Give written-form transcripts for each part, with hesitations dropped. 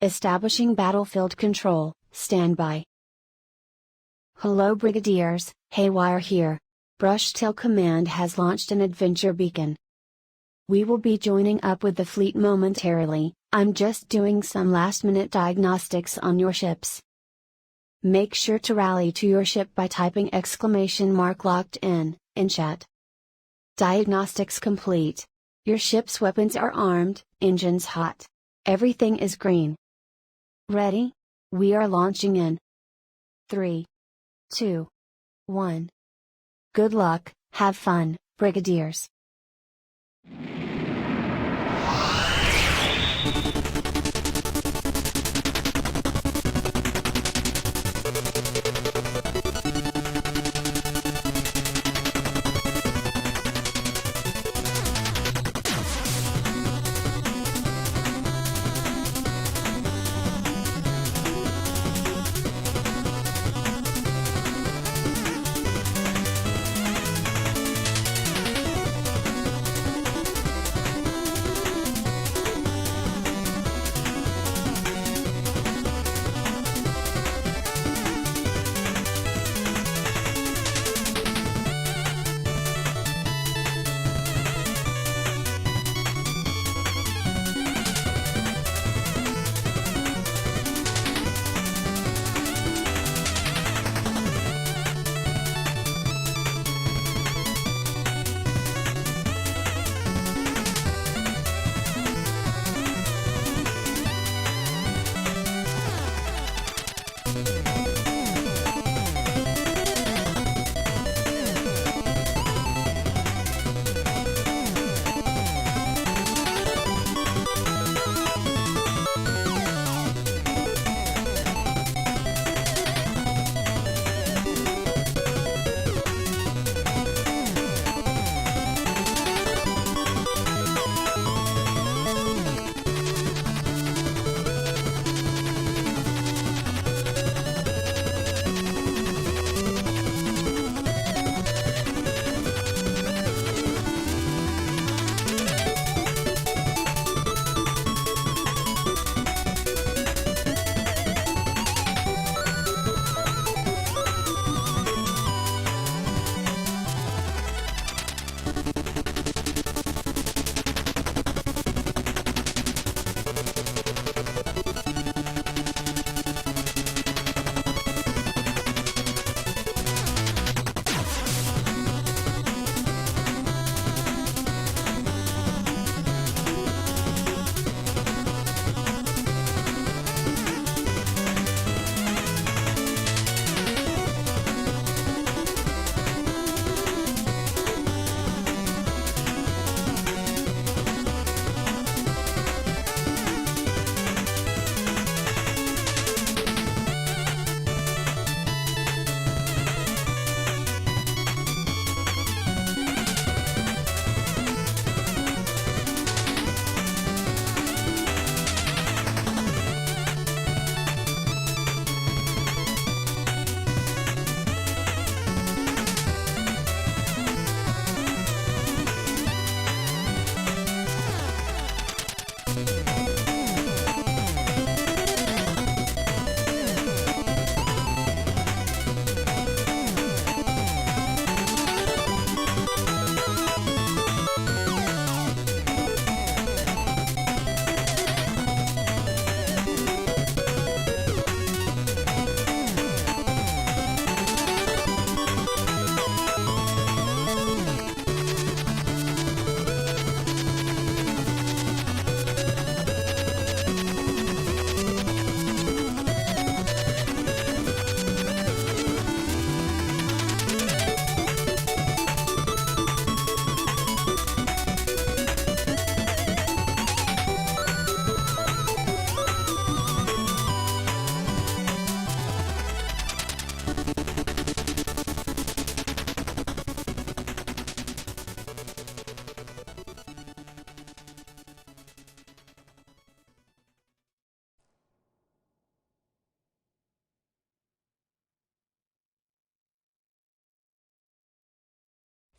Establishing battlefield control, standby. Hello Brigadiers, Haywire here. Brushtail Command has launched an adventure beacon. We will be joining up with the fleet momentarily. I'm just doing some last-minute diagnostics on your ships. Make sure to rally to your ship by typing !locked in chat. Diagnostics complete. Your ship's weapons are armed, engines hot. Everything is green. Ready? We are launching in 3, 2, 1. Good luck, have fun, Brigadiers.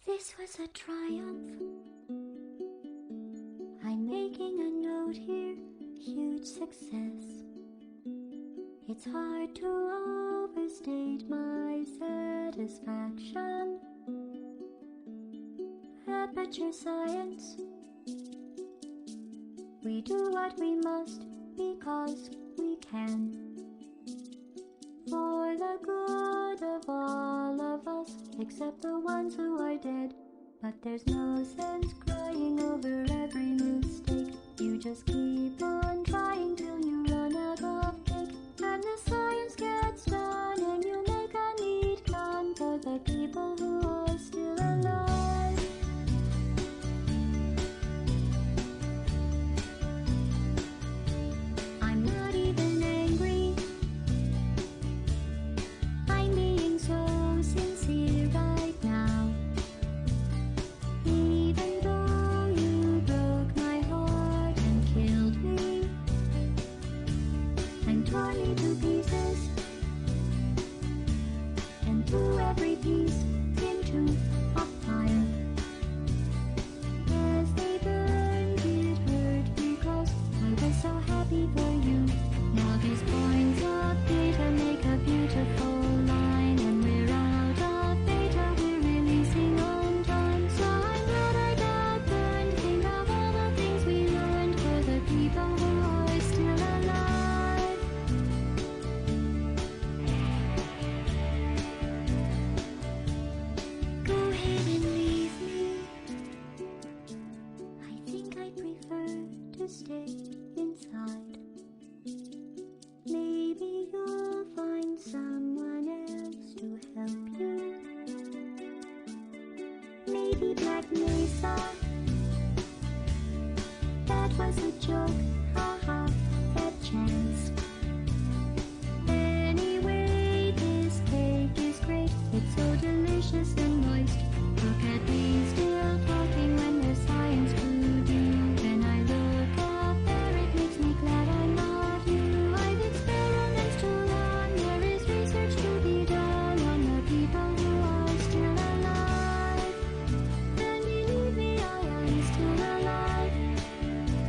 This was a triumph. I'm making a note here, huge success. It's hard to overstate my satisfaction. Aperture science. We do what we must because we can. For the good of all of us, except the ones who are dead. But there's no sense crying over every mistake. You just keep on trying till you run out of cake. And the science gets done and you make a neat gun for the people who are still alive. I'm not even angry. I'm being so sincere right now. Even though you broke my heart and killed me and tore me to pieces and threw every piece into a fire. As they burned, it hurt because I was so happy for you. Now these points of data make a beautiful line, and we're out of data, we're releasing on time. So I'm glad I got burned. Think of all the things we learned for the people who are still alive. Go ahead and leave me. I think I prefer to stay inside. Maybe you'll find someone else to help you. Maybe Black Mesa. That was a joke, haha, that chance. Anyway, this cake is great. It's so delicious and moist. Look at me still talking when there's science to do. When I look up there, it makes me glad I'm not you. I've experiments to run. There is research to be done on the people who are still alive. And believe me, I am still alive.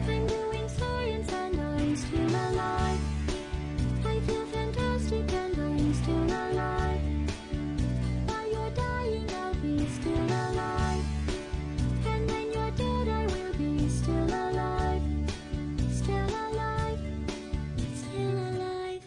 I'm doing science and I'm still alive. I feel fantastic and I'm still alive. While you're dying, I'll be still alive. And when you're dead, I will be still alive. Still alive. Still alive.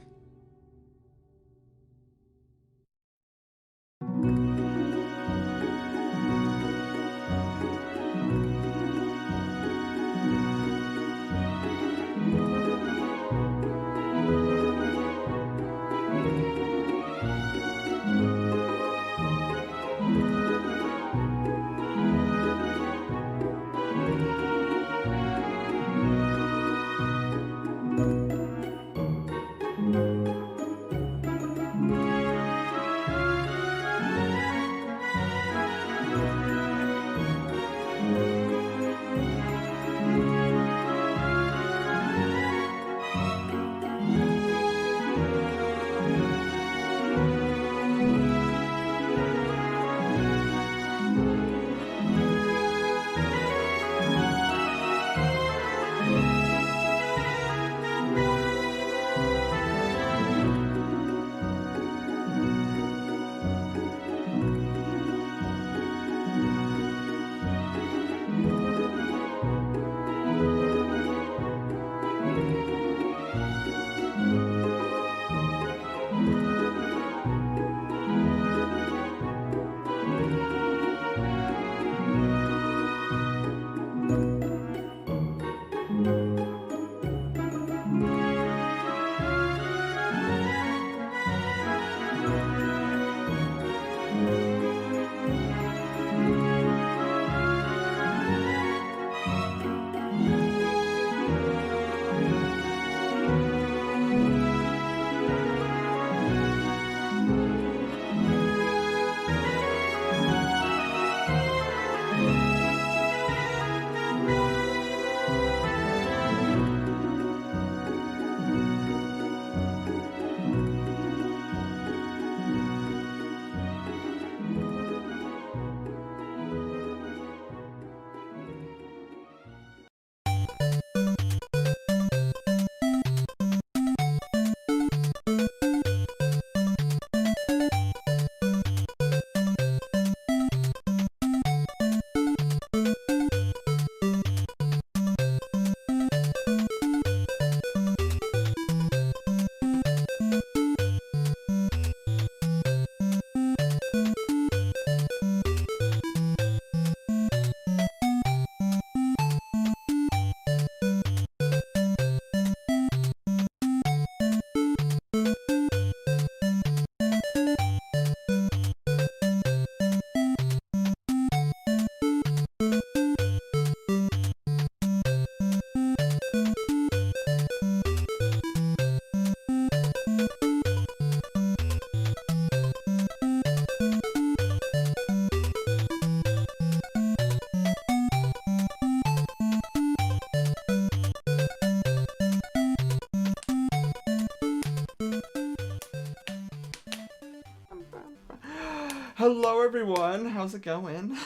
Hello everyone, how's it going?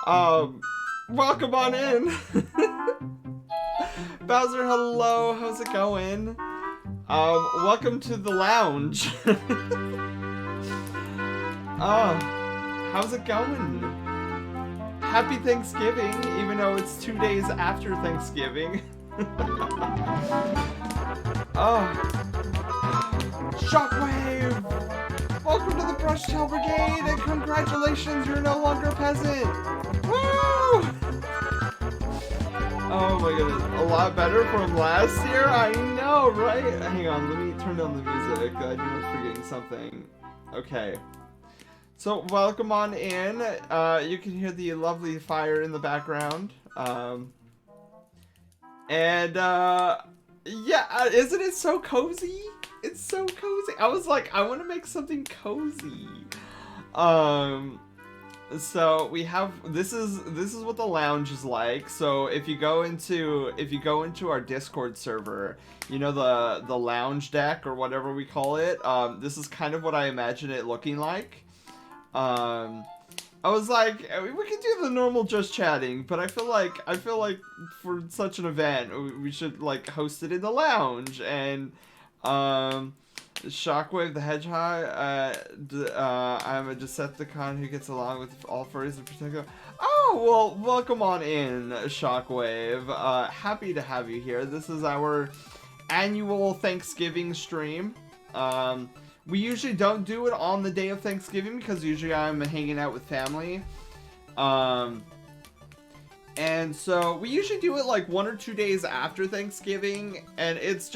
Welcome on in. Bowser, hello, how's it going? Welcome to the lounge. How's it going? Happy Thanksgiving, even though it's 2 days after Thanksgiving. Shockwave! Welcome to the Brushtail Brigade, and congratulations, you're no longer a peasant! Woo! Oh my goodness, a lot better from last year? I know, right? Hang on, let me turn down the music. I knew I was forgetting something. Okay. So, welcome on in. You can hear the lovely fire in the background. Yeah, isn't it so cozy? It's so cozy. I was like, I want to make something cozy. So we have this is what the lounge is like. So if you go into our Discord server, you know, the lounge deck or whatever we call it. This is kind of what I imagine it looking like. I was like, we could do the normal just chatting, but I feel like for such an event, we should like host it in the lounge. And Shockwave the Hedgehog, I'm a Decepticon who gets along with all furries in particular. Oh, well, welcome on in, Shockwave. Happy to have you here. This is our annual Thanksgiving stream. We usually don't do it on the day of Thanksgiving because usually I'm hanging out with family. And so we usually do it like 1 or 2 days after Thanksgiving, and it's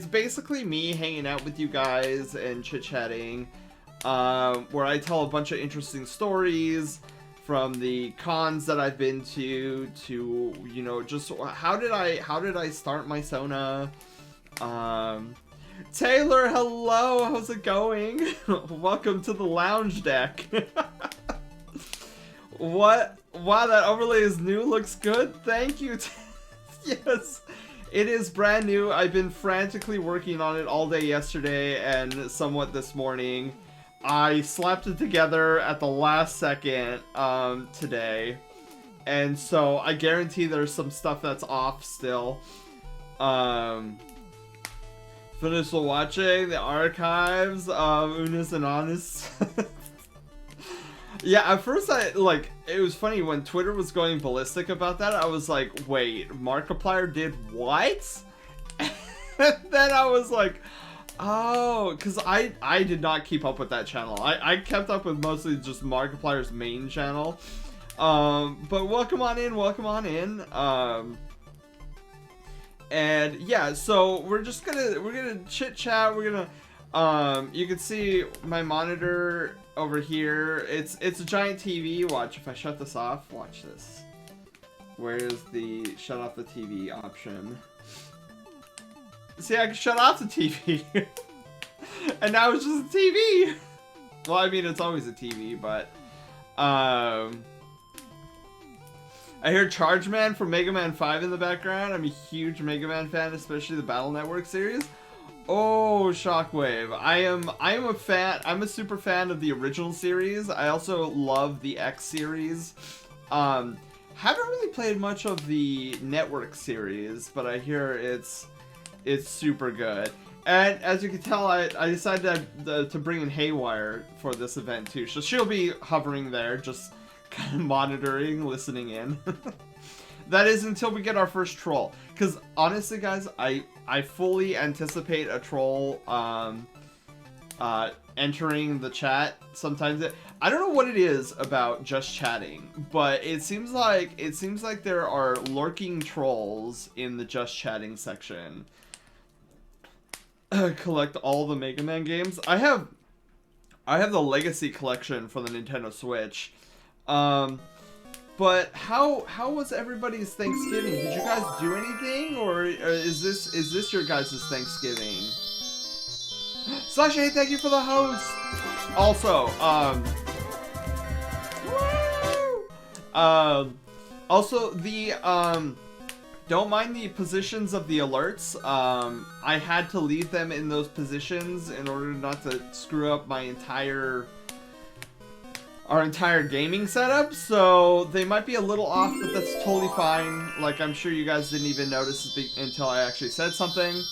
basically me hanging out with you guys and chit-chatting, where I tell a bunch of interesting stories from the cons that I've been to, you know, just how did I start my Sona. Taylor, hello, how's it going? Welcome to the lounge deck. What? Wow, that overlay is new, looks good. Thank you. Yes, it is brand new. I've been frantically working on it all day yesterday and somewhat this morning. I slapped it together at the last second today. And so I guarantee there's some stuff that's off still. Finish watching the archives of Unis and Honest. Yeah, at first it was funny when Twitter was going ballistic about that. I was like, wait, Markiplier did what? And then I was like, oh, because I did not keep up with that channel. I kept up with mostly just Markiplier's main channel. But welcome on in. And yeah, so we're gonna chit chat. We're gonna you can see my monitor over here. It's a giant TV. Watch, if I shut this off, watch this. Where's the shut off the TV option? See, I can shut off the TV. And now it's just a TV. Well, I mean, it's always a TV, but I hear Charge Man from Mega Man 5 in the background. I'm a huge Mega Man fan, especially the Battle Network series. Oh, Shockwave. I am a fan. I'm a super fan of the original series. I also love the X series. Haven't really played much of the Network series, but I hear it's super good. And as you can tell, I decided to bring in Haywire for this event too. So she'll be hovering there, just kind of monitoring, listening in. That is until we get our first troll. Because honestly, guys, I fully anticipate a troll entering the chat. Sometimes I don't know what it is about just chatting, but it seems like there are lurking trolls in the just chatting section. Collect all the Mega Man games. I have the Legacy collection for the Nintendo Switch. But how was everybody's Thanksgiving? Did you guys do anything, or is this your guys' Thanksgiving? Sashay, thank you for the host. Also, also the don't mind the positions of the alerts. I had to leave them in those positions in order not to screw up our entire gaming setup, so they might be a little off, but that's totally fine. Like, I'm sure you guys didn't even notice until I actually said something.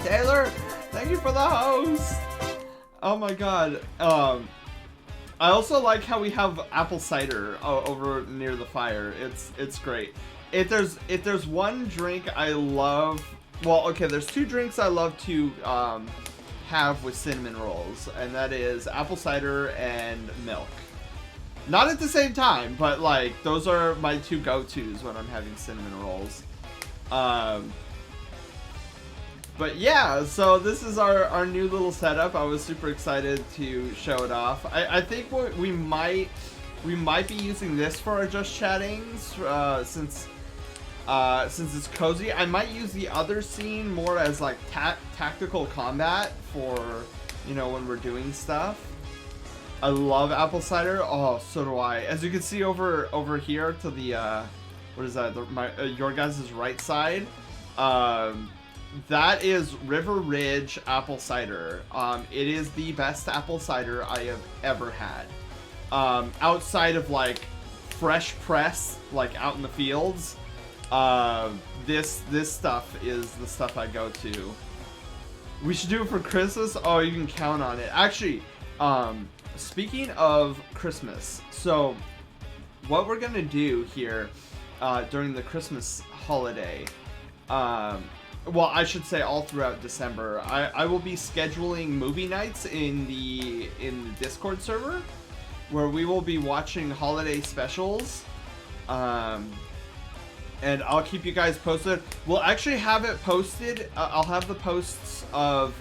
Taylor, thank you for the host. Oh my god. I also like how we have apple cider over near the fire. It's great. If there's one drink I love, well, okay, there's two drinks I love to have with cinnamon rolls, and that is apple cider and milk. Not at the same time, but like those are my two go-tos when I'm having cinnamon rolls. But yeah, so this is our new little setup. I was super excited to show it off. I think we might be using this for our Just Chattings, since it's cozy. I might use the other scene more as like tactical combat for, you know, when we're doing stuff. I love apple cider. Oh, so do I. As you can see over here to the what is that? Your guys' right side. That is River Ridge apple cider. It is the best apple cider I have ever had. Outside of like fresh press, like out in the fields, this stuff is the stuff I go to. We should do it for Christmas. Oh, you can count on it. Actually, speaking of Christmas, so what we're gonna do here during the Christmas holiday, well, I should say all throughout December, I will be scheduling movie nights in the Discord server, where we will be watching holiday specials, and I'll keep you guys posted. We'll actually have it posted. I'll have the posts of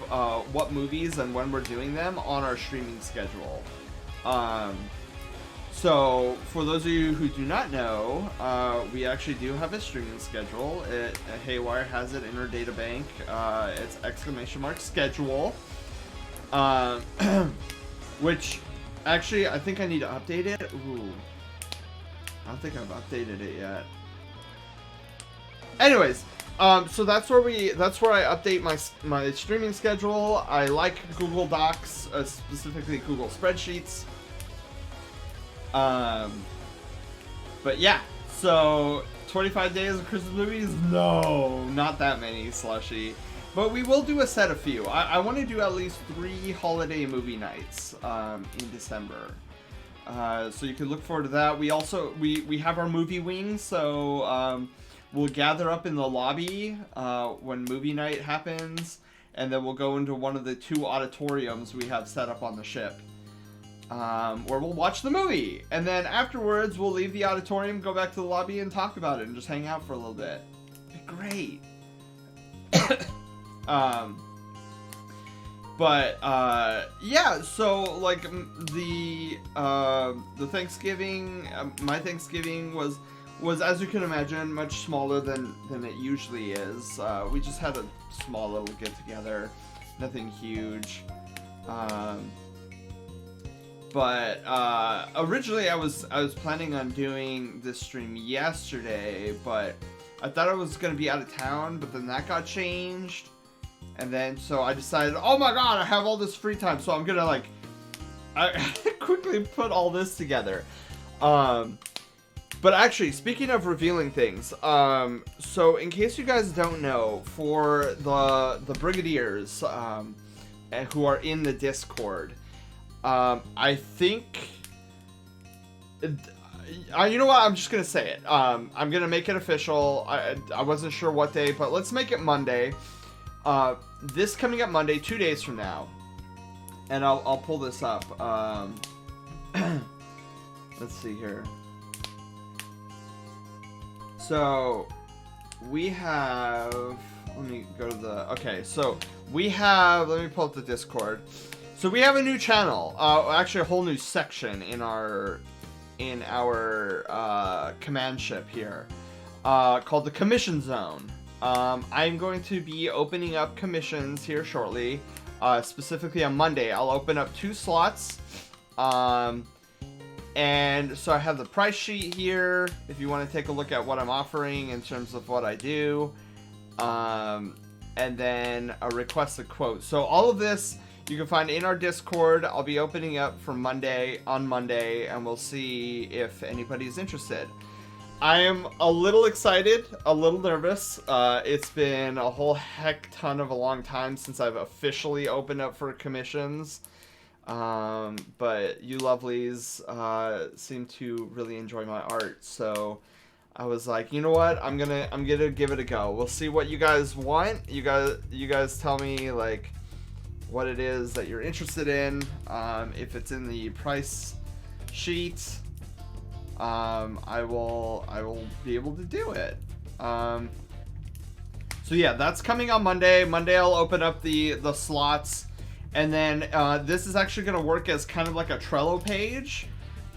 what movies and when we're doing them on our streaming schedule. So, for those of you who do not know, we actually do have a streaming schedule. Haywire has it in her data bank. It's !schedule. Which, actually, I think I need to update it. Ooh. I don't think I've updated it yet. Anyways, so that's where I update my streaming schedule. I like Google Docs, specifically Google Spreadsheets. But yeah, so 25 days of Christmas movies? No, not that many, Slushy. But we will do a set of few. I want to do at least 3 holiday movie nights in December. So you can look forward to that. We also we have our movie wing, so we'll gather up in the lobby when movie night happens, and then we'll go into one of the 2 auditoriums we have set up on the ship. Where we'll watch the movie, and then afterwards we'll leave the auditorium, go back to the lobby, and talk about it, and just hang out for a little bit. It'd be great. Yeah. So like the Thanksgiving, my Thanksgiving was as you can imagine much smaller than it usually is. We just had a small little get together, nothing huge. But originally I was planning on doing this stream yesterday, but I thought I was gonna be out of town, but then that got changed, and then so I decided, oh my god, I have all this free time, so I'm gonna like I quickly put all this together. But actually, speaking of revealing things, so in case you guys don't know, for the Brigadiers who are in the Discord. I think, you know what, I'm just gonna say it. I'm gonna make it official. I wasn't sure what day, but let's make it Monday. This coming up Monday, 2 days from now. And I'll pull this up. Let's see here. So, we have, let me go to the, okay, so we have, let me pull up the Discord. So we have a new channel, actually a whole new section in our command ship here, called the Commission Zone. I'm going to be opening up commissions here shortly, specifically on Monday. I'll open up 2 slots, And so I have the price sheet here if you want to take a look at what I'm offering in terms of what I do. And then a requested quote. So all of this you can find in our Discord. I'll be opening up for on Monday, and we'll see if anybody's interested. I am a little excited, a little nervous. It's been a whole heck ton of a long time since I've officially opened up for commissions. But you lovelies seem to really enjoy my art, so I was like, you know what? I'm gonna give it a go. We'll see what you guys want. You guys tell me like what it is that you're interested in. If it's in the price sheet, I will be able to do it. So yeah, that's coming on Monday. Monday I'll open up the slots, and then this is actually gonna work as kind of like a Trello page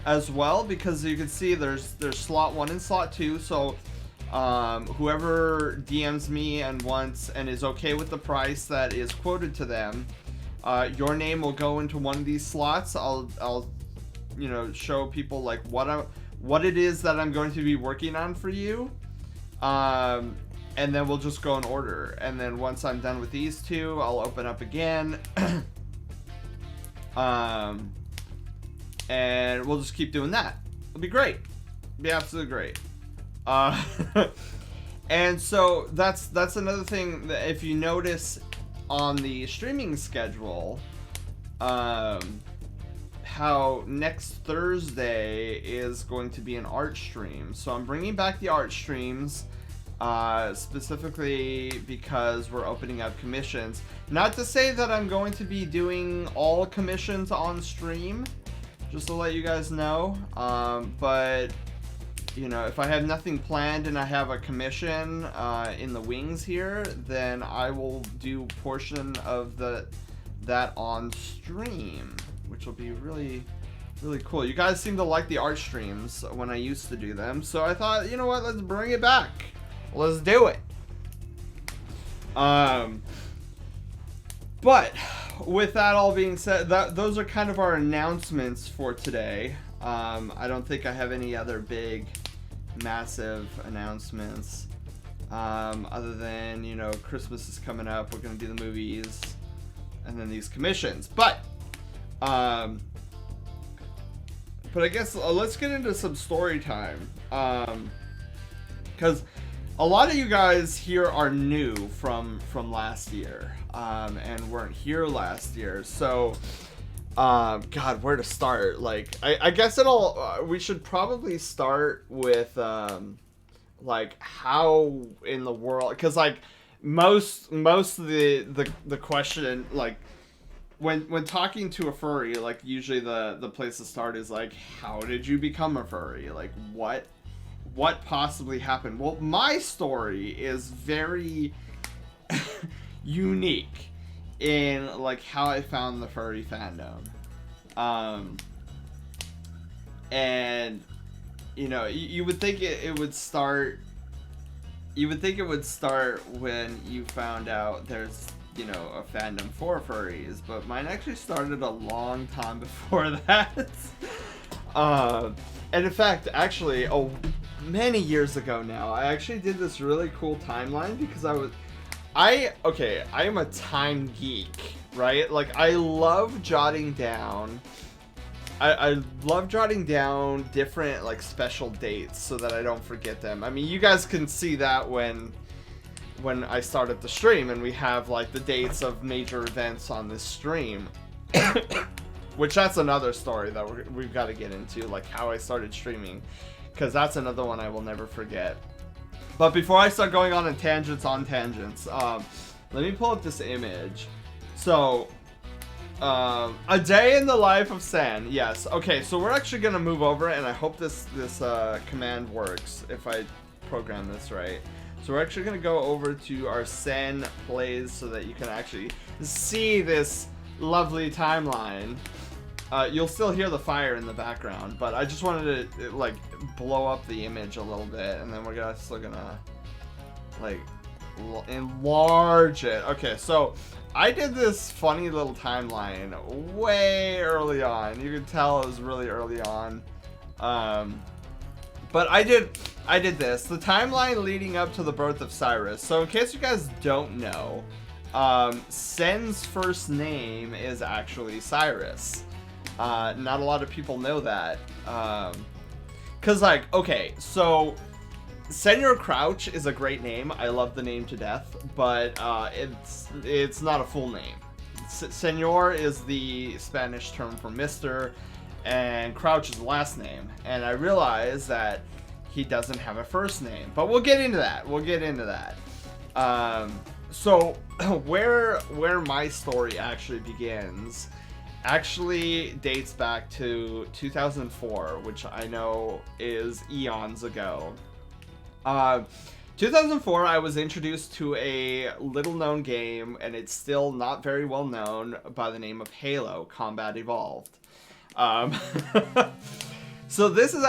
as well, because you can see there's slot 1 and slot 2. So whoever DMs me and wants and is okay with the price that is quoted to them, your name will go into one of these slots. I'll you know, show people like what it is that I'm going to be working on for you, and then we'll just go in order. And then once I'm done with these two, I'll open up again. And we'll just keep doing that. It'll be great. It'll be absolutely great. And so that's another thing that if you notice on the streaming schedule, how next Thursday is going to be an art stream. So I'm bringing back the art streams, specifically because we're opening up commissions. Not to say that I'm going to be doing all commissions on stream, just to let you guys know, but you know, if I have nothing planned and I have a commission in the wings here, then I will do a portion of that on stream, which will be really, really cool. You guys seem to like the art streams when I used to do them, so I thought, you know what, let's bring it back. Let's do it. But with that all being said, those are kind of our announcements for today. I don't think I have any other big, massive announcements, other than, you know, Christmas is coming up. We're gonna do the movies, and then these commissions. But I guess let's get into some story time, because a lot of you guys here are new from last year, and weren't here last year. So, God, where to start? Like, I guess we should probably start with, like, how in the world, because like most of the question, like, when talking to a furry, like, usually the place to start is like, how did you become a furry? Like, what possibly happened? Well, my story is very unique in like how I found the furry fandom. And you know, you would think it would start when you found out there's, you know, a fandom for furries, but mine actually started a long time before that. And in fact, actually, many years ago now, I actually did this really cool timeline because I am a time geek, right? Like, I love jotting down, I love jotting down different, like, special dates so that I don't forget them. I mean, you guys can see that when I started the stream and we have, like, the dates of major events on this stream. Which that's another story that we've got to get into, like how I started streaming, because that's another one I will never forget. But before I start going on tangents, let me pull up this image. So, a day in the life of Sen. Yes. Okay, so we're actually gonna move over, and I hope this command works if I program this right. So we're actually gonna go over to our Sen plays so that you can actually see this lovely timeline. You'll still hear the fire in the background, but I just wanted to like blow up the image a little bit, and then we're still gonna like enlarge it. Okay, so I did this funny little timeline way early on. You can tell it was really early on. But I did this. The timeline leading up to the birth of Cyrus. So in case you guys don't know, Sen's first name is actually Cyrus. Not a lot of people know that. Cause like, okay, so Senor Crouch is a great name. I love the name to death, but it's not a full name. Senor is the Spanish term for Mr., and Crouch is the last name. And I realize that he doesn't have a first name, but we'll get into that. So where my story actually begins actually dates back to 2004, which I know is eons ago. 2004, I was introduced to a little-known game, and it's still not very well known, by the name of Halo Combat Evolved. So this is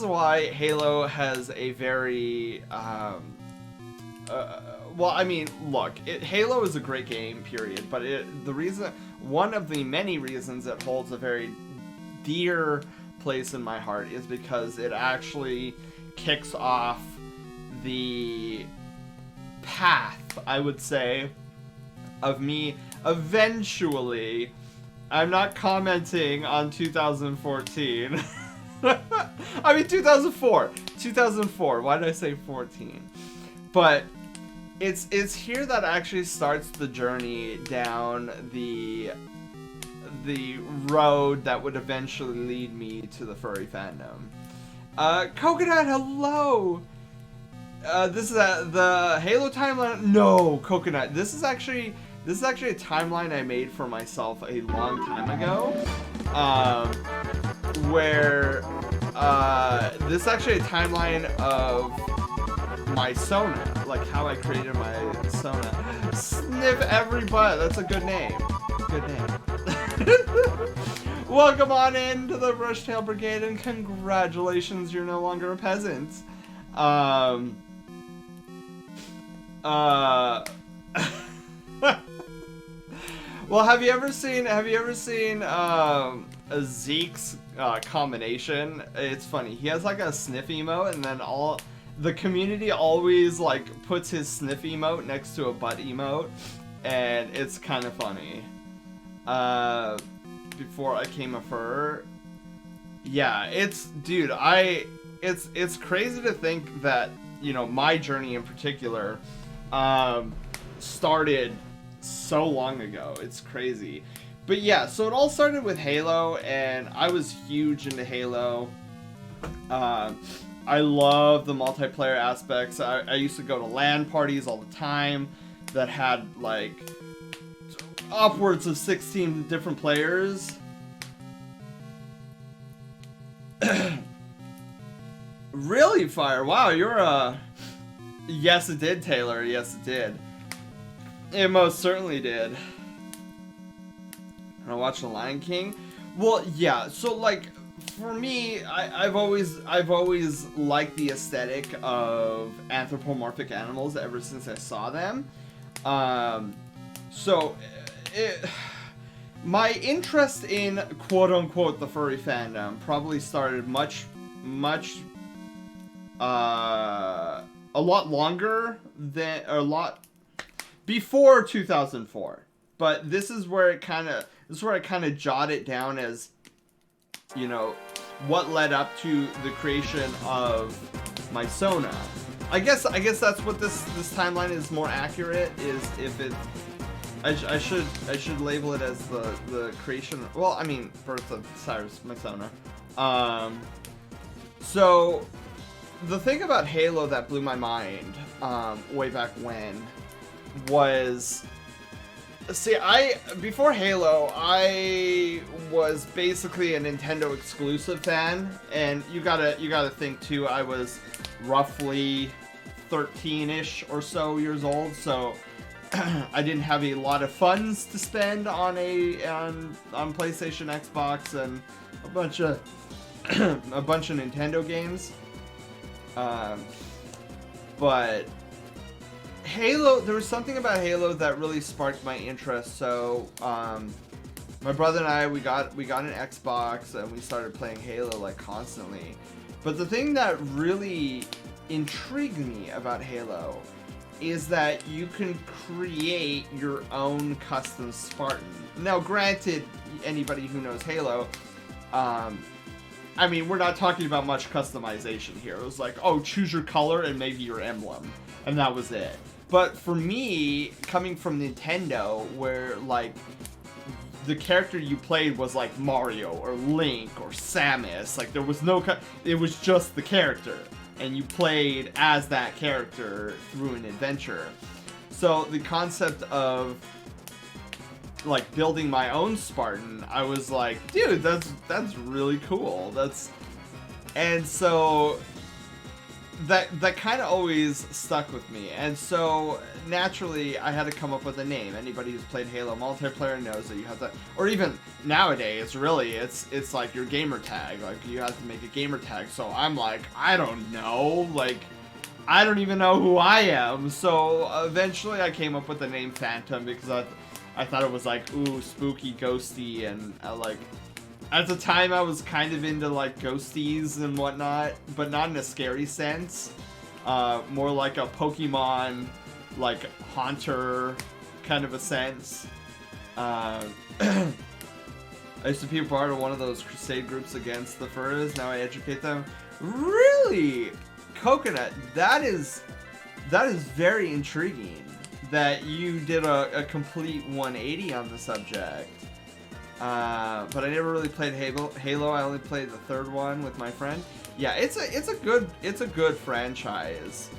why Halo has a very, well, I mean, look, Halo is a great game, period, but one of the many reasons it holds a very dear place in my heart is because it actually kicks off the path, I would say, of me eventually. I'm not commenting on 2014. I mean 2004. 2004. Why did I say 14? But it's here that actually starts the journey down the road that would eventually lead me to the furry fandom. Coconut, hello. This is the Halo timeline. No, Coconut. This is actually a timeline I made for myself a long time ago. Where this is actually a timeline of my Sona, like how I created my Sona. Sniff every butt. That's a good name. Good name. Welcome on into the Brushtail Brigade, and congratulations, you're no longer a peasant. Well, have you ever seen Zeke's combination? It's funny. He has like a sniff emote, and then the community always like puts his sniff emote next to a butt emote, and it's kind of funny. Before I came a fur, yeah, it's crazy to think that, you know, my journey in particular started so long ago. It's crazy. But yeah, so it all started with Halo, and I was huge into Halo. I love the multiplayer aspects. I used to go to LAN parties all the time that had like upwards of 16 different players. Really, Fire? Wow, you're a... Yes, it did, Taylor. Yes, it did. It most certainly did. I watched The Lion King. Well, yeah. So, like, for me, I've always liked the aesthetic of anthropomorphic animals ever since I saw them. My interest in quote-unquote the furry fandom probably started a lot longer than, or a lot before 2004. But this is where I kind of jot it down as, you know, what led up to the creation of my Sona. I guess that's what this timeline is more accurate, is if it... I should label it as the creation. Well, I mean, birth of Cyrus, my Sona. So the thing about Halo that blew my mind way back when was, see, before Halo, I was basically a Nintendo exclusive fan, and you gotta think too, I was roughly 13-ish or so years old, so I didn't have a lot of funds to spend on PlayStation, Xbox, and a bunch of Nintendo games. But Halo, there was something about Halo that really sparked my interest. So my brother and I, we got an Xbox and we started playing Halo like constantly. But the thing that really intrigued me about Halo is that you can create your own custom Spartan. Now, granted, anybody who knows Halo, I mean, we're not talking about much customization here. It was like, oh, choose your color and maybe your emblem, and that was it. But for me, coming from Nintendo, where like the character you played was like Mario or Link or Samus, like there was no, it was just the character, and you played as that character through an adventure. So the concept of like building my own Spartan, I was like, dude, that's really cool. And so that kind of always stuck with me. And so naturally I had to come up with a name. Anybody who's played Halo multiplayer knows that you have to, or even nowadays, really, it's like your gamer tag. Like you have to make a gamer tag. So I'm like, I don't know, like I don't even know who I am. So eventually I came up with the name Phantom because I thought it was like, ooh, spooky, ghosty, and like, at the time I was kind of into like ghosties and whatnot, but not in a scary sense. More like a Pokemon, like haunter kind of a sense. I used to be a part of one of those crusade groups against the furs. Now I educate them. Really? Coconut, that is very intriguing. That you did a complete 180 on the subject. But I never really played Halo. I only played the third one with my friend. Yeah, it's a good franchise.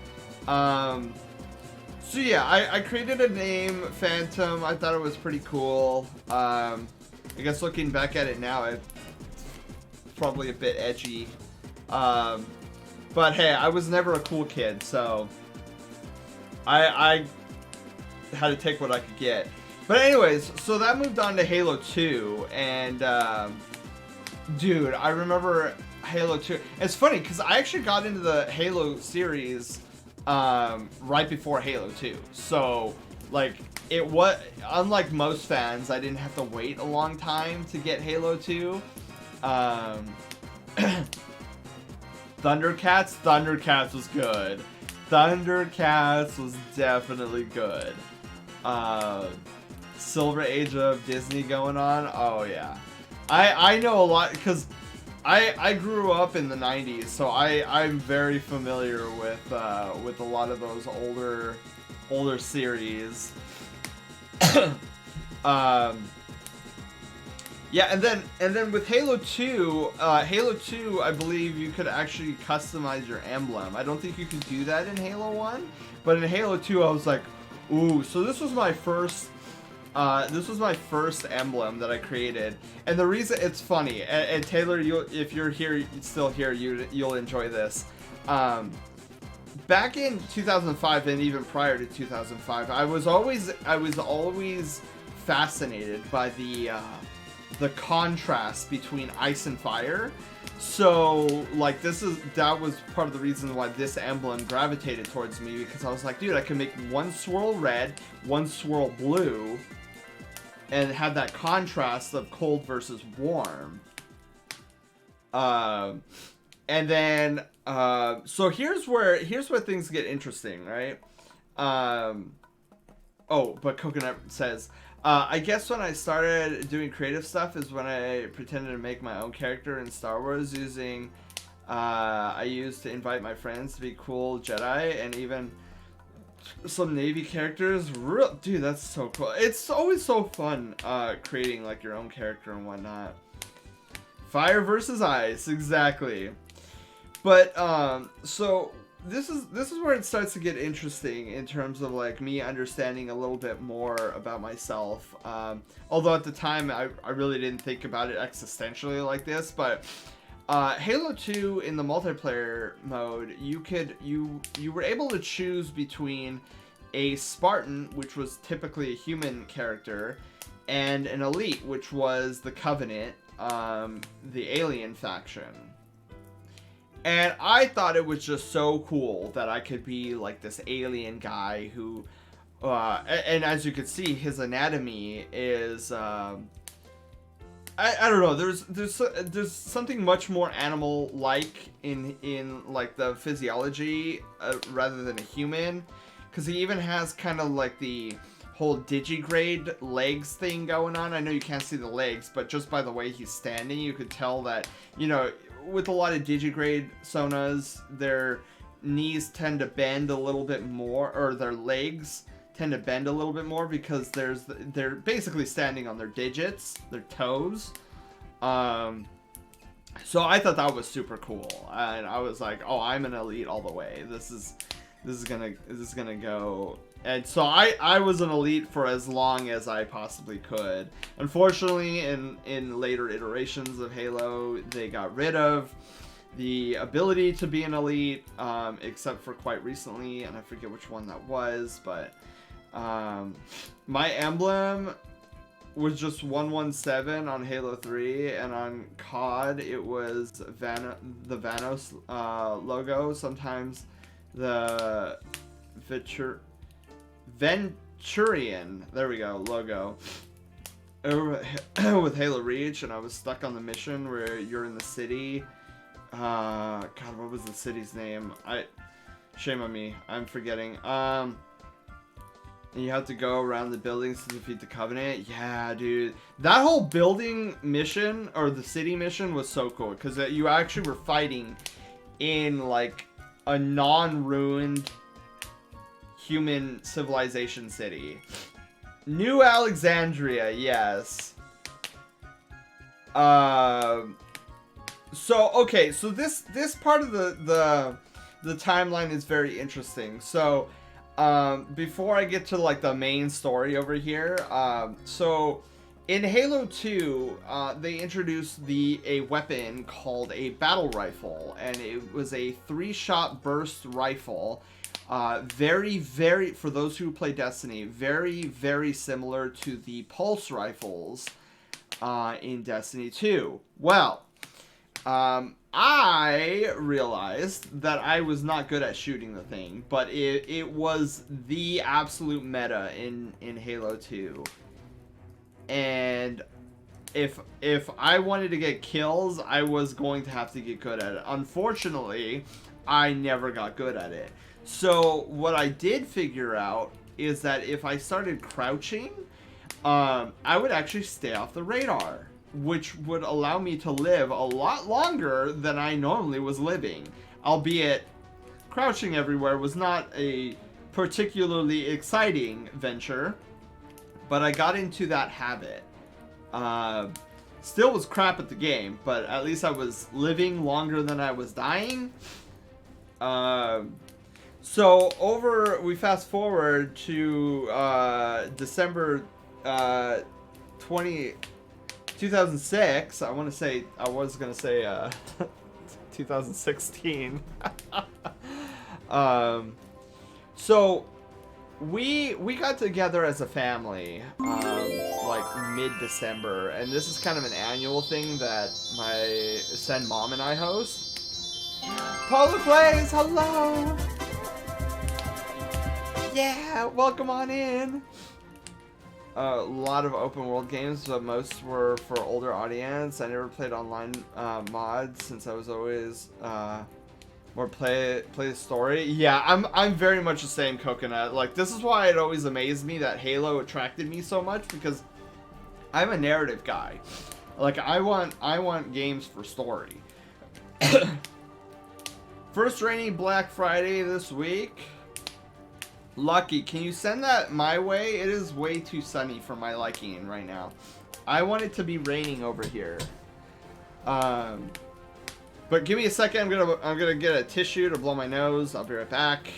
So yeah, I created a name, Phantom. I thought it was pretty cool. I guess looking back at it now, it's probably a bit edgy. But hey, I was never a cool kid, so I had to take what I could get. But anyways, so that moved on to Halo 2, and dude, I remember Halo 2. It's funny because I actually got into the Halo series right before Halo 2. So like it was, unlike most fans, I didn't have to wait a long time to get Halo 2. Thundercats was good. Thundercats was definitely good. Silver Age of Disney going on. Oh yeah, I know a lot because I grew up in the 90s, so I'm very familiar with a lot of those older series. Yeah, and then with Halo 2, I believe you could actually customize your emblem. I don't think you could do that in Halo 1, but in Halo 2 I was like, ooh, so this was my first emblem that I created. And the reason, it's funny, and Taylor, if you're here, still here, you'll enjoy this. Back in 2005 and even prior to 2005, I was always fascinated by the contrast between ice and fire. So like that was part of the reason why this emblem gravitated towards me, because I was like, dude, I can make one swirl red, one swirl blue, and have that contrast of cold versus warm. And then so here's where things get interesting, right? Oh, but Coconut says, I guess when I started doing creative stuff is when I pretended to make my own character in Star Wars using, I used to invite my friends to be cool Jedi and even some Navy characters. Dude, that's so cool. It's always so fun creating like your own character and whatnot. Fire versus ice, exactly. But so this is where it starts to get interesting in terms of like me understanding a little bit more about myself. Although at the time I really didn't think about it existentially like this, but Halo 2 in the multiplayer mode, you were able to choose between a Spartan, which was typically a human character, and an elite, which was the Covenant, the alien faction. And I thought it was just so cool that I could be like this alien guy who, and as you can see, his anatomy is I don't know. There's something much more animal like in like the physiology rather than a human, because he even has kind of like the whole digigrade legs thing going on. I know you can't see the legs, but just by the way he's standing, you could tell that, you know, with a lot of digigrade Sonas, their knees tend to bend a little bit more, or their legs tend to bend a little bit more because they're basically standing on their digits, their toes. So I thought that was super cool, and I was like, oh, I'm an elite all the way. This is gonna go. And so I was an elite for as long as I possibly could. Unfortunately, in later iterations of Halo, they got rid of the ability to be an elite, except for quite recently, and I forget which one that was, but my emblem was just 117 on Halo 3, and on COD it was the Vanos logo, sometimes the Venturian, there we go, logo, with Halo Reach, and I was stuck on the mission where you're in the city. God, what was the city's name? Shame on me, I'm forgetting. And you have to go around the buildings to defeat the Covenant. Yeah, dude. That whole building mission, or the city mission, was so cool. Because you actually were fighting in, like, a non-ruined human civilization city. New Alexandria, yes. So, okay. So this part of the timeline is very interesting. So, before I get to like the main story over here, so in Halo 2, they introduced a weapon called a battle rifle, and it was a 3-shot burst rifle. Very, for those who play Destiny, very, very similar to the pulse rifles in Destiny 2. Well, I realized that I was not good at shooting the thing, but it was the absolute meta in Halo 2. And if I wanted to get kills, I was going to have to get good at it. Unfortunately, I never got good at it. So what I did figure out is that if I started crouching, I would actually stay off the radar, which would allow me to live a lot longer than I normally was living. Albeit, crouching everywhere was not a particularly exciting venture, but I got into that habit. Still was crap at the game, but at least I was living longer than I was dying. So we fast forward to December 2006. I was gonna say 2016. So we got together as a family like mid-December, and this is kind of an annual thing that my Sen Mom and I host. Paula Plays, hello. Yeah, welcome on in. A lot of open world games, but most were for older audience. I never played online mods since I was always more play the story. Yeah, I'm very much the same, Coconut. Like, this is why it always amazed me that Halo attracted me so much, because I'm a narrative guy. Like, I want games for story. First rainy Black Friday this week. Lucky, can you send that my way? It is way too sunny for my liking right now. I want it to be raining over here. But give me a second. I'm gonna get a tissue to blow my nose. I'll be right back.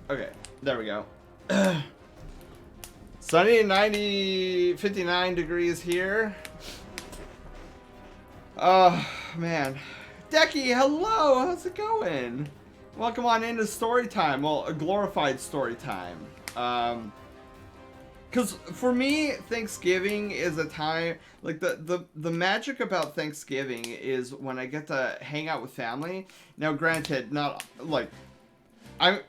Okay, there we go. Sunny, 59 degrees here. Oh, man. Decky, hello! How's it going? Welcome on into story time. Well, a glorified story time. Because for me, Thanksgiving is a time, like the magic about Thanksgiving is when I get to hang out with family. Now, granted, not like I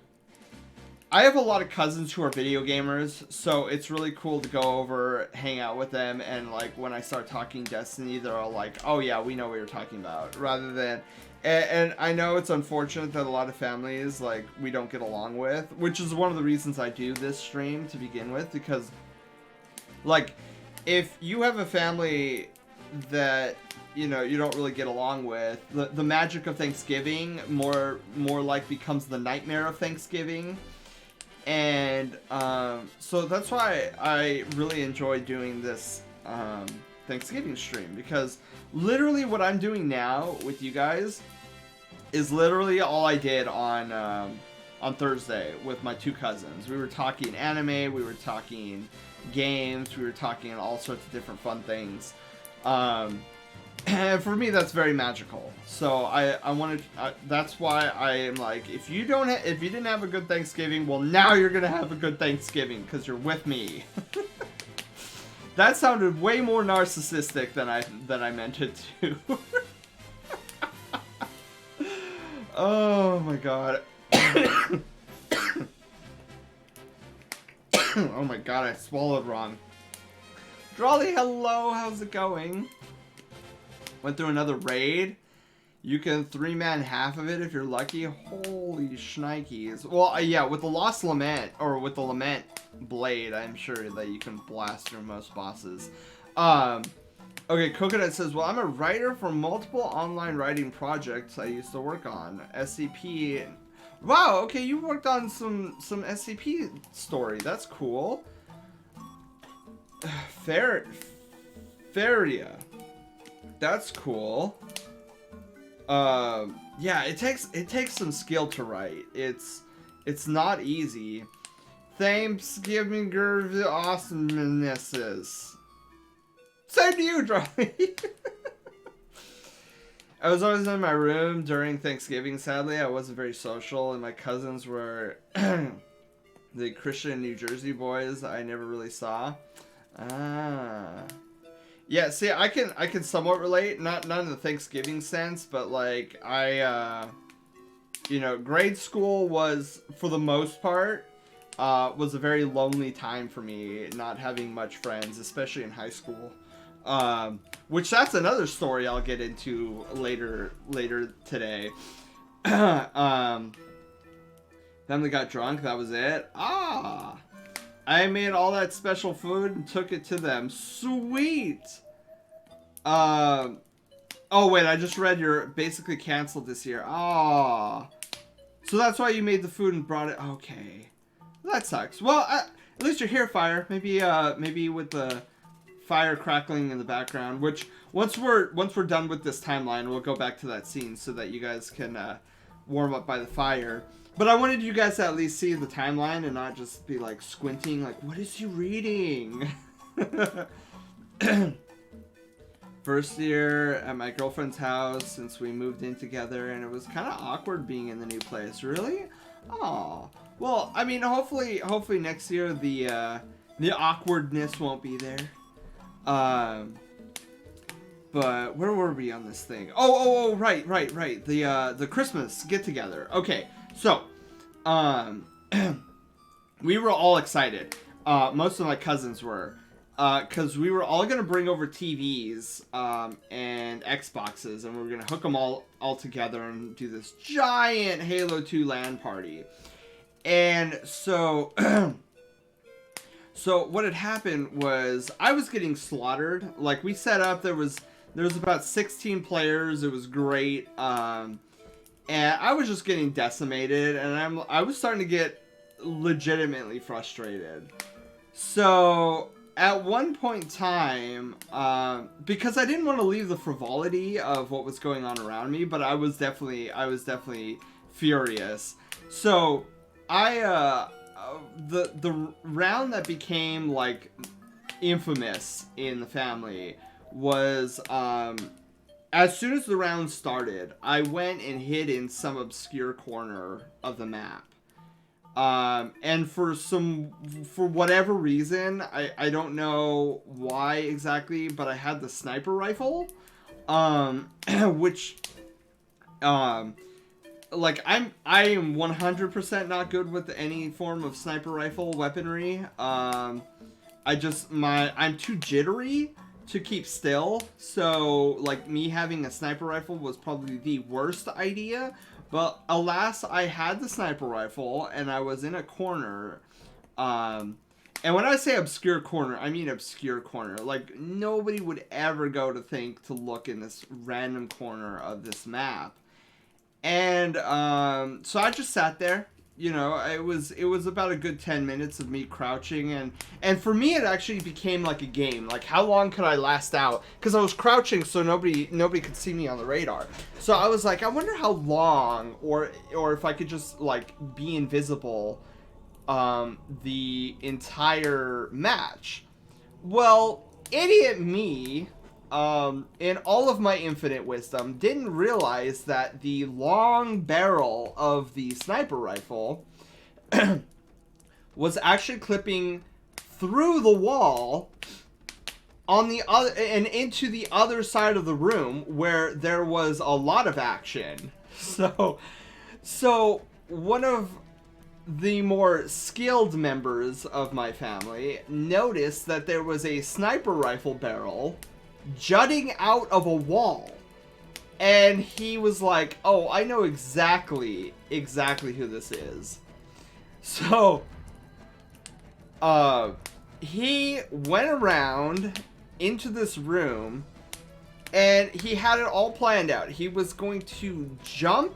I have a lot of cousins who are video gamers, so it's really cool to go over, hang out with them, and like when I start talking Destiny, they're all like, "Oh yeah, we know what you're talking about," rather than. And I know it's unfortunate that a lot of families like we don't get along with, which is one of the reasons I do this stream to begin with, because like if you have a family that you know you don't really get along with, the magic of Thanksgiving more like becomes the nightmare of Thanksgiving. And so that's why I really enjoy doing this Thanksgiving stream, because literally what I'm doing now with you guys is literally all I did on Thursday with my two cousins. We were talking anime, we were talking games, we were talking all sorts of different fun things. And for me, that's very magical. So I wanted. That's why I am like, if you didn't have a good Thanksgiving, well, now you're gonna have a good Thanksgiving because you're with me. That sounded way more narcissistic than I meant it to. Oh my god. Oh my god, I swallowed wrong. Drawley, hello, how's it going? Went through another raid. You can 3-man half of it if you're lucky. Holy shnikes. Well, yeah, with the Lost Lament, or with the Lament Blade, I'm sure that you can blast through most bosses. Okay, Coconut says, well, I'm a writer for multiple online writing projects I used to work on. SCP. Wow, okay, you worked on some SCP story. That's cool. Faria. That's cool. Yeah, it takes some skill to write. It's not easy. Thanksgiving the awesomenesses. Same to you, Drawley. I was always in my room during Thanksgiving, sadly. I wasn't very social, and my cousins were the Christian New Jersey boys I never really saw. Ah. Yeah, see, I can somewhat relate, not in the Thanksgiving sense, but like you know, grade school was, for the most part, was a very lonely time for me, not having much friends, especially in high school. Which that's another story I'll get into later today. Family got drunk, that was it. Ah. I made all that special food and took it to them. Sweet! Oh wait, I just read you're basically canceled this year. Ah. So that's why you made the food and brought it. Okay. That sucks. Well, at least you're here, Fire. Maybe with the fire crackling in the background, which once we're done with this timeline, we'll go back to that scene so that you guys can warm up by the fire. But I wanted you guys to at least see the timeline and not just be like squinting, like, what is he reading? First year at my girlfriend's house since we moved in together, and it was kind of awkward being in the new place. Really? Oh. Well, I mean, hopefully next year the awkwardness won't be there. But where were we on this thing? Oh, right. The Christmas get together. Okay. So, we were all excited. Most of my cousins were, because we were all gonna bring over TVs, and Xboxes, and we were gonna hook them all together and do this giant Halo 2 LAN party. And so, so what had happened was I was getting slaughtered. Like, we set up, there was about 16 players. It was great. And I was just getting decimated, and I was starting to get legitimately frustrated. So at one point in time, because I didn't want to leave the frivolity of what was going on around me, but I was definitely furious. So the round that became like infamous in the family was as soon as the round started, I went and hid in some obscure corner of the map. And for whatever reason, I don't know why exactly, but I had the sniper rifle, which, like I am 100% not good with any form of sniper rifle weaponry. I'm too jittery to keep still, so like me having a sniper rifle was probably the worst idea. But alas, I had the sniper rifle and I was in a corner. And when I say obscure corner, I mean obscure corner. Like nobody would ever go to think to look in this random corner of this map. And so I just sat there. You know, it was about a good 10 minutes of me crouching, and for me it actually became like a game. Like how long could I last out? Because I was crouching, so nobody could see me on the radar. So I was like, I wonder how long, or if I could just like be invisible, the entire match. Well, idiot me, in all of my infinite wisdom, didn't realize that the long barrel of the sniper rifle was actually clipping through the wall on the other and into the other side of the room where there was a lot of action. So one of the more skilled members of my family noticed that there was a sniper rifle barrel jutting out of a wall, and he was like, oh, I know exactly who this is. So he went around into this room and he had it all planned out. He was going to jump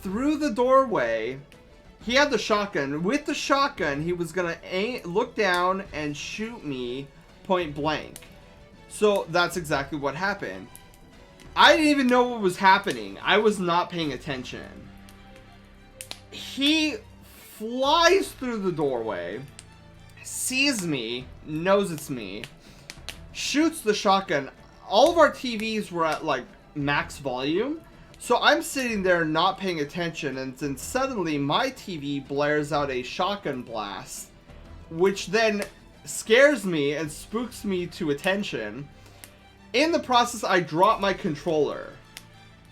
through the doorway. He had the shotgun. With the shotgun, he was gonna look down and shoot me point blank. So that's exactly what happened. I didn't even know what was happening. I was not paying attention. He flies through the doorway, sees me, knows it's me, shoots the shotgun. All of our TVs were at like max volume, so I'm sitting there not paying attention, and then suddenly my TV blares out a shotgun blast, which then scares me and spooks me to attention. In the process, I drop my controller,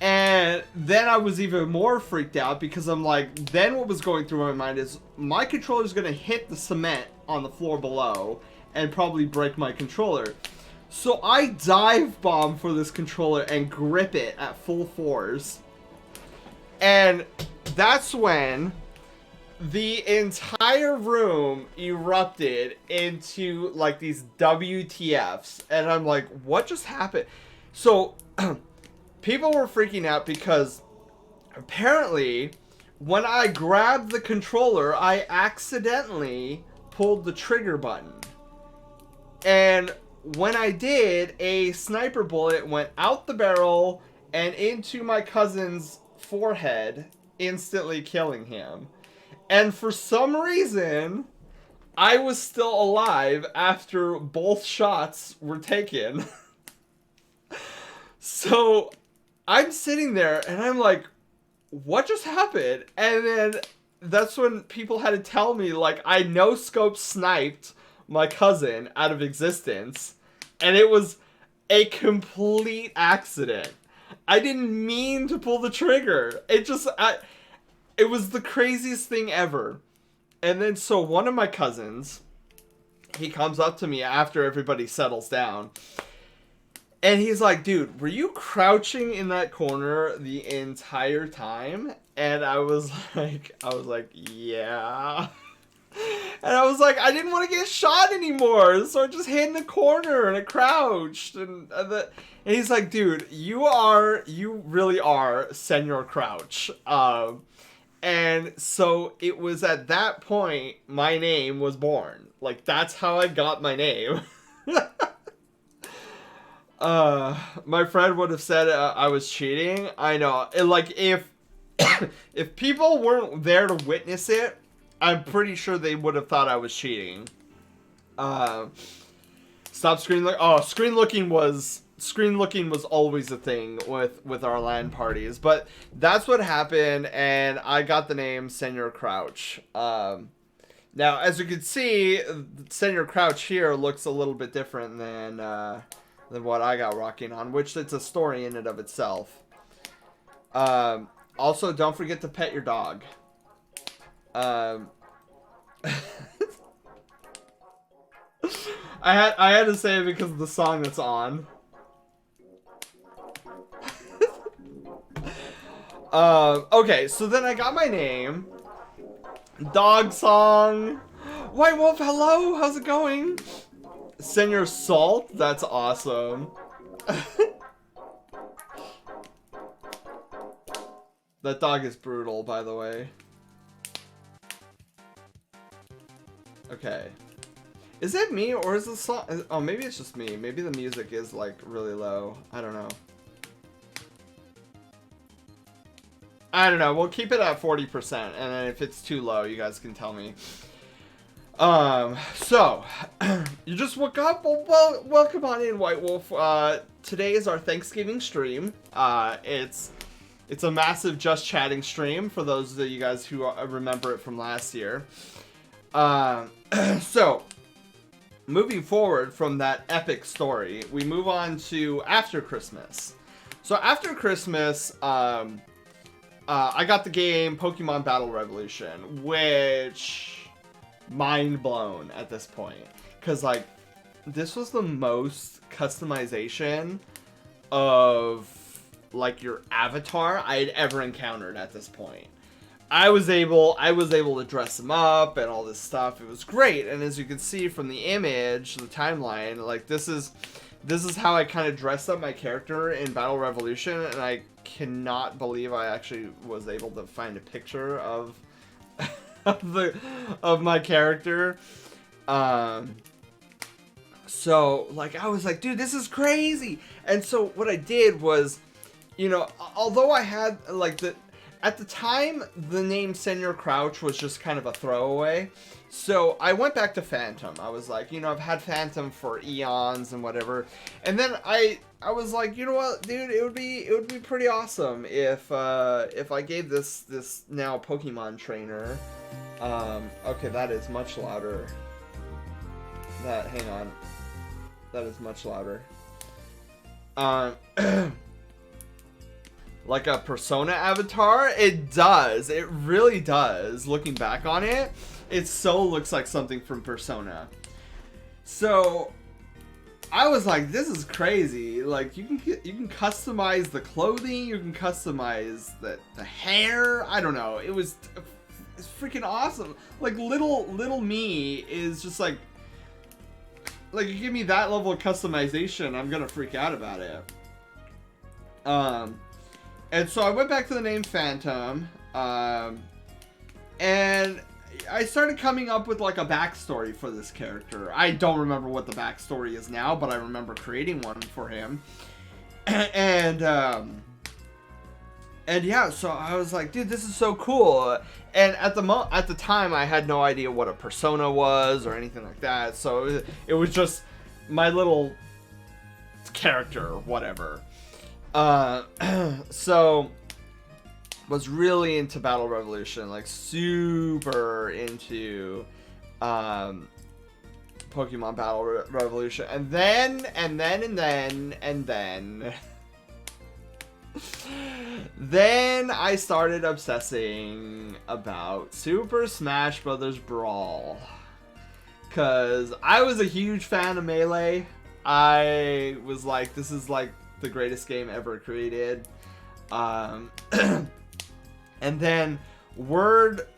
and then I was even more freaked out because I'm like, then what was going through my mind is my controller is going to hit the cement on the floor below and probably break my controller. So I dive bomb for this controller and grip it at full force, and that's when the entire room erupted into like these WTFs, and I'm like, what just happened? So people were freaking out because apparently when I grabbed the controller, I accidentally pulled the trigger button, and when I did, a sniper bullet went out the barrel and into my cousin's forehead, instantly killing him. And for some reason, I was still alive after both shots were taken. So I'm sitting there and I'm like, what just happened? And then that's when people had to tell me, like, I no-scope sniped my cousin out of existence. And it was a complete accident. I didn't mean to pull the trigger. It was the craziest thing ever. And then so one of my cousins, he comes up to me after everybody settles down, and he's like, dude, were you crouching in that corner the entire time? And I was like, yeah. And I was like, I didn't want to get shot anymore, so I just hid in the corner and I crouched. And he's like, dude, you really are Senor Crouch. And so it was at that point my name was born. Like, that's how I got my name. My friend would have said I was cheating. I know. Like, if people weren't there to witness it, I'm pretty sure they would have thought I was cheating. Stop screen look. Oh, screen looking was screen looking was always a thing with our LAN parties, but that's what happened, and I got the name Senor Crouch. Now, as you can see, Senor Crouch here looks a little bit different than what I got rocking on, which it's a story in and of itself. Also, don't forget to pet your dog. I had to say it because of the song that's on. Okay, so then I got my name. Dog song. White Wolf, hello, how's it going? Senor Salt, that's awesome. That dog is brutal, by the way. Okay. Is it me, or is the song... Oh, maybe it's just me. Maybe the music is, like, really low. I don't know. I don't know. We'll keep it at 40%, and then if it's too low, you guys can tell me. So, you just woke up? Well, welcome on in, White Wolf. Today is our Thanksgiving stream. It's a massive Just Chatting stream, for those of you guys who remember it from last year. So... Moving forward from that epic story, we move on to after Christmas. So after Christmas, I got the game Pokemon Battle Revolution, which mind blown at this point, because like this was the most customization of like your avatar I had ever encountered at this point. I was able to dress him up and all this stuff. It was great. And as you can see from the image, the timeline, like this is how I kind of dressed up my character in Battle Revolution, and I cannot believe I actually was able to find a picture of of my character. So like I was like, dude, this is crazy. And so what I did was, you know, although I had like at the time, the name Senor Crouch was just kind of a throwaway. So I went back to Phantom. I was like, you know, I've had Phantom for eons and whatever. And then I was like, you know what, dude, it would be pretty awesome if I gave this now Pokemon trainer. Okay, that is much louder. Hang on. That is much louder. Like a Persona avatar? It does. It really does. Looking back on it, it so looks like something from Persona. So I was like, this is crazy. Like you can customize the clothing, you can customize the hair. I don't know. It's freaking awesome. Like little me is just like you give me that level of customization, I'm gonna freak out about it. And so I went back to the name Phantom, and I started coming up with like a backstory for this character. I don't remember what the backstory is now, but I remember creating one for him. And yeah, so I was like, dude, this is so cool. And at the time, I had no idea what a persona was or anything like that. So it was just my little character, whatever. So was really into Battle Revolution, like super into Pokemon Battle Revolution, and then then I started obsessing about Super Smash Bros. Brawl, cause I was a huge fan of Melee. I was like, this is like the greatest game ever created. And then word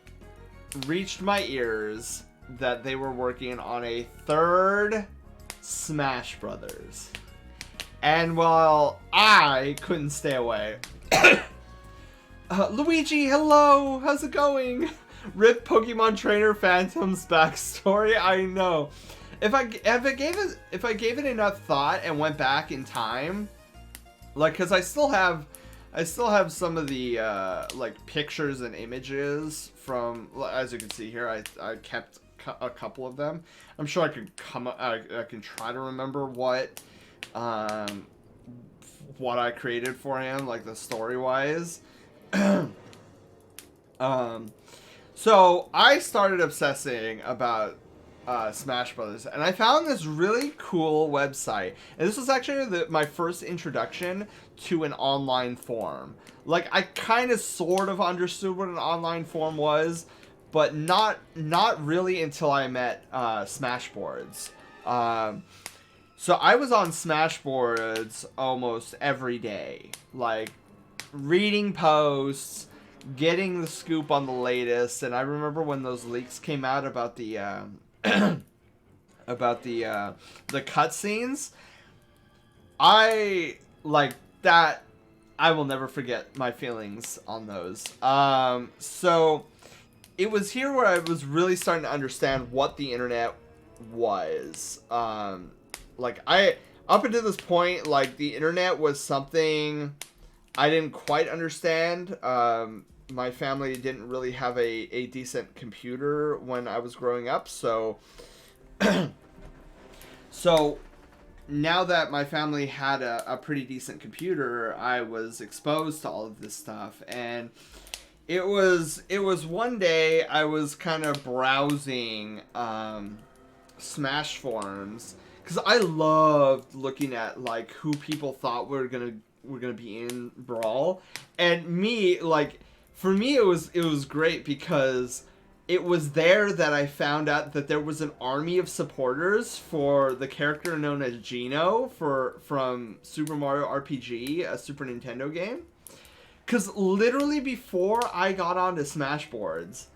reached my ears that they were working on a third Smash Brothers. And while I couldn't stay away, Luigi, hello, how's it going? Rip Pokemon Trainer Phantom's backstory. I know. If I gave it enough thought and went back in time, like, cause I still have some of the like pictures and images from, as you can see here, I kept a couple of them. I'm sure I can try to remember what what I created for him, like the story wise. So I started obsessing about Smash Brothers, and I found this really cool website. And this was actually my first introduction to an online forum. Like, I kind of sort of understood what an online forum was, but not really until I met Smashboards. So I was on Smashboards almost every day, like reading posts, getting the scoop on the latest. And I remember when those leaks came out about the about the cutscenes. I like that. I will never forget my feelings on those. So it was here where I was really starting to understand what the internet was. Like, up until this point, like, the internet was something I didn't quite understand. My family didn't really have a decent computer when I was growing up, so so now that my family had a pretty decent computer, I was exposed to all of this stuff. And it was one day I was kind of browsing Smash forums, because I loved looking at like who people thought were gonna be in Brawl. And me, like, for me it was great, because it was there that I found out that there was an army of supporters for the character known as Geno from Super Mario RPG, a Super Nintendo game. Because literally before I got onto Smashboards,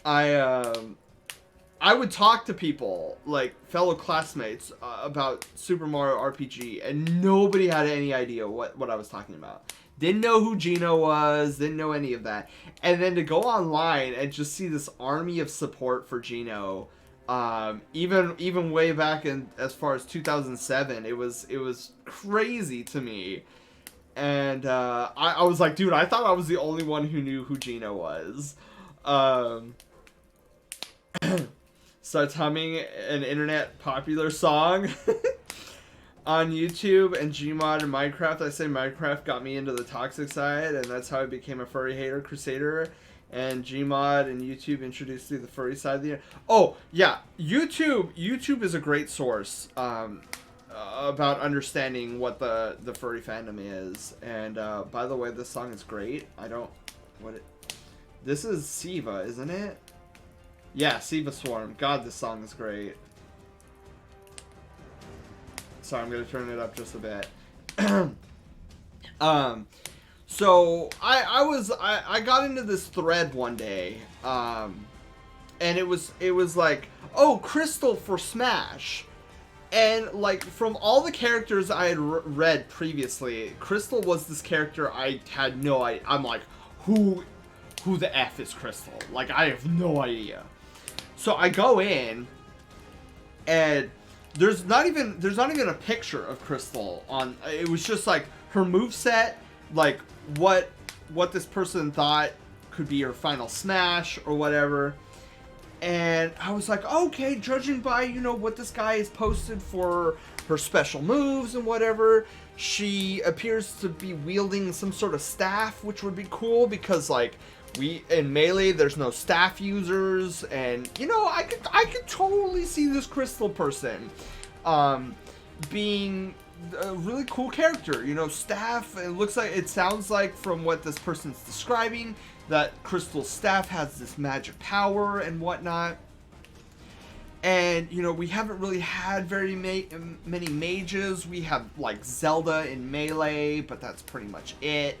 I would talk to people, like fellow classmates, about Super Mario RPG, and nobody had any idea what I was talking about. Didn't know who Geno was, didn't know any of that. And then to go online and just see this army of support for Geno, even way back in as far as 2007, it was crazy to me. And I was like, dude, I thought I was the only one who knew who Geno was. Starts humming an internet popular song on YouTube and Gmod and Minecraft. I say Minecraft got me into the toxic side, and that's how I became a furry hater crusader. And Gmod and YouTube introduced me to the furry side of the internet. Oh yeah, YouTube is a great source about understanding what the furry fandom is. And by the way, this song is great. This is Siva, isn't it? Yeah, Siva Swarm. God, this song is great. Sorry, I'm gonna turn it up just a bit. So I got into this thread one day, and it was like, oh, Crystal for Smash. And like, from all the characters I had read previously, Crystal was this character I had no idea. I'm like, who the F is Crystal? Like, I have no idea. So I go in, and there's not even a picture of Crystal on. It was just like her moveset, like what this person thought could be her final smash or whatever. And I was like, okay, judging by, what this guy has posted for her special moves and whatever, she appears to be wielding some sort of staff, which would be cool, because like, in Melee, there's no staff users, and I could totally see this Crystal person being a really cool character. Staff. It sounds like from what this person's describing that Crystal's staff has this magic power and whatnot. And we haven't really had very many mages. We have like Zelda in Melee, but that's pretty much it.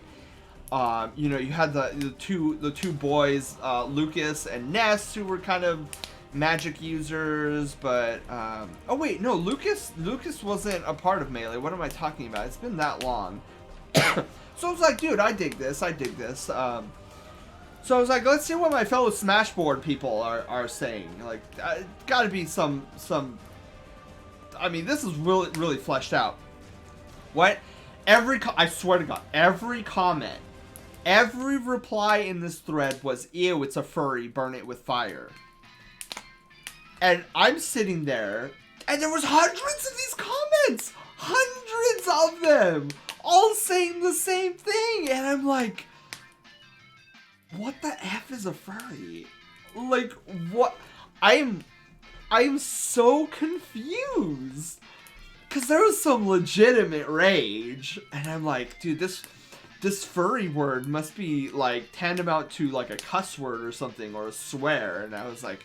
You had the two boys, Lucas and Ness, who were kind of magic users, but oh wait, no, Lucas wasn't a part of Melee. What am I talking about? It's been that long. So I was like, dude, I dig this. So I was like, let's see what my fellow Smashboard people are saying. Like, gotta be some. I mean, this is really fleshed out. What? I swear to God, every comment, every reply in this thread was, ew, it's a furry, burn it with fire. And I'm sitting there, and there was hundreds of these comments. hundreds of them, all saying the same thing, and I'm like, what the F is a furry? Like, what? I'm so confused. Because there was some legitimate rage. And I'm like, dude, this furry word must be, like, tantamount to, like, a cuss word or something, or a swear. And I was like,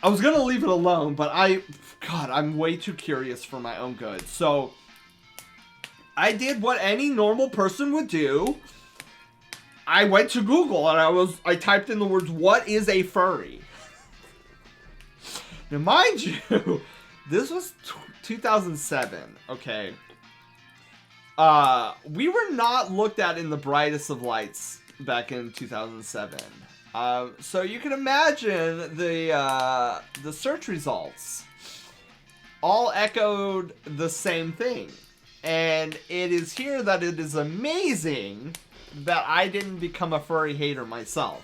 I was going to leave it alone, but God, I'm way too curious for my own good. So, I did what any normal person would do. I went to Google and I typed in the words, what is a furry? Now, mind you, this was 2007, okay? We were not looked at in the brightest of lights back in 2007. So you can imagine the search results all echoed the same thing. And it is here that it is amazing that I didn't become a furry hater myself.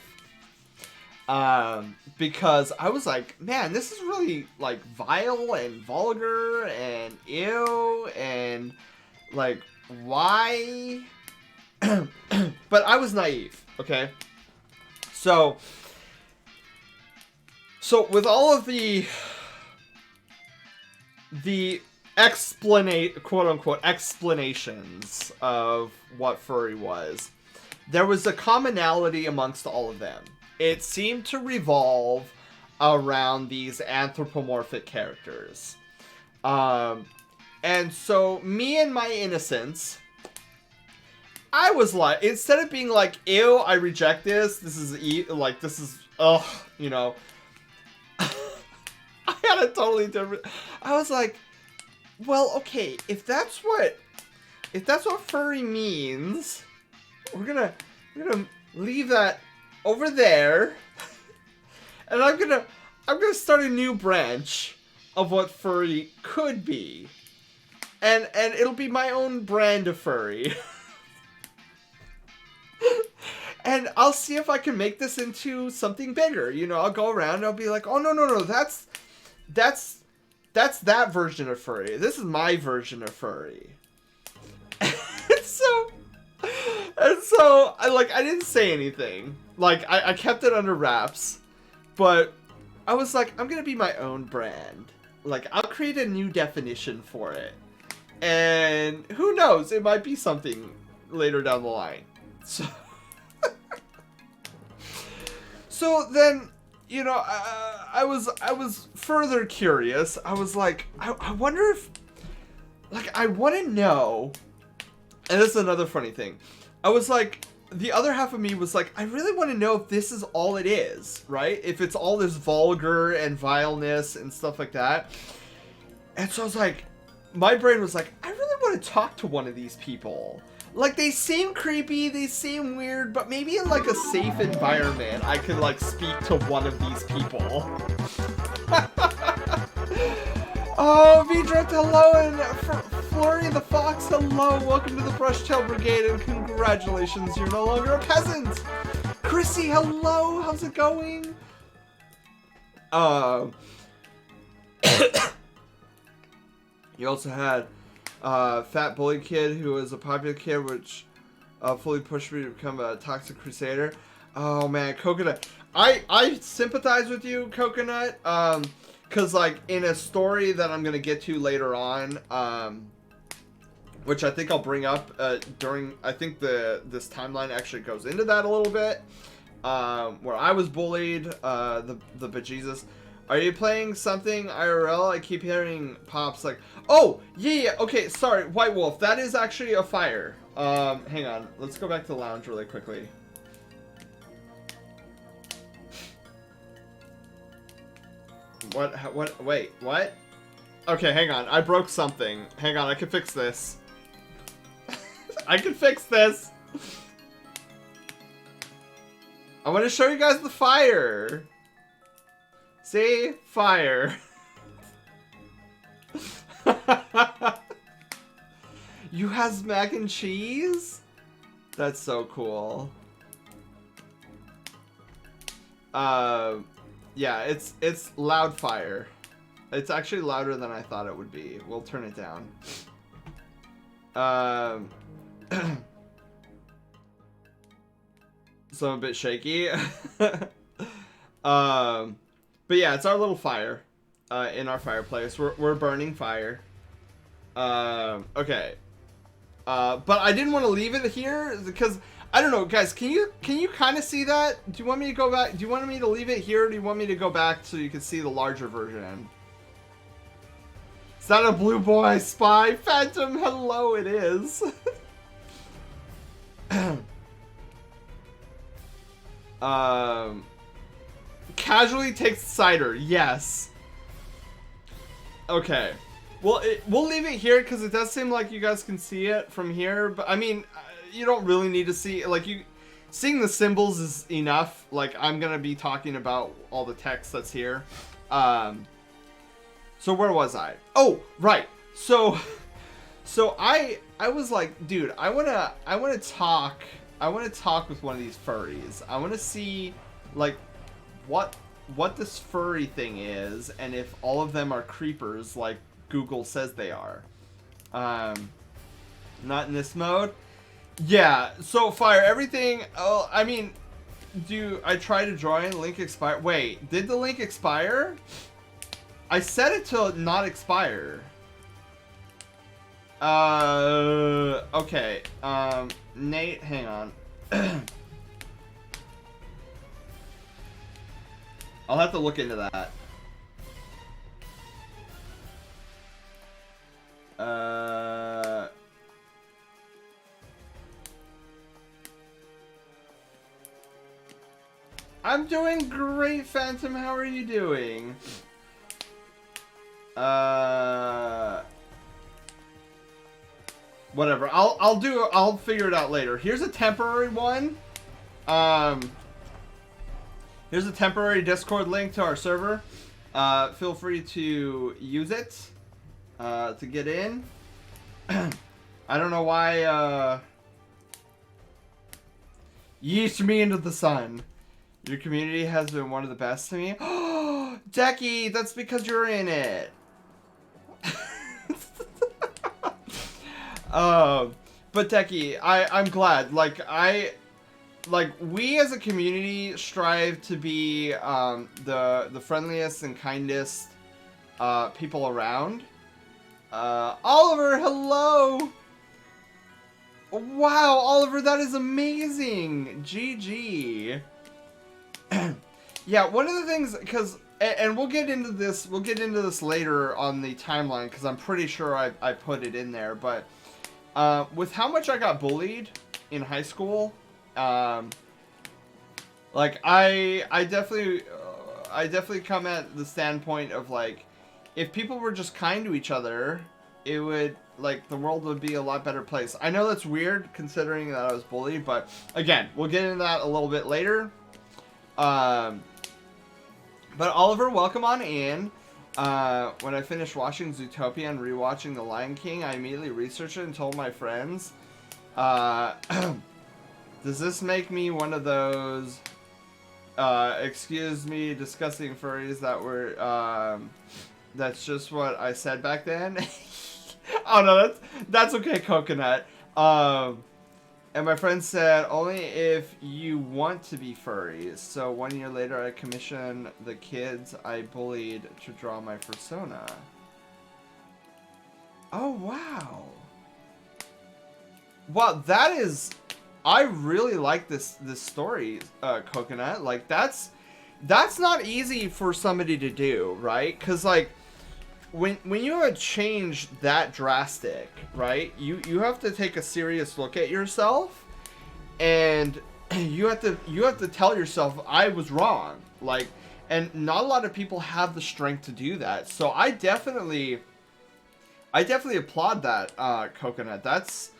Because I was like, man, this is really, like, vile and vulgar and ew and, like, why? But I was naive, okay? So with all of the quote-unquote explanations of what furry was, there was a commonality amongst all of them. It seemed to revolve around these anthropomorphic characters. And so, me and my innocence, I was like, instead of being like, ew, I reject this, this is, ugh, you know. I had a totally different, I was like, well, okay, if that's what furry means, we're gonna leave that over there, and I'm gonna start a new branch of what furry could be, and it'll be my own brand of furry, and I'll see if I can make this into something bigger. You know, I'll go around and I'll be like, oh no, that's that version of furry. This is my version of furry. And so I didn't say anything. Like, I kept it under wraps. But I was like, I'm gonna be my own brand. Like, I'll create a new definition for it. And who knows, it might be something later down the line. So, so then, you know, I was further curious. I was like, I wonder if, like, I want to know. And this is another funny thing. I was like, the other half of me was like, I really want to know if this is all it is, right? If it's all this vulgar and vileness and stuff like that. And so I was like, my brain was like, I really want to talk to one of these people. Like, they seem creepy, they seem weird, but maybe in, like, a safe environment, I could, like, speak to one of these people. Oh, V-Drift, hello, and Flurry the Fox, hello, welcome to the Brushtail Brigade, and congratulations, you're no longer a peasant! Chrissy, hello, how's it going? You also had Fat Bully Kid, who was a popular kid, which fully pushed me to become a Toxic Crusader. Oh man, Coconut. I sympathize with you, Coconut. Because, like, in a story that I'm going to get to later on, which I think I'll bring up during, I think this timeline actually goes into that a little bit, where I was bullied, the bejesus. Are you playing something IRL? I keep hearing pops like, oh, yeah, okay, sorry, White Wolf, that is actually a fire. Hang on, let's go back to the lounge really quickly. Wait, what? Okay, hang on, I broke something. Hang on, I can fix this. I can fix this! I want to show you guys the fire! See? Fire. You has mac and cheese? That's so cool. Yeah, it's Loudfire. It's actually louder than I thought it would be. We'll turn it down. So I'm a bit shaky. But yeah, it's our little fire in our fireplace. We're burning fire. Okay. But I didn't want to leave it here because I don't know, guys. Can you kind of see that? Do you want me to go back? Do you want me to leave it here, or do you want me to go back so you can see the larger version? Is that a blue boy spy? Phantom, hello, it is. Casually takes cider, yes. Okay. Well, we'll leave it here because it does seem like you guys can see it from here. But I mean, you don't really need to see, like, seeing the symbols is enough. Like, I'm gonna be talking about all the text that's here. So where was I? Oh, right. So I was like, dude, I wanna talk with one of these furries. I wanna see, like, what this furry thing is, and if all of them are creepers, like Google says they are. Not in this mode. Yeah. So fire everything. Oh, I mean, I try to join? Link expire. Wait, did the link expire? I set it to not expire. Okay. Nate, hang on. I'll have to look into that. I'm doing great, Phantom. How are you doing? Whatever. I'll figure it out later. Here's a temporary one. Here's a temporary Discord link to our server. Feel free to use it to get in. I don't know why. Yeesh me into the sun. Your community has been one of the best to me. Oh, Decky, that's because you're in it. But Decky, I'm glad. Like we as a community strive to be the friendliest and kindest people around. Oliver, hello. Wow, Oliver, that is amazing. GG. Yeah, one of the things, and we'll get into this later on the timeline, because I'm pretty sure I put it in there, but with how much I got bullied in high school, like I definitely come at the standpoint of, like, if people were just kind to each other, it would, like, the world would be a lot better place. I know that's weird considering that I was bullied, but again, we'll get into that a little bit later. But Oliver, welcome on in. When I finished watching Zootopia and rewatching The Lion King, I immediately researched it and told my friends. Does this make me one of those, excuse me, disgusting furries that were, that's just what I said back then? Oh no, that's okay, Coconut. And my friend said, only if you want to be furries. So 1 year later, I commissioned the kids I bullied to draw my persona. Oh, wow. Wow, that is... I really like this story, Coconut. Like, that's not easy for somebody to do, right? Because, like, when you have a change that drastic, right, you have to take a serious look at yourself, and you have to tell yourself, I was wrong. Like, and not a lot of people have the strength to do that. So I definitely applaud that, Coconut. That's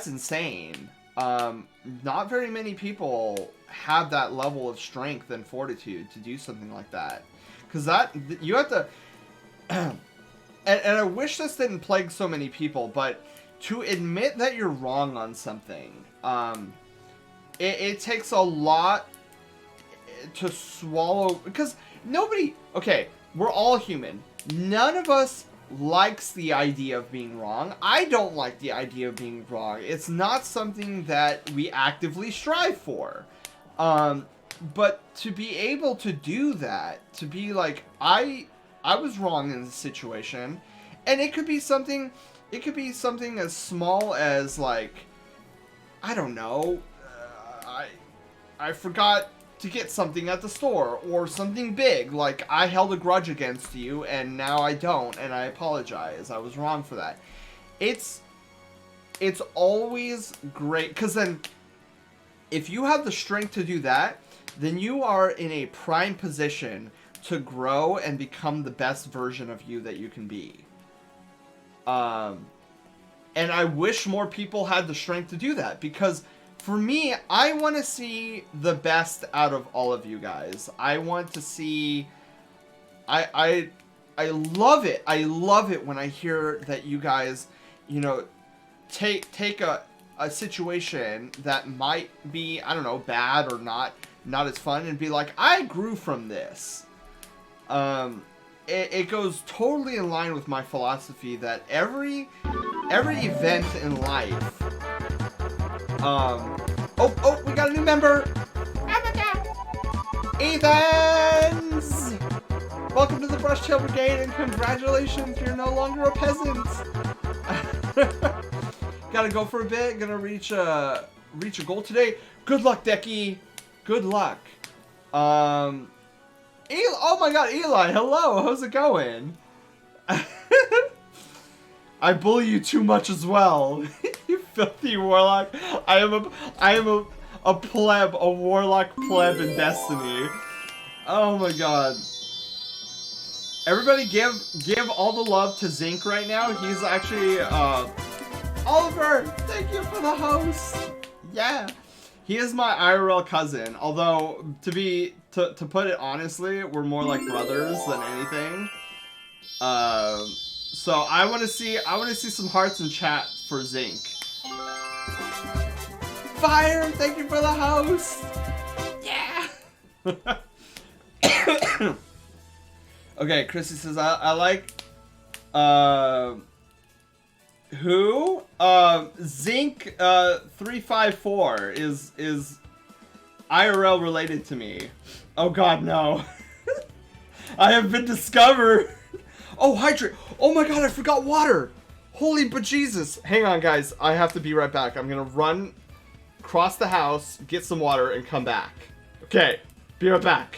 insane. Not very many people have that level of strength and fortitude to do something like that, because you have to. And I wish this didn't plague so many people, but to admit that you're wrong on something, it takes a lot to swallow, because nobody, okay, we're all human. none of us likes the idea of being wrong. I don't like the idea of being wrong. It's not something that we actively strive for. But to be able to do that, to be like, I was wrong in this situation, and it could be something as small as, like, I don't know, I forgot to get something at the store, or something big, like I held a grudge against you and now I don't, and I apologize. I was wrong for that. It's always great, because then if you have the strength to do that, then you are in a prime position to grow and become the best version of you that you can be. And I wish more people had the strength to do that, because for me, I want to see the best out of all of you guys. I want to see... I love it. I love it when I hear that you guys, you know, take a situation that might be, I don't know, bad or not as fun, and be like, I grew from this. It goes totally in line with my philosophy that every event in life... Oh, we got a new member! Ethans! Welcome to the Brushtail Brigade, and congratulations, you're no longer a peasant! Gotta go for a bit, gonna reach a goal today. Good luck, Decky! Good luck. Oh my god, Eli, hello, how's it going? I bully you too much as well. You filthy warlock. I am a pleb, a warlock pleb in Destiny. Oh my god. Everybody give all the love to Zinc right now. He's actually Oliver, thank you for the host. Yeah. He is my IRL cousin, although to put it honestly, we're more like brothers than anything. So I want to see some hearts in chat for Zinc. Fire! Thank you for the host. Yeah. Okay, Chrissy says I like who? Zinc 354 is IRL related to me. Oh god, no. I have been discovered. Oh, hydrate! Oh my god, I forgot water! Holy bejesus! Hang on, guys. I have to be right back. I'm gonna run, cross the house, get some water, and come back. Okay, be right back.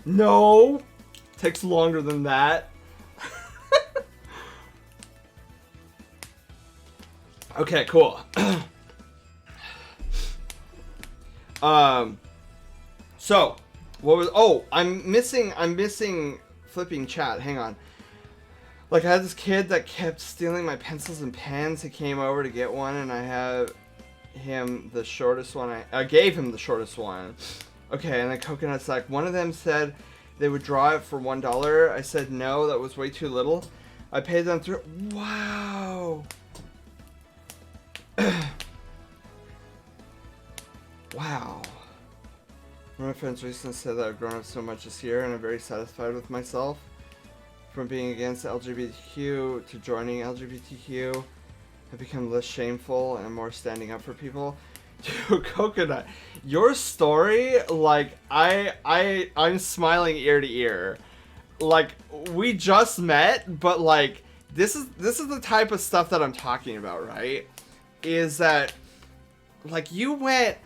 No! Takes longer than that. Okay, cool. So, what was... Oh, I'm missing flipping chat. Hang on. Like, I had this kid that kept stealing my pencils and pens. He came over to get one, and I had him the shortest one. I gave him the shortest one. Okay, and then Coconut's like, one of them said they would draw it for $1. I said no, that was way too little. I paid them through... Wow. Wow. One of my friends recently said that I've grown up so much this year, and I'm very satisfied with myself. From being against LGBTQ to joining LGBTQ, I've become less shameful and more standing up for people. Dude, Coconut, your story, like, I'm smiling ear to ear. Like, we just met, but like, this is the type of stuff that I'm talking about, right? Is that, like, you went,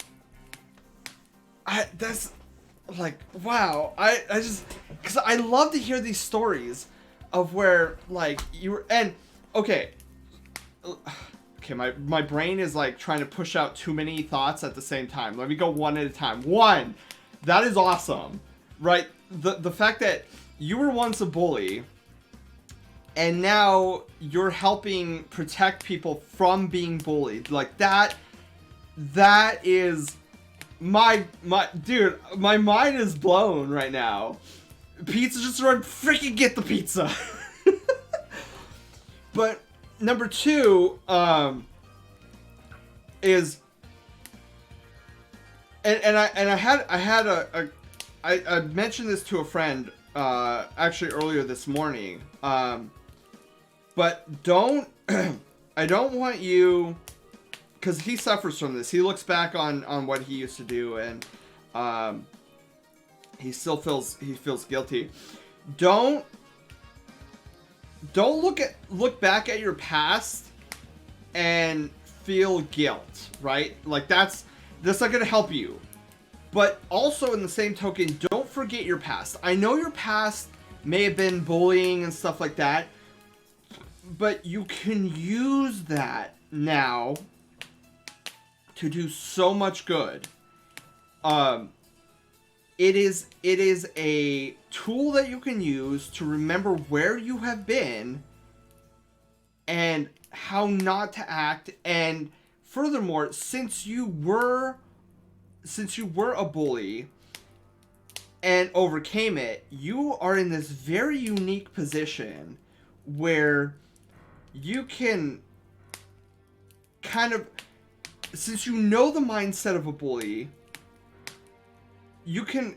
that's, like, wow, I just, because I love to hear these stories of where, like, you were, and, okay, my brain is like trying to push out too many thoughts at the same time. Let me go one at a time. One, that is awesome. right? The fact that you were once a bully, and now you're helping protect people from being bullied. Like that is my dude, my mind is blown right now. Pizza, just run, freaking get the pizza. But number two, is, and I mentioned this to a friend, actually earlier this morning, but don't, I don't want you, because he suffers from this. He looks back on what he used to do, and he still feels guilty. Don't look back at your past and feel guilt, right? Like that's not gonna help you. But also in the same token, don't forget your past. I know your past may have been bullying and stuff like that, but you can use that now to do so much good. It is a tool that you can use to remember where you have been and how not to act. And furthermore, since you were a bully and overcame it, you are in this very unique position where you can kind of, since you know the mindset of a bully, you can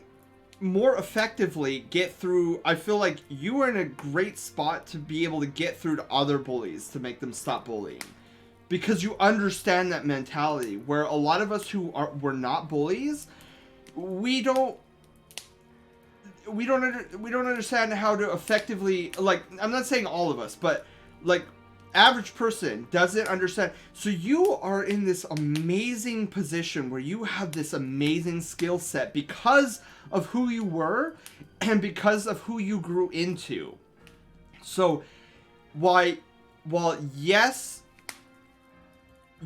more effectively get through. I feel like you are in a great spot to be able to get through to other bullies to make them stop bullying, because you understand that mentality. Where a lot of us were not bullies, we don't understand how to effectively, like, I'm not saying all of us, but like average person doesn't understand. So you are in this amazing position where you have this amazing skill set because of who you were and because of who you grew into. So while yes,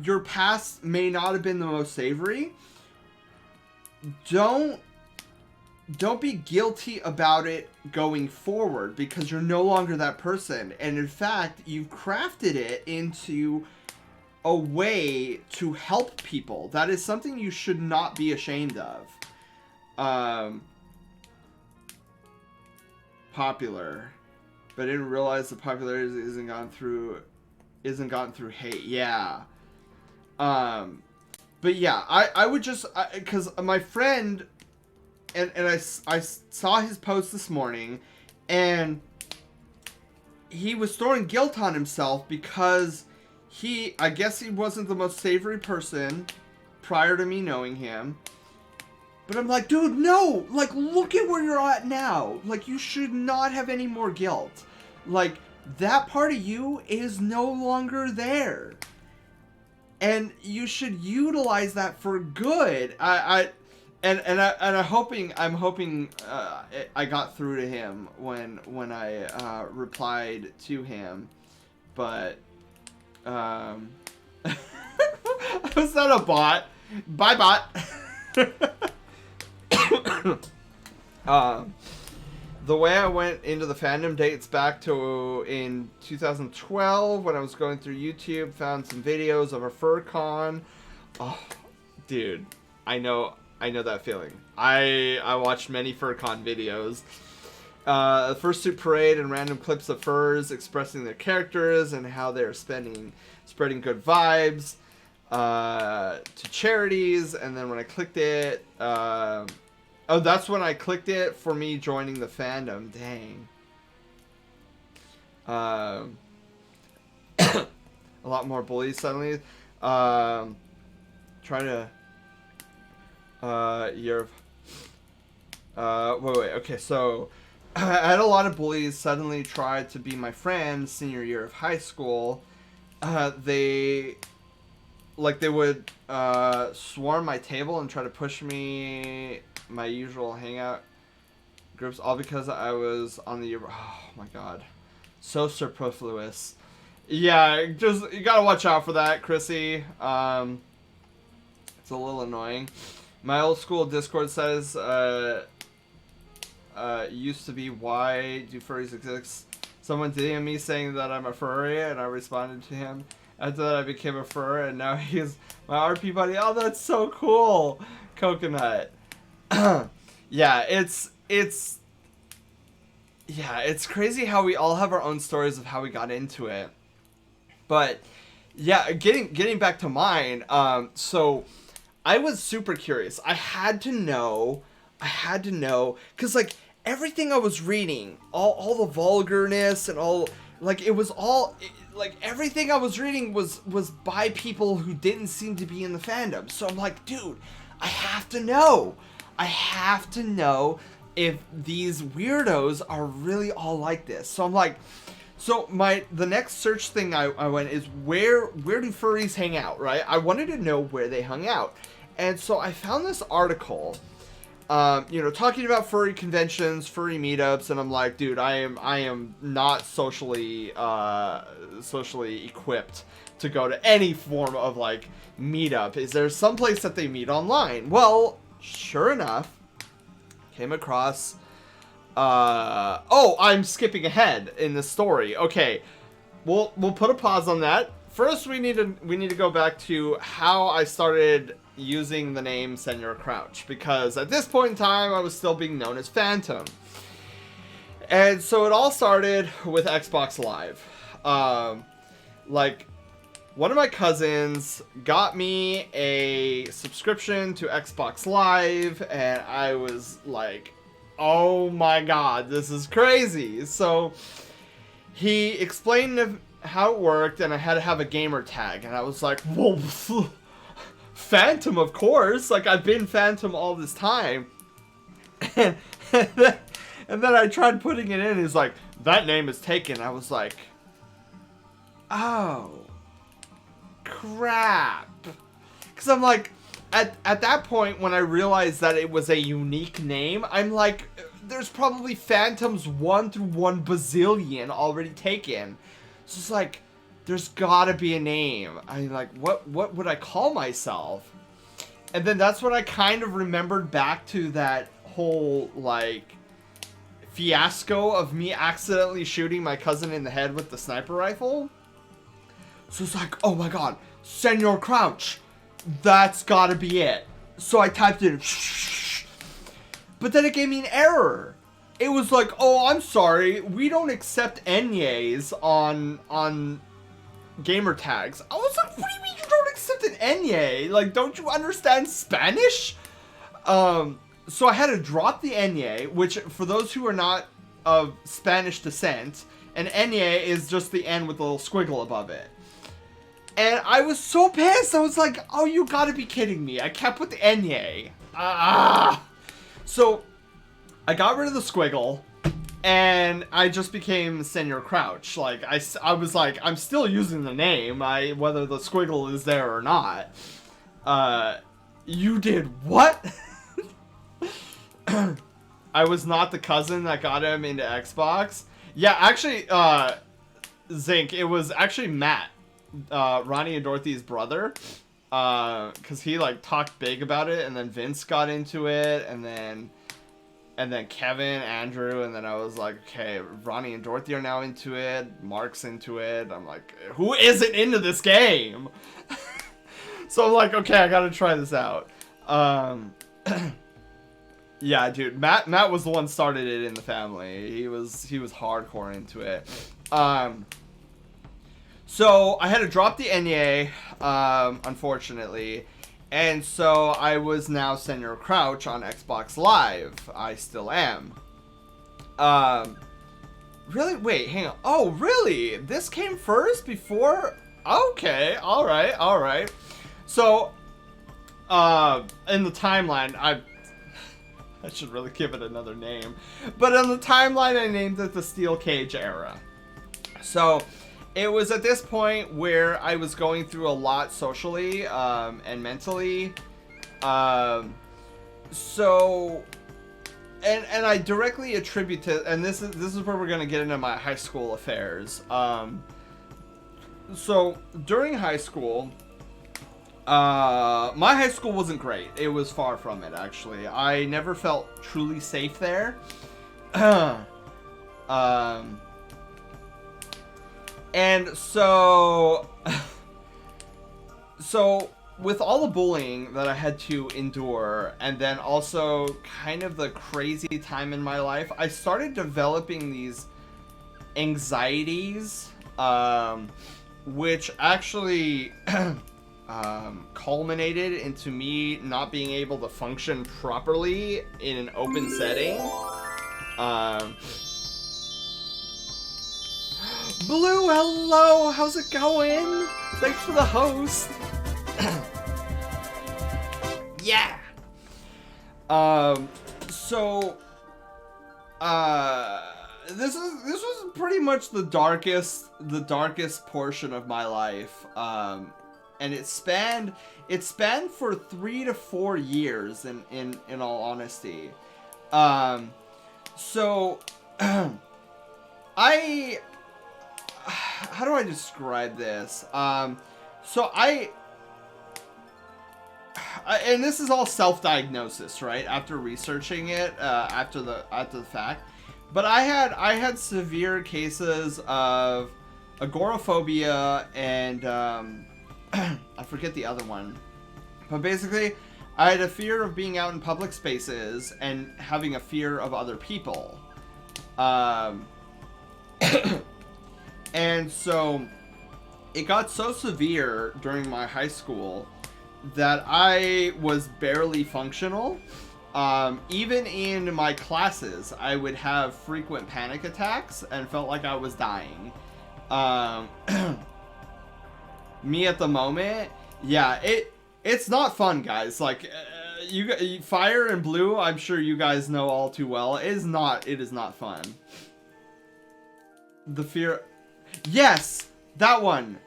your past may not have been the most savory, don't be guilty about it going forward, because you're no longer that person. And in fact, you've crafted it into a way to help people. That is something you should not be ashamed of. Popular, but I didn't realize the popularity isn't gotten through hate. Yeah. But yeah, I would just, because my friend, and I saw his post this morning, and he was throwing guilt on himself because I guess he wasn't the most savory person prior to me knowing him. But I'm like, dude, no! Like, look at where you're at now! Like, you should not have any more guilt. Like, that part of you is no longer there. And you should utilize that for good. I'm hoping I got through to him when I replied to him, but was that a bot? Bye, bot. The way I went into the fandom dates back to in 2012 when I was going through YouTube, found some videos of a FurCon. Oh, dude, I know that feeling. I watched many FurCon videos. The fursuit parade and random clips of furs expressing their characters and how they're spreading good vibes to charities. And then when I clicked it, oh, that's when I clicked it for me joining the fandom. Dang. A lot more bullies suddenly. Try to year of wait, okay, so I had a lot of bullies suddenly try to be my friend senior year of high school. They would swarm my table and try to push me, my usual hangout groups, all because I was on the year. Oh my god, so superfluous. Yeah, just, you gotta watch out for that, Chrissy. It's a little annoying. My old school Discord says used to be, why do furries exist? Someone DM'd me saying that I'm a furry, and I responded to him. After that, I became a furry, and now he's my RP buddy. Oh, that's so cool, Coconut. Yeah, it's crazy how we all have our own stories of how we got into it. But yeah, getting back to mine. So I was super curious. I had to know, because like everything I was reading, all the vulgarness and all, like it was all, like everything I was reading was by people who didn't seem to be in the fandom. So I'm like, dude, I have to know if these weirdos are really all like this. So I'm like, so the next search thing I went is where do furries hang out, right? I wanted to know where they hung out. And so I found this article, talking about furry conventions, furry meetups, and I'm like, dude, I am not socially equipped to go to any form of like meetup. Is there some place that they meet online? Well, sure enough, came across I'm skipping ahead in the story. Okay, we'll put a pause on that. First, we need to go back to how I started using the name Senor Crouch, because at this point in time I was still being known as Phantom. And so it all started with Xbox Live. Like, one of my cousins got me a subscription to Xbox Live, and I was like, oh my god, this is crazy. So he explained how it worked, and I had to have a gamer tag, and I was like, whoa, Phantom, of course, like I've been Phantom all this time. And then I tried putting it in, he's like, that name is taken. I was like, oh crap. Because I'm like, at that point when I realized that it was a unique name, I'm like, there's probably Phantoms 1 through 1 bazillion already taken. So it's like, there's gotta be a name. I'm like, what would I call myself? And then that's when I kind of remembered back to that whole like fiasco of me accidentally shooting my cousin in the head with the sniper rifle. So it's like, oh my god, Senor Crouch, that's gotta be it. So I typed it in, but then it gave me an error. It was like, oh, I'm sorry, we don't accept Enyes on gamer tags. I was like, what do you mean you don't accept an Enye? Like, don't you understand Spanish? So I had to drop the Enye, which for those who are not of Spanish descent, an Enye is just the N with a little squiggle above it. And I was so pissed. I was like, oh, you gotta be kidding me. I kept with the Enye. So I got rid of the squiggle, and I just became Senor Crouch. Like, I was like, I'm still using the name, whether the squiggle is there or not. You did what? I was not the cousin that got him into Xbox. Yeah, actually, Zinc, it was actually Matt, Ronnie and Dorothy's brother. Because he, like, talked big about it, and then Vince got into it, and then Kevin, Andrew, and then I was like, okay, Ronnie and Dorothy are now into it, Mark's into it. I'm like, who isn't into this game? So I'm like, okay, I gotta try this out. Yeah, dude, Matt was the one started it in the family. He was hardcore into it. So I had to drop the Enye, unfortunately. And so I was now Senor Crouch on Xbox Live. I still am. Really? Wait, hang on. Oh, really? This came first before? Okay, alright. So, in the timeline, I should really give it another name. But in the timeline, I named it the Steel Cage era. So, it was at this point where I was going through a lot socially and mentally. So, and I directly attribute to, and this is where we're gonna get into my high school affairs. So during high school, my high school wasn't great. It was far from it, actually. I never felt truly safe there. And so, so with all the bullying that I had to endure, and then also kind of the crazy time in my life, I started developing these anxieties, which actually culminated into me not being able to function properly in an open setting. Blue, hello! How's it going? Thanks for the host. Yeah. So, this was pretty much the darkest portion of my life. And it spanned for 3 to 4 years in all honesty. So how do I describe this? So and this is all self-diagnosis, right? After researching it, after the fact. But I had severe cases of agoraphobia and I forget the other one. But basically, I had a fear of being out in public spaces and having a fear of other people. And so it got so severe during my high school that I was barely functional. Even in my classes, I would have frequent panic attacks and felt like I was dying. Me at the moment, yeah, it's not fun, guys. Like, you Fire and Blue, I'm sure you guys know all too well. It is not fun. The fear, yes, that one,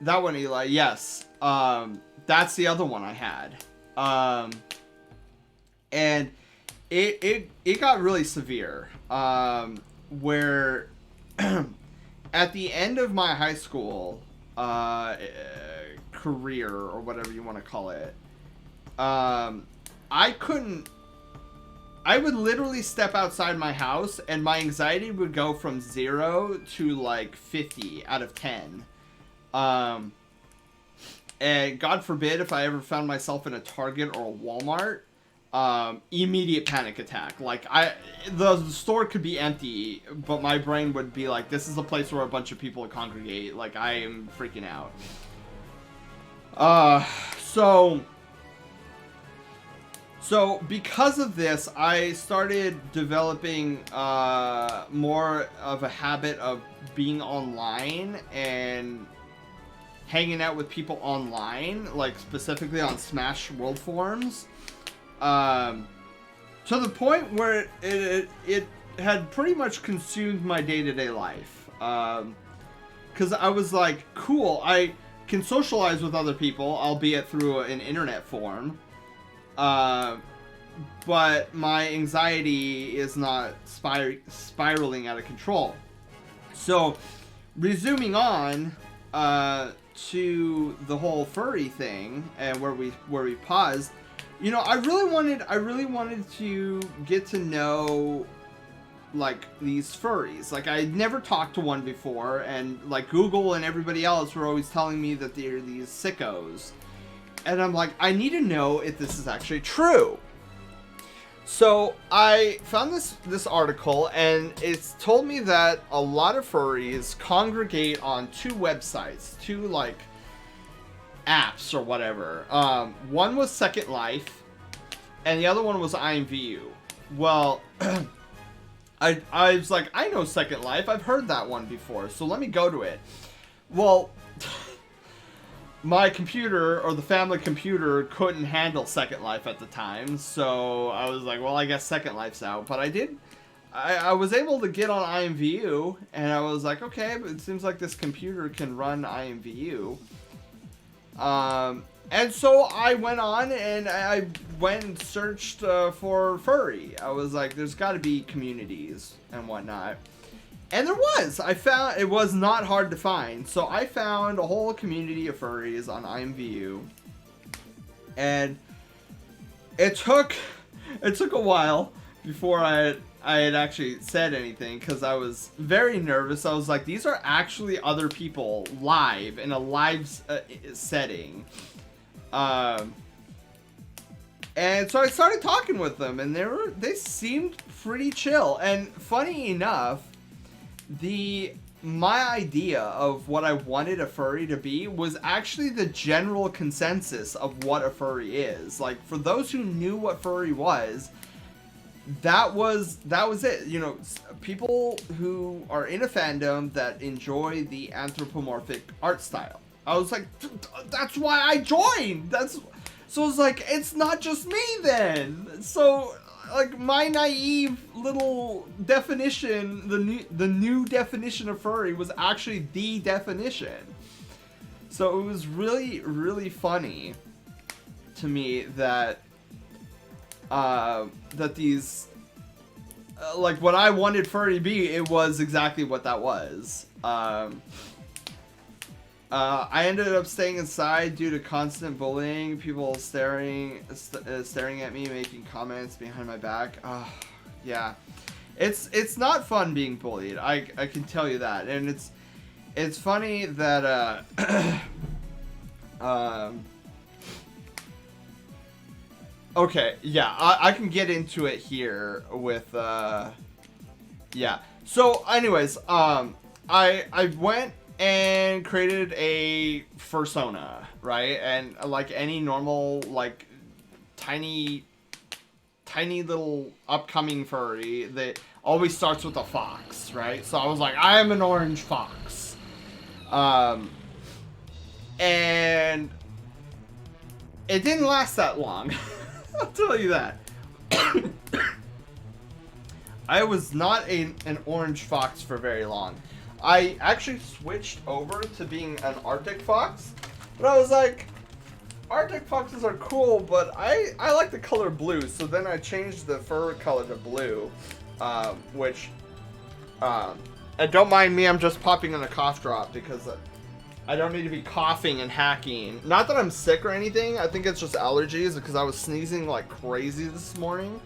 Eli, yes. That's the other one I had. And it got really severe. Where at the end of my high school career, or whatever you want to call it, I would literally step outside my house and my anxiety would go from 0 to like 50 out of 10. And God forbid if I ever found myself in a Target or a Walmart, immediate panic attack. Like, the store could be empty, but my brain would be like, this is a place where a bunch of people congregate. Like, I am freaking out. So because of this, I started developing more of a habit of being online and hanging out with people online, like specifically on Smash World forums, to the point where it had pretty much consumed my day-to-day life. Because I was like, cool, I can socialize with other people, albeit through an internet form. But my anxiety is not spiraling out of control. So, resuming on to the whole furry thing, and where we paused, you know, I really wanted to get to know like these furries. Like, I'd never talked to one before, and like Google and everybody else were always telling me that they're these sickos. And I'm like, I need to know if this is actually true. So I found this article, and it's told me that a lot of furries congregate on 2 websites, 2 like apps or whatever. One was Second Life, and the other one was IMVU. Well, I was like, I know Second Life. I've heard that one before, so let me go to it. Well, my computer, or the family computer, couldn't handle Second Life at the time, so I was like, well, I guess Second Life's out. But I was able to get on IMVU, and I was like, okay, but it seems like this computer can run IMVU. And so I went on, and I went and searched for furry. I was like, there's got to be communities and whatnot. And there was. I found it was not hard to find. So I found a whole community of furries on IMVU. And it took a while before I I had actually said anything because I was very nervous. I was like, these are actually other people live in a live setting. And so I started talking with them, and they seemed pretty chill. And funny enough, my idea of what I wanted a furry to be was actually the general consensus of what a furry is. Like, for those who knew what furry was, that was it. You know, people who are in a fandom that enjoy the anthropomorphic art style. I was like, that's why I joined. So I was like, it's not just me then. So, like, my naive little definition, the new definition of furry was actually the definition. So it was really, really funny to me that these, like, what I wanted furry to be, it was exactly what that was. I ended up staying inside due to constant bullying, people staring at me, making comments behind my back. Yeah, it's not fun being bullied. I can tell you that, and it's funny that okay, yeah, I can get into it here with yeah. So, anyways, I went and created a fursona, right? And like any normal, like, tiny little upcoming furry, that always starts with a fox, right? So I was like, I am an orange fox. And it didn't last that long. I'll tell you that. I was not an orange fox for very long. I actually switched over to being an Arctic fox, but I was like, Arctic foxes are cool, but I like the color blue, so then I changed the fur color to blue, which, and don't mind me, I'm just popping in a cough drop because I don't need to be coughing and hacking. Not that I'm sick or anything, I think it's just allergies because I was sneezing like crazy this morning.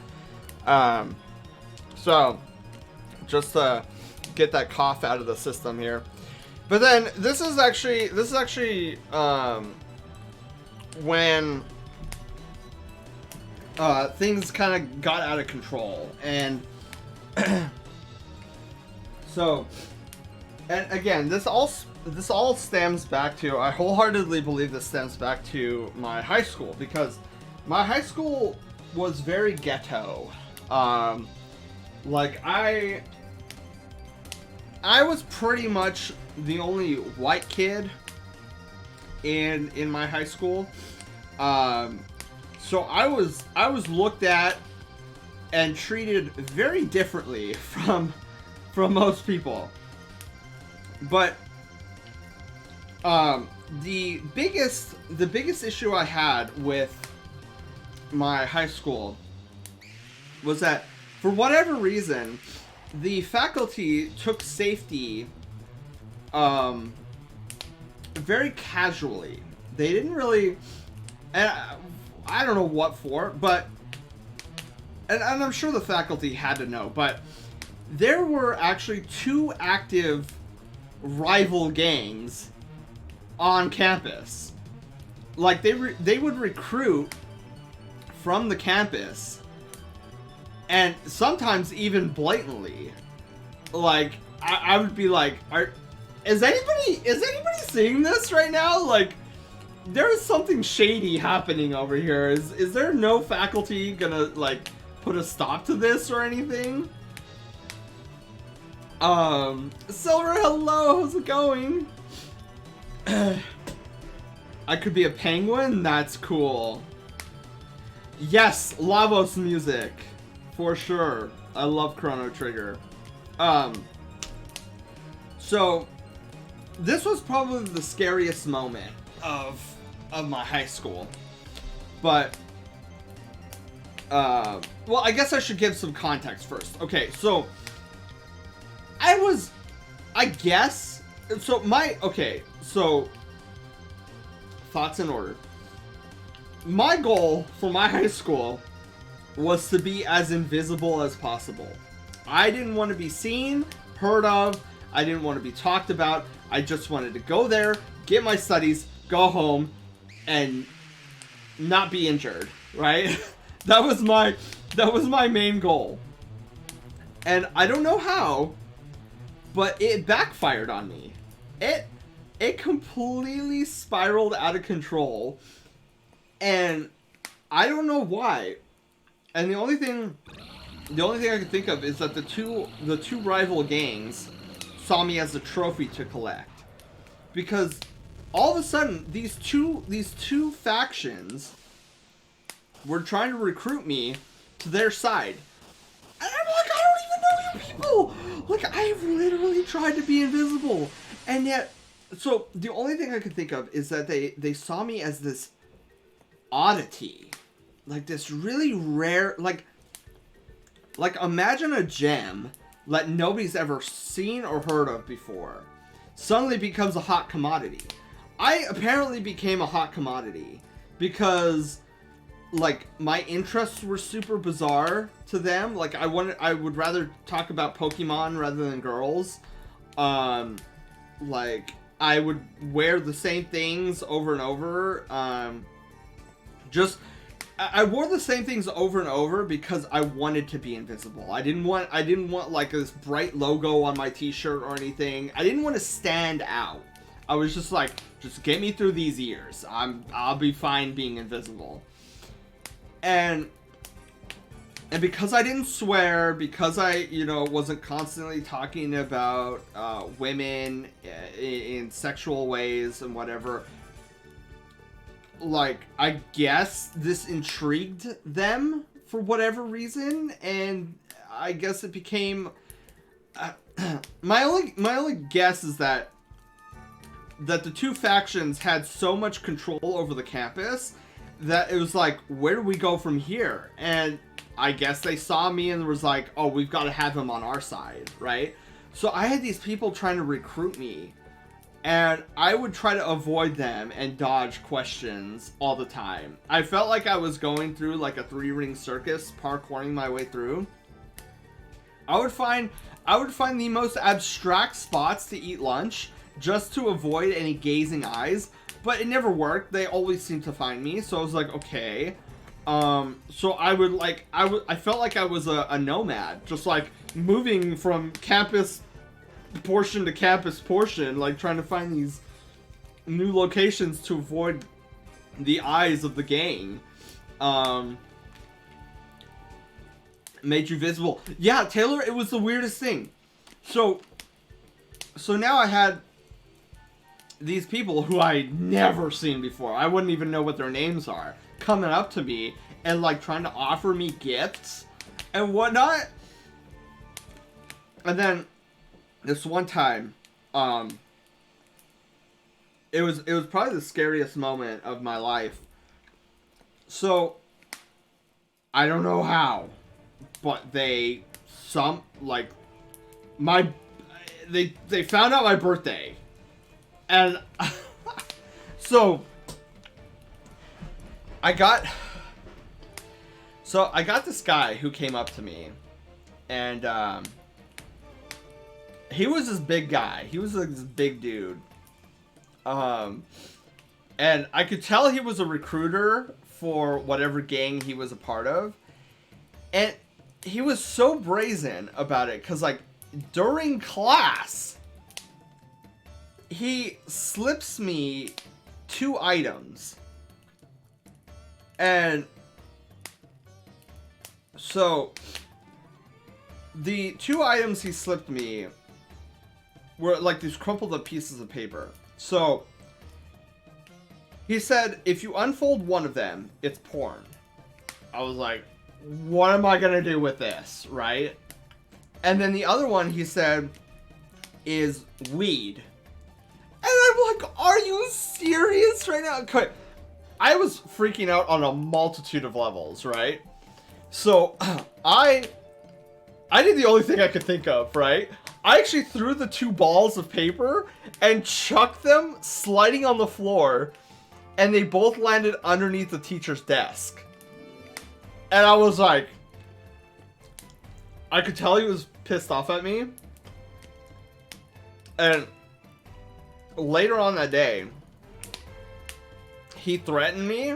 So, just get that cough out of the system here. But then this is actually when things kind of got out of control, and so, and again, this all stems back to, I wholeheartedly believe this stems back to my high school, because my high school was very ghetto. Like, I was pretty much the only white kid in my high school. So I was looked at and treated very differently from most people. But the biggest issue I had with my high school was that, for whatever reason, the faculty took safety very casually. They didn't really, and I don't know what for, but, and I'm sure the faculty had to know, but there were actually 2 active rival gangs on campus. Like, they would recruit from the campus, and sometimes even blatantly. Like, I would be like, is anybody seeing this right now? Like, there is something shady happening over here. Is there no faculty gonna, like, put a stop to this or anything? Silver, hello, how's it going? I could be a penguin? That's cool. Yes, Lavos music. For sure. I love Chrono Trigger. So, this was probably the scariest moment of my high school. But, well, I guess I should give some context first. Okay, so, thoughts in order. My goal for my high school was to be as invisible as possible. I didn't want to be seen, heard of. I didn't want to be talked about. I just wanted to go there, get my studies, go home, and not be injured, right? That was my main goal. And I don't know how, but it backfired on me. It completely spiraled out of control, and I don't know why. And the only thing I can think of is that the two rival gangs saw me as a trophy to collect, because all of a sudden these two factions were trying to recruit me to their side. And I'm like, I don't even know you people! Like, I've literally tried to be invisible. And yet, so, the only thing I could think of is that they saw me as this oddity. Like, this really rare, like imagine a gem that nobody's ever seen or heard of before suddenly becomes a hot commodity. I apparently became a hot commodity because, like, my interests were super bizarre to them. Like, I would rather talk about Pokemon rather than girls. Like, I would wear the same things over and over. I wore the same things over and over because I wanted to be invisible. I didn't want like this bright logo on my t-shirt or anything. I didn't want to stand out. I was just like, just get me through these years. I'll be fine being invisible. And because I didn't swear, because I, wasn't constantly talking about women in sexual ways and whatever, like, I guess this intrigued them for whatever reason, and I guess it became my only guess is that the two factions had so much control over the campus that it was like, where do we go from here? And I guess they saw me and was like, oh, we've got to have him on our side, right? So I had these people trying to recruit me, and I would try to avoid them and dodge questions all the time. I felt like I was going through like a 3-ring circus, parkouring my way through. I would find the most abstract spots to eat lunch just to avoid any gazing eyes, but it never worked. They always seemed to find me, so I was like, okay. So I felt like I was a nomad, just like moving from campus portion to campus portion, like trying to find these new locations to avoid the eyes of the gang. Made you visible. Yeah, Taylor, it was the weirdest thing. So now I had these people who I'd never seen before. I wouldn't even know what their names are, coming up to me and like trying to offer me gifts and whatnot. And then this one time, it was probably the scariest moment of my life. So I don't know how, but they found out my birthday, and so I got this guy who came up to me, and he was this big guy. He was like this big dude. And I could tell he was a recruiter for whatever gang he was a part of. And he was so brazen about it, because like during class, he slips me 2 items. And so the 2 items he slipped me were like these crumpled up pieces of paper. So he said, if you unfold one of them, it's porn. I was like, what am I gonna do with this, right? And then the other one he said is weed. And I'm like, are you serious right now? Okay. I was freaking out on a multitude of levels, right? So I did the only thing I could think of, right? I actually threw the 2 balls of paper and chucked them sliding on the floor, and they both landed underneath the teacher's desk. And I was like, I could tell he was pissed off at me. And later on that day, he threatened me.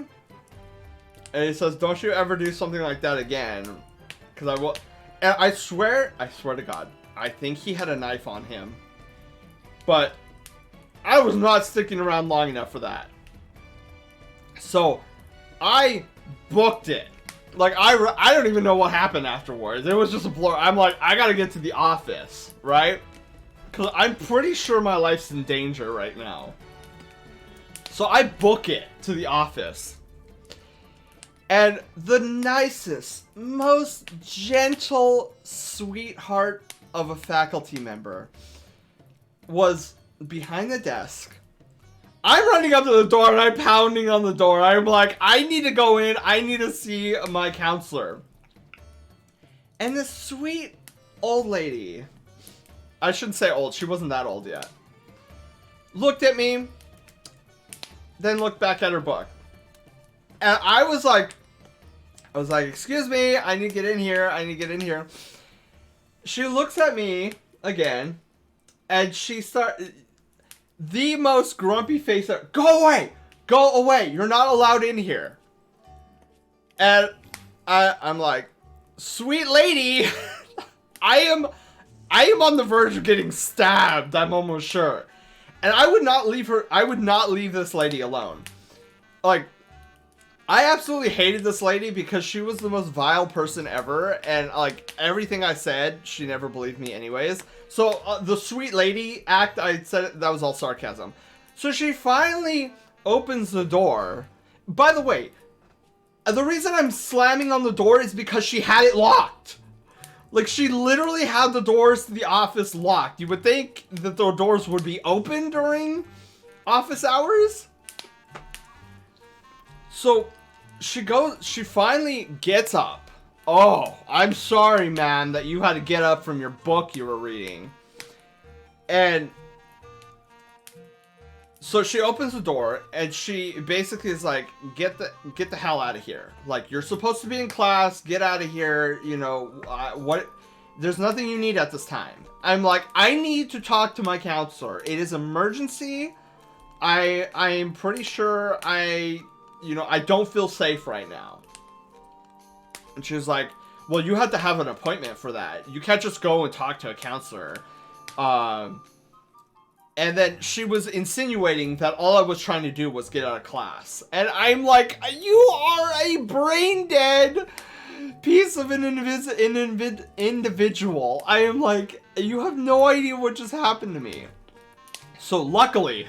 And he says, don't you ever do something like that again. Because I will. And I swear to God, I think he had a knife on him. But I was not sticking around long enough for that. So I booked it. Like, I don't even know what happened afterwards. It was just a blur. I'm like, I gotta get to the office, right? Because I'm pretty sure my life's in danger right now. So I book it to the office. And the nicest, most gentle sweetheart of a faculty member was behind the desk. I'm running up to the door and I'm pounding on the door. I'm like, I need to go in. I need to see my counselor. And this sweet old lady, I shouldn't say old, she wasn't that old yet, looked at me, then looked back at her book. And I was like, excuse me, I need to get in here. I need to get in here. She looks at me again, and she the most grumpy face ever. Go away! Go away! You're not allowed in here. And I'm like, sweet lady, I am on the verge of getting stabbed, I'm almost sure. And I would not leave this lady alone. Like, I absolutely hated this lady because she was the most vile person ever, and like everything I said, she never believed me anyways. So the sweet lady act, I said that was all sarcasm. So she finally opens the door. By the way, the reason I'm slamming on the door is because she had it locked. Like, she literally had the doors to the office locked. You would think that the doors would be open during office hours. So she finally gets up. Oh, I'm sorry, ma'am, that you had to get up from your book you were reading. And so she opens the door and she basically is like, get the hell out of here. Like, you're supposed to be in class, get out of here, you know, what, there's nothing you need at this time. I'm like, I need to talk to my counselor. It is emergency. I am pretty sure you know, I don't feel safe right now. And she was like, well, you have to have an appointment for that. You can't just go and talk to a counselor. And then she was insinuating that all I was trying to do was get out of class. And I'm like, you are a brain dead piece of an individual. I am like, you have no idea what just happened to me. So luckily,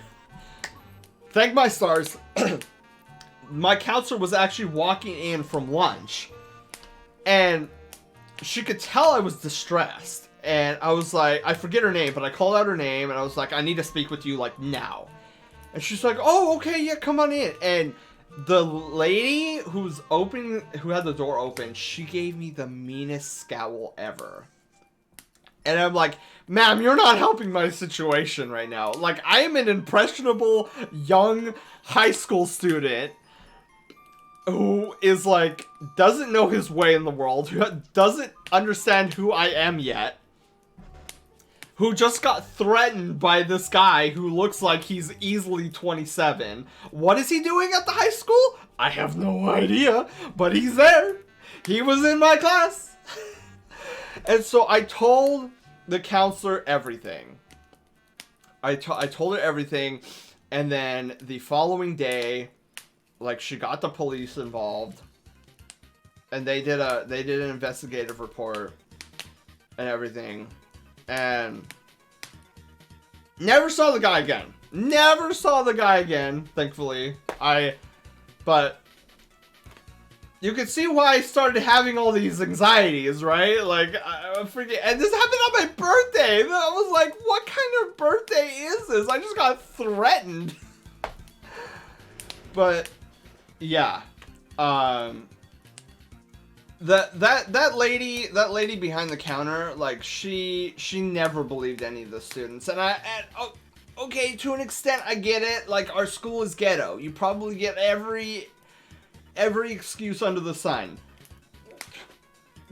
thank my stars, my counselor was actually walking in from lunch, and she could tell I was distressed. And I was like, I forget her name, but I called out her name, and I was like, I need to speak with you, like, now. And she's like, oh, okay, yeah, come on in. And the lady who had the door open, she gave me the meanest scowl ever. And I'm like, ma'am, you're not helping my situation right now. Like, I am an impressionable young high school student who is like, doesn't know his way in the world, who doesn't understand who I am yet, who just got threatened by this guy who looks like he's easily 27. What is he doing at the high school? I have no idea, but he's there. He was in my class. And so I told the counselor everything. I told her everything, and then the following day, like, she got the police involved, and they did an investigative report and everything, and never saw the guy again. Never saw the guy again, thankfully. But you can see why I started having all these anxieties, right? Like, I forget, and this happened on my birthday. I was like, what kind of birthday is this? I just got threatened. But yeah, that lady behind the counter, like, she never believed any of the students, and okay, to an extent I get it. Like, our school is ghetto. You probably get every excuse under the sun.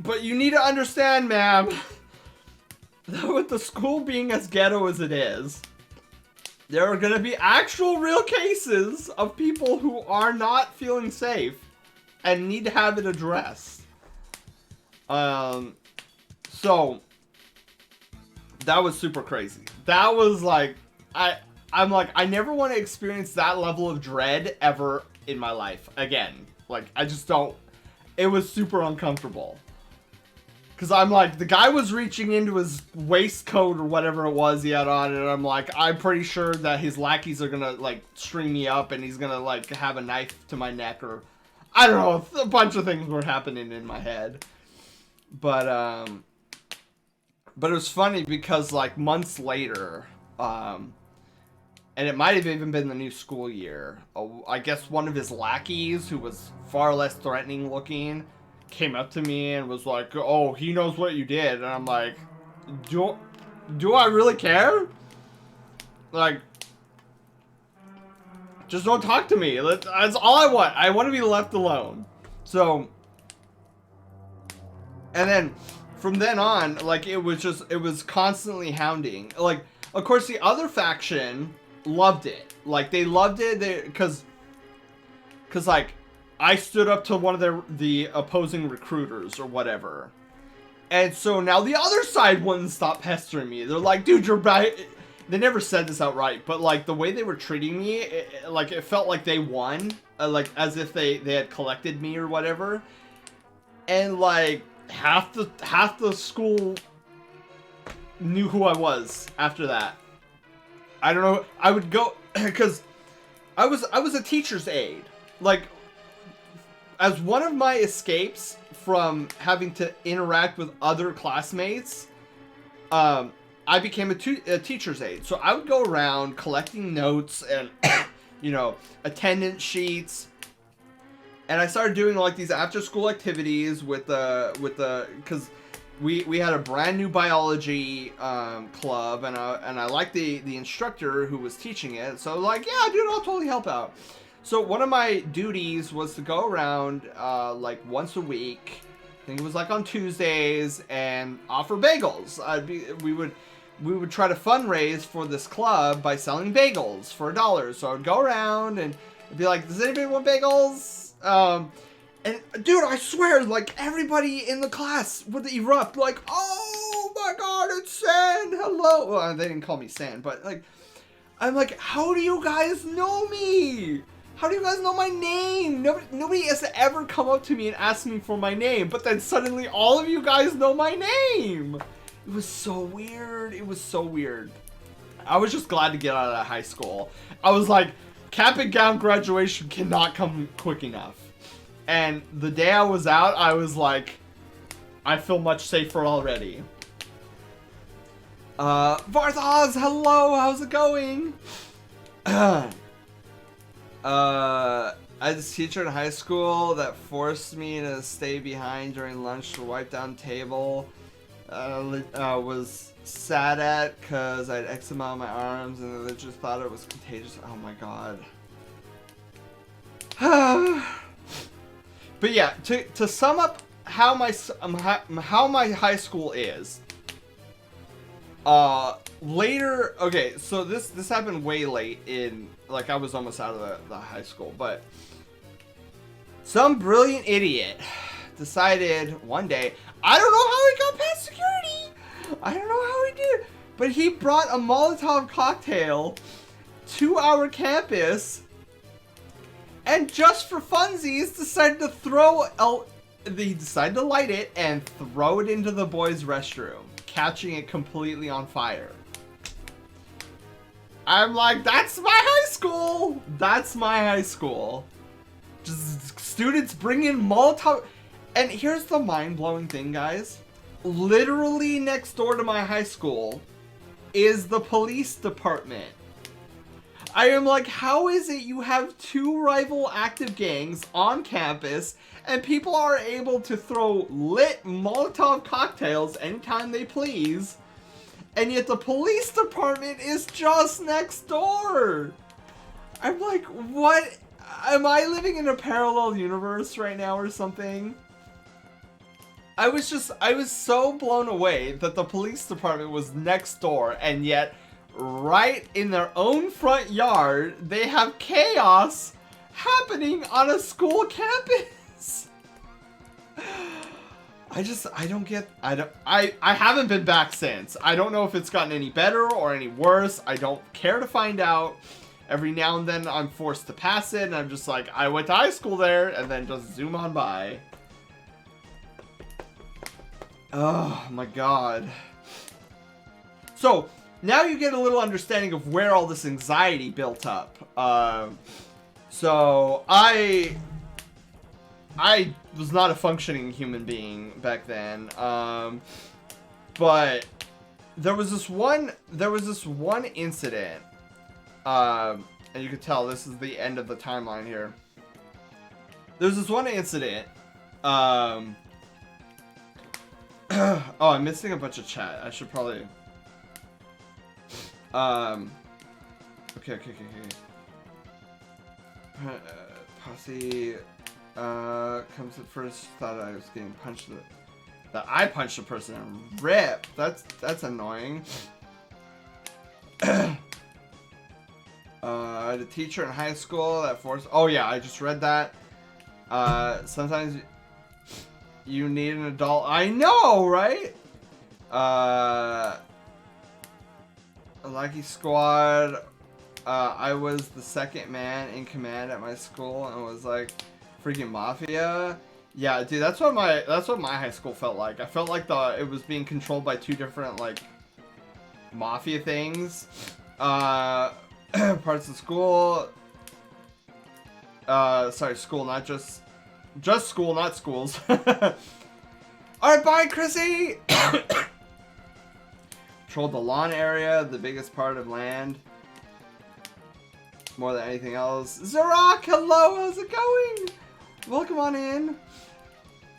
But you need to understand, ma'am, that with the school being as ghetto as it is, there are going to be actual real cases of people who are not feeling safe and need to have it addressed. So that was super crazy. That was like, I'm like, I never want to experience that level of dread ever in my life again. Like, I just don't. It was super uncomfortable. Because I'm like, the guy was reaching into his waistcoat or whatever it was he had on, and I'm like, I'm pretty sure that his lackeys are gonna, like, string me up, and he's gonna, like, have a knife to my neck, or, I don't know, a bunch of things were happening in my head. But it was funny because, like, months later, and it might have even been the new school year, I guess one of his lackeys, who was far less threatening looking, came up to me and was like, oh, he knows what you did. And I'm like, do I really care? Like, just don't talk to me. That's all I want. I want to be left alone. So, and then from then on, like, it was constantly hounding. Like, of course, the other faction loved it. Like, they loved it because like, I stood up to one of the opposing recruiters or whatever. And so now the other side wouldn't stop pestering me. They're like, dude, you're right. They never said this outright, but like the way they were treating me, it felt like they won. Like as if they had collected me or whatever. And like half the school knew who I was after that. I don't know. I would go, because I was a teacher's aide. Like, as one of my escapes from having to interact with other classmates, I became a teacher's aide. So I would go around collecting notes and, you know, attendance sheets. And I started doing like these after-school activities with because we had a brand new biology club, and I liked the instructor who was teaching it. So like, yeah, dude, I'll totally help out. So one of my duties was to go around like once a week, I think it was like on Tuesdays, and offer bagels. We would try to fundraise for this club by selling bagels for $1. So I would go around and be like, does anybody want bagels? And dude, I swear, like everybody in the class would erupt like, oh my god, it's San, hello. Well, they didn't call me San, but like, I'm like, how do you guys know me? How do you guys know my name? Nobody has ever come up to me and asked me for my name, but then suddenly all of you guys know my name. It was so weird. It was so weird. I was just glad to get out of that high school. I was like, cap and gown graduation cannot come quick enough. And the day I was out, I was like, I feel much safer already. Varthos, hello, how's it going? I had this teacher in high school that forced me to stay behind during lunch to wipe down table. Was sad at because I had eczema on my arms and they just thought it was contagious. Oh my god. But yeah, to sum up how my high school is. Later, okay, so this happened way late in, like, I was almost out of the high school, but some brilliant idiot decided one day, I don't know how he got past security, I don't know how he did, but he brought a Molotov cocktail to our campus, and just for funsies, decided to light it and throw it into the boys' restroom, catching it completely on fire. I'm like, that's my high school! That's my high school. Just students bring in Molotov. And here's the mind-blowing thing, guys. Literally next door to my high school is the police department. I am like, how is it you have two rival active gangs on campus and people are able to throw lit Molotov cocktails anytime they please, and yet the police department is just next door? I'm like, what? Am I living in a parallel universe right now or something? I was so blown away that the police department was next door, and yet right in their own front yard, they have chaos happening on a school campus. I haven't been back since. I don't know if it's gotten any better or any worse. I don't care to find out. Every now and then I'm forced to pass it, and I'm just like, I went to high school there, and then just zoom on by. Oh my god. So, now you get a little understanding of where all this anxiety built up. So, I was not a functioning human being back then. But there was this one incident. And you can tell this is the end of the timeline here. There's this one incident. Oh, I'm missing a bunch of chat. I should probably... Okay. Posse, comes at first, thought I was getting punched. That I punched a person and rip. That's annoying. I had a teacher in high school that forced... Oh yeah, I just read that. Sometimes... You need an adult. I know, right? Lucky Squad. I was the second man in command at my school and was like freaking mafia. Yeah, dude, that's what my high school felt like. I felt like it was being controlled by two different like mafia things. Parts of school. Sorry, school, not just school, not schools. Alright, bye, Chrissy! Controlled the lawn area, the biggest part of land. More than anything else. Zorak, hello, how's it going? Welcome on in.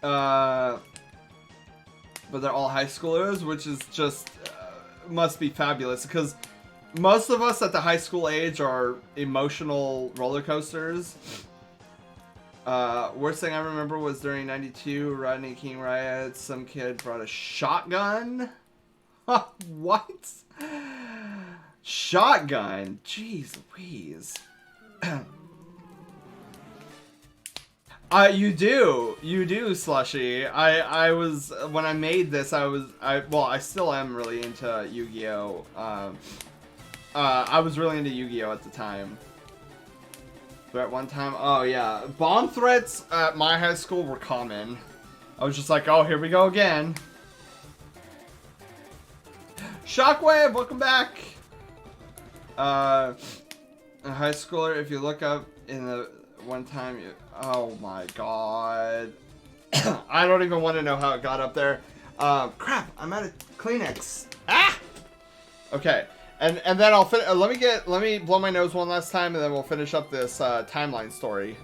But they're all high schoolers, which is just, must be fabulous, because most of us at the high school age are emotional roller coasters. Worst thing I remember was during 92 Rodney King riots, some kid brought a shotgun. What? Shotgun? Jeez Louise. You do, Slushy. I was, when I made this, I still am really into Yu-Gi-Oh! I was really into Yu-Gi-Oh! At the time. But at one time, oh yeah, bomb threats at my high school were common. I was just like, oh, here we go again. Shockwave, welcome back. A high schooler, if you look up in the one time, oh my god. I don't even want to know how it got up there. Crap, I'm out of Kleenex. Ah! Okay. And then I'll let me blow my nose one last time, and then we'll finish up this timeline story.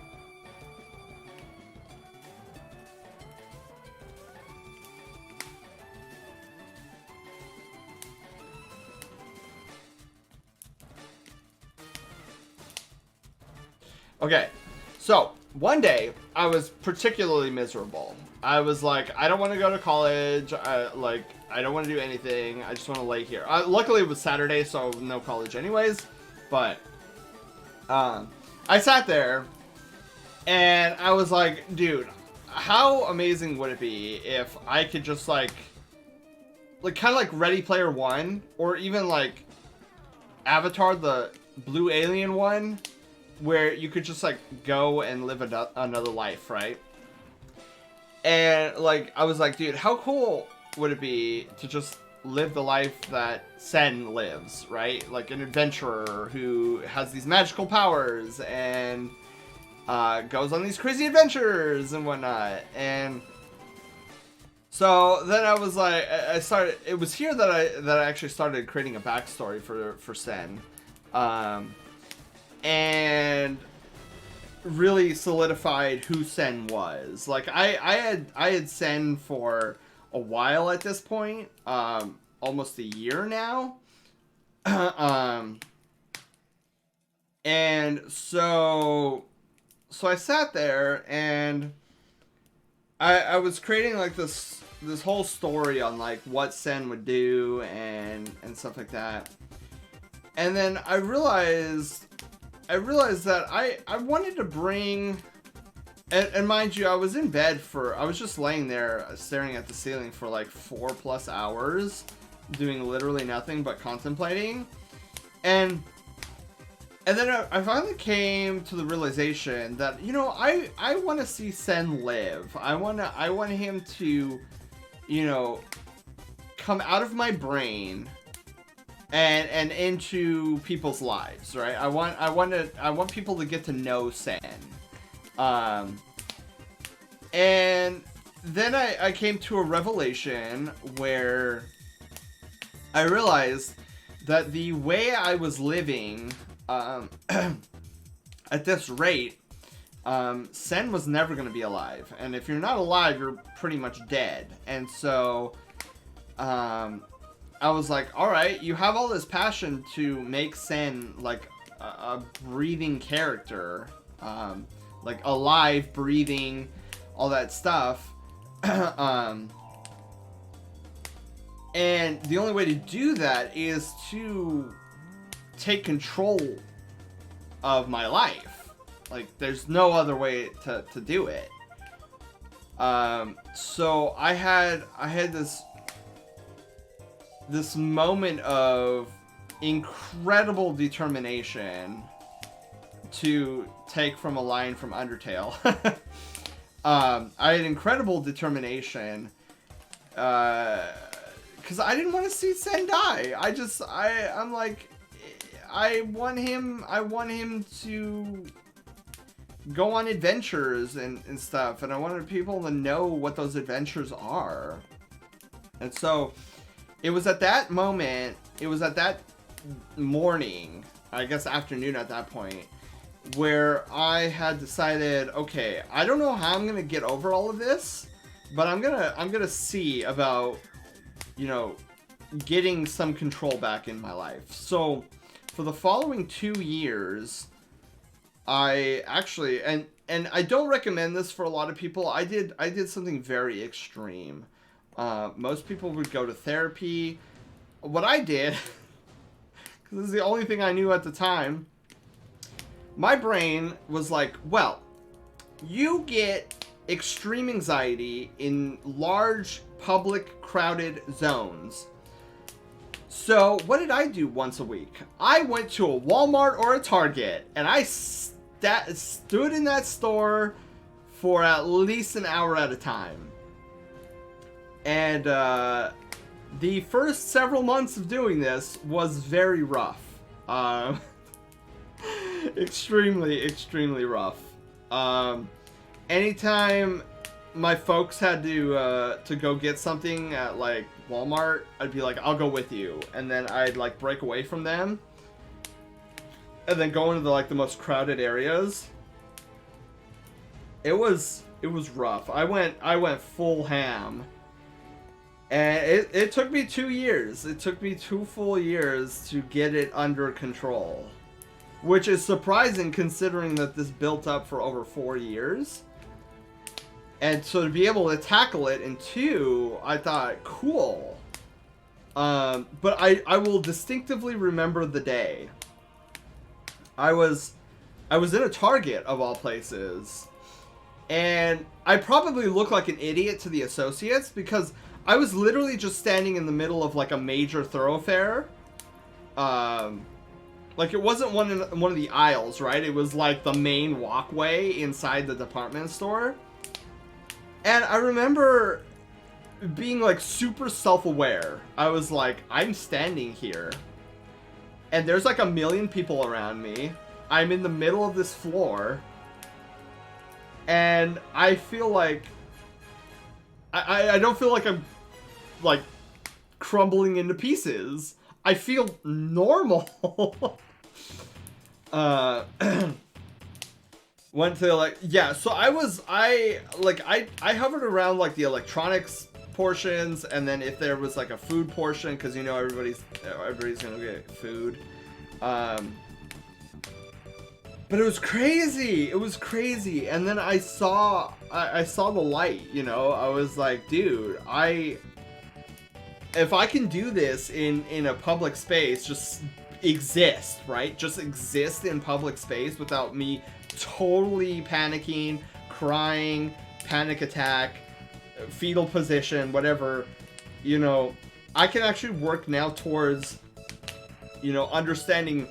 Okay, so one day I was particularly miserable. I was like, I don't want to go to college. I don't want to do anything. I just want to lay here. Luckily, it was Saturday, so no college anyways. But I sat there, and I was like, dude, how amazing would it be if I could just like kind of like Ready Player One, or even like Avatar, the Blue Alien one, where you could just like go and live another life, right? And like, I was like, dude, how cool would it be to just live the life that Sen lives, right? Like an adventurer who has these magical powers and goes on these crazy adventures and whatnot. And so then I was like, it was here that I actually started creating a backstory for Sen. And really solidified who Sen was. Like I had Sen for a while at this point, almost a year now. And so I sat there, and I was creating like this whole story on like what Sen would do and stuff like that. And then I realized that I wanted to bring, and mind you, I was in bed I was just laying there staring at the ceiling for like 4+ hours, doing literally nothing but contemplating. And then I finally came to the realization that, you know, I want to see Sen live. I want him to, you know, come out of my brain and into people's lives, right? I want people to get to know Sen. And then I came to a revelation where I realized that the way I was living at this rate, Sen was never going to be alive. And if you're not alive, you're pretty much dead. And so I was like, alright, you have all this passion to make Sen like a breathing character, like alive, breathing, all that stuff. And the only way to do that is to take control of my life. Like, there's no other way to do it. So I had this moment of incredible determination to take from a line from Undertale. I had incredible determination because I didn't want to see Sen die. I'm like, I want him to go on adventures and stuff, and I wanted people to know what those adventures are. And so it was at that moment, it was at that morning, I guess afternoon at that point, where I had decided, okay, I don't know how I'm gonna get over all of this, but I'm gonna see about, you know, getting some control back in my life. So for the following 2 years, I actually, and I don't recommend this for a lot of people. I did something very extreme. Most people would go to therapy. What I did, because this is the only thing I knew at the time, my brain was like, well, you get extreme anxiety in large, public, crowded zones. So what did I do once a week? I went to a Walmart or a Target, and I stood in that store for at least an hour at a time. And the first several months of doing this was very rough. Extremely rough. Anytime my folks had to go get something at like Walmart, I'd be like, I'll go with you, and then I'd like break away from them and then go into the most crowded areas. It was rough. I went full ham. And it took me 2 years. It took me 2 full years to get it under control. Which is surprising considering that this built up for over 4 years. And so to be able to tackle it in 2, I thought, cool. But I will distinctively remember the day. I was in a Target, of all places. And I probably looked like an idiot to the associates because I was literally just standing in the middle of like a major thoroughfare. Like it wasn't one of the aisles, right? It was like the main walkway inside the department store. And I remember being like super self-aware. I was like, I'm standing here and there's like a million people around me. I'm in the middle of this floor. And I feel like I don't feel like I'm like crumbling into pieces. I feel normal. Went to like, yeah, so I hovered around like the electronics portions, and then if there was like a food portion, because you know everybody's gonna get food. But it was crazy. It was crazy. And then I saw the light, you know. I was like, dude, if I can do this in a public space, just exist, right? Just exist in public space without me totally panicking, crying, panic attack, fetal position, whatever, you know, I can actually work now towards, you know, understanding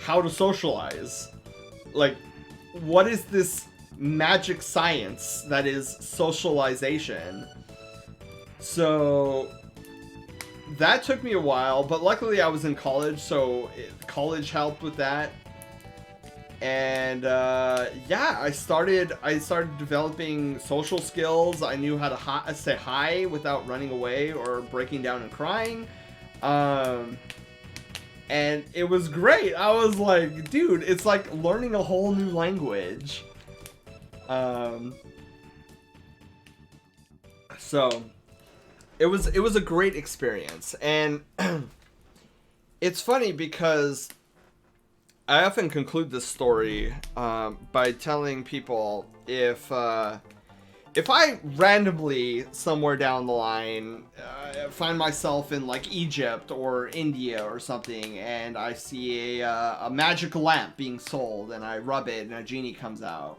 how to socialize. Like, what is this magic science that is socialization? So that took me a while, but luckily I was in college, so college helped with that. And yeah, I started developing social skills. I knew how to say hi without running away or breaking down and crying. And it was great. I was like, dude, it's like learning a whole new language. So it was a great experience. And it's funny because I often conclude this story by telling people if I randomly somewhere down the line find myself in like Egypt or India or something, and I see a magic lamp being sold, and I rub it and a genie comes out,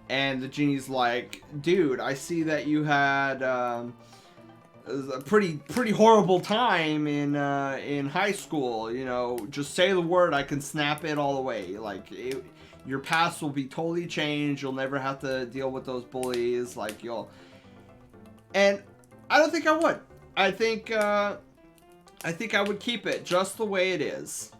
and the genie's like, dude, I see that you had a pretty horrible time in high school, you know, just say the word, I can snap it all away. Like, your past will be totally changed. You'll never have to deal with those bullies. Like, and I don't think I would. I think I would keep it just the way it is,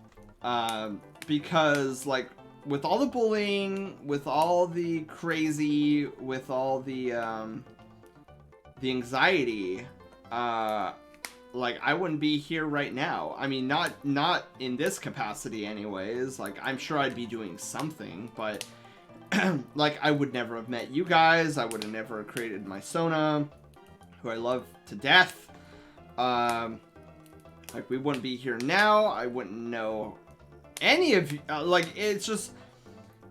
because like with all the bullying, with all the crazy, with all the anxiety, like I wouldn't be here right now. I mean, not in this capacity anyways. Like, I'm sure I'd be doing something, but like I would never have met you guys. I would have never created my Sona, who I love to death. Like, we wouldn't be here now. I wouldn't know any of you. Like, it's just,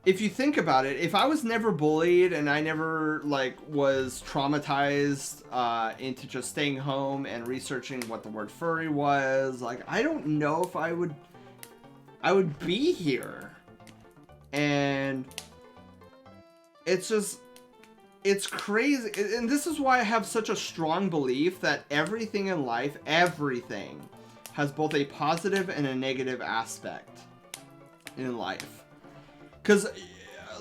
if you think about it, if I was never bullied and I never like was traumatized into just staying home and researching what the word furry was, like, I don't know if I would be here. And it's just, it's crazy. And this is why I have such a strong belief that everything in life, everything has both a positive and a negative aspect in life. Because,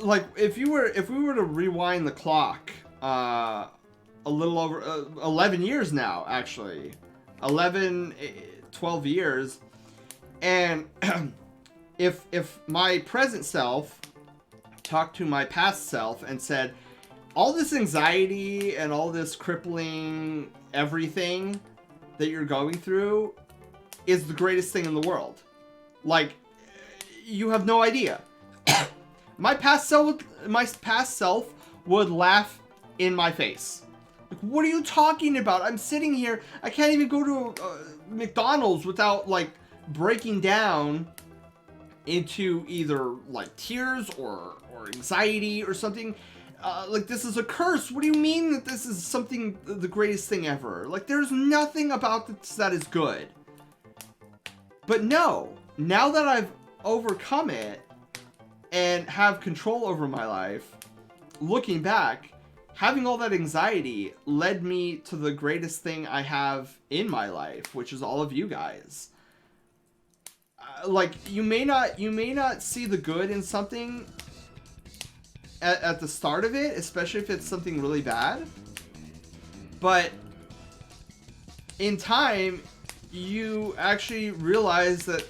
like, if we were to rewind the clock, a little over 11 years now, actually, 12 years, and if my present self talked to my past self and said, all this anxiety and all this crippling everything that you're going through is the greatest thing in the world, like, you have no idea. My past self would laugh in my face. Like, what are you talking about? I'm sitting here. I can't even go to McDonald's without like breaking down into either like tears or anxiety or something. Like, this is a curse. What do you mean that this is something, the greatest thing ever? Like, there's nothing about this that is good. But no, now that I've overcome it and have control over my life, looking back, having all that anxiety led me to the greatest thing I have in my life, which is all of you guys. Like, you may not see the good in something at the start of it, especially if it's something really bad, but in time you actually realize that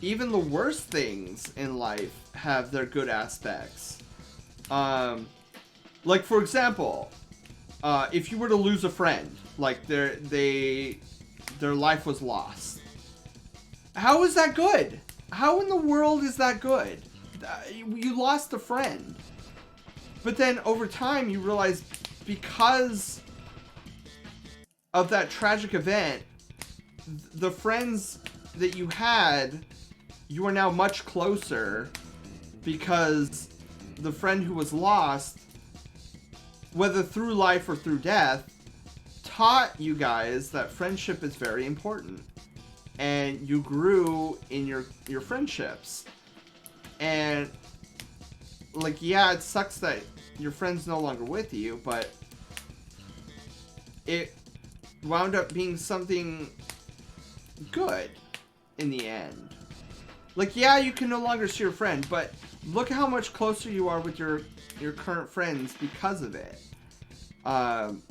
even the worst things in life have their good aspects. Like, for example, if you were to lose a friend, like their life was lost. How is that good? How in the world is that good? You lost a friend. But then over time you realize, because of that tragic event, the friends that you had, you are now much closer because the friend who was lost, whether through life or through death, taught you guys that friendship is very important. And you grew in your friendships. And, like, yeah, it sucks that your friend's no longer with you, but it wound up being something good in the end. Like, yeah, you can no longer see your friend, but look how much closer you are with your current friends because of it. And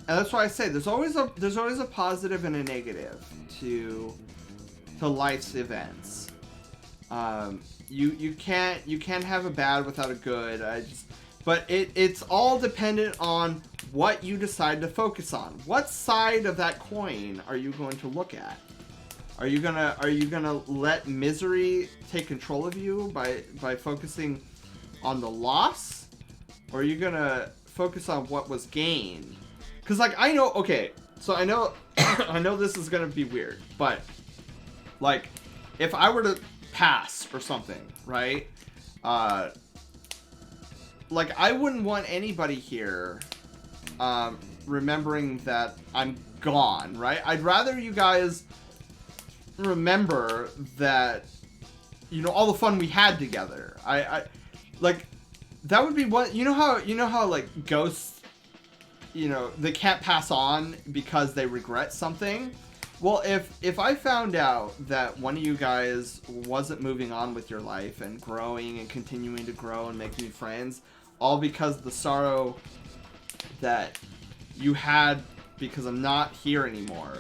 that's why I say there's always a positive and a negative to life's events. You can't have a bad without a good. But it's all dependent on what you decide to focus on. What side of that coin are you going to look at? Are you gonna let misery take control of you by focusing on the loss? Or are you gonna focus on what was gained? Because, like, I know, okay, so I know I know this is gonna be weird, but, like, if I were to pass or something, right? Like, I wouldn't want anybody here remembering that I'm gone, right? I'd rather you guys remember that, you know, all the fun we had together. I like, that would be what, you know how like ghosts, you know, they can't pass on because they regret something. Well, if I found out that one of you guys wasn't moving on with your life and growing and continuing to grow and make new friends, all because of the sorrow that you had because I'm not here anymore,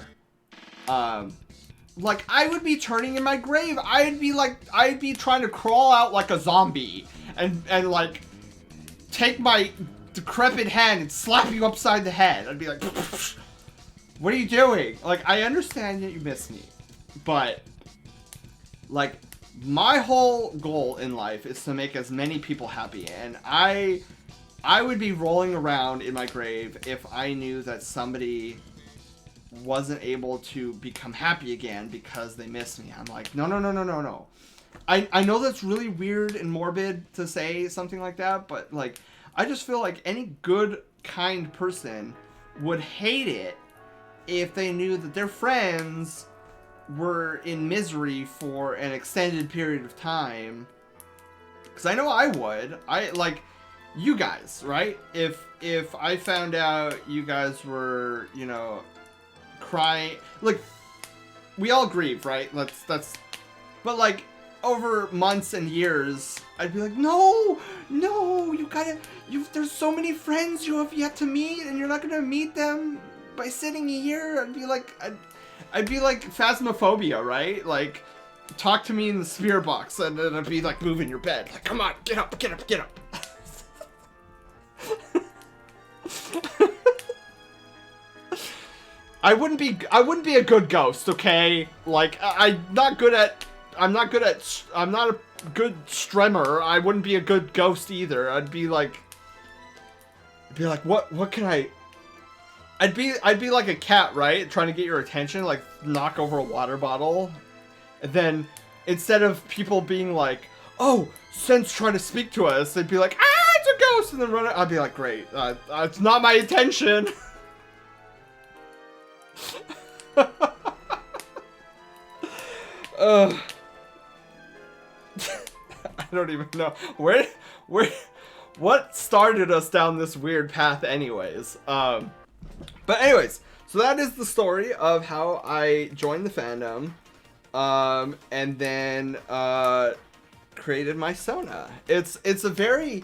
like, I would be turning in my grave. I'd be trying to crawl out like a zombie and like take my decrepit hand and slap you upside the head. I'd be like, what are you doing? Like, I understand that you miss me, but, like, my whole goal in life is to make as many people happy, and I would be rolling around in my grave if I knew that somebody wasn't able to become happy again because they miss me. I'm like, no. I know that's really weird and morbid to say something like that, but, like, I just feel like any good, kind person would hate it if they knew that their friends were in misery for an extended period of time. Because I know I would. Like, you guys, right? If I found out you guys were, you know, crying, like, we all grieve, right? But, like, over months and years, I'd be like, no, there's so many friends you have yet to meet, and you're not gonna meet them by sitting here. I'd be like Phasmophobia, right? Like, talk to me in the spirit box, and then I'd be like moving your bed, like, come on, get up. I wouldn't be a good ghost, okay? Like, I'm not a good stremmer. I wouldn't be a good ghost either. I'd be like, what can I... I'd be like a cat, right? Trying to get your attention, like, knock over a water bottle. And then, instead of people being like, oh, Sen's trying to speak to us, they'd be like, ah, it's a ghost! And then run it. I'd be like, great, it's not my intention. I don't even know what started us down this weird path anyways. But anyways, so that is the story of how I joined the fandom, and then created my Sona. It's a very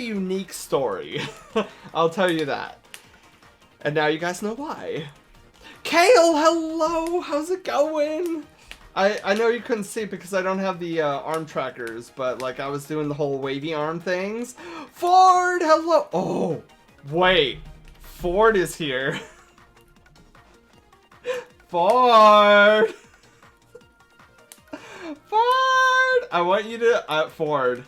unique story. I'll tell you that. And now you guys know why. Kale, hello! How's it going? I know you couldn't see because I don't have the arm trackers, but, like, I was doing the whole wavy arm things. Ford, hello! Oh, wait. Ford is here. Ford! Ford! I want you to, Ford,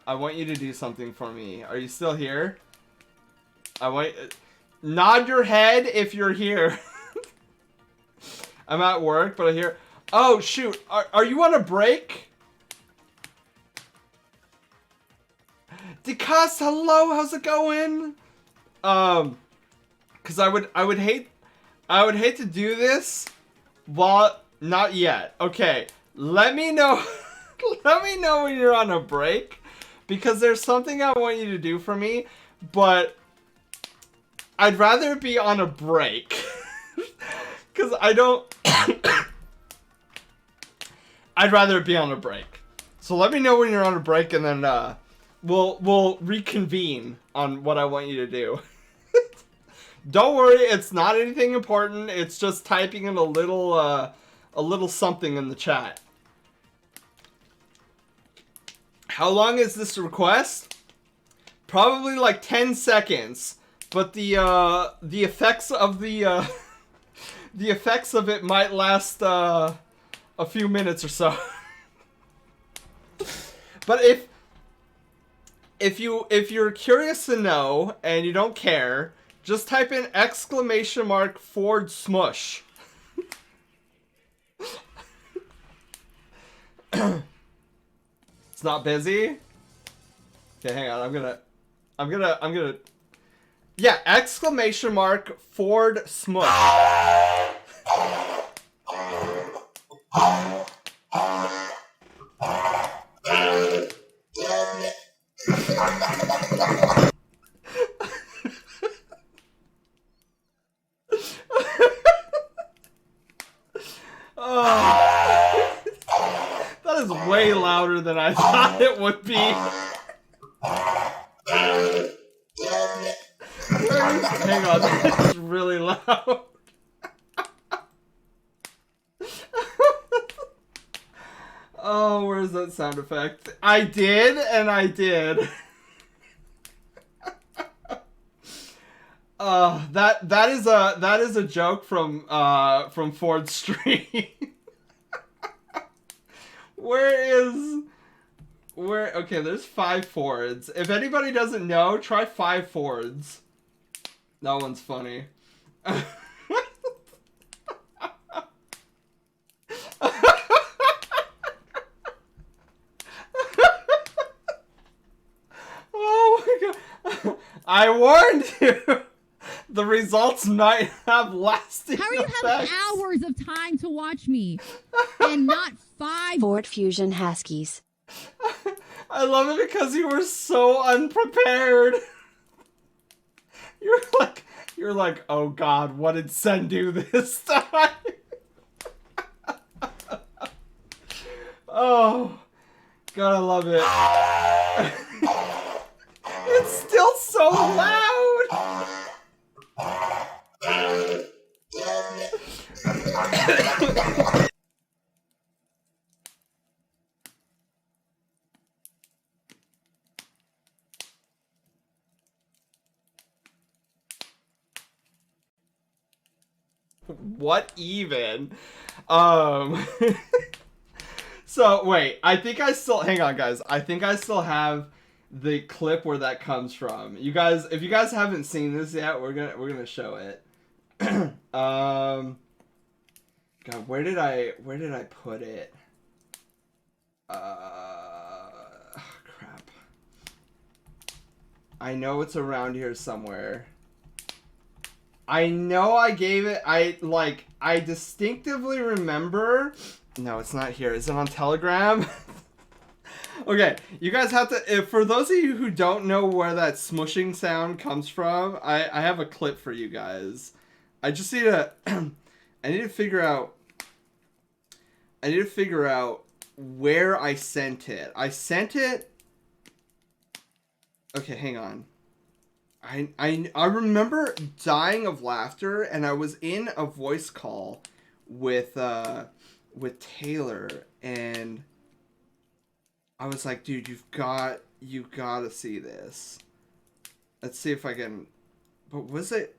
I want you to do something for me. Are you still here? Nod your head if you're here. I'm at work, but I hear... Oh, shoot. Are you on a break? Cuss, hello, how's it going? Cause I would hate to do this while not yet. Okay, let me know let me know when you're on a break, because there's something I want you to do for me, but I'd rather be on a break. Cause I don't I'd rather be on a break. So let me know when you're on a break, and then we'll reconvene on what I want you to do. Don't worry, it's not anything important. It's just typing in a little something in the chat. How long is this request? Probably like 10 seconds. But the effects of the effects of it might last a few minutes or so. But if you're curious to know and you don't care, just type in !Ford Smush. It's not busy? Okay, hang on. I'm gonna yeah, !Ford Smush. Oh, that is way louder than I thought it would be. Hang on, that's really loud. Oh, where's that sound effect? I did, and I did. That is a joke from Ford Street. Where okay, there's 5 Fords. If anybody doesn't know, try 5 Fords. That one's funny. Oh my god. I warned you. The results might have lasting How are you effects. having hours of time to watch me and not 5? Ford Fusion Huskies. I love it because you were so unprepared. You're like, oh god, what did Sen do this time? Oh, God, I love it. It's still so loud. What even? So wait, I think I still, hang on guys, I think I still have the clip where that comes from. You guys, if you guys haven't seen this yet, we're gonna show it. God, where did I put it? Crap. I know it's around here somewhere. I know I gave it, I distinctively remember. No, it's not here. Is it on Telegram? Okay, you guys have to, for those of you who don't know where that smushing sound comes from, I have a clip for you guys. I just need to, I need to figure out where I sent it. I sent it, okay, hang on. I remember dying of laughter, and I was in a voice call with Taylor, and I was like, dude, you've got to see this. Let's see if I can. But was it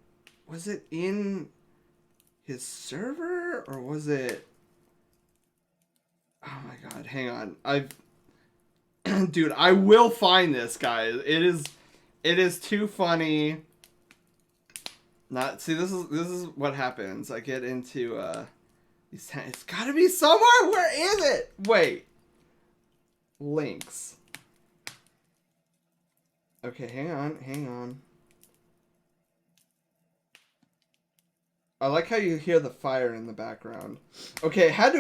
in his server, or was it? Oh my god, hang on. Dude, I will find this, guys. It is too funny. See, this is what happens. I get into these. It's got to be somewhere. Where is it? Wait. Links. Okay, hang on. I like how you hear the fire in the background. Okay, it had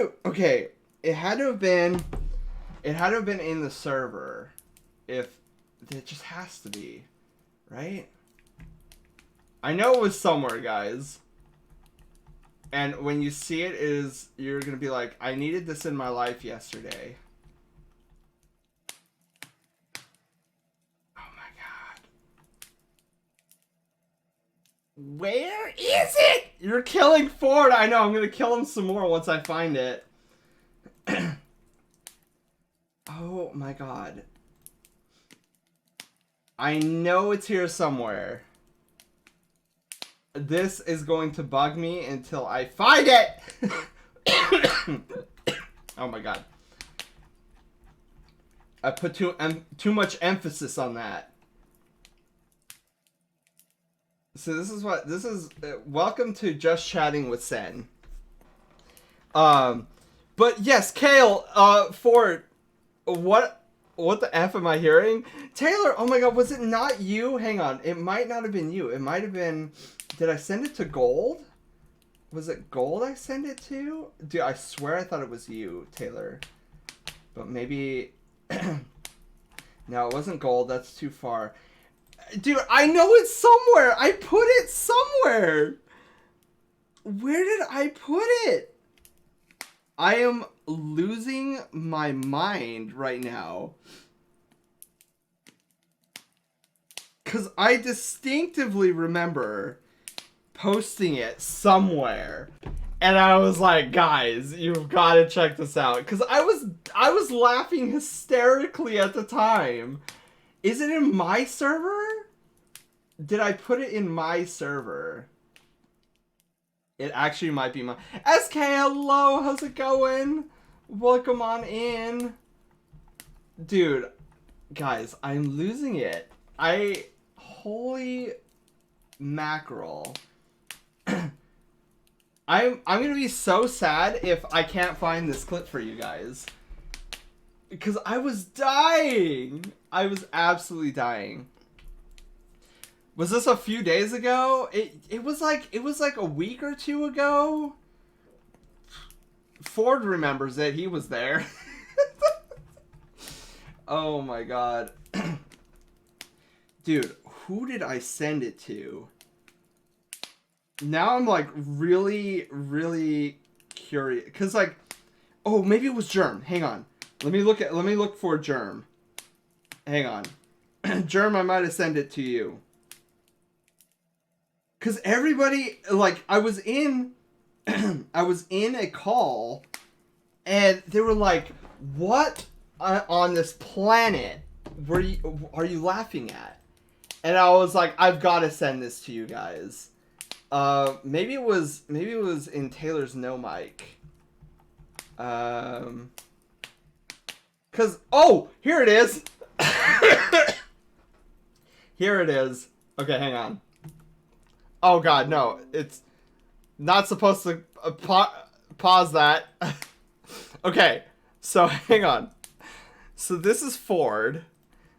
to have been in the server. If it just has to be, right? I know it was somewhere, guys. And when you see it, you're gonna be like, I needed this in my life yesterday. Oh my god. Where is it? You're killing Ford. I know, I'm gonna kill him some more once I find it. Oh my god. I know it's here somewhere. This is going to bug me until I find it! Oh my god. I put too much emphasis on that. So this is welcome to Just Chatting with Sen. But yes, Kale, Ford, what the F am I hearing? Taylor, oh my god, was it not you? Hang on, it might not have been you. It might have been... Did I send it to Gold? Was it Gold I sent it to? Dude, I swear I thought it was you, Taylor. But maybe... No, it wasn't Gold. That's too far. Dude, I know it's somewhere. I put it somewhere. Where did I put it? I am losing my mind right now. Because I distinctively remember posting it somewhere. And I was like, guys, you've got to check this out. Because I was laughing hysterically at the time. Is it in my server? Did I put it in my server? It actually might be my... SK, hello, how's it going? Welcome on in. Dude, guys, I'm losing it. Holy mackerel. I'm gonna be so sad if I can't find this clip for you guys. Because I was dying. I was absolutely dying. Was this a few days ago? It was like a week or two ago. Ford remembers it. He was there. Oh my god. Dude, who did I send it to? Now I'm like really, really curious. Cause like, oh, maybe it was Germ. Hang on. Let me look for Germ. Hang on. Germ, I might have sent it to you. Cause everybody, like, I was in a call, and they were like, "What on this planet are you laughing at?" And I was like, "I've got to send this to you guys." Maybe it was in Taylor's no mic. Cause here it is. Here it is. Okay, hang on. Oh god, no. It's not supposed to pause that. Okay, so hang on. So this is Ford.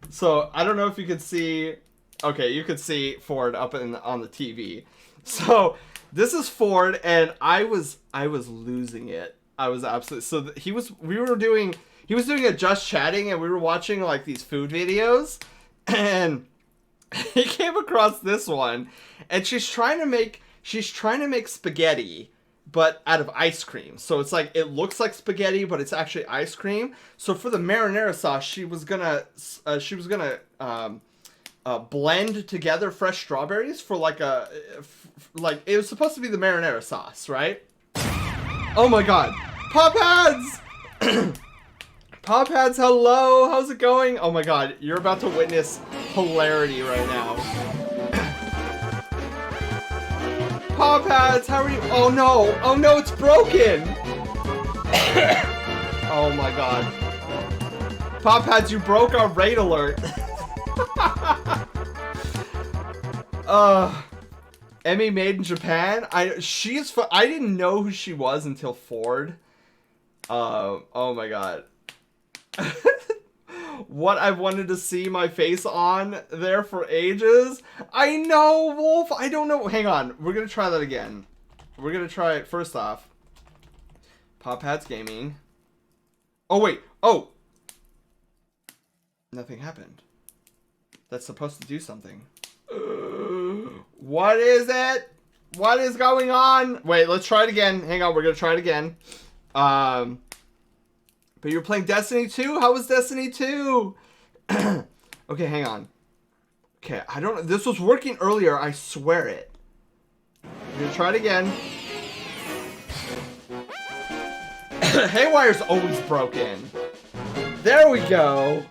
So I don't know if you could see. Okay, you could see Ford up on the TV. So this is Ford, and I was losing it. I was absolutely he was doing a Just Chatting, and we were watching like these food videos, and he came across this one, and she's trying to make spaghetti, but out of ice cream. So it's like, it looks like spaghetti, but it's actually ice cream. So for the marinara sauce, she was gonna blend together fresh strawberries for like it was supposed to be the marinara sauce, right? Oh my god, Pop Pads! Pop Pads, hello, how's it going? Oh my god, you're about to witness hilarity right now. Pop Pads, how are you? Oh no, it's broken! Oh my god. Pop Pads, you broke our raid alert. Emmy made in Japan. I didn't know who she was until Ford. Oh my god. what I've wanted to see my face on there for ages. I know, Wolf. I don't know. Hang on. We're going to try that again. We're going to try it first off. Pop Hats Gaming. Oh, wait. Oh. Nothing happened. That's supposed to do something. What is it? What is going on? Wait, let's try it again. Hang on, we're gonna try it again. But you're playing Destiny 2? How was Destiny 2? Okay, hang on. Okay, I don't. This was working earlier. I swear it. We're gonna try it again. Haywire's always broken. There we go.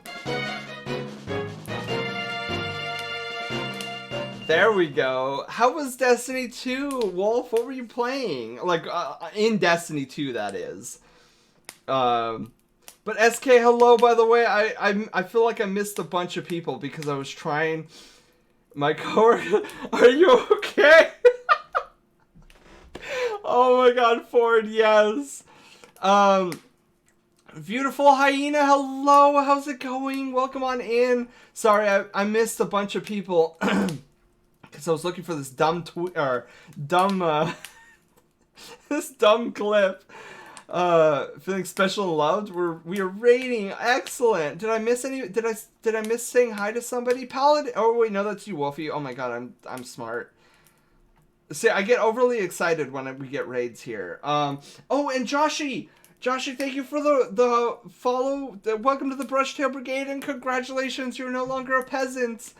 There we go. How was Destiny 2, Wolf? What were you playing? Like, in Destiny 2, that is. But SK, hello, by the way. I feel like I missed a bunch of people because I was trying... My coworker... Are you okay? Oh my god, Ford, yes. Beautiful Hyena, hello. How's it going? Welcome on in. Sorry, I missed a bunch of people. Because I was looking for this dumb this dumb clip. Feeling special and loved. We are rating. Excellent. Did I miss any? Did I miss saying hi to somebody? Paladin. Oh wait, no, that's you, Wolfie. Oh my god, I'm smart. See, I get overly excited when we get raids here. Oh, and Joshy, thank you for the follow. Welcome to the Brushtail Brigade and congratulations, you're no longer a peasant.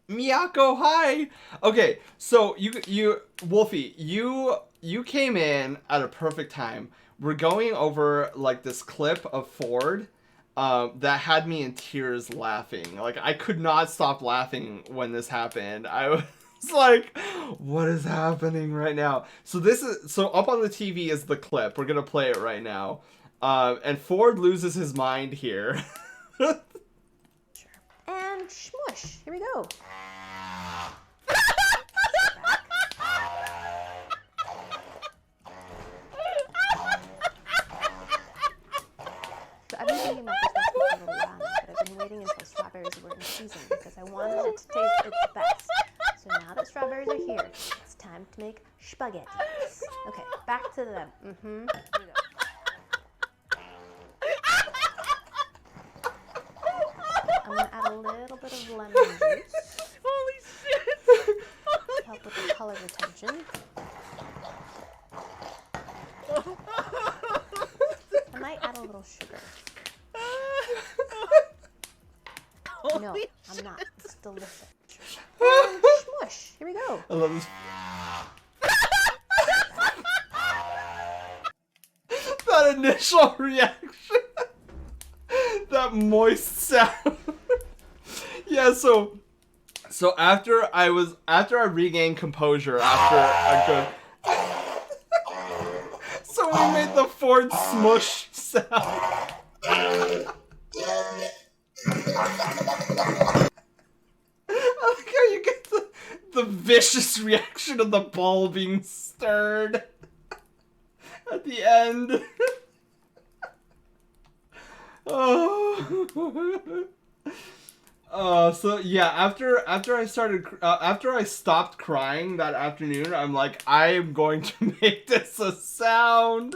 Miyako, hi. Okay, so you Wolfie, you came in at a perfect time. We're going over like this clip of Ford that had me in tears laughing. Like I could not stop laughing when this happened. I was like, what is happening right now? So up on the TV is the clip. We're gonna play it right now. And Ford loses his mind here. And smush. Here we go. So I've been thinking about this recipe for a little while now, but I've been waiting until strawberries were in season because I wanted it to taste its best. So now that strawberries are here, it's time to make spaghetti. Okay, back to them. Here we go. I'm gonna add a little bit of lemon juice. Holy shit! To help with the color retention. I might add a little sugar. No, I'm not. It's delicious. And smush. Here we go. I love this. That initial reaction. That moist sound. Yeah, so after I regained composure after a good so we made the Ford smush sound. I like how you get the vicious reaction of the ball being stirred at the end. So yeah, after I stopped crying that afternoon, I'm like, I am going to make this a sound.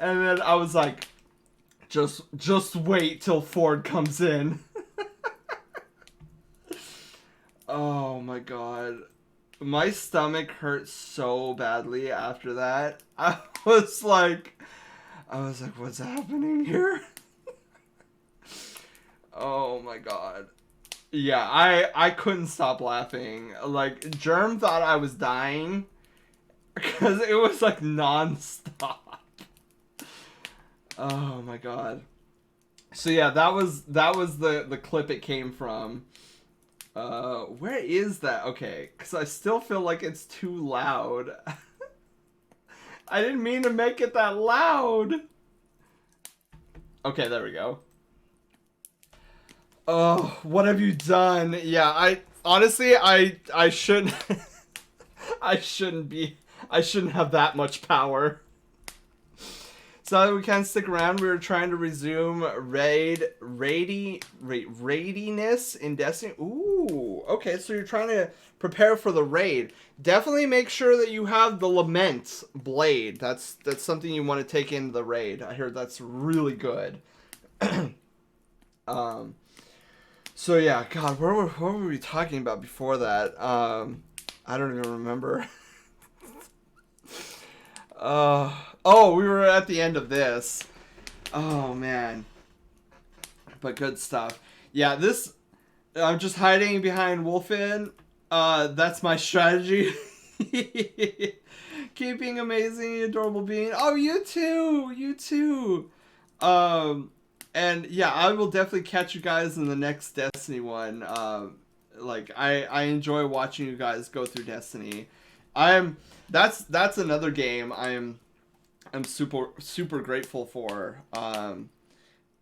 And then I was like, just wait till Ford comes in. Oh my god. My stomach hurt so badly after that. I was like, what's happening here? Oh my god. Yeah, I couldn't stop laughing. Like, Germ thought I was dying because it was like non-stop. Oh my god. So yeah, that was the clip it came from. Where is that? Okay, because I still feel like it's too loud. I didn't mean to make it that loud. Okay, there we go. Oh, what have you done? Yeah, I shouldn't I shouldn't have that much power. So we can't stick around. We were trying to resume raidiness in Destiny. Ooh, okay. So you're trying to prepare for the raid. Definitely make sure that you have the Lament blade. That's something you want to take into the raid. I heard that's really good. So yeah, God, what were we talking about before that? I don't even remember. Oh, we were at the end of this. Oh, man. But good stuff. Yeah, this... I'm just hiding behind Wolfen. That's my strategy. Keeping amazing, adorable being. Oh, you too! You too! And yeah, I will definitely catch you guys in the next Destiny one. Like, I enjoy watching you guys go through Destiny. That's another game I'm super grateful for.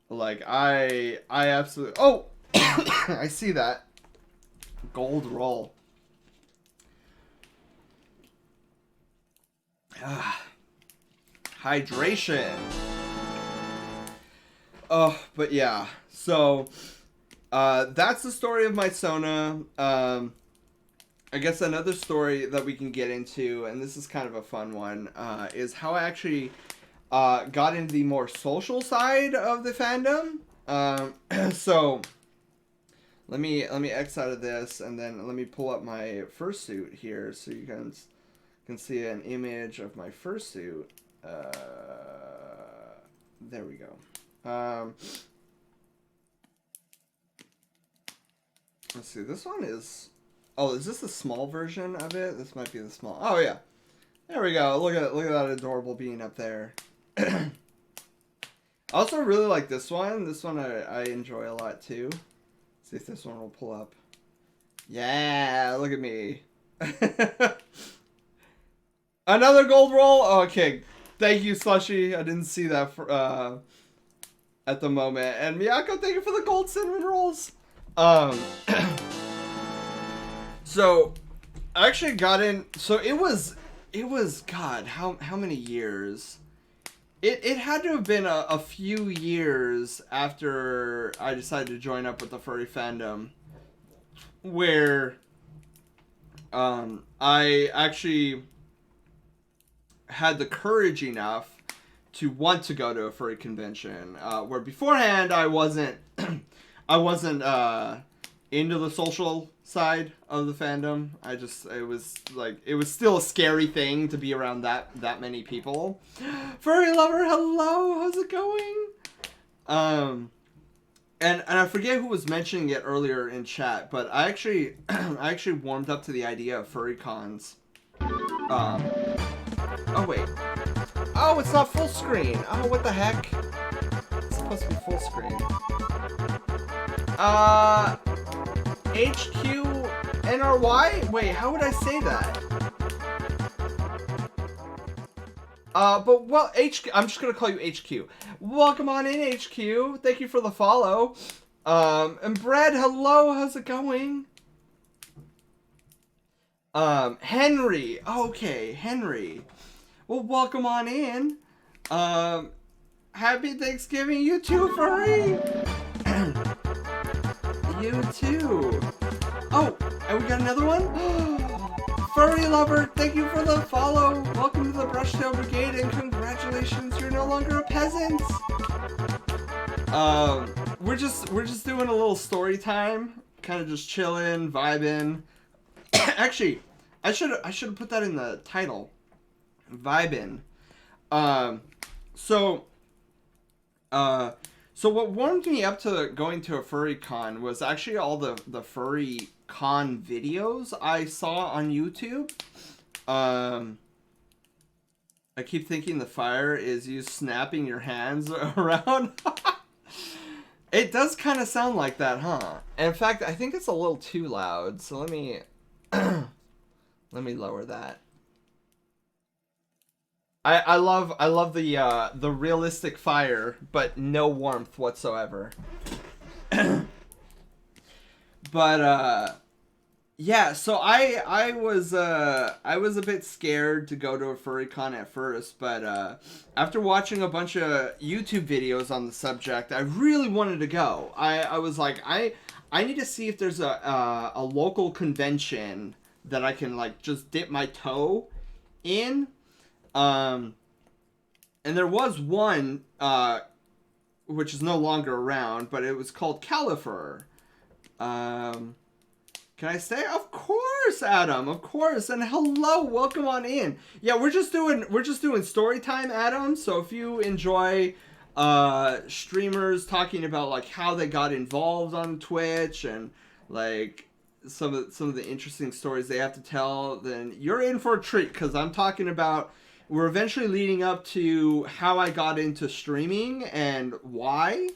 Like I absolutely. Oh, I see that gold roll. Hydration. Oh, but yeah. So that's the story of my Sona. I guess another story that we can get into, and this is kind of a fun one, is how I actually got into the more social side of the fandom. So let me X out of this, and then let me pull up my fursuit here so you guys can see an image of my fursuit. There we go. Let's see. This one is. Oh, is this the small version of it? This might be the small. Oh yeah, there we go. Look at that adorable being up there. I also really like this one. This one I enjoy a lot too. See if this one will pull up. Yeah, look at me. Another gold roll. Oh, okay, thank you, Slushy. I didn't see that for, at the moment. And Miyako, thank you for the gold cinnamon rolls. So, I actually got in. So it was God. How many years? It had to have been a few years after I decided to join up with the furry fandom, where I actually had the courage enough to want to go to a furry convention. Where beforehand I wasn't into the social side of the fandom. It was still a scary thing to be around that many people. Furry lover, hello, how's it going? And I forget who was mentioning it earlier in chat, but I actually warmed up to the idea of furry cons. Oh wait. Oh, it's not full screen. Oh, what the heck? It's supposed to be full screen. HQ NRY? Wait, how would I say that? But well, HQ. I'm just gonna call you HQ. Welcome on in, HQ. Thank you for the follow. And Brad, hello. How's it going? Henry. Okay, Henry. Well, welcome on in. Happy Thanksgiving, you too, furry. You too. Oh, and we got another one? Furry lover, thank you for the follow. Welcome to the Brushtail Brigade and congratulations, you're no longer a peasant. We're just doing a little story time, kind of just chilling, vibing. Actually, I should have put that in the title. Vibin'. So what warmed me up to going to a furry con was actually all the furry con videos I saw on YouTube. I keep thinking the fire is you snapping your hands around. It does kind of sound like that, huh? In fact, I think it's a little too loud. So let me let me lower that. I love the realistic fire, but no warmth whatsoever. But Yeah, so I was a bit scared to go to a furry con at first, but after watching a bunch of YouTube videos on the subject, I really wanted to go. I was like, I need to see if there's a local convention that I can like just dip my toe in. And there was one which is no longer around, but it was called Califer. Can I stay? Of course, Adam. Of course. And hello, welcome on in. Yeah, we're just doing story time, Adam. So if you enjoy streamers talking about like how they got involved on Twitch and like some of the interesting stories they have to tell, then you're in for a treat, because I'm talking about, we're eventually leading up to how I got into streaming and why.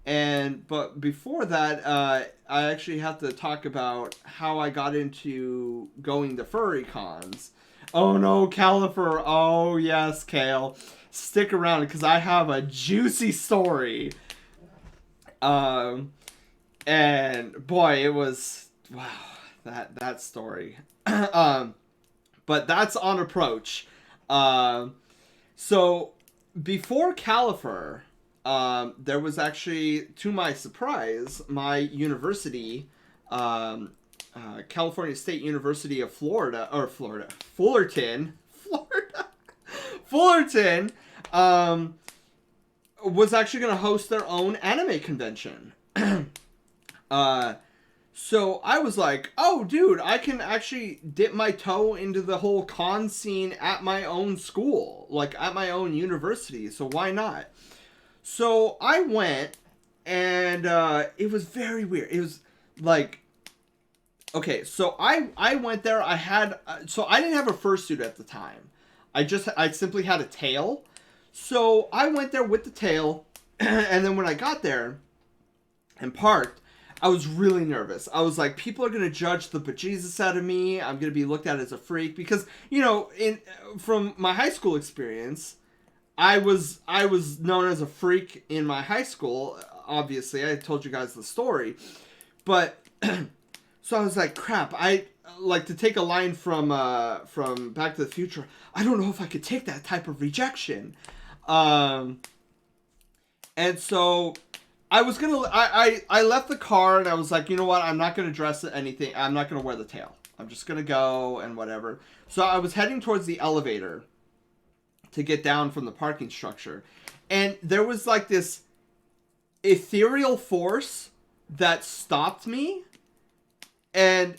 But before that, I actually have to talk about how I got into going to furry cons. Oh no, Califer. Oh yes, Kale. Stick around, because I have a juicy story. And boy, it was, wow, that story. But that's on approach. So before Califer, there was actually, to my surprise, my university, California State University of Fullerton, was actually going to host their own anime convention. So I was like, oh, dude, I can actually dip my toe into the whole con scene at my own school, like at my own university, so why not? So I went, and it was very weird. It was like, okay, so I went there. I had, so I didn't have a fursuit at the time. I simply had a tail. So I went there with the tail, and then when I got there and parked, I was really nervous. I was like, people are going to judge the bejesus out of me. I'm going to be looked at as a freak, because, you know, from my high school experience, I was known as a freak in my high school. Obviously, I told you guys the story, but so I was like, crap. I like to take a line from Back to the Future. I don't know if I could take that type of rejection, and so I was gonna. I left the car and I was like, you know what? I'm not gonna dress anything. I'm not gonna wear the tail. I'm just gonna go and whatever. So I was heading towards the elevator to get down from the parking structure, and there was like this ethereal force that stopped me, and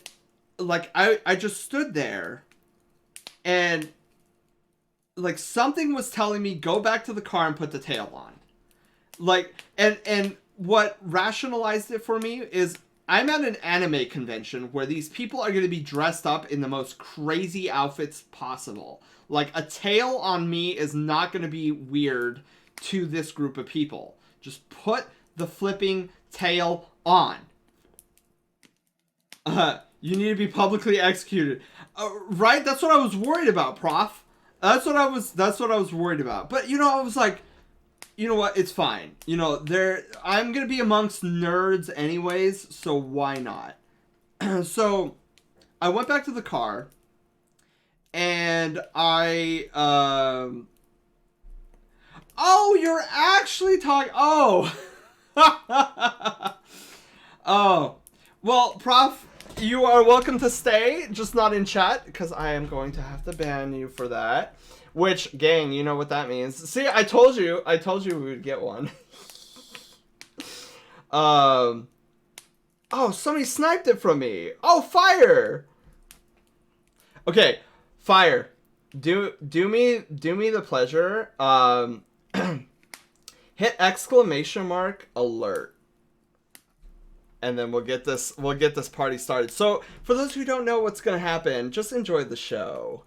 like I just stood there, and like something was telling me, go back to the car and put the tail on. Like, and what rationalized it for me is, I'm at an anime convention where these people are going to be dressed up in the most crazy outfits possible. Like, a tail on me is not going to be weird to this group of people. Just put the flipping tail on. You need to be publicly executed. Right? That's what I was worried about, Prof. That's what I was worried about. But, you know, I was like, you know what? It's fine. You know, I'm going to be amongst nerds anyways, so why not? So, I went back to the car, and oh, you're actually talking, oh. Oh. Well, Prof, you are welcome to stay, just not in chat, because I am going to have to ban you for that. Which, gang, you know what that means. See, I told you we would get one. Oh, somebody sniped it from me. Oh, Fire! Okay, Fire. Do me the pleasure. Hit !alert. And then we'll get this party started. So, for those who don't know what's gonna happen, just enjoy the show.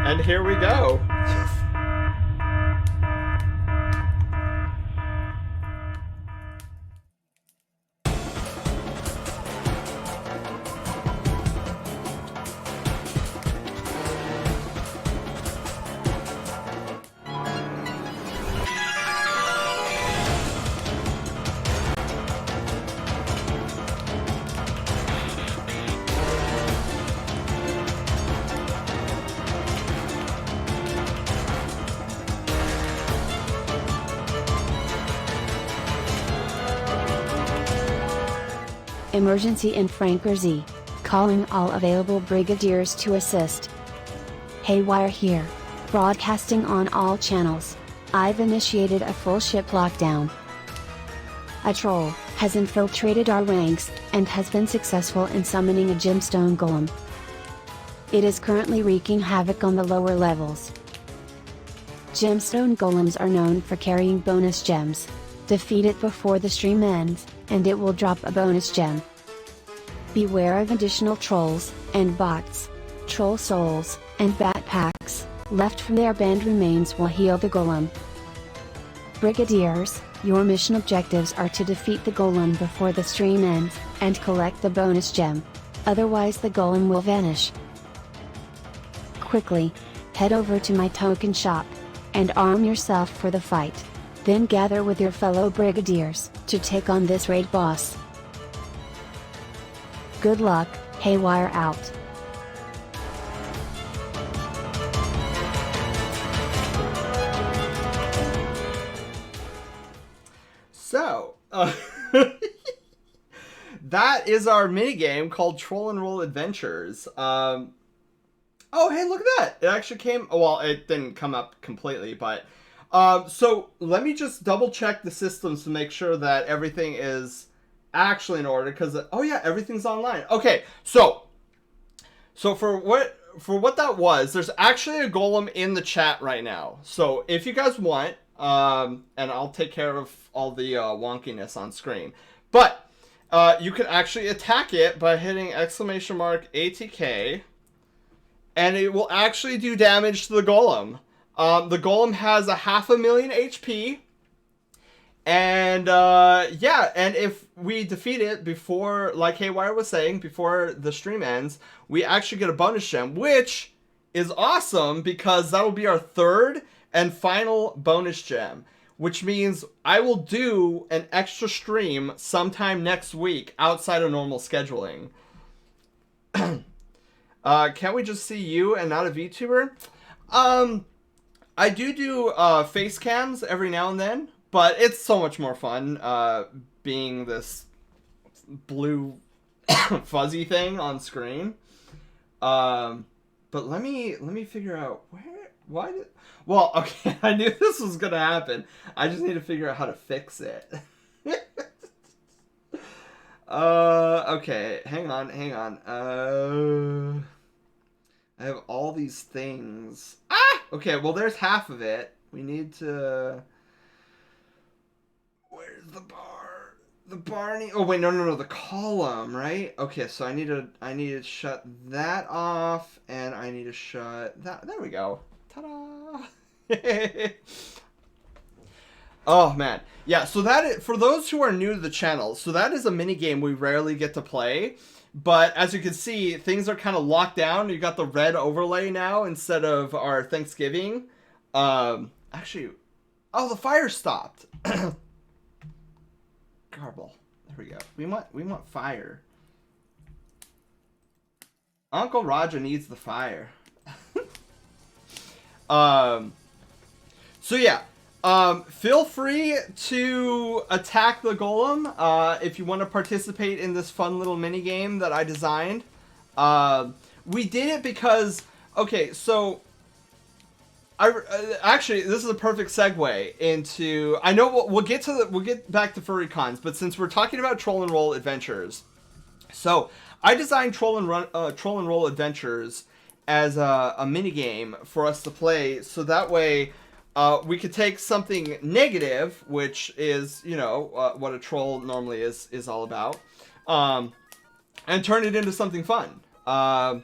And here we go. Emergency in Franker Z. Calling all available brigadiers to assist. Haywire here. Broadcasting on all channels. I've initiated a full ship lockdown. A troll has infiltrated our ranks, and has been successful in summoning a gemstone golem. It is currently wreaking havoc on the lower levels. Gemstone golems are known for carrying bonus gems. Defeat it before the stream ends, and it will drop a bonus gem. Beware of additional trolls, and bots. Troll souls, and bat packs, left from their band remains will heal the golem. Brigadiers, your mission objectives are to defeat the golem before the stream ends, and collect the bonus gem. Otherwise the golem will vanish. Quickly, head over to my token shop, and arm yourself for the fight. Then gather with your fellow brigadiers, to take on this raid boss. Good luck, Haywire out. So, that is our minigame called Troll and Roll Adventures. Oh, hey, look at that! It actually came, well, it didn't come up completely, but, so let me just double check the systems to make sure that everything is actually in order, because, oh yeah, everything's online. Okay, so for what that was, there's actually a golem in the chat right now. So if you guys want, and I'll take care of all the wonkiness on screen, but you can actually attack it by hitting !ATK, and it will actually do damage to the golem. The golem has 500,000 HP, and yeah, and if we defeat it before, like Haywire was saying, before the stream ends, we actually get a bonus gem, which is awesome because that'll be our third and final bonus gem, which means I will do an extra stream sometime next week outside of normal scheduling. Can't we just see you and not a VTuber? I do face cams every now and then, but it's so much more fun being this blue fuzzy thing on screen. But let me figure out well, okay, I knew this was gonna happen. I just need to figure out how to fix it. Okay, hang on. I have all these things. Ah! Okay, well, there's half of it. We need to... Where's the bar? The bar oh, wait, no, the column, right? Okay, so I need to shut that off, and I need to shut that... There we go. Ta-da! Oh, man. Yeah, so for those who are new to the channel, so that is a minigame we rarely get to play. But as you can see, things are kind of locked down. You got the red overlay now instead of our Thanksgiving. Actually, oh, the fire stopped. Garble. There we go. We want fire. Uncle Roger needs the fire. So yeah. Feel free to attack the golem if you want to participate in this fun little mini game that I designed. We did it because, okay, so actually this is a perfect segue into. I know we'll get back to furry cons, but since we're talking about Troll and Roll Adventures, so I designed Troll and Roll Adventures as a mini game for us to play, so that way. We could take something negative, which is, you know, what a troll normally is all about, and turn it into something fun. Kind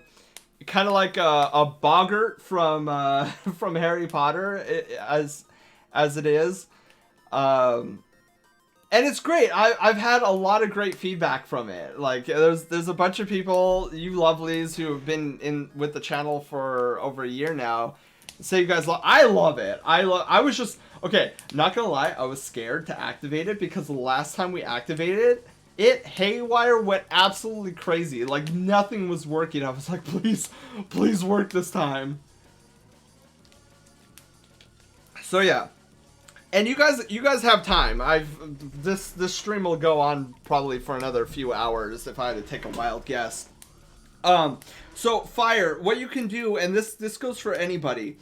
of like a boggart from Harry Potter, as it is. And it's great. I've had a lot of great feedback from it. Like, there's a bunch of people, you lovelies, who have been in with the channel for over a year now. Say you guys I love it. I was just, okay, not gonna lie, I was scared to activate it because the last time we activated it, Haywire went absolutely crazy. Like, nothing was working. I was like, please work this time. So yeah, And you guys have time. This stream will go on probably for another few hours if I had to take a wild guess. So Fire, what you can do, and this goes for anybody.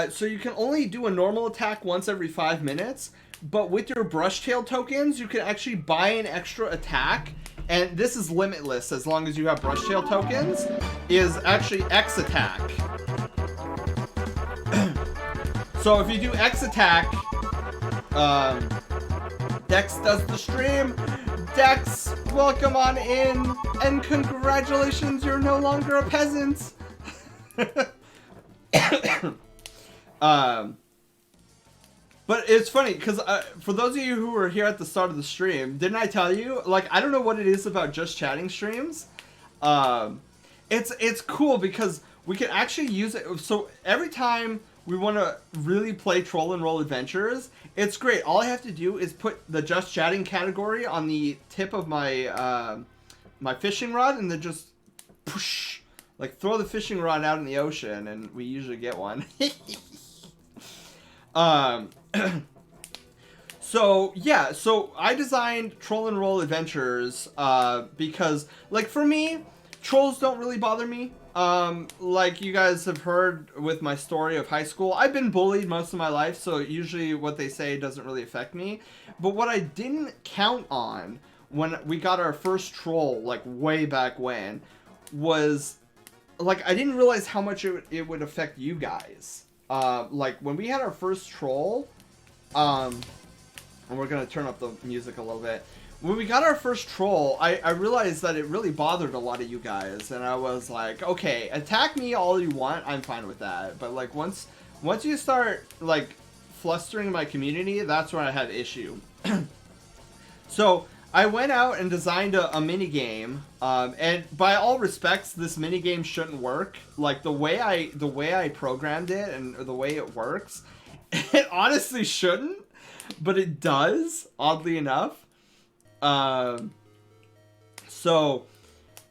So you can only do a normal attack once every 5 minutes, but with your brush tail tokens, you can actually buy an extra attack, and this is limitless as long as you have brush tail tokens. Is actually X attack. So if you do X attack, Dex does the stream. Dex, welcome on in, and congratulations, you're no longer a peasant. But it's funny because for those of you who were here at the start of the stream, didn't I tell you? Like, I don't know what it is about Just Chatting streams. It's cool because we can actually use it. So every time we want to really play Troll and Roll Adventures, it's great. All I have to do is put the Just Chatting category on the tip of my my fishing rod, and then just push, like throw the fishing rod out in the ocean, and we usually get one. So yeah, so I designed Troll and Roll Adventures because, like, for me, trolls don't really bother me. Like you guys have heard with my story of high school, I've been bullied most of my life, so usually what they say doesn't really affect me. But what I didn't count on when we got our first troll, like way back when, was, like, I didn't realize how much it would affect you guys. Like when we had our first troll, and we're gonna turn up the music a little bit. When we got our first troll, I realized that it really bothered a lot of you guys, and I was like, okay, attack me all you want, I'm fine with that. But like once you start like flustering my community, that's where I had issue. So I went out and designed a mini game, and by all respects, this mini game shouldn't work. Like the way I programmed it and the way it works, it honestly shouldn't, but it does, oddly enough. So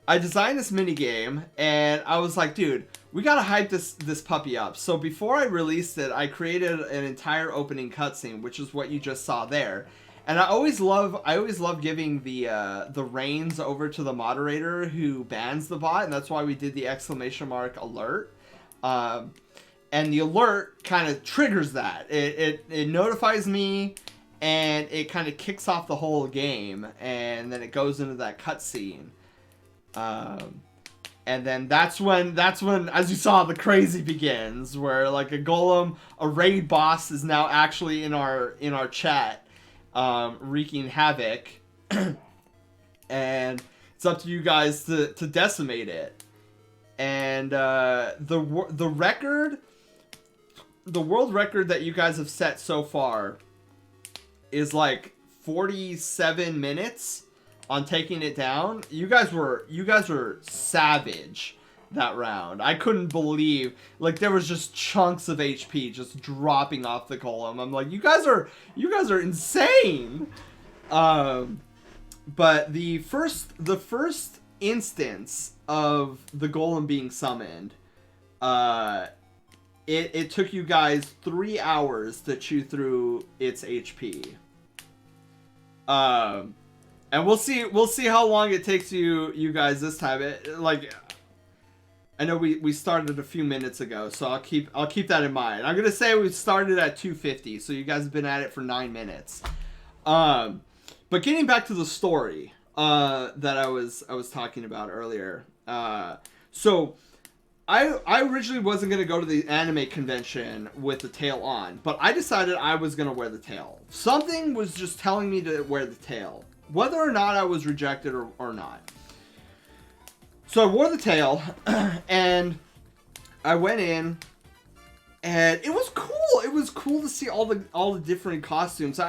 I designed this mini game, and I was like, dude, we gotta hype this puppy up. So before I released it, I created an entire opening cutscene, which is what you just saw there. And I always love giving the reins over to the moderator who bans the bot, and that's why we did the exclamation mark alert. And the alert kind of triggers that. It notifies me, and it kind of kicks off the whole game, and then it goes into that cutscene. And then that's when, as you saw, the crazy begins, where like a golem, a raid boss, is now actually in our chat. Wreaking havoc, and it's up to you guys to decimate it. And the world record that you guys have set so far is like 47 minutes on taking it down. You guys were savage that round. I couldn't believe, like, there was just chunks of HP just dropping off the golem. I'm like, you guys are insane. But the first instance of the golem being summoned, it took you guys 3 hours to chew through its HP. And we'll see how long it takes you guys this time. I know we started a few minutes ago, so I'll keep that in mind. I'm gonna say we started at 2:50, so you guys have been at it for 9 minutes. But getting back to the story that I was talking about earlier. So I originally wasn't gonna go to the anime convention with the tail on, but I decided I was gonna wear the tail. Something was just telling me to wear the tail, whether or not I was rejected or not. So I wore the tail, and I went in, and it was cool. It was cool to see all the different costumes.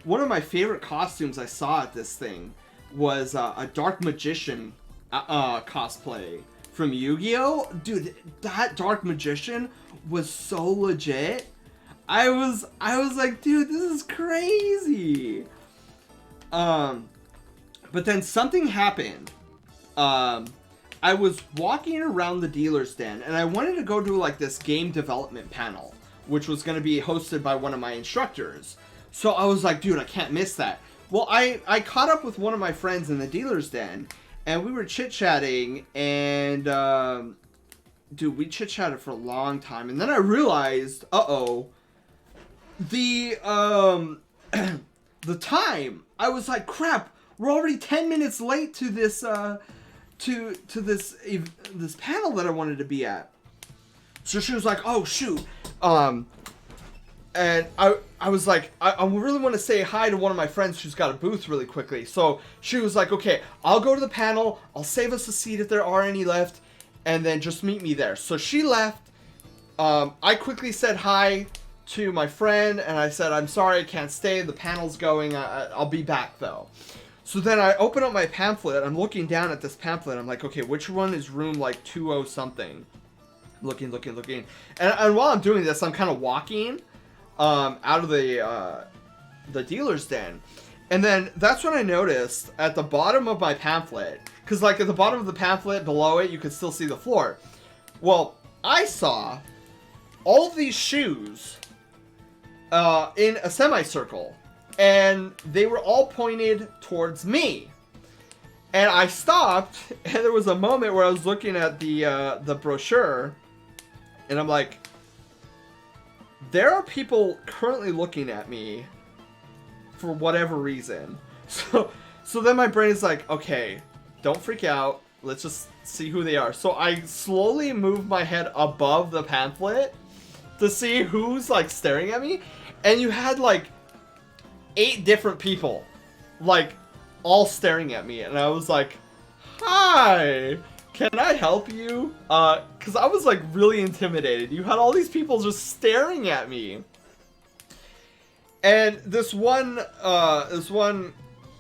One of my favorite costumes I saw at this thing was a Dark Magician cosplay from Yu-Gi-Oh! Dude, that Dark Magician was so legit. I was like, dude, this is crazy. But then something happened. I was walking around the dealer's den, and I wanted to go to like this game development panel which was going to be hosted by one of my instructors. So I was like, dude, I can't miss that. Well, I caught up with one of my friends in the dealer's den, and we were chit-chatting, and, dude, we chit-chatted for a long time, and then I realized, the time. I was like, crap, we're already 10 minutes late to this, this panel that I wanted to be at. So she was like, oh, shoot, and I was like, I really want to say hi to one of my friends who's got a booth really quickly. So she was like, okay, I'll go to the panel. I'll save us a seat if there are any left. And then just meet me there. So she left. I quickly said hi to my friend. And I said, I'm sorry, I can't stay. The panel's going. I'll be back, though. So then I open up my pamphlet. I'm looking down at this pamphlet. I'm like, okay, which one is room like 20 something? Looking. And while I'm doing this, I'm kind of walking out of the dealer's den, and then that's when I noticed at the bottom of my pamphlet, because like at the bottom of the pamphlet below it you could still see the floor. Well, I saw all these shoes in a semicircle, and they were all pointed towards me. And I stopped, and there was a moment where I was looking at the brochure, and I'm like, there are people currently looking at me for whatever reason. So then my brain is like, okay, don't freak out. Let's just see who they are. So I slowly move my head above the pamphlet to see who's like staring at me. And you had like 8 different people, like all staring at me. And I was like, hi. Can I help you? Cause I was like really intimidated. You had all these people just staring at me. And this one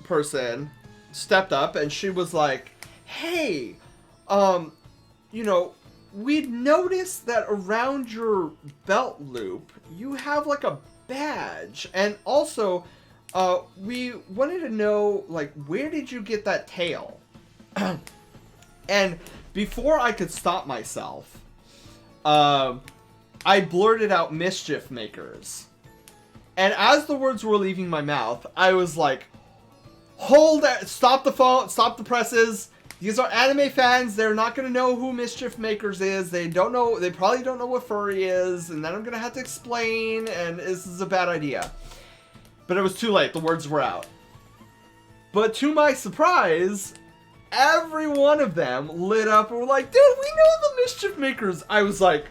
person stepped up and she was like, hey, you know, we'd noticed that around your belt loop, you have like a badge. And also, we wanted to know, like, where did you get that tail? And before I could stop myself, I blurted out mischief makers. And as the words were leaving my mouth, I was like, hold it, stop the phone, stop the presses. These are anime fans. They're not going to know who Mischief Makers is. They probably don't know what furry is. And then I'm going to have to explain. And this is a bad idea. But it was too late. The words were out. But to my surprise, every one of them lit up and were like, dude, we know the Mischief Makers. I was like,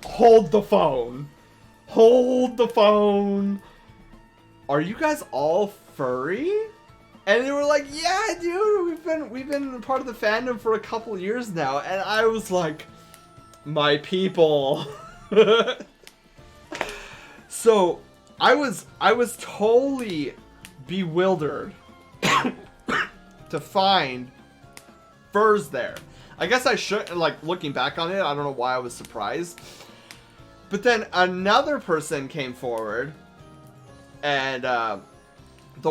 hold the phone. Hold the phone. Are you guys all furry? And they were like, yeah, dude, we've been part of the fandom for a couple years now. And I was like, my people. So I was totally bewildered to find furs there. I guess I shouldn't, like, looking back on it, I don't know why I was surprised. But then another person came forward, and the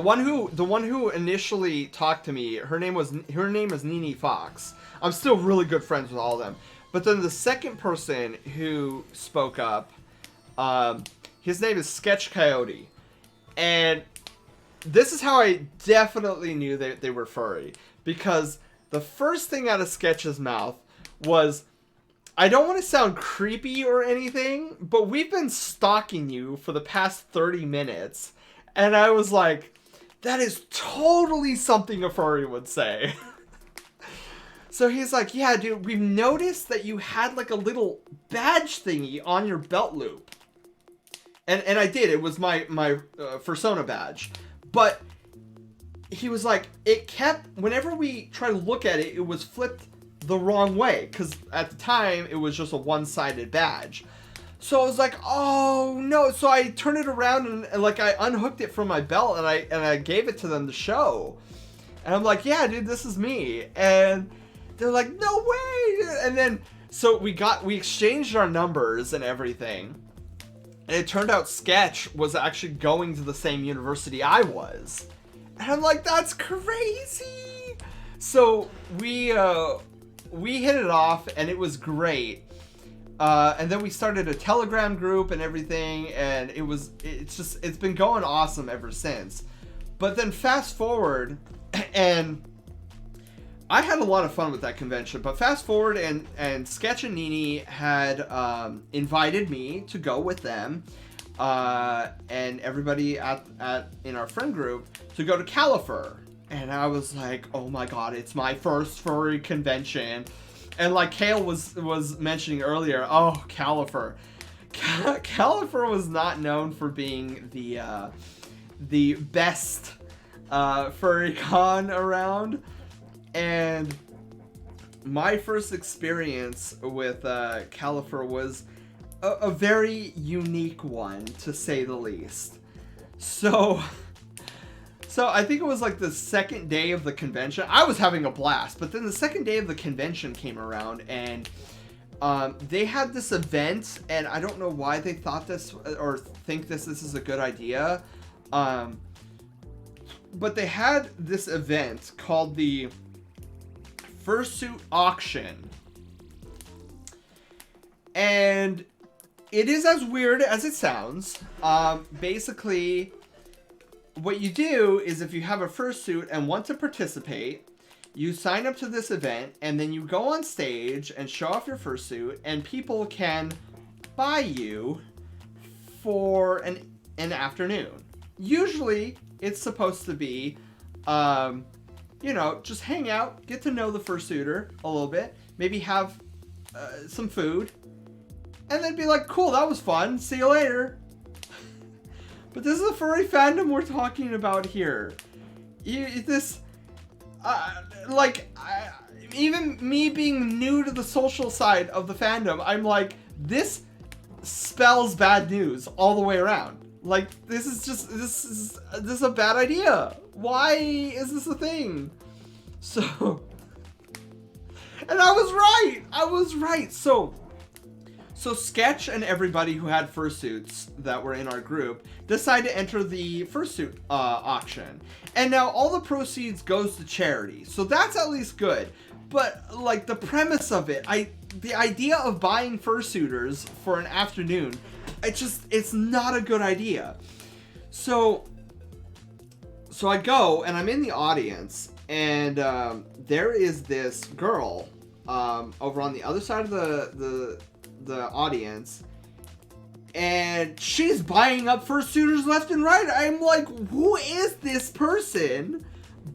one who initially talked to me, her name is Nini Fox. I'm still really good friends with all of them. But then the second person who spoke up, his name is Sketch Coyote, and this is how I definitely knew they were furry, because the first thing out of Sketch's mouth was, I don't want to sound creepy or anything, but we've been stalking you for the past 30 minutes. And I was like, that is totally something a furry would say. So he's like, yeah, dude, we've noticed that you had like a little badge thingy on your belt loop. And I did. It was my Fursona badge. But he was like, it kept, whenever we try to look at it, it was flipped the wrong way, because at the time it was just a one-sided badge. So I was like, oh no. So I turned it around and like I unhooked it from my belt and I gave it to them to show. And I'm like, yeah, dude, this is me. And they're like, no way. And then so we exchanged our numbers and everything. And it turned out Sketch was actually going to the same university I was. And I'm like, that's crazy. So we hit it off, and it was great. And then we started a Telegram group and everything, and it's been going awesome ever since. But then fast forward, and I had a lot of fun with that convention, but fast forward and Sketch and Nini had invited me to go with them, and everybody in our friend group to go to Califer. And I was like, oh my god, it's my first furry convention. And like Kale was mentioning earlier, oh, Califer. Califer was not known for being the best furry con around. And my first experience with Califer was a very unique one, to say the least. So I think it was like the second day of the convention. I was having a blast, but then the second day of the convention came around, and they had this event, and I don't know why they thought this or think this is a good idea. But they had this event called the Fursuit Auction. And it is as weird as it sounds. Basically, what you do is if you have a fursuit and want to participate, you sign up to this event, and then you go on stage and show off your fursuit, and people can buy you for an afternoon. Usually, it's supposed to be, you know, just hang out, get to know the fursuiter a little bit, maybe have some food, and then be like, cool, that was fun, see you later. But this is a furry fandom we're talking about here. Even me being new to the social side of the fandom, I'm like, this spells bad news all the way around. Like, this is a bad idea. Why is this a thing? So, and I was right. So Sketch and everybody who had fursuits that were in our group decided to enter the fursuit auction. And now all the proceeds goes to charity. So that's at least good. But like the premise of it, the idea of buying fursuiters for an afternoon, it's not a good idea. So I go and I'm in the audience, and there is this girl over on the other side of the audience, and she's buying up fursuiters left and right. I'm like, who is this person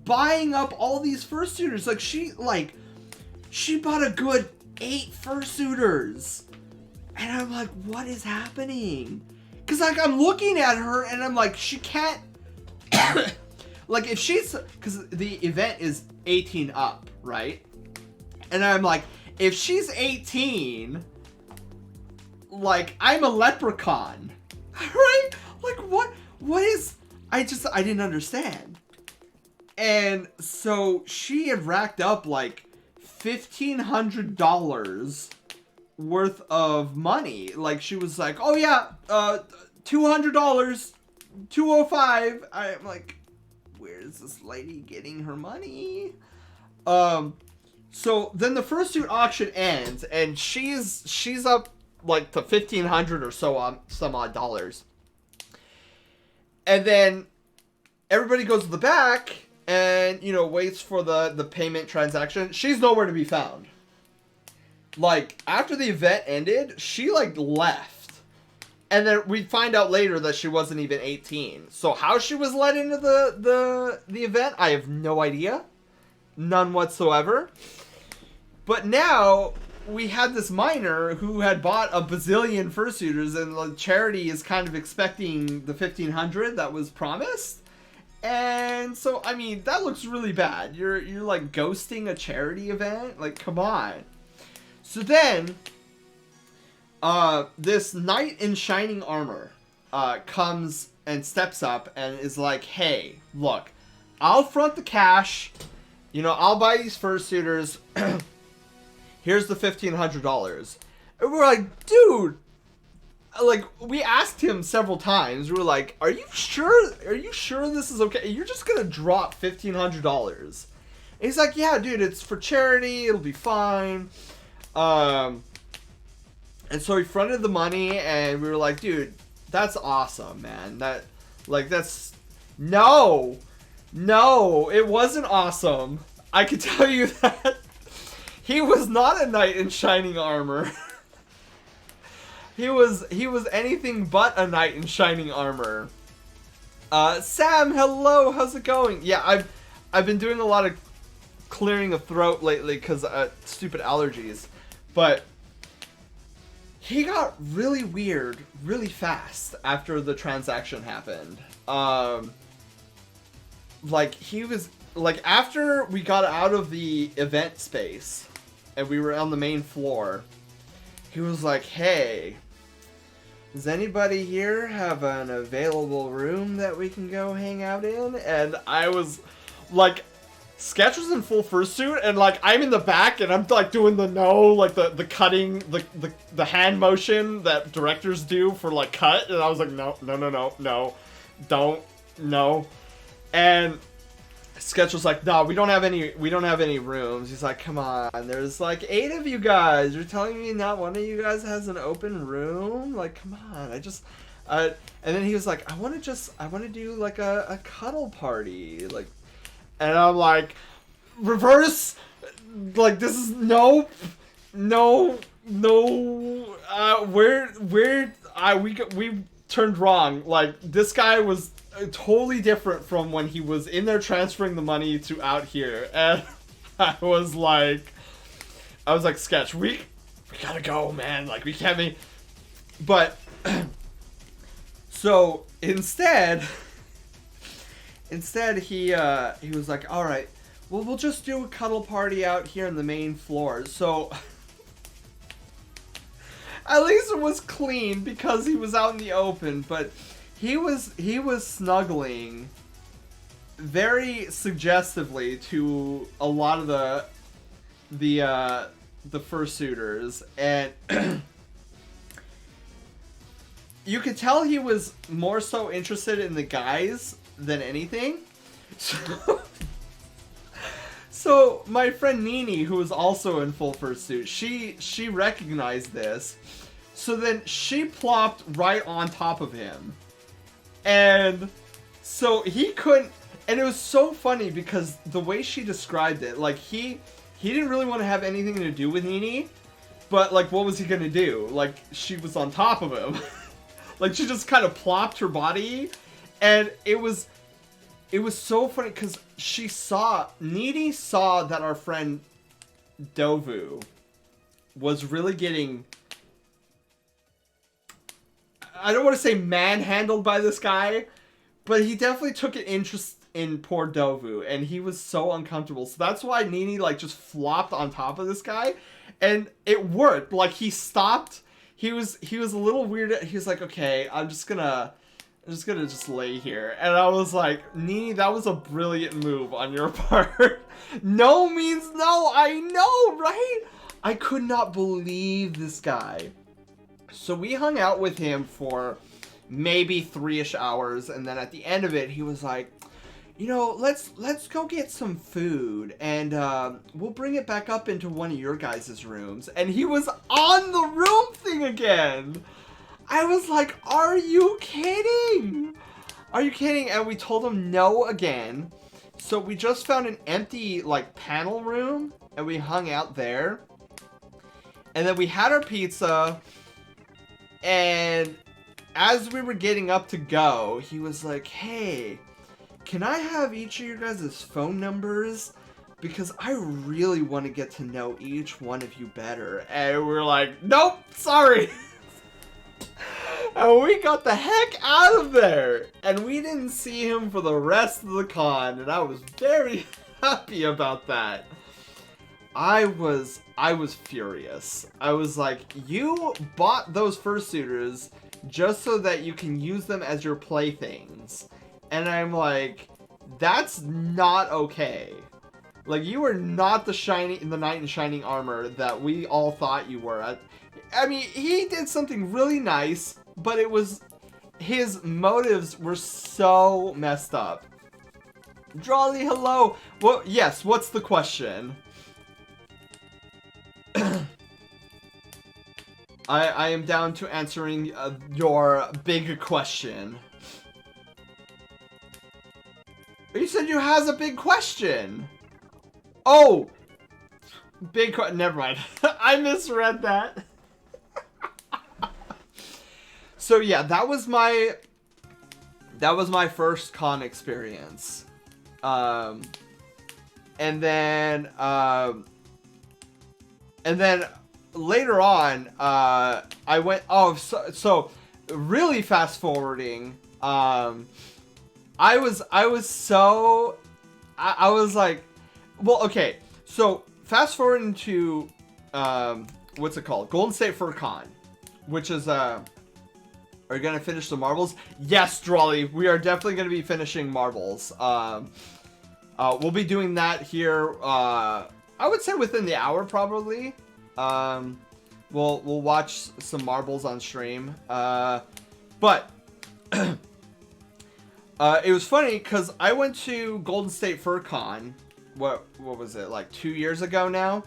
buying up all these fursuiters? She bought a good 8 fursuiters, and I'm like, what is happening? Because like I'm looking at her and I'm like, she can't like, if she's, because the event is 18 up, right? And I'm like, if she's 18, like, I'm a leprechaun, right? Like, what is, I didn't understand. And so she had racked up like $1,500 worth of money. Like, she was like, oh yeah, $200, $205. I'm like, where is this lady getting her money? So then the fursuit auction ends, and she's up like to $1,500 or so some odd dollars. And then everybody goes to the back and, you know, waits for the payment transaction. She's nowhere to be found. Like, after the event ended, she like left. And then we find out later that she wasn't even 18. So how she was let into the event, I have no idea. None whatsoever. But now we had this minor who had bought a bazillion fursuiters, and the charity is kind of expecting the $1,500 that was promised. And so, I mean, that looks really bad. You're like ghosting a charity event? Like, come on. So then, this knight in shining armor comes and steps up and is like, hey, look, I'll front the cash. You know, I'll buy these fursuiters. Here's the $1,500. And we're like, dude, like, we asked him several times. We were like, are you sure? Are you sure this is okay? You're just gonna drop $1,500. And he's like, yeah, dude, it's for charity. It'll be fine. And And so he fronted the money, and we were like, dude, that's awesome, man. No, it wasn't awesome. I can tell you that. He was not a knight in shining armor. He was anything but a knight in shining armor. Sam, hello, how's it going? Yeah, I've been doing a lot of clearing of throat lately because stupid allergies, but he got really weird really fast after the transaction happened. Like he was like after we got out of the event space and we were on the main floor, he was like, hey, does anybody here have an available room that we can go hang out in? And I was like, Sketch was in full fursuit, and like I'm in the back, and I'm like doing the the cutting, the hand motion that directors do for like cut, and I was like, no, don't, no. And Sketch was like, no, we don't have any rooms. He's like, come on, there's like 8 of you guys. You're telling me not one of you guys has an open room? Like, come on, and then he was like, I want to do like a cuddle party, like, and I'm like, reverse, like this is no, we turned wrong. Like this guy was totally different from when he was in there transferring the money to out here, and I was like, Sketch, we gotta go, man. Like we can't be, but so instead he was like, all right, well, we'll just do a cuddle party out here in the main floor. So at least it was clean because he was out in the open, but he was snuggling very suggestively to a lot of the fursuiters, and you could tell he was more so interested in the guys than anything. So my friend Nini, who was also in full fursuit, she recognized this. So then she plopped right on top of him. And so he couldn't, and it was so funny because the way she described it, like he didn't really want to have anything to do with Nini, but like what was he gonna do? Like she was on top of him. Like she just kind of plopped her body, and it was so funny because Nini saw that our friend Dovu was really getting, I don't want to say manhandled by this guy, but he definitely took an interest in poor Dovu, and he was so uncomfortable. So that's why Nini like just flopped on top of this guy, and it worked. Like he stopped. He was a little weird. He was like, okay, I'm just gonna lay here. And I was like, Nini, that was a brilliant move on your part. No means no, I know, right? I could not believe this guy. So we hung out with him for maybe 3-ish hours, and then at the end of it, he was like, you know, let's go get some food, and we'll bring it back up into one of your guys' rooms. And he was on the room thing again. I was like, are you kidding? Are you kidding? And we told him no again. So we just found an empty like panel room, and we hung out there. And then we had our pizza, and as we were getting up to go, he was like, hey, can I have each of your guys' phone numbers? Because I really want to get to know each one of you better. And we're like, nope, sorry. And we got the heck out of there. And we didn't see him for the rest of the con. And I was very happy about that. I was furious. I was like, you bought those fursuiters just so that you can use them as your playthings. And I'm like, that's not okay. Like, you are not the knight in shining armor that we all thought you were. I mean, he did something really nice, but it was, his motives were so messed up. Drawley, hello. Well, yes, what's the question? I am down to answering your big question. You said you has a big question. Oh, never mind. I misread that. So yeah, that was my first con experience. And then later on, I went. Oh, so really fast forwarding. I was like, well, okay. So fast forwarding to what's it called? Golden State FurCon, which is are you gonna finish the marbles? Yes, Drawley, we are definitely gonna be finishing marbles. We'll be doing that here. I would say within the hour probably. We'll watch some marbles on stream. But it was funny because I went to Golden State FurCon. What was it, like 2 years ago now?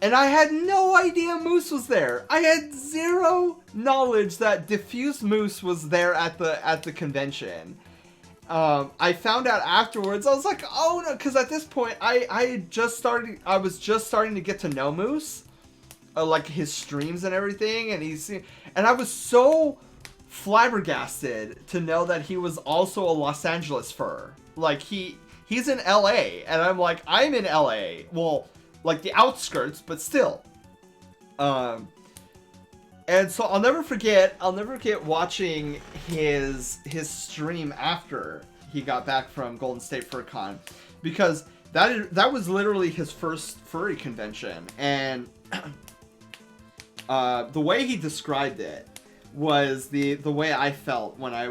And I had no idea Moose was there. I had zero knowledge that Diffuse Moose was there at the convention. I found out afterwards. I was like, oh no, because at this point I was just starting to get to know Moose, like his streams and everything, and I was so flabbergasted to know that he was also a Los Angeles fur. Like he's in LA, and I'm like, I'm in LA. Well, like the outskirts, but still. And so I'll never forget watching his stream after he got back from Golden State FurCon, because that was literally his first furry convention, and the way he described it was the way I felt when I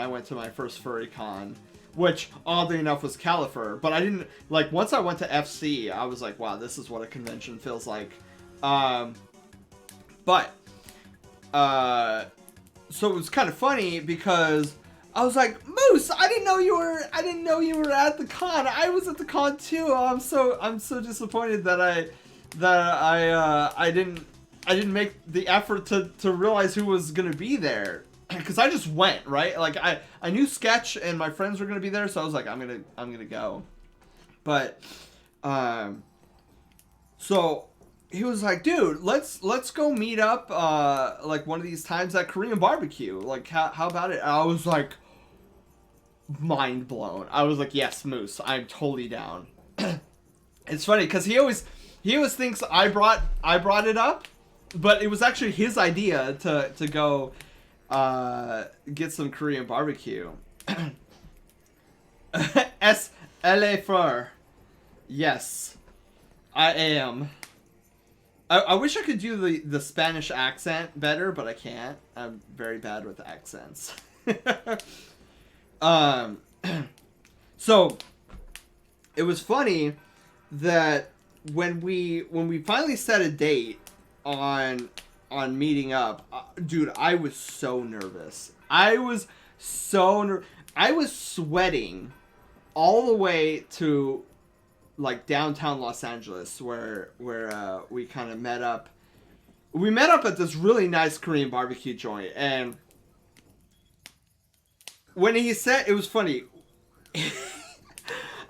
went to my first furry con, which oddly enough was Califer. But I didn't, like, once I went to FC, I was like, wow, this is what a convention feels like. So it was kind of funny because I was like, Moose, I didn't know you were at the con. I was at the con too. I'm so disappointed that I didn't make the effort to realize who was gonna be there, because I just went, right? Like I knew Sketch and my friends were gonna be there, so I was like, I'm gonna go. But so he was like, dude, let's go meet up like one of these times at Korean barbecue. Like how about it? And I was like, mind blown. I was like, yes, Moose, I'm totally down. It's funny because he always thinks I brought it up, but it was actually his idea to go get some Korean barbecue. LA Fur. Yes, I am. I wish I could do the Spanish accent better, but I can't. I'm very bad with accents. So it was funny that when we finally set a date on meeting up, dude, I was so nervous. I was sweating all the way to like downtown Los Angeles, where we kind of met up. We met up at this really nice Korean barbecue joint, and when he said, it was funny.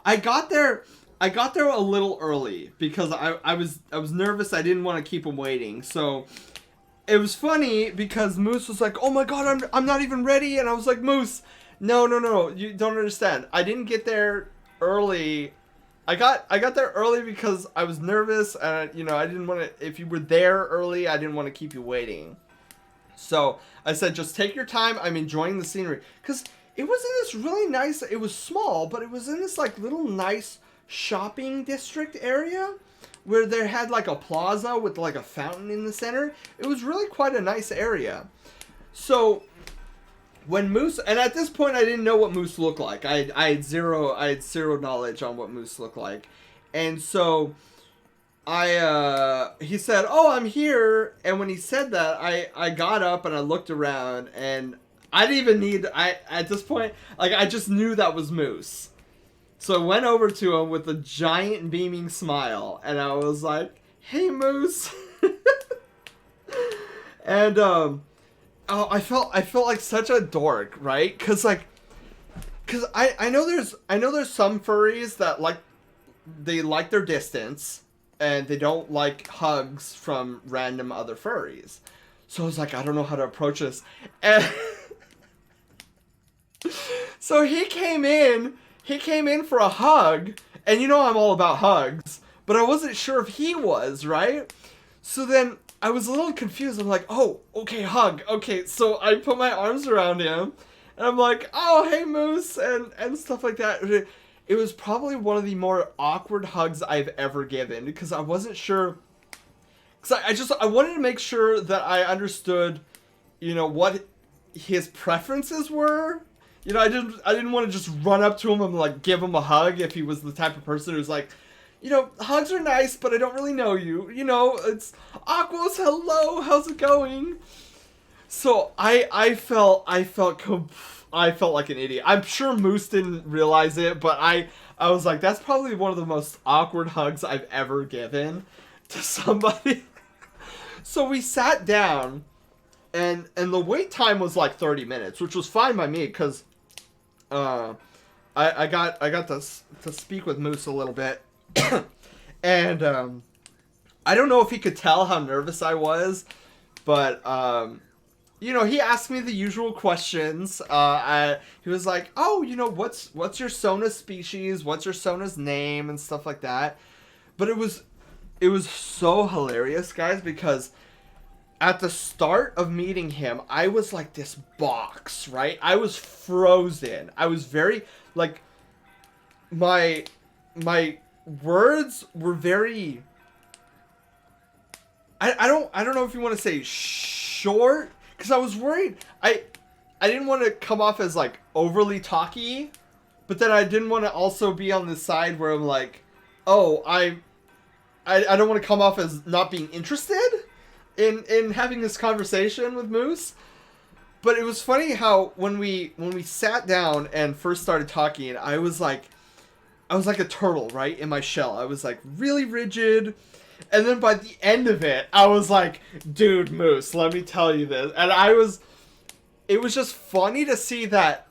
I got there a little early because I was nervous. I didn't want to keep him waiting. So it was funny because Moose was like, "Oh my god, I'm not even ready," and I was like, "Moose, no, you don't understand. I didn't get there early. I got there early because I was nervous, and I didn't want to. If you were there early, I didn't want to keep you waiting. So I said, just take your time. I'm enjoying the scenery, because it was in this really nice. It was small, but it was in this like little nice shopping district area where they had like a plaza with like a fountain in the center. It was really quite a nice area. So when Moose, and at this point I didn't know what Moose looked like. I had zero knowledge on what Moose looked like. And so he said, "Oh, I'm here." And when he said that, I got up and I looked around, and I didn't even need, at this point, like, I just knew that was Moose. So I went over to him with a giant beaming smile, and I was like, "Hey, Moose." And oh, I felt like such a dork, right? Cause I know there's some furries that they like their distance and they don't like hugs from random other furries. So I was like, I don't know how to approach this. And so he came in for a hug, and you know I'm all about hugs, but I wasn't sure if he was, right? So then I was a little confused. I'm like, oh, okay, hug. Okay, so I put my arms around him, and I'm like, oh, hey, Moose, and stuff like that. It was probably one of the more awkward hugs I've ever given, because I wasn't sure. Because I wanted to make sure that I understood, you know, what his preferences were. You know, I didn't want to just run up to him and like give him a hug if he was the type of person who's like, you know, hugs are nice, but I don't really know you. You know, it's Aquos, hello, how's it going? So I felt like an idiot. I'm sure Moose didn't realize it, but I was like, that's probably one of the most awkward hugs I've ever given to somebody. So we sat down, and the wait time was like 30 minutes, which was fine by me because I got to speak with Moose a little bit, and I don't know if he could tell how nervous I was, but you know, he asked me the usual questions. He was like, oh, you know, what's your Sona's species? What's your Sona's name? And stuff like that. But it was so hilarious, guys, because at the start of meeting him, I was like this box, right? I was frozen. I was very, like, my words were very, I don't know if you want to say short, because I was worried. I didn't want to come off as, like, overly talky, but then I didn't want to also be on the side where I'm like, oh, I don't want to come off as not being interested in having this conversation with Moose. But it was funny how when we sat down and first started talking, I was like a turtle, right, in my shell. I was like really rigid. And then by the end of it, I was like, dude, Moose, let me tell you this. And it was just funny to see that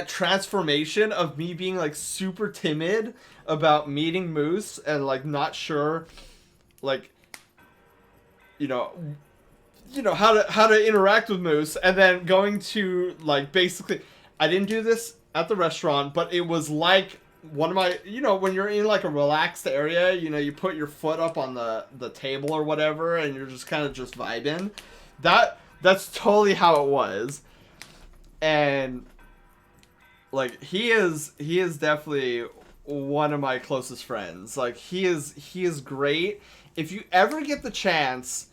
transformation of me being like super timid about meeting Moose and like not sure, like, you know how to interact with Moose, and then going to, like, basically, I didn't do this at the restaurant, but it was like one of my, you know, when you're in like a relaxed area, you know, you put your foot up on the table or whatever, and you're just kind of just vibing. That's totally how it was. And like, he is definitely one of my closest friends. Like, he is great. If you ever get the chance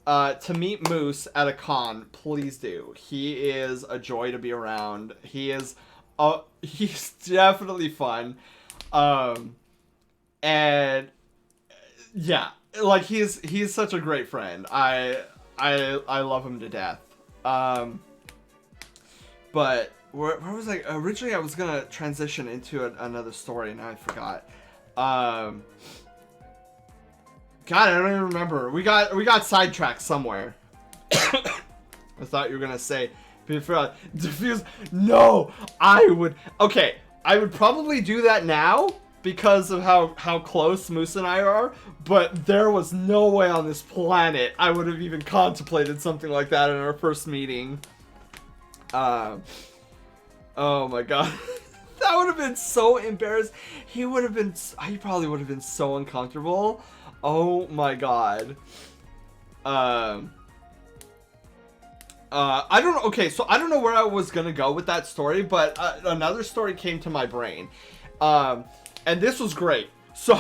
to meet Moose at a con, please do. He is a joy to be around. He's definitely fun. And yeah, like, he's such a great friend. I love him to death. But where was I? Originally, I was gonna transition into another story, and I forgot. God, I don't even remember. We got sidetracked somewhere. I thought you were gonna say, diffuse. No, I would probably do that now because of how close Moose and I are. But there was no way on this planet I would have even contemplated something like that in our first meeting. Oh my god. That would have been so embarrassing. He probably would have been so uncomfortable. Oh my god. I don't know. Okay, so I don't know where I was gonna go with that story, but another story came to my brain. And this was great. So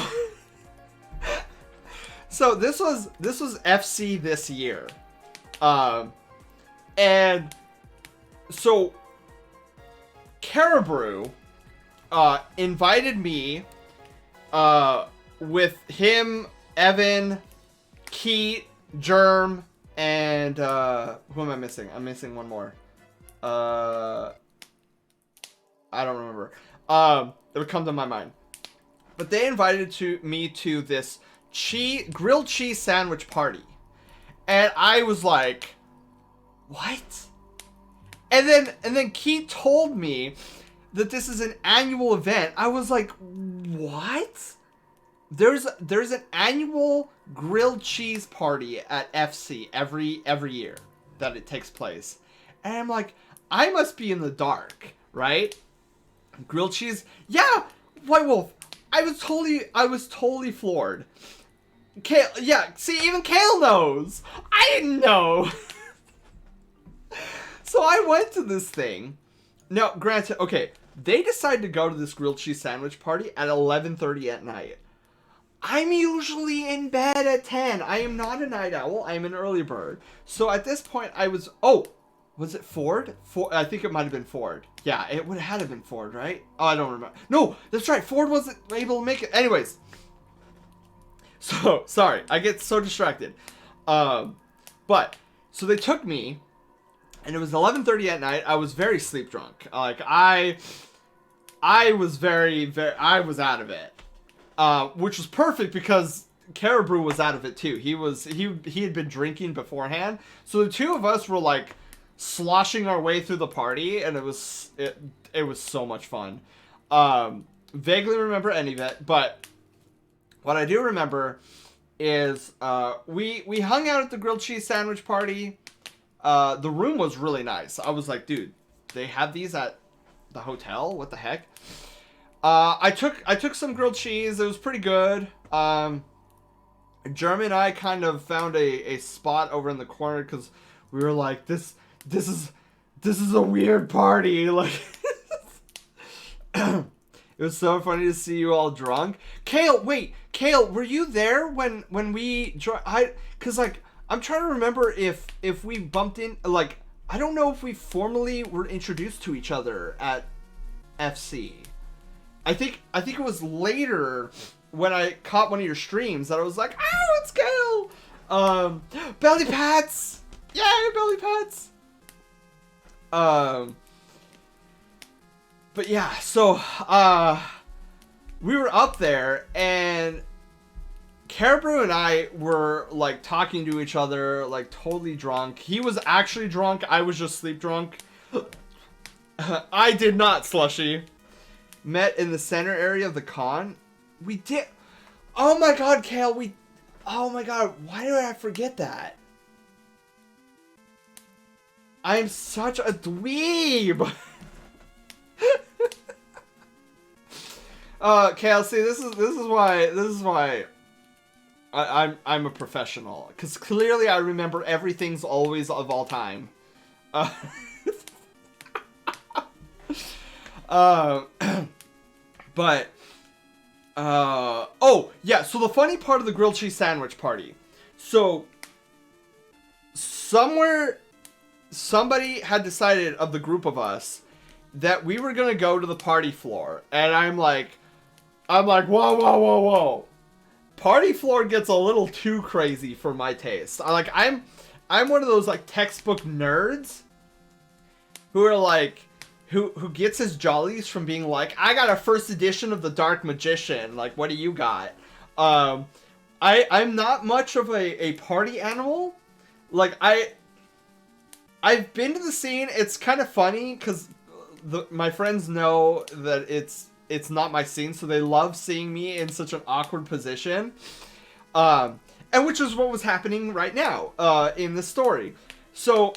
this was FC this year. And so Caribou invited me with him, Evan, Keat, Germ, and who am I missing? I'm missing one more. I don't remember. It would come to my mind. But they invited me to this grilled cheese sandwich party. And I was like, what? And then Keith told me that this is an annual event. I was like, what? There's an annual grilled cheese party at FC every year that it takes place. And I'm like, I must be in the dark, right? Grilled cheese? Yeah, White Wolf. I was totally floored. Kale, yeah, see, even Kale knows. I didn't know. So I went to this thing. Now, granted, okay, they decided to go to this grilled cheese sandwich party at 11:30 at night. I'm usually in bed at 10. I am not a night owl. I'm an early bird. So at this point, I was... Oh, was it Ford? I think it might have been Ford. Yeah, it would have been Ford, right? Oh, I don't remember. No, that's right. Ford wasn't able to make it. Anyways. So, sorry. I get so distracted. But, so they took me, and it was 11:30 at night. I was very sleep drunk. Like, I was I was out of it. Which was perfect because Caribou was out of it too. He had been drinking beforehand. So the two of us were like sloshing our way through the party, and it was so much fun. Vaguely remember any of it, but what I do remember is we hung out at the grilled cheese sandwich party. The room was really nice. I was like, dude, they have these at the hotel? What the heck? I took some grilled cheese. It was pretty good. Jeremy and I kind of found a spot over in the corner because we were like, this is a weird party. Like, it was so funny to see you all drunk. Kale, were you there when we cause like I'm trying to remember if we bumped in, like, I don't know if we formally were introduced to each other at FC. I think it was later when I caught one of your streams that I was like, oh, it's Kale! Belly Pats! Yay, Belly Pats! But yeah, so, we were up there, and Caribou and I were, like, talking to each other, like, totally drunk. He was actually drunk, I was just sleep drunk. I did not, Slushy. Met in the center area of the con. We did. Oh my god, Kale, oh my god, why did I forget that? I'm such a dweeb. Kale, see, this is why I'm a professional, because clearly I remember everything's always of all time. But, oh, yeah, so the funny part of the grilled cheese sandwich party. So, somebody had decided of the group of us that we were gonna go to the party floor. And I'm like, whoa. Party floor gets a little too crazy for my taste. I'm one of those, like, textbook nerds who are like, who gets his jollies from being like, I got a first edition of The Dark Magician. Like, what do you got? I'm not much of a party animal. Like, I've been to the scene. It's kind of funny because my friends know that it's not my scene, so they love seeing me in such an awkward position. And which is what was happening right now in this story. So...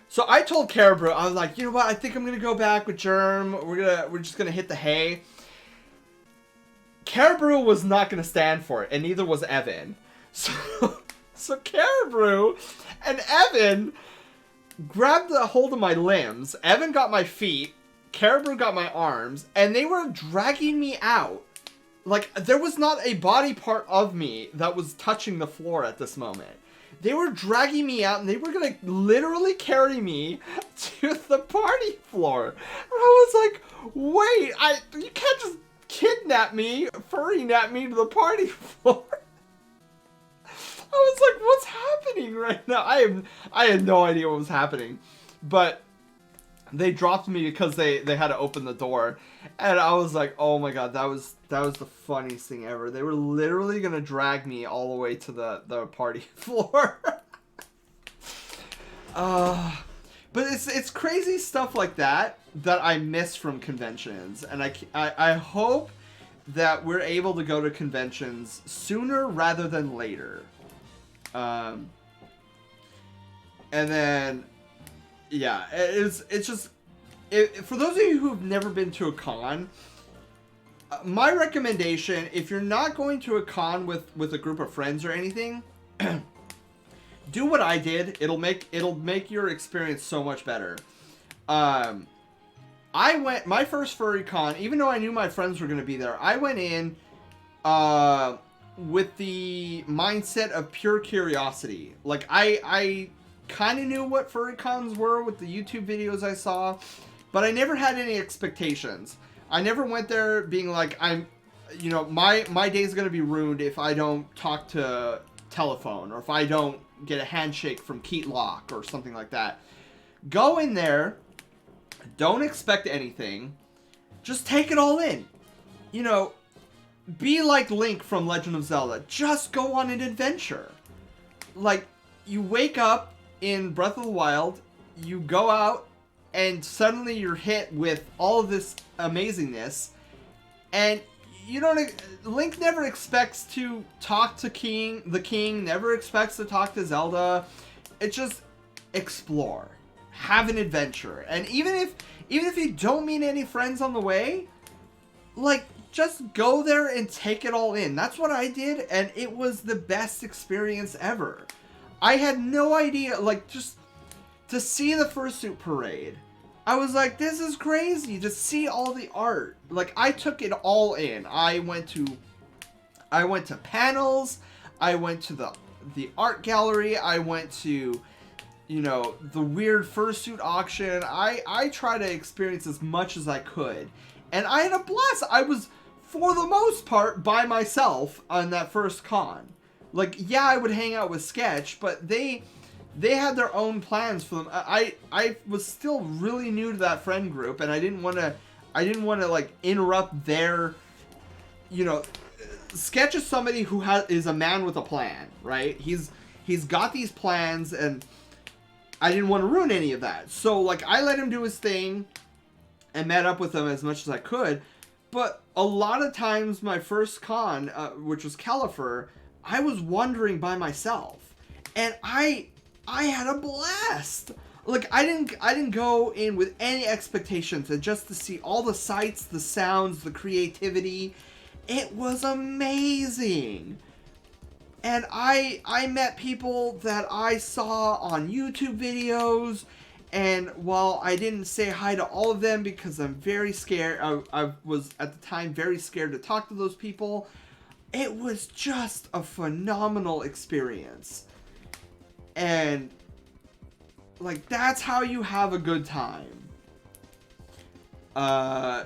So I told Caribou, I was like, you know what, I think I'm gonna go back with Germ. We're just gonna hit the hay. Caribou was not gonna stand for it, and neither was Evan. So Caribou and Evan grabbed a hold of my limbs. Evan got my feet. Caribou got my arms, and they were dragging me out. Like, there was not a body part of me that was touching the floor at this moment. They were dragging me out, and they were gonna literally carry me to the party floor. And I was like, wait, you can't just kidnap me, furry-nap me to the party floor. I was like, what's happening right now? I had no idea what was happening. But they dropped me because they had to open the door, and I was like, oh my god, that was the funniest thing ever. They were literally gonna drag me all the way to the party floor. But it's crazy stuff like that I miss from conventions, and I hope that we're able to go to conventions sooner rather than later. And then, yeah, it's just, for those of you who've never been to a con, my recommendation, if you're not going to a con with a group of friends or anything, do what I did. It'll make your experience so much better. I went, my first furry con, even though I knew my friends were going to be there, I went in with the mindset of pure curiosity. Like, I kind of knew what furry cons were with the YouTube videos I saw, but I never had any expectations. I never went there being like, my day's going to be ruined if I don't talk to telephone, or if I don't get a handshake from Keat Locke or something like that. Go in there, don't expect anything, just take it all in. You know, be like Link from Legend of Zelda, just go on an adventure. Like, you wake up in Breath of the Wild, you go out, and suddenly you're hit with all of this amazingness, and you don't. Link never expects to talk to the king. Never expects to talk to Zelda. It's just explore, have an adventure, and even if you don't meet any friends on the way, like, just go there and take it all in. That's what I did, and it was the best experience ever. I had no idea, like, just to see the fursuit parade, I was like, this is crazy, to see all the art. Like, I took it all in. I went to panels, I went to the art gallery, I went to, you know, the weird fursuit auction. I try to experience as much as I could, and I had a blast. I was, for the most part, by myself on that first con. Like, yeah, I would hang out with Sketch, but they had their own plans for them. I was still really new to that friend group, and I didn't want to like interrupt their, you know, Sketch is somebody who is a man with a plan, right? He's got these plans, and I didn't want to ruin any of that. So, like, I let him do his thing and met up with him as much as I could. But a lot of times, my first con, which was Califer, I was wandering by myself, and I had a blast. Like, I didn't go in with any expectations, and just to see all the sights, the sounds, the creativity, it was amazing. And I met people that I saw on YouTube videos, and while I didn't say hi to all of them because I'm very scared, I was at the time very scared to talk to those people, it was just a phenomenal experience. And, like, that's how you have a good time.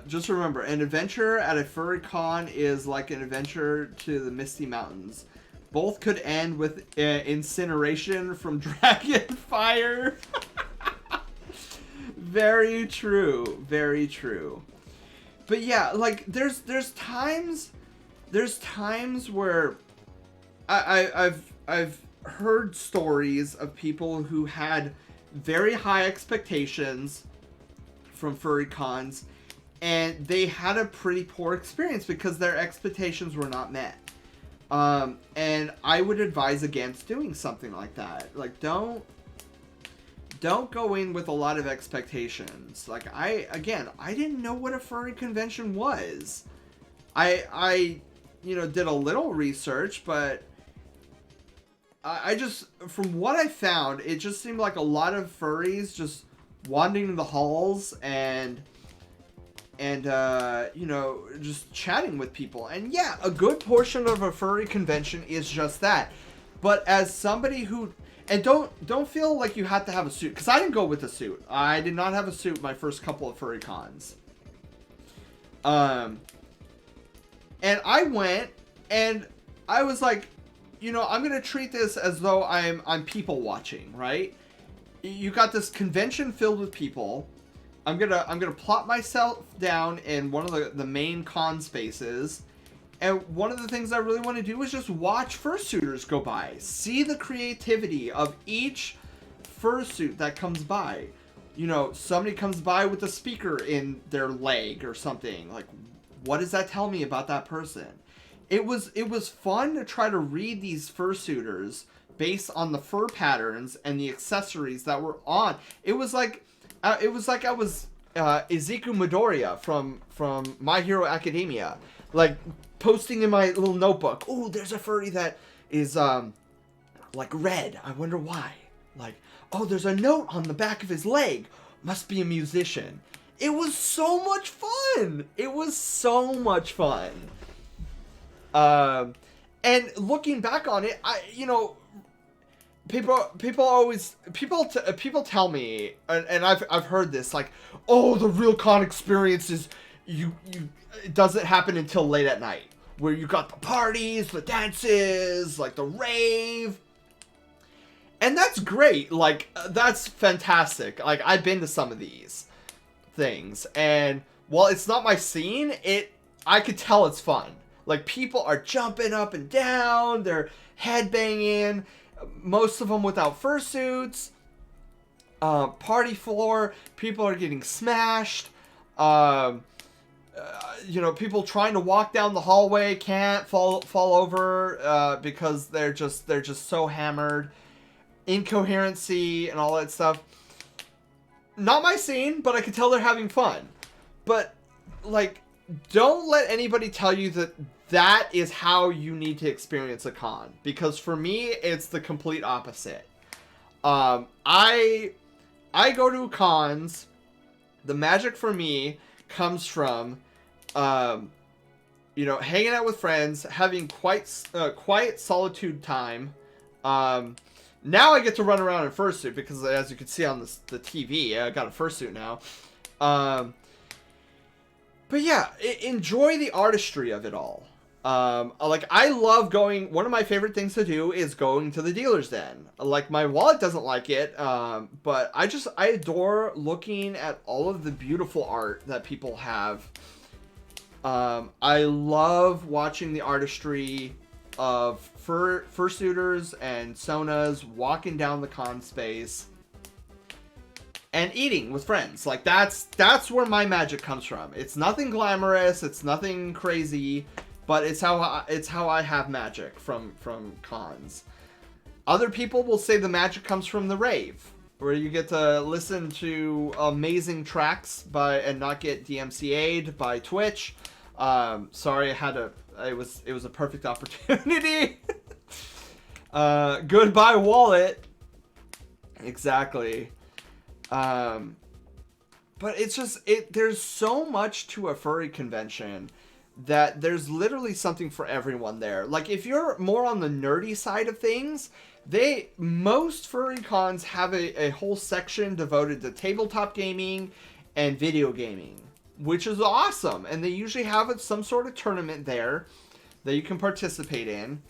Just remember, an adventure at a furry con is like an adventure to the Misty Mountains. Both could end with incineration from dragon fire. Very true. Very true. But yeah, like, there's times where I've heard stories of people who had very high expectations from furry cons, and they had a pretty poor experience because their expectations were not met. And I would advise against doing something like that. Like, don't go in with a lot of expectations. Like, I didn't know what a furry convention was. I did a little research, but I just, from what I found, it just seemed like a lot of furries just wandering the halls and just chatting with people. And yeah, a good portion of a furry convention is just that. But as somebody who, and don't feel like you have to have a suit, because I didn't go with a suit. I did not have a suit my first couple of furry cons. And I went, and I was like, I'm gonna treat this as though I'm people watching, right? You got this convention filled with people. I'm gonna plot myself down in one of the main con spaces, and one of the things I really want to do is just watch fursuiters go by, see the creativity of each fursuit that comes by. You know, somebody comes by with a speaker in their leg or something. Like, what does that tell me about that person? It was fun to try to read these fursuiters based on the fur patterns and the accessories that were on. It was like I was Izuku Midoriya from My Hero Academia, like posting in my little notebook. Oh, there's a furry that is like red. I wonder why. Like, oh, there's a note on the back of his leg. Must be a musician. It was so much fun. It was so much fun. And looking back on it, people tell me, and I've heard this, like, oh, the real con experience is it doesn't happen until late at night, where you got the parties, the dances, like the rave. And that's great. Like, that's fantastic. Like, I've been to some of these things, and while it's not my scene, I could tell it's fun. Like, people are jumping up and down, they're headbanging, most of them without fursuits. Party floor, people are getting smashed. People trying to walk down the hallway can't fall over because they're just so hammered. Incoherency and all that stuff. Not my scene, but I can tell they're having fun. But, like, don't let anybody tell you that is how you need to experience a con. Because for me, it's the complete opposite. I go to cons. The magic for me comes from, hanging out with friends, having quiet solitude time. Now I get to run around in fursuit because, as you can see on the TV, I got a fursuit now. But yeah, enjoy the artistry of it all. Like, I love going. One of my favorite things to do is going to the dealer's den. Like, my wallet doesn't like it, but I adore looking at all of the beautiful art that people have. I love watching the artistry of fursuiters and sonas walking down the con space and eating with friends. Like, that's where my magic comes from. It's nothing glamorous, it's nothing crazy, but it's how I have magic from cons. Other people will say the magic comes from the rave, where you get to listen to amazing tracks and not get DMCA'd by Twitch. Sorry, it was a perfect opportunity. Goodbye wallet. Exactly. But it's just, there's so much to a furry convention that there's literally something for everyone there. Like, if you're more on the nerdy side of things, most furry cons have a whole section devoted to tabletop gaming and video gaming, which is awesome. And they usually have some sort of tournament there that you can participate in.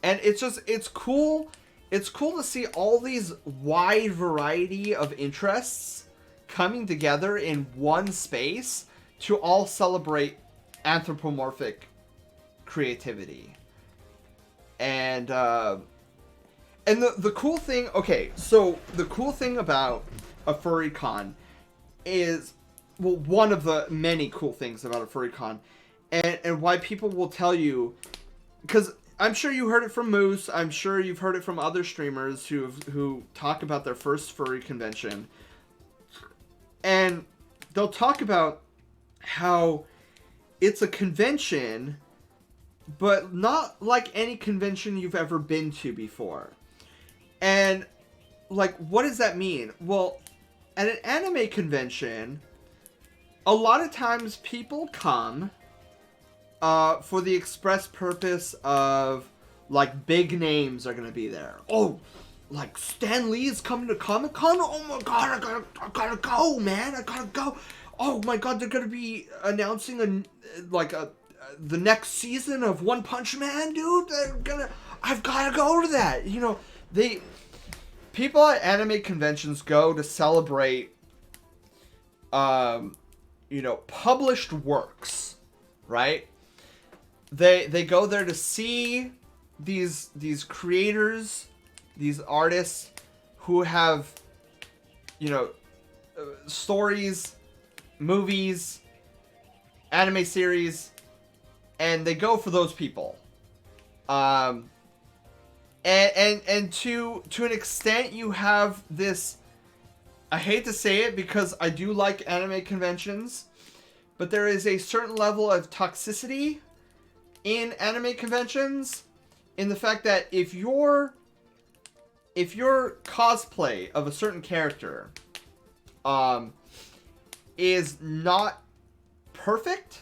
And it's cool. It's cool to see all these wide variety of interests coming together in one space to all celebrate anthropomorphic creativity. And the cool thing, so the cool thing about a furry con is, well, one of the many cool things about a furry con, and why people will tell you, because I'm sure you heard it from Moose, I'm sure you've heard it from other streamers who talk about their first furry convention, and they'll talk about how it's a convention, but not like any convention you've ever been to before. And, like, what does that mean? Well, at an anime convention, a lot of times people come for the express purpose of, like, big names are going to be there. Oh, like, Stan Lee is coming to Comic-Con? Oh my god, I gotta go, man. I gotta go. Oh my god, they're going to be announcing the next season of One Punch Man, dude. I've got to go to that. You know, people at anime conventions go to celebrate published works, right? They go there to see these creators, these artists who have, stories, movies, anime series, and they go for those people. And to an extent, you have this. I hate to say it because I do like anime conventions, but there is a certain level of toxicity in anime conventions, in the fact that if your cosplay of a certain character is not perfect,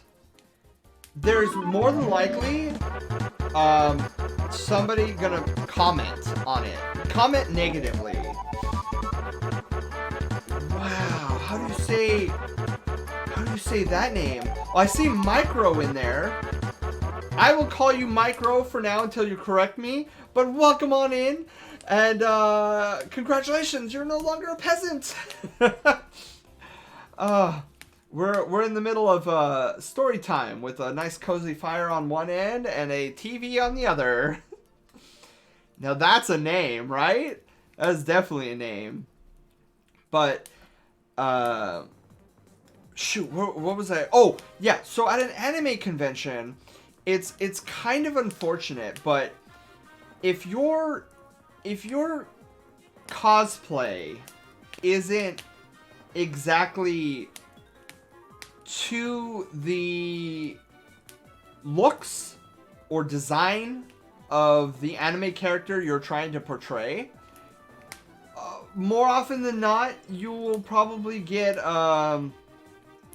there's more than likely somebody gonna comment on it. Comment negatively. Wow, how do you say that name? Oh, I see Micro in there. I will call you Micro for now until you correct me, but welcome on in, and congratulations, you're no longer a peasant. We're in the middle of story time with a nice cozy fire on one end and a TV on the other. Now that's a name, right? That's definitely a name. But shoot, what was I? Oh yeah, so at an anime convention, it's kind of unfortunate, but if your cosplay isn't exactly to the looks or design of the anime character you're trying to portray, more often than not, you will probably get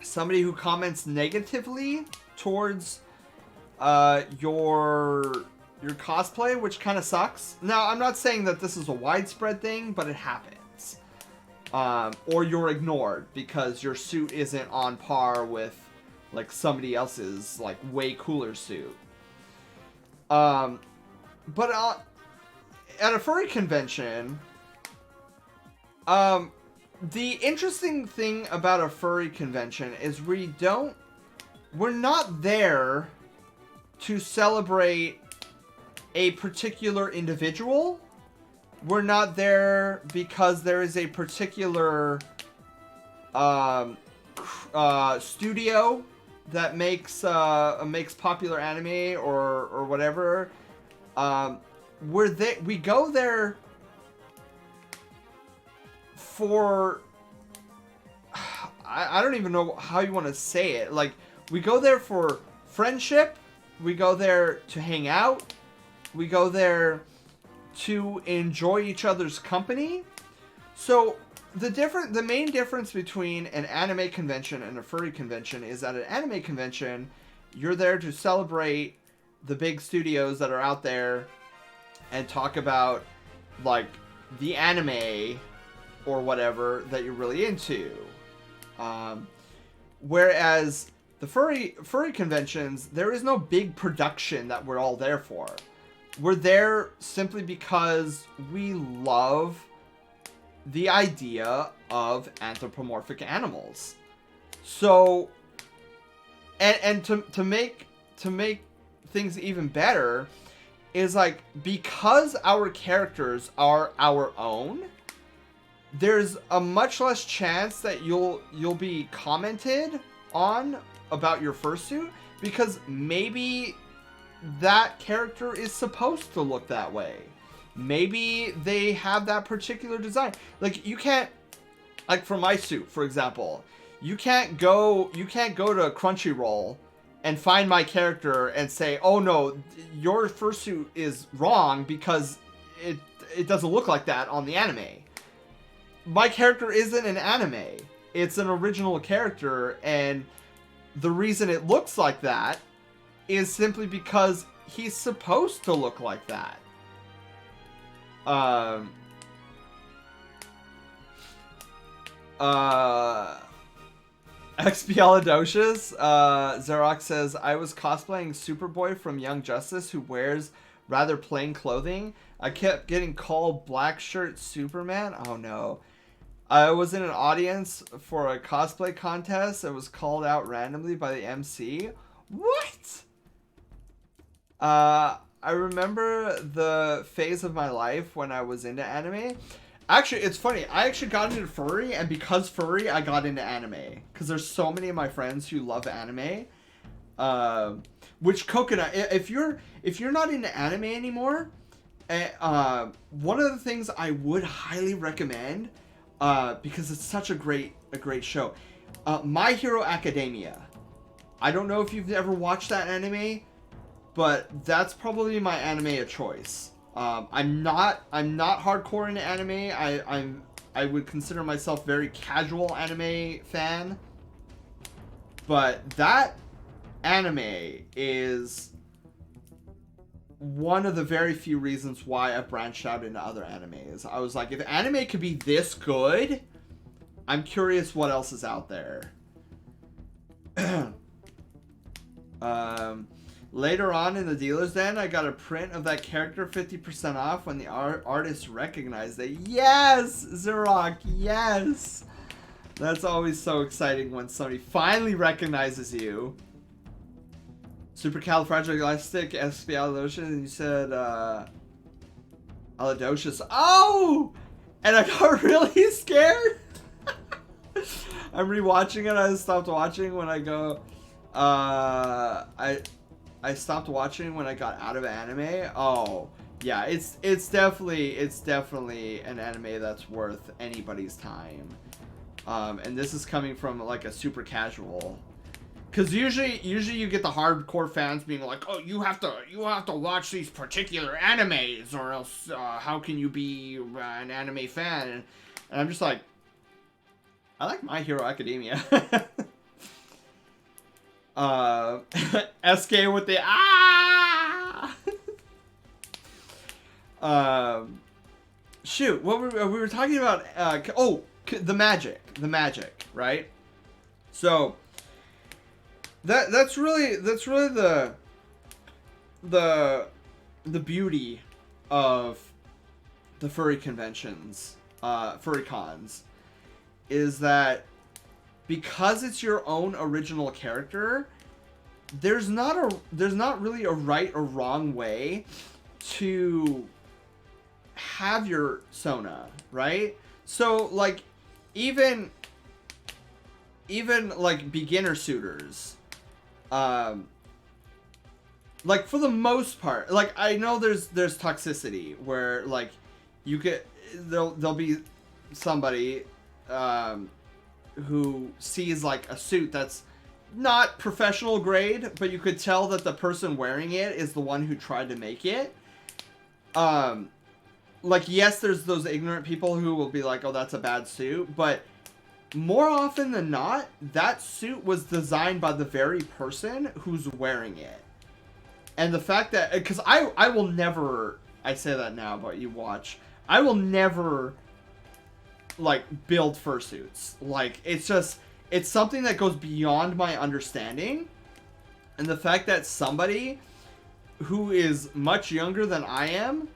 somebody who comments negatively towards your cosplay, which kind of sucks. Now, I'm not saying that this is a widespread thing, but it happens. Or you're ignored because your suit isn't on par with like somebody else's like way cooler suit. But at a furry convention, the interesting thing about a furry convention is we're not there to celebrate a particular individual. We're not there because there is a particular studio that makes popular anime or whatever. We go there for, I don't even know how you want to say it. Like, we go there for friendship. We go there to hang out. We go there to enjoy each other's company. So the main difference between an anime convention and a furry convention is at an anime convention, you're there to celebrate the big studios that are out there and talk about like the anime or whatever that you're really into. Whereas the furry conventions, there is no big production that we're all there for. We're there simply because we love the idea of anthropomorphic animals. So, and to make things even better, is like, because our characters are our own, there's a much less chance that you'll be commented on about your fursuit, because maybe that character is supposed to look that way. Maybe they have that particular design. Like, you can't, like for my suit, for example, you can't go to Crunchyroll and find my character and say, oh no, your fursuit is wrong because it doesn't look like that on the anime. My character isn't an anime. It's an original character, and the reason it looks like that is simply because he's supposed to look like that. Expialidocious, Xerox says, I was cosplaying Superboy from Young Justice, who wears rather plain clothing. I kept getting called Black Shirt Superman. Oh no. I was in an audience for a cosplay contest that was called out randomly by the MC. What? I remember the phase of my life when I was into anime. Actually, it's funny. I actually got into furry, and because furry, I got into anime. Because there's so many of my friends who love anime. Which Coconut, if you're not into anime anymore, one of the things I would highly recommend, because it's such a great show, My Hero Academia. I don't know if you've ever watched that anime, but that's probably my anime of choice. I'm not hardcore into anime. I would consider myself very casual anime fan. But that anime is one of the very few reasons why I branched out into other animes. I was like, if anime could be this good, I'm curious what else is out there. Later on in the dealer's den, I got a print of that character 50% off when the artist recognized it. Yes, Zerok, yes! That's always so exciting when somebody finally recognizes you. Supercalifragilisticexpialidocious, and you said, Aladocious. Oh! And I got really scared. I'm rewatching it. I stopped watching when I go, I stopped watching when I got out of anime. Oh, yeah, it's definitely an anime that's worth anybody's time. And this is coming from like a super casual, because usually you get the hardcore fans being like, oh, you have to watch these particular animes or else how can you be an anime fan? And I'm just like, I like My Hero Academia. SK with the shoot, what we were talking about, the magic, right? So that's really the beauty of the furry conventions, furry cons, is that because it's your own original character, there's not really a right or wrong way to have your Sona, right? So like even like beginner suitors, like for the most part, like I know there's toxicity where like you get there'll be somebody who sees like a suit that's not professional grade, but you could tell that the person wearing it is the one who tried to make it. Like, yes, there's those ignorant people who will be like, oh, that's a bad suit, but more often than not, that suit was designed by the very person who's wearing it. And the fact that, because I will never, I say that now, but you watch, I will never like build fursuits. Like, it's something that goes beyond my understanding. And the fact that somebody who is much younger than I am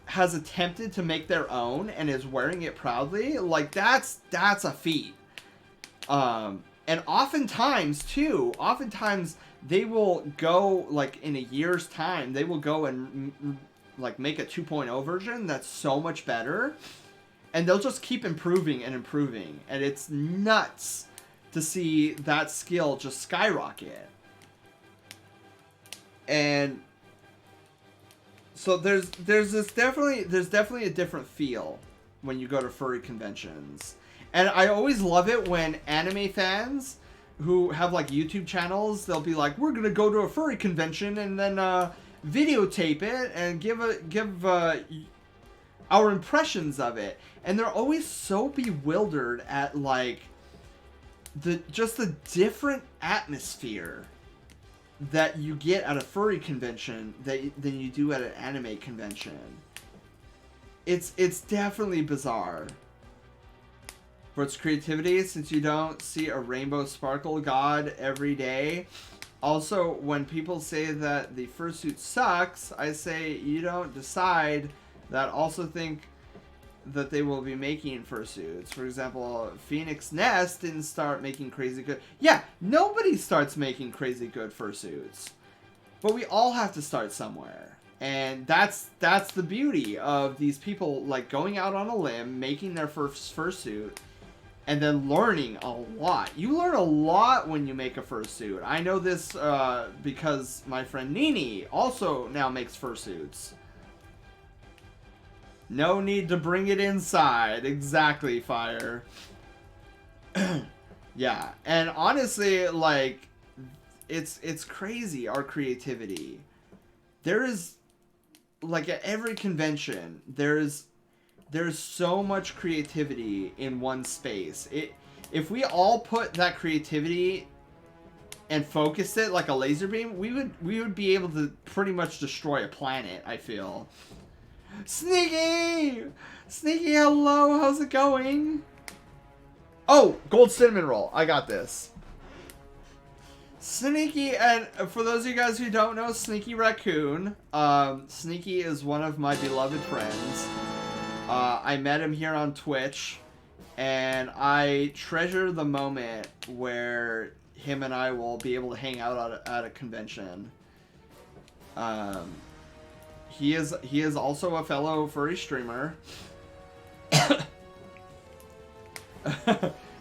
has attempted to make their own and is wearing it proudly, like that's a feat. And oftentimes they will go, like in a year's time, they will go and like make a 2.0 version that's so much better. And they'll just keep improving and improving. And it's nuts to see that skill just skyrocket. And so there's definitely a different feel when you go to furry conventions. And I always love it when anime fans who have like YouTube channels, they'll be like, we're gonna go to a furry convention and then videotape it and give our impressions of it. And they're always so bewildered at like the different atmosphere that you get at a furry convention than you do at an anime convention. It's definitely bizarre. For its creativity, since you don't see a rainbow sparkle god every day. Also, when people say that the fursuit sucks, I say you don't decide that. Also think that they will be making fursuits. For example, Phoenix Nest didn't start making crazy good. Yeah, nobody starts making crazy good fursuits. But we all have to start somewhere. And that's the beauty of these people, like, going out on a limb, making their first fursuit, and then learning a lot. You learn a lot when you make a fursuit. I know this because my friend Nini also now makes fursuits. No need to bring it inside. Exactly, Fire. Yeah, and honestly, like, it's crazy, our creativity. There is, like, at every convention, there's so much creativity in one space. If we all put that creativity and focused it like a laser beam, we would be able to pretty much destroy a planet, I feel. Sneaky! Sneaky, hello, how's it going? Oh, gold cinnamon roll. I got this. Sneaky, and for those of you guys who don't know, Sneaky Raccoon, Sneaky is one of my beloved friends. I met him here on Twitch, and I treasure the moment where him and I will be able to hang out at a convention. He is also a fellow furry streamer.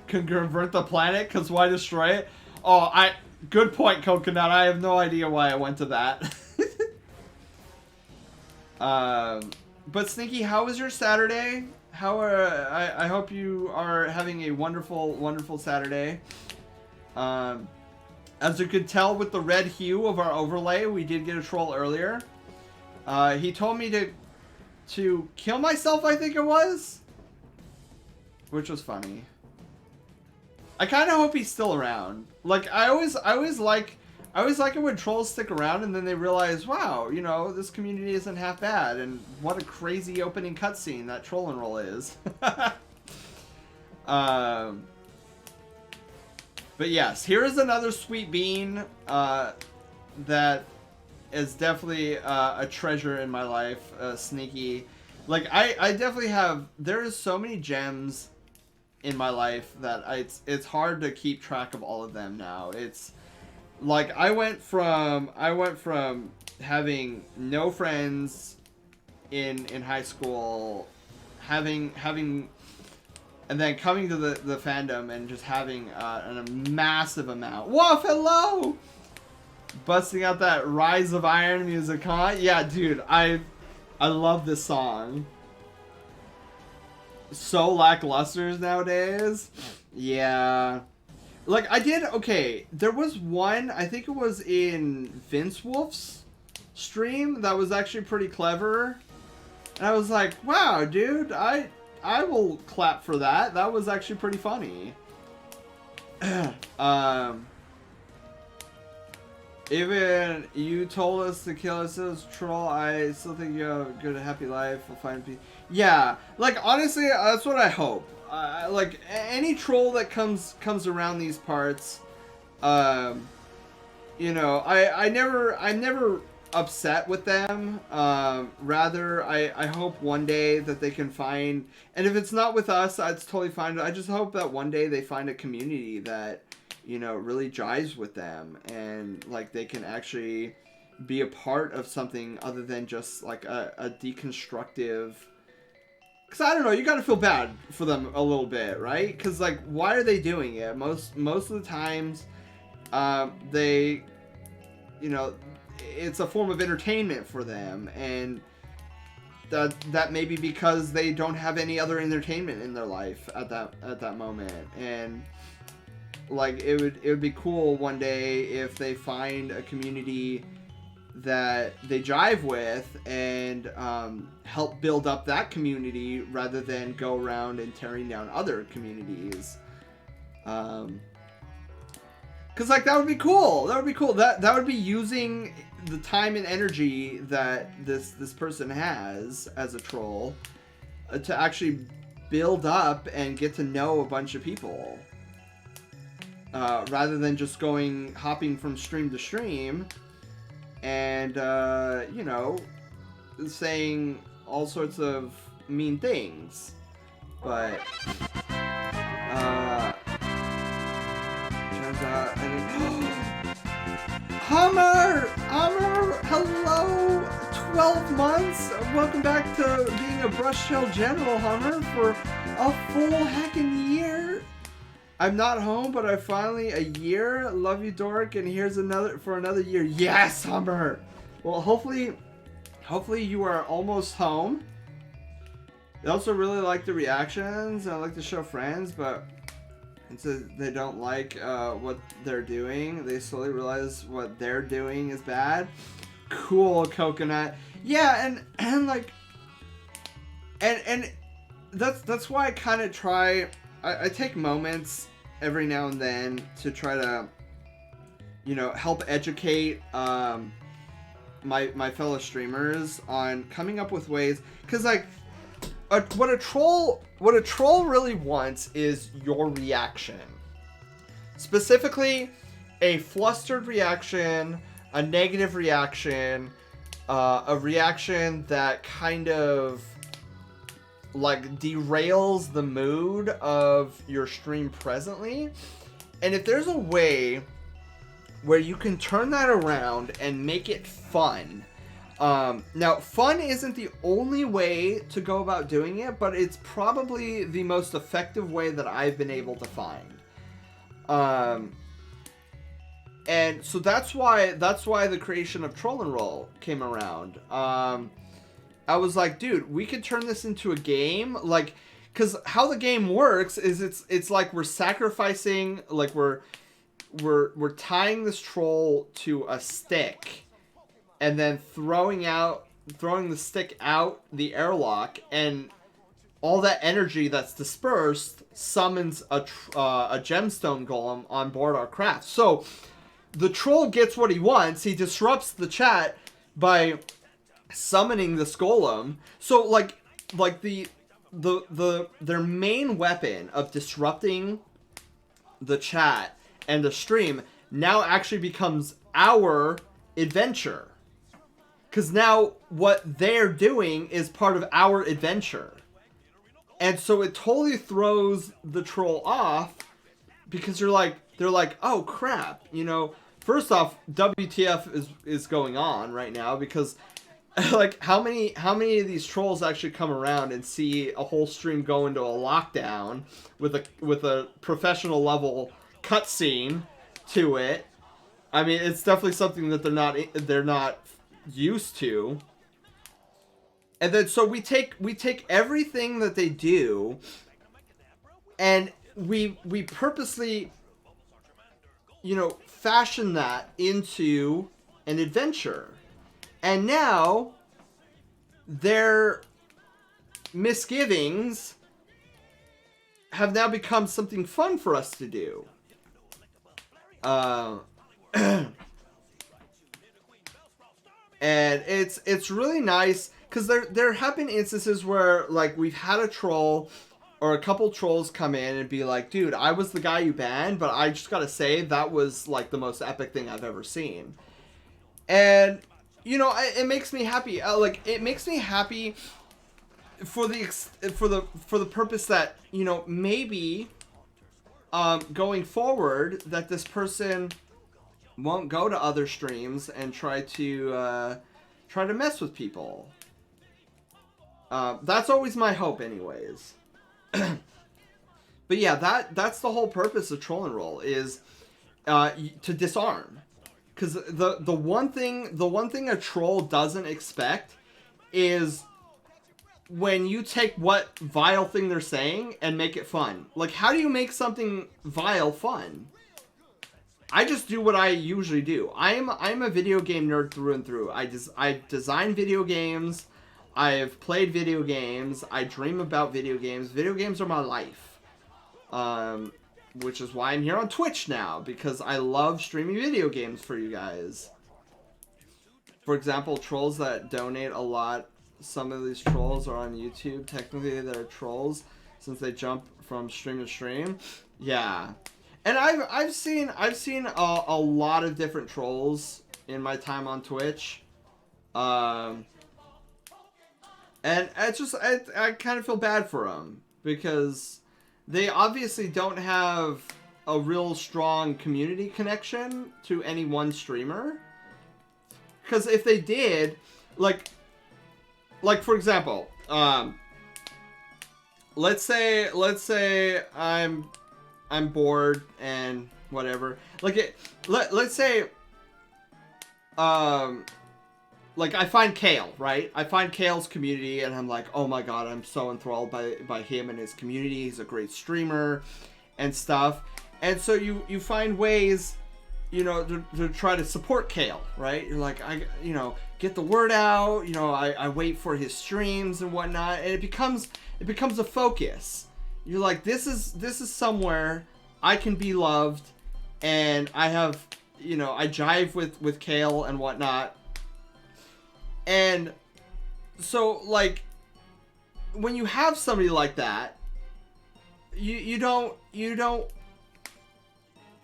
Can convert the planet, cause why destroy it? Oh, good point, Coconut. I have no idea why I went to that. But Sneaky, how was your Saturday? I hope you are having a wonderful, wonderful Saturday. As you could tell with the red hue of our overlay, we did get a troll earlier. He told me to kill myself, I think it was, which was funny. I kind of hope he's still around. Like, I always like it when trolls stick around and then they realize, wow, you know, this community isn't half bad, and what a crazy opening cutscene that Troll and Roll is. But yes, here is another sweet bean that is definitely a treasure in my life, Sneaky. Like, I definitely have, there's so many gems in my life that it's hard to keep track of all of them now. It's like I went from having no friends in high school, having and then coming to the fandom and just having a massive amount. Woof, hello! Busting out that Rise of Iron music, huh? Yeah, dude, I love this song. So lackluster nowadays. Yeah. Like, okay, there was one, I think it was in Vince Wolf's stream that was actually pretty clever. And I was like, wow, dude, I will clap for that. That was actually pretty funny. Even you told us to kill ourselves, troll. I still think you have a good, happy life. We'll find peace. Yeah, like, honestly, that's what I hope. Like, any troll that comes around these parts, you know, I'm never upset with them. Rather, I hope one day that they can find, and if it's not with us, it's totally fine. I just hope that one day they find a community that, you know, really jives with them, and like they can actually be a part of something other than just like a deconstructive. Because I don't know, you gotta feel bad for them a little bit, right? Because like, why are they doing it? Most of the times, they, you know, it's a form of entertainment for them, and that may be because they don't have any other entertainment in their life at that moment. And like, it would be cool one day if they find a community that they jive with and help build up that community rather than go around and tearing down other communities. Cause like, that would be cool. That would be cool. That would be using the time and energy that this person has as a troll to actually build up and get to know a bunch of people. Rather than just hopping from stream to stream and, you know, saying all sorts of, mean things. But turns out Hummer! Hello! 12 months! Welcome back to being a Brushtail General, Hummer, for a full heckin' year! I'm not home, but I finally, a year. Love you, Dork, and here's another year. Yes, Hummer! Well, hopefully you are almost home. I also really like the reactions. I like to show friends, but since they don't like what they're doing, they slowly realize what they're doing is bad. Cool, Coconut. Yeah, and like, and that's why I kind of try. I take moments every now and then to try to, you know, help educate my fellow streamers on coming up with ways, because like. What a troll really wants is your reaction. Specifically, a flustered reaction, a negative reaction, a reaction that kind of like derails the mood of your stream presently. And if there's a way where you can turn that around and make it fun. Now, fun isn't the only way to go about doing it, but it's probably the most effective way that I've been able to find. And so that's why the creation of Troll and Roll came around. I was like, dude, we could turn this into a game, like, because how the game works is it's like we're sacrificing, like we're tying this troll to a stick. And then throwing the stick out the airlock, and all that energy that's dispersed summons a gemstone golem on board our craft. So the troll gets what he wants. He disrupts the chat by summoning this golem. So like their main weapon of disrupting the chat and the stream now actually becomes our adventure. Because now what they're doing is part of our adventure. And so it totally throws the troll off, because they're like, oh crap, you know, first off, WTF is going on right now, because like how many of these trolls actually come around and see a whole stream go into a lockdown with a professional level cutscene to it. I mean, it's definitely something that they're not used to. And then so we take everything that they do, and we purposely, you know, fashion that into an adventure. And now their misgivings have now become something fun for us to do. And it's really nice, because there have been instances where like we've had a troll or a couple trolls come in and be like, dude, I was the guy you banned, but I just gotta say that was like the most epic thing I've ever seen. And you know, it makes me happy. It makes me happy for the purpose that, you know, maybe going forward that this person won't go to other streams and try to mess with people. That's always my hope, anyways. But yeah, that's the whole purpose of Troll and Roll, is to disarm. Because the one thing a troll doesn't expect is when you take what vile thing they're saying and make it fun. Like, how do you make something vile fun? I just do what I usually do. I'm a video game nerd through and through. I design video games. I've played video games. I dream about video games. Video games are my life. Which is why I'm here on Twitch now, because I love streaming video games for you guys. For example, trolls that donate a lot. Some of these trolls are on YouTube. Technically, they're trolls since they jump from stream to stream. Yeah. And I've seen a lot of different trolls in my time on Twitch. And it's just, I kind of feel bad for them because they obviously don't have a real strong community connection to any one streamer. Because if they did, like for example, let's say I'm bored and whatever. Let's say, like I find Kale, right? I find Kale's community and I'm like, oh my god, I'm so enthralled by him and his community. He's a great streamer and stuff. And so you find ways, you know, to try to support Kale, right? You're like, get the word out, I wait for his streams and whatnot, and it becomes a focus. You're like, this is somewhere I can be loved, and I have, I jive with Kale and whatnot. And so, like, when you have somebody like that, you don't,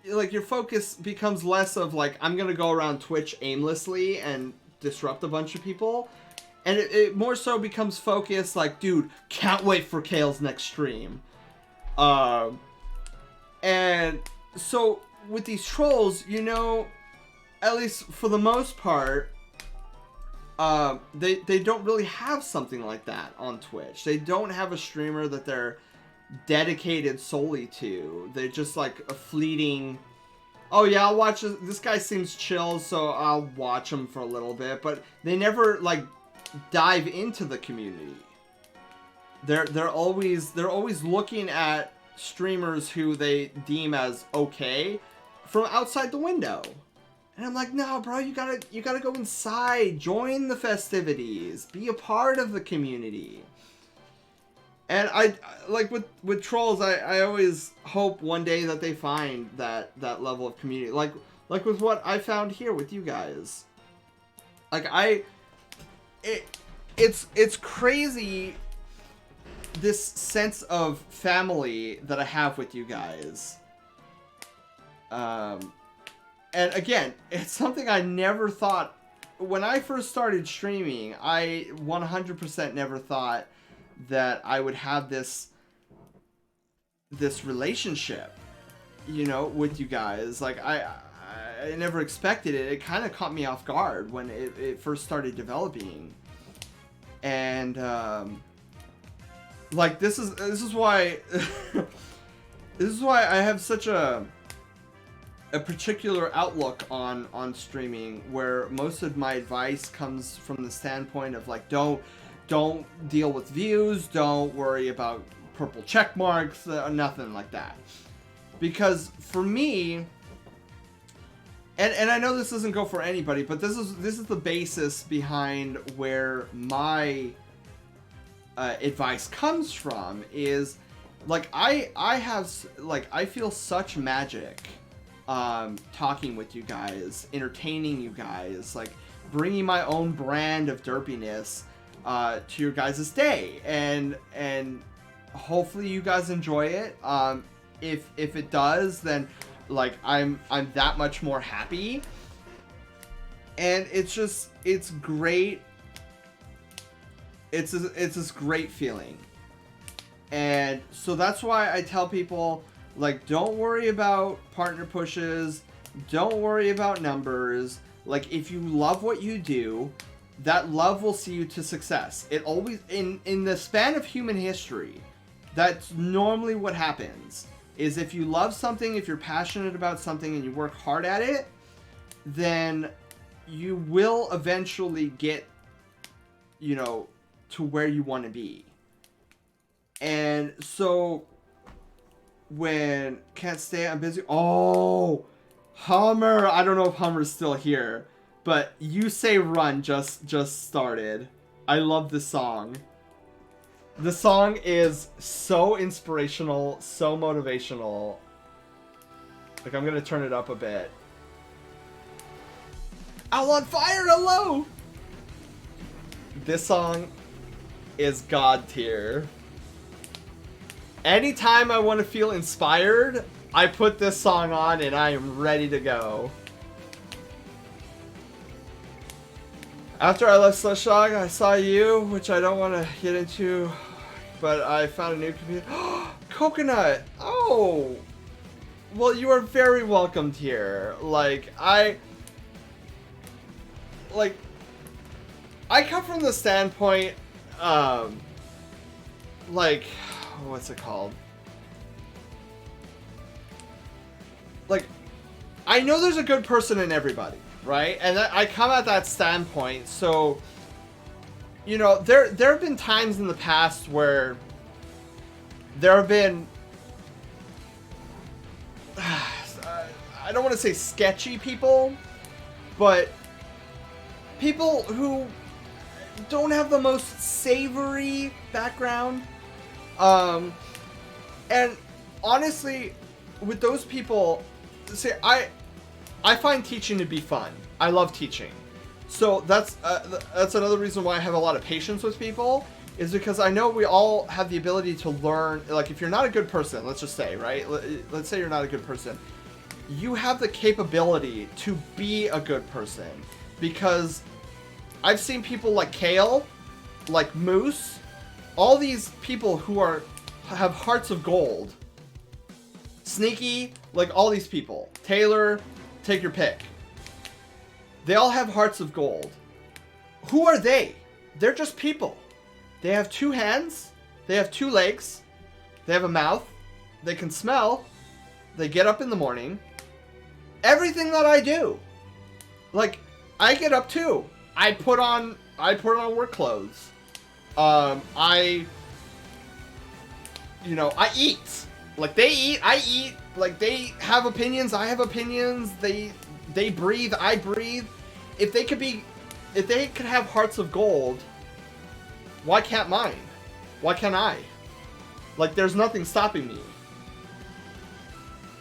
like, your focus becomes less of, like, I'm gonna go around Twitch aimlessly and disrupt a bunch of people. And it more so becomes focused, like, dude, can't wait for Kale's next stream. And so, with these trolls, at least for the most part, they don't really have something like that on Twitch. They don't have a streamer that they're dedicated solely to. They're just like a fleeting, oh yeah, I'll watch this guy, seems chill, so I'll watch him for a little bit, but they never like dive into the community. They're always looking at streamers who they deem as okay from outside the window. And I'm like, no, bro, you gotta go inside, join the festivities, be a part of the community. And I like with trolls, I always hope one day that they find that level of community, like with what I found here with you guys. Like it's crazy, this sense of family that I have with you guys. And again, it's something I never thought, when I first started streaming, I 100% never thought that I would have this relationship, with you guys. Like, I never expected it. It kind of caught me off guard when it first started developing. And, like, this is why, this is why I have such a particular outlook on streaming, where most of my advice comes from the standpoint of, like, don't deal with views, don't worry about purple check marks, nothing like that. Because for me, and I know this doesn't go for anybody, but this is the basis behind where my advice comes from, is like I feel such magic talking with you guys, entertaining you guys, like bringing my own brand of derpiness to your guys' day, and hopefully you guys enjoy it. If it does, then like I'm that much more happy, and it's great. It's this great feeling, and so that's why I tell people, like, don't worry about partner pushes, don't worry about numbers. Like, if you love what you do, that love will see you to success. It always, in the span of human history, that's normally what happens. Is if you love something, if you're passionate about something and you work hard at it, then you will eventually get, to where you want to be. And so, when can't stay, I'm busy. Oh, Hummer. I don't know if Hummer's still here, but You Say Run just started. I love this song. The song is so inspirational, so motivational. Like, I'm gonna turn it up a bit. I'm on fire, hello! This song is god tier. Anytime I want to feel inspired, I put this song on and I am ready to go. After I left Slushdog, I saw you, which I don't want to get into, but I found a new computer. Coconut! Oh! Well, you are very welcomed here. Like, I come from the standpoint, like, what's it called? Like, I know there's a good person in everybody, right? And I come at that standpoint, so, you know, there have been times in the past where there have been, I don't want to say sketchy people, but people who don't have the most savory background. And honestly, with those people, see, I find teaching to be fun. I love teaching. So that's another reason why I have a lot of patience with people, is because I know we all have the ability to learn. Like, if you're not a good person, let's just say, right? Let's say you're not a good person. You have the capability to be a good person, because I've seen people like Kale, like Moose, all these people who have hearts of gold. Sneaky, like all these people. Taylor, take your pick. They all have hearts of gold. Who are they? They're just people. They have 2 hands. They have 2 legs. They have a mouth. They can smell. They get up in the morning. Everything that I do. Like, I get up too. I put on work clothes. I eat. Like, they eat, I eat. Like, they have opinions, I have opinions. They breathe, I breathe. If they could have hearts of gold, why can't mine? Why can't I? Like, there's nothing stopping me.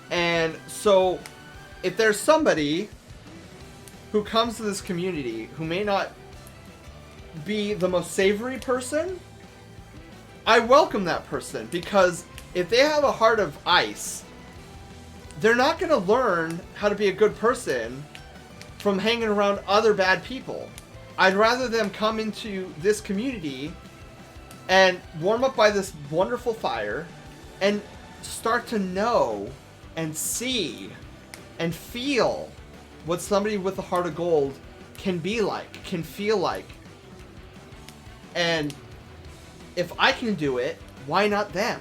And so, if there's somebody who comes to this community who may not be the most savory person, I welcome that person, because if they have a heart of ice, they're not going to learn how to be a good person from hanging around other bad people. I'd rather them come into this community and warm up by this wonderful fire and start to know and see and feel what somebody with a heart of gold can be like, can feel like. And if I can do it, why not them?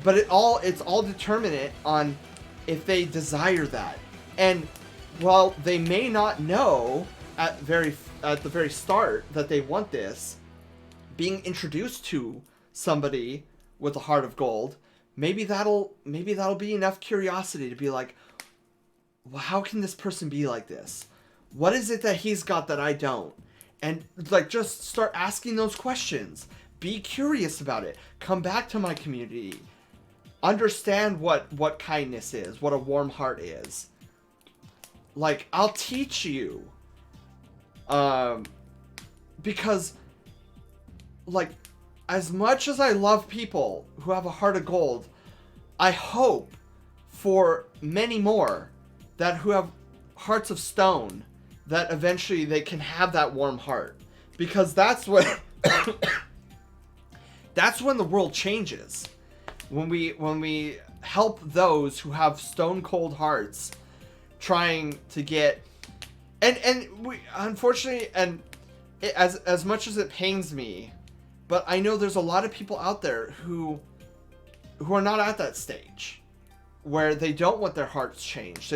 But it's all determinate on if they desire that. And while they may not know at the very start that they want this, being introduced to somebody with a heart of gold, maybe that'll be enough curiosity to be like, well, how can this person be like this? What is it that he's got that I don't? And like, just start asking those questions. Be curious about it. Come back to my community. Understand what kindness is, what a warm heart is. Like, I'll teach you. Because, like, as much as I love people who have a heart of gold, I hope for many more that who have hearts of stone, that eventually they can have that warm heart. Because that's what that's when the world changes. When we help those who have stone cold hearts trying to get, and we, unfortunately, and as much as it pains me, but I know there's a lot of people out there who are not at that stage where they don't want their hearts changed.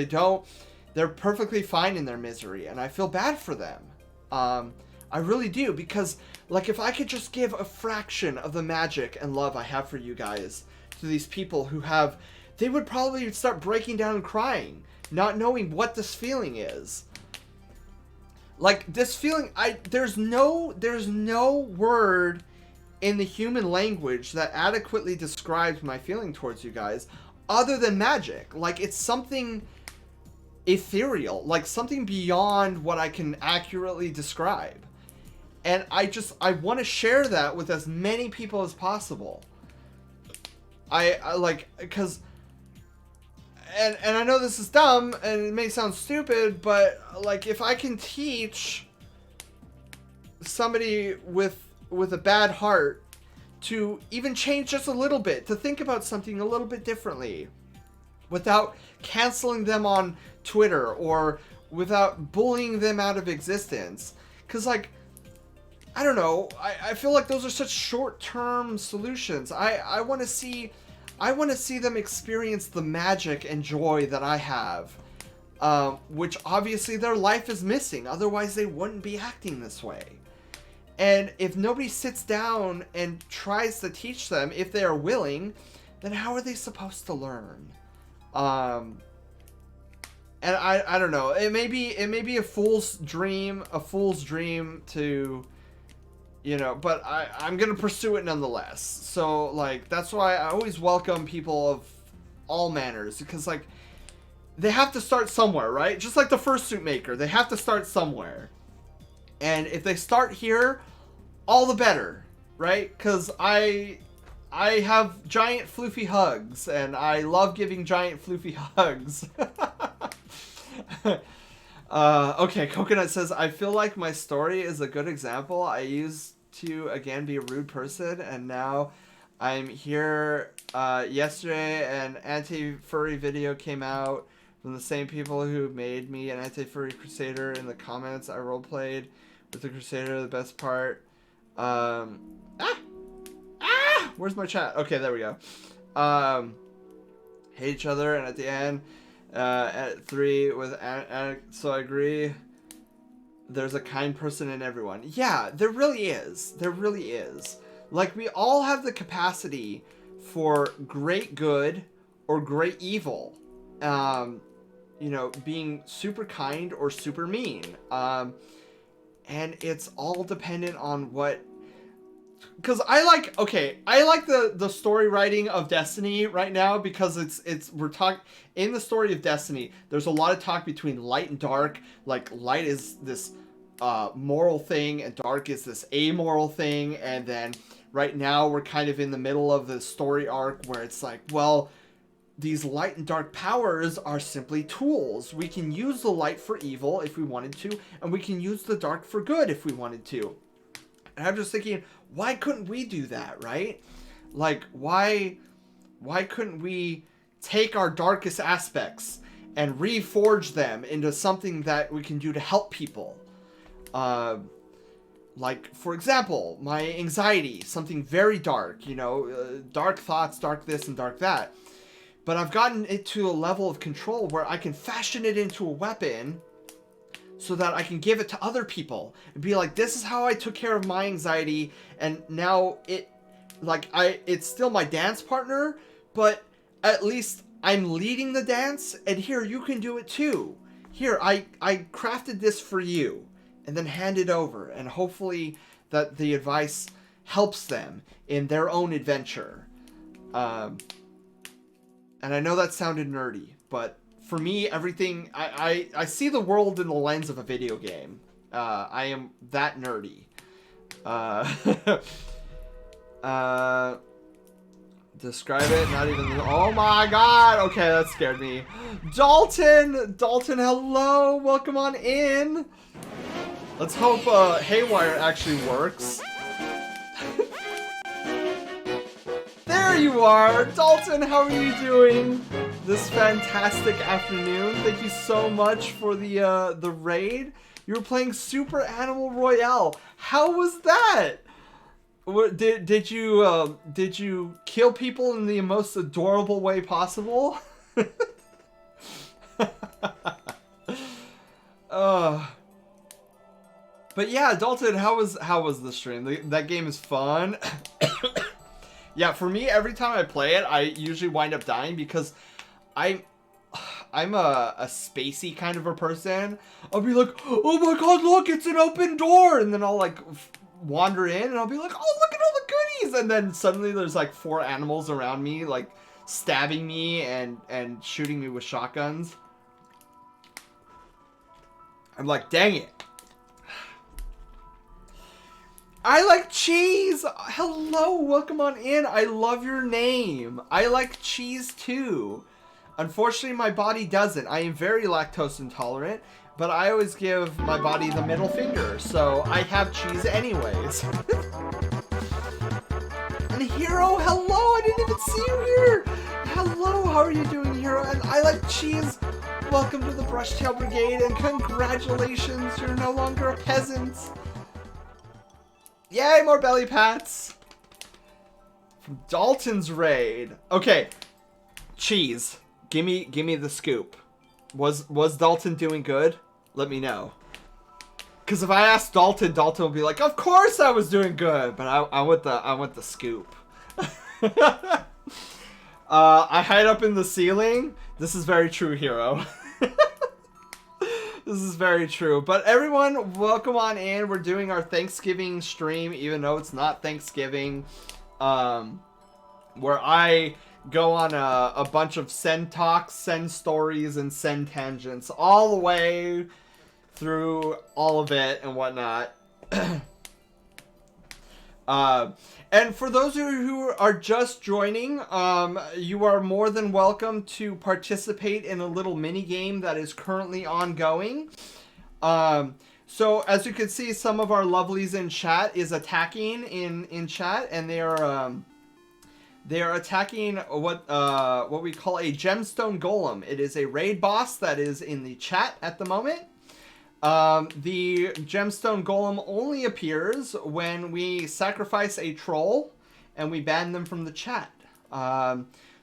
They're perfectly fine in their misery, and I feel bad for them. I really do, because, like, if I could just give a fraction of the magic and love I have for you guys to these people who have, they would probably start breaking down and crying, not knowing what this feeling is. Like, this feeling, there's no word in the human language that adequately describes my feeling towards you guys, other than magic. Like, it's something ethereal, like something beyond what I can accurately describe. And I want to share that with as many people as possible. I like, because, and I know this is dumb and it may sound stupid, but like, if I can teach somebody with a bad heart to even change just a little bit, to think about something a little bit differently, without canceling them on Twitter or without bullying them out of existence. Because, like, I don't know, I feel like those are such short-term solutions. I want to see them experience the magic and joy that I have, which obviously their life is missing, otherwise they wouldn't be acting this way. And if nobody sits down and tries to teach them, if they are willing, then how are they supposed to learn? And I don't know. It may be a fool's dream to, you know, but I'm gonna pursue it nonetheless. So, like, that's why I always welcome people of all manners, because, like, they have to start somewhere, right? Just like the fursuit maker, they have to start somewhere. And if they start here, all the better, right? Because I have giant floofy hugs, and I love giving giant floofy hugs. Okay, Coconut says, I feel like my story is a good example. I used to, again, be a rude person, and now I'm here. Yesterday, an anti-furry video came out from the same people who made me an anti-furry crusader. In the comments, I roleplayed with the crusader, the best part. Where's my chat? Okay, there we go. Hate each other, and at the end, at 3 with so I agree. There's a kind person in everyone. Yeah, there really is. There really is. Like, we all have the capacity for great good or great evil. You know, being super kind or super mean. And it's all dependent on what. Because I like the story writing of Destiny right now, because we're talking in the story of Destiny. There's a lot of talk between light and dark. Like, light is this moral thing, and dark is this amoral thing. And then right now we're kind of in the middle of the story arc where it's like, well, these light and dark powers are simply tools. We can use the light for evil if we wanted to, and we can use the dark for good if we wanted to. And I'm just thinking, why couldn't we do that, right? Like, why couldn't we take our darkest aspects and reforge them into something that we can do to help people? Like, for example, my anxiety, something very dark, you know, dark thoughts, dark this and dark that. But I've gotten it to a level of control where I can fashion it into a weapon so that I can give it to other people and be like, this is how I took care of my anxiety. And now it's still my dance partner, but at least I'm leading the dance, and here, you can do it too. Here, I crafted this for you, and then hand it over, and hopefully that the advice helps them in their own adventure. And I know that sounded nerdy, but for me, everything, I see the world in the lens of a video game. I am that nerdy. Describe it, not even, oh my god, okay, that scared me. Dalton, hello, welcome on in. Let's hope Haywire actually works. There you are! Dalton, how are you doing this fantastic afternoon? Thank you so much for the raid. You were playing Super Animal Royale. How was that? Did you kill people in the most adorable way possible? But yeah, Dalton, how was the stream? That game is fun. Yeah, for me, every time I play it, I usually wind up dying because I'm a spacey kind of a person. I'll be like, oh my god, look, it's an open door, and then I'll like wander in, and I'll be like, oh, look at all the goodies, and then suddenly there's like 4 animals around me, like stabbing me and shooting me with shotguns. I'm like, dang it. I like cheese! Hello, welcome on in. I love your name. I like cheese too. Unfortunately, my body doesn't. I am very lactose intolerant, but I always give my body the middle finger, so I have cheese anyways. And Hero, hello! I didn't even see you here! Hello, how are you doing, Hero? And I like cheese. Welcome to the Brushtail Brigade, and congratulations, you're no longer a peasant. Yay, more belly pats. From Dalton's raid. Okay, cheese. Gimme the scoop. Was Dalton doing good? Let me know. Because if I ask Dalton, Dalton will be like, "Of course I was doing good," but I want the scoop. I hide up in the ceiling. This is very true, Hero. This is very true. But everyone, welcome on in. We're doing our Thanksgiving stream, even though it's not Thanksgiving. Where I go on a bunch of Send talks, Send stories, and Send tangents all the way through all of it and whatnot. And for those of you who are just joining, you are more than welcome to participate in a little mini game that is currently ongoing. So as you can see, some of our lovelies in chat is attacking in chat, and they are attacking what we call a gemstone golem. It is a raid boss that is in the chat at the moment. The gemstone golem only appears when we sacrifice a troll and we ban them from the chat.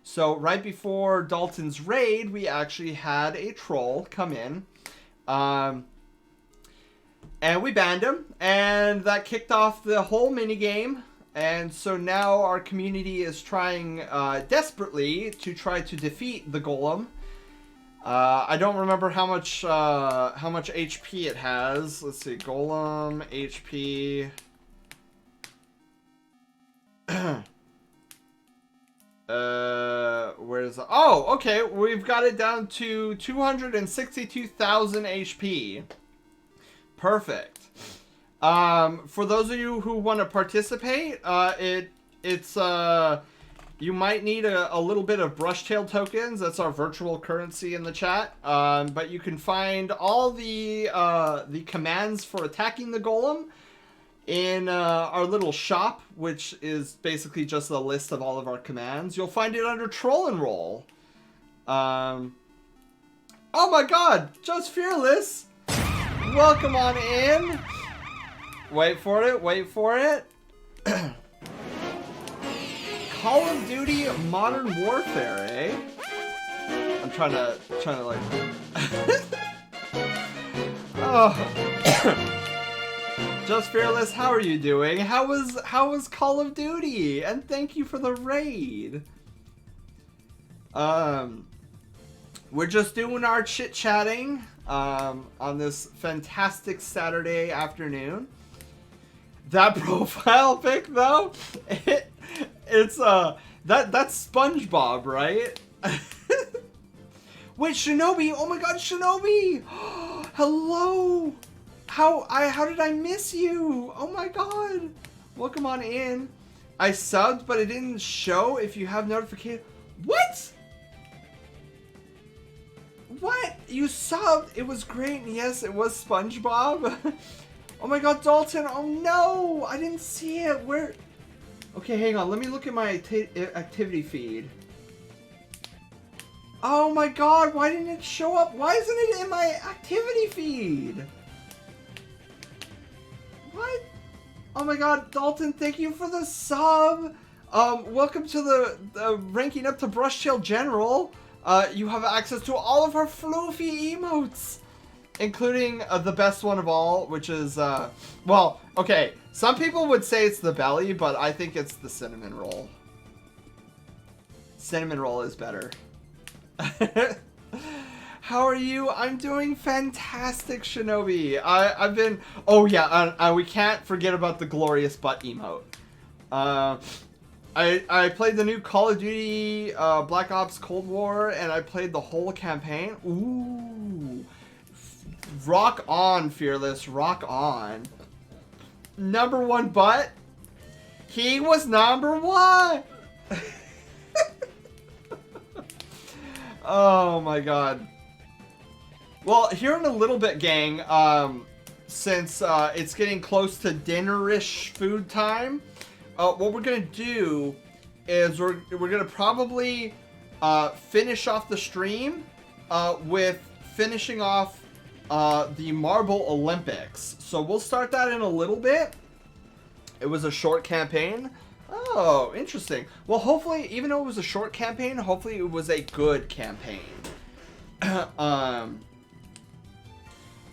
So right before Dalton's raid, we actually had a troll come in, and we banned him, and that kicked off the whole minigame. And so now our community is trying desperately to try to defeat the golem. I don't remember how much HP it has. Let's see, golem HP. Where's the... Oh, okay. We've got it down to 262,000 HP. Perfect. For those of you who want to participate, it's you might need a little bit of Brushtail tokens. That's our virtual currency in the chat. But you can find all the commands for attacking the golem in our little shop, which is basically just a list of all of our commands. You'll find it under Troll and Roll. Oh my god, Just Fearless! Welcome on in! Wait for it, wait for it. Call of Duty Modern Warfare, eh? I'm trying to like... Oh. Just Fearless, how are you doing? How was Call of Duty? And thank you for the raid. We're just doing our chit-chatting on this fantastic Saturday afternoon. That profile pic though, it's that's SpongeBob, right? Wait, Shinobi! Oh my god, Shinobi! Hello! How did I miss you? Oh my god! Welcome on in. I subbed, but it didn't show if you have notification. What? What? You subbed? It was great, and yes, it was SpongeBob. Oh my god, Dalton! Oh no! I didn't see it! Where? Okay, hang on. Let me look at my activity feed. Oh my god, why didn't it show up? Why isn't it in my activity feed? What? Oh my god, Dalton, thank you for the sub! Welcome to the ranking up to Brushtail General. You have access to all of our floofy emotes! Including the best one of all, which is, well, okay, some people would say it's the belly, but I think it's the cinnamon roll. Cinnamon roll is better. How are you? I'm doing fantastic, Shinobi. I've been, oh yeah, we can't forget about the glorious butt emote. I played the new Call of Duty Black Ops Cold War, and I played the whole campaign. Ooh. Rock on, Fearless. Rock on. Number one butt. He was number one. Oh my god. Well, here in a little bit, gang, since it's getting close to dinner-ish food time, what we're going to do is we're going to probably finish off the stream with finishing off the Marble Olympics. So we'll start that in a little bit. It was a short campaign. Oh, interesting. Well, hopefully, even though it was a short campaign, hopefully it was a good campaign.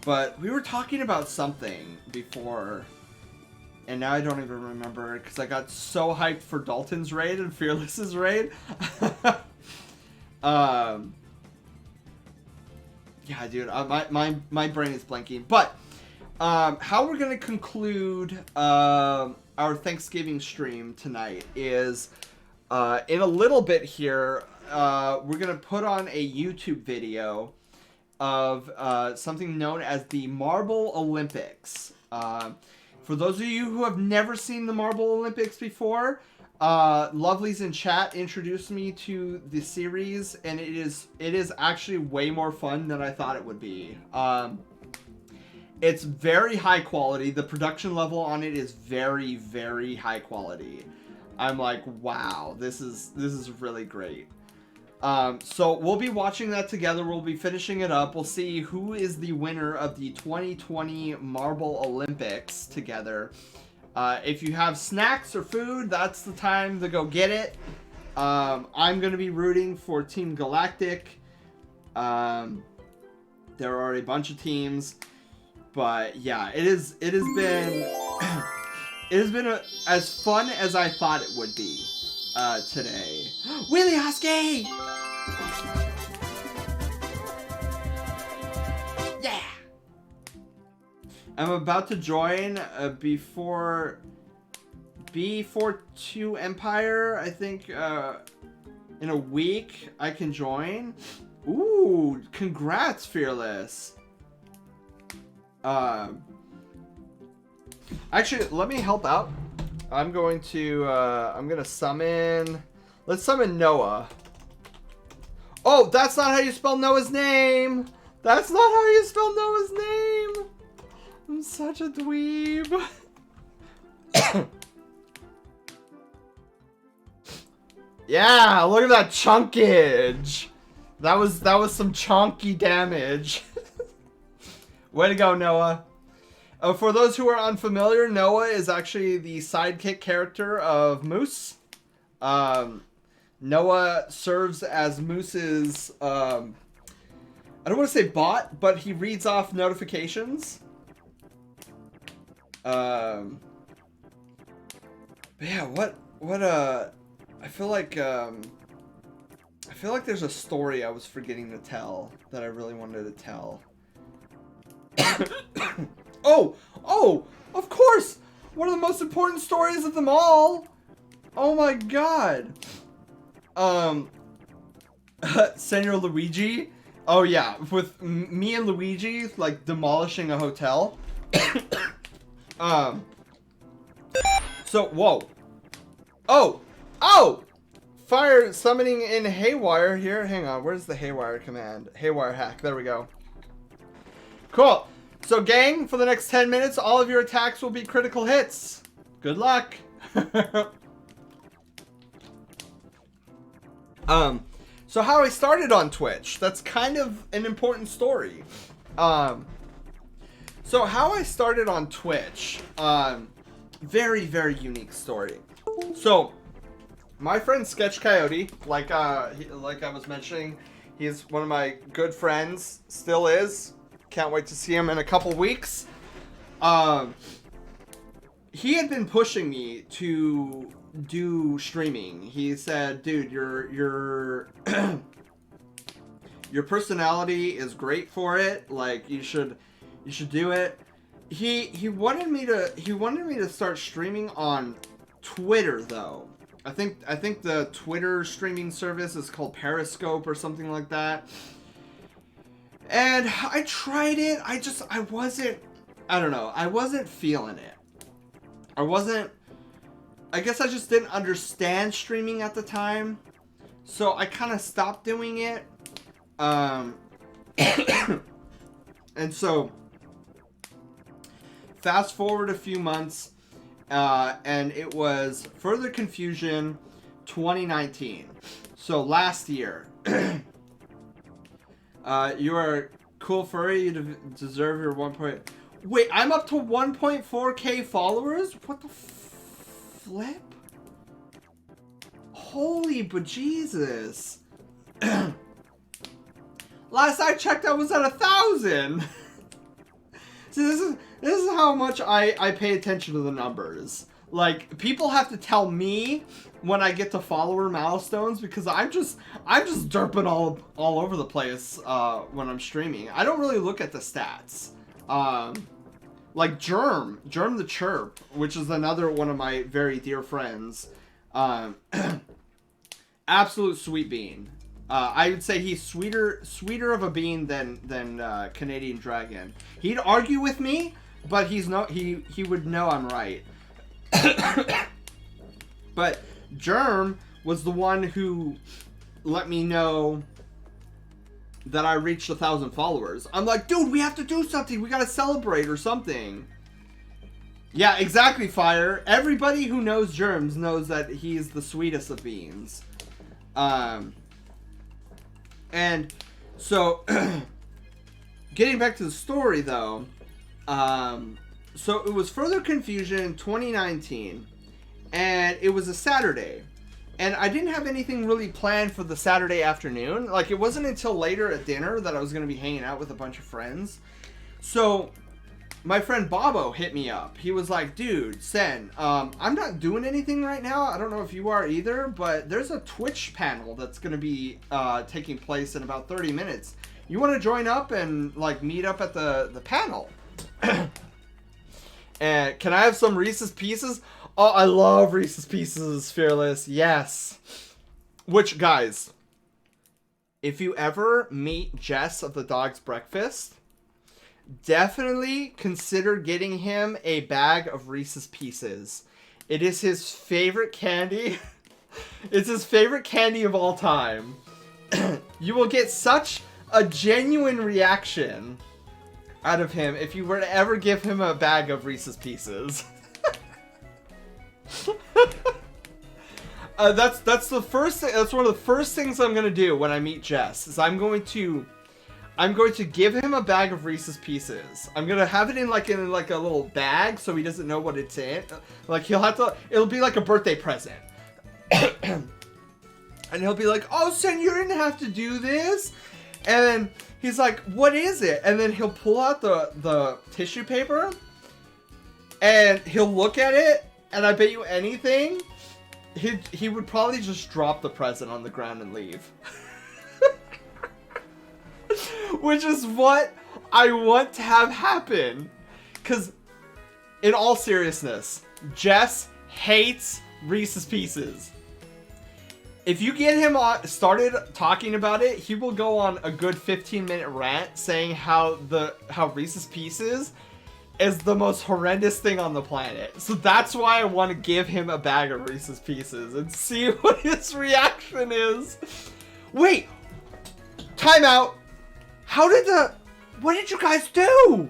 But we were talking about something before, and now I don't even remember because I got so hyped for Dalton's raid and Fearless's raid. Yeah, dude, my brain is blanking. But how we're gonna conclude our Thanksgiving stream tonight is in a little bit here. We're gonna put on a YouTube video of something known as the Marble Olympics. For those of you who have never seen the Marble Olympics before, Lovely's in chat introduced me to the series, and it is actually way more fun than I thought it would be. It's very high quality. The production level on it is very, very high quality. I'm like, wow, this is really great. So we'll be watching that together. We'll be finishing it up. We'll see who is the winner of the 2020 Marble Olympics together. If you have snacks or food, that's the time to go get it. I'm going to be rooting for Team Galactic. There are a bunch of teams, but yeah, it has been as fun as I thought it would be today. Willie Husky! Yeah! I'm about to join before B42 Empire. I think in a week I can join. Ooh, congrats, Fearless. Actually, let me help out. I'm gonna summon. Let's summon Noah. Oh, that's not how you spell Noah's name. That's not how you spell Noah's name. I'm such a dweeb. Yeah, look at that chunkage. That was some chunky damage. Way to go, Noah. For those who are unfamiliar, Noah is actually the sidekick character of Moose. Noah serves as Moose's, I don't want to say bot, but he reads off notifications. But yeah, I feel like there's a story I was forgetting to tell that I really wanted to tell. Oh, of course! One of the most important stories of them all! Oh my god! Senor Luigi? Oh yeah, with me and Luigi, like, demolishing a hotel. So, whoa. Oh! Fire summoning in Haywire here. Hang on, where's the Haywire command? Haywire hack, there we go. Cool. So, gang, for the next 10 minutes, all of your attacks will be critical hits. Good luck. So how I started on Twitch. That's kind of an important story. So how I started on Twitch. Very, very unique story. So, my friend Sketch Coyote, like I was mentioning, he's one of my good friends. Still is. Can't wait to see him in a couple weeks. He had been pushing me to do streaming. He said, "Dude, your personality is great for it. Like, you should do it." He wanted me to start streaming on Twitter though. I think the Twitter streaming service is called Periscope or something like that. And I tried it. I wasn't feeling it. I guess I just didn't understand streaming at the time. So I kind of stopped doing it. And so, fast forward a few months, and it was Further Confusion 2019. So last year. You are cool furry. You deserve your 1 point. Wait, I'm up to 1.4k followers? What the flip? Holy bejesus. Last I checked, I was at 1,000. See, this is how much I pay attention to the numbers. Like, people have to tell me when I get to follower milestones because I'm just derping all over the place when I'm streaming. I don't really look at the stats. Like Germ the Chirp, which is another one of my very dear friends. Absolute sweet bean. I would say he's sweeter of a bean than Canadian Dragon. He'd argue with me, but he would know I'm right. But Germ was the one who let me know that I reached 1,000 followers. I'm like, dude, we have to do something. We gotta celebrate or something. Yeah, exactly, Fire. Everybody who knows Germs knows that he's the sweetest of beans. And so, getting back to the story, though, so it was Further Confusion 2019, and it was a Saturday, and I didn't have anything really planned for the Saturday afternoon. Like, it wasn't until later at dinner that I was going to be hanging out with a bunch of friends. So, my friend Bobo hit me up. He was like, dude, Sen, I'm not doing anything right now. I don't know if you are either, but there's a Twitch panel that's going to be taking place in about 30 minutes. You want to join up and, like, meet up at the panel? And can I have some Reese's Pieces? Oh, I love Reese's Pieces, Fearless. Yes. Which, guys, if you ever meet Jess of the Dog's Breakfast, definitely consider getting him a bag of Reese's Pieces. It is his favorite candy. It's his favorite candy of all time. You will get such a genuine reaction out of him if you were to ever give him a bag of Reese's Pieces. That's the first thing. That's one of the first things I'm gonna do when I meet Jess. Is I'm going to give him a bag of Reese's Pieces. I'm gonna have it in like a little bag so he doesn't know what it's in. Like he'll have to. It'll be like a birthday present. And he'll be like, "Oh, Sen, you didn't have to do this." And then he's like, "What is it?" And then he'll pull out the tissue paper, and he'll look at it, and I bet you anything, he would probably just drop the present on the ground and leave. Which is what I want to have happen. Because, in all seriousness, Jess hates Reese's Pieces. If you get him started talking about it, he will go on a good 15-minute rant saying how Reese's Pieces is the most horrendous thing on the planet. So that's why I want to give him a bag of Reese's Pieces and see what his reaction is. Wait! Time out! What did you guys do?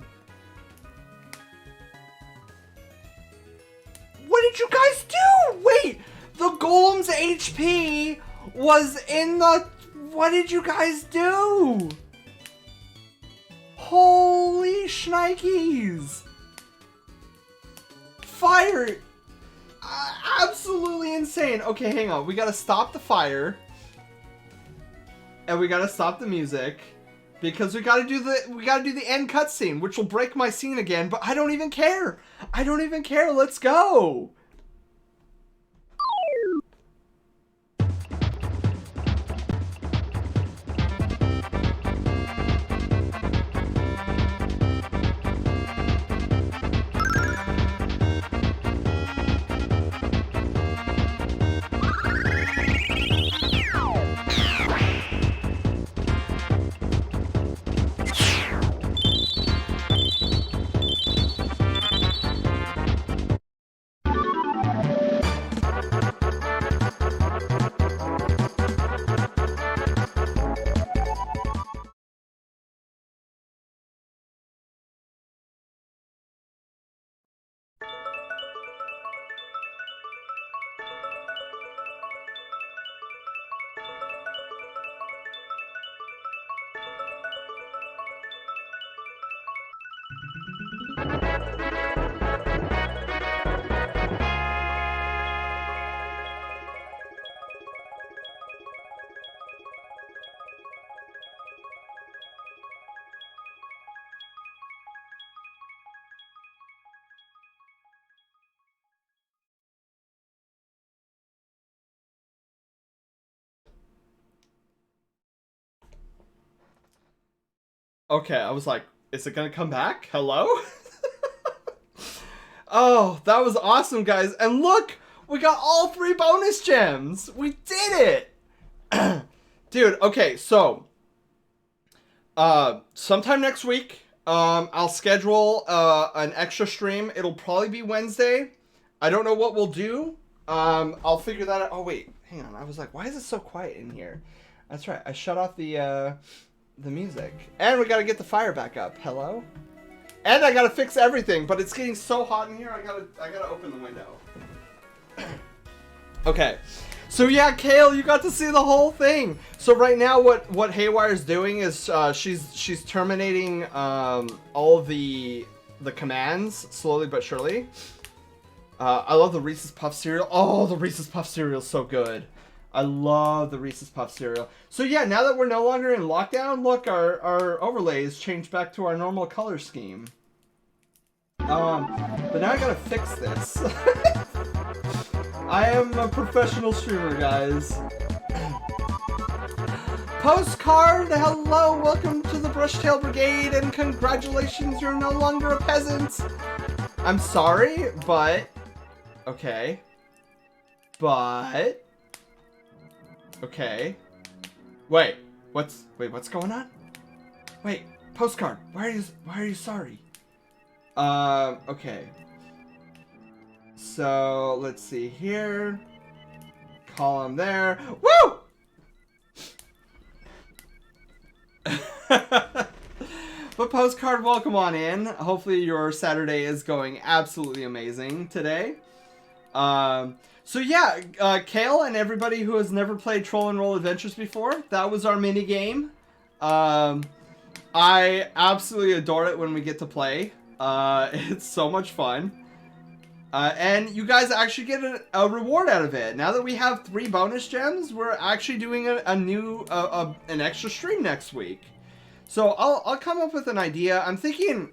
What did you guys do? Wait! The golem's HP was in the... What did you guys do? Holy shnikes! Fire! Absolutely insane. Okay, hang on. We gotta stop the fire. And we gotta stop the music. Because we gotta do the end cutscene, which will break my scene again, but I don't even care. I don't even care. Let's go. Okay, I was like, is it gonna come back? Hello? Oh, that was awesome, guys. And look, we got all 3 bonus gems. We did it. Dude, okay, so sometime next week, I'll schedule an extra stream. It'll probably be Wednesday. I don't know what we'll do. I'll figure that out. Oh wait, hang on. I was like, why is it so quiet in here? That's right. I shut off the music. And we gotta get the fire back up. Hello? And I gotta fix everything, but it's getting so hot in here, I gotta open the window. Okay. So yeah, Kale, you got to see the whole thing. So right now what Haywire's doing is she's terminating all of the commands slowly but surely. I love the Reese's Puff cereal. Oh, the Reese's Puff cereal is so good. I love the Reese's Puff cereal. So yeah, now that we're no longer in lockdown, look, our overlays changed back to our normal color scheme. But now I gotta fix this. I am a professional streamer, guys. Postcard, hello, welcome to the Brushtail Brigade, and congratulations, you're no longer a peasant. I'm sorry, but... Okay. But... Okay. Wait, what's going on? Wait, Postcard, why are you sorry? Okay. So, let's see here. Column there. Woo! But Postcard, welcome on in. Hopefully your Saturday is going absolutely amazing today. So yeah, Kale and everybody who has never played Troll and Roll Adventures before, that was our mini game. I absolutely adore it when we get to play. It's so much fun. And you guys actually get a reward out of it. Now that we have 3 bonus gems, we're actually doing a new, an extra stream next week. So I'll come up with an idea. I'm thinking,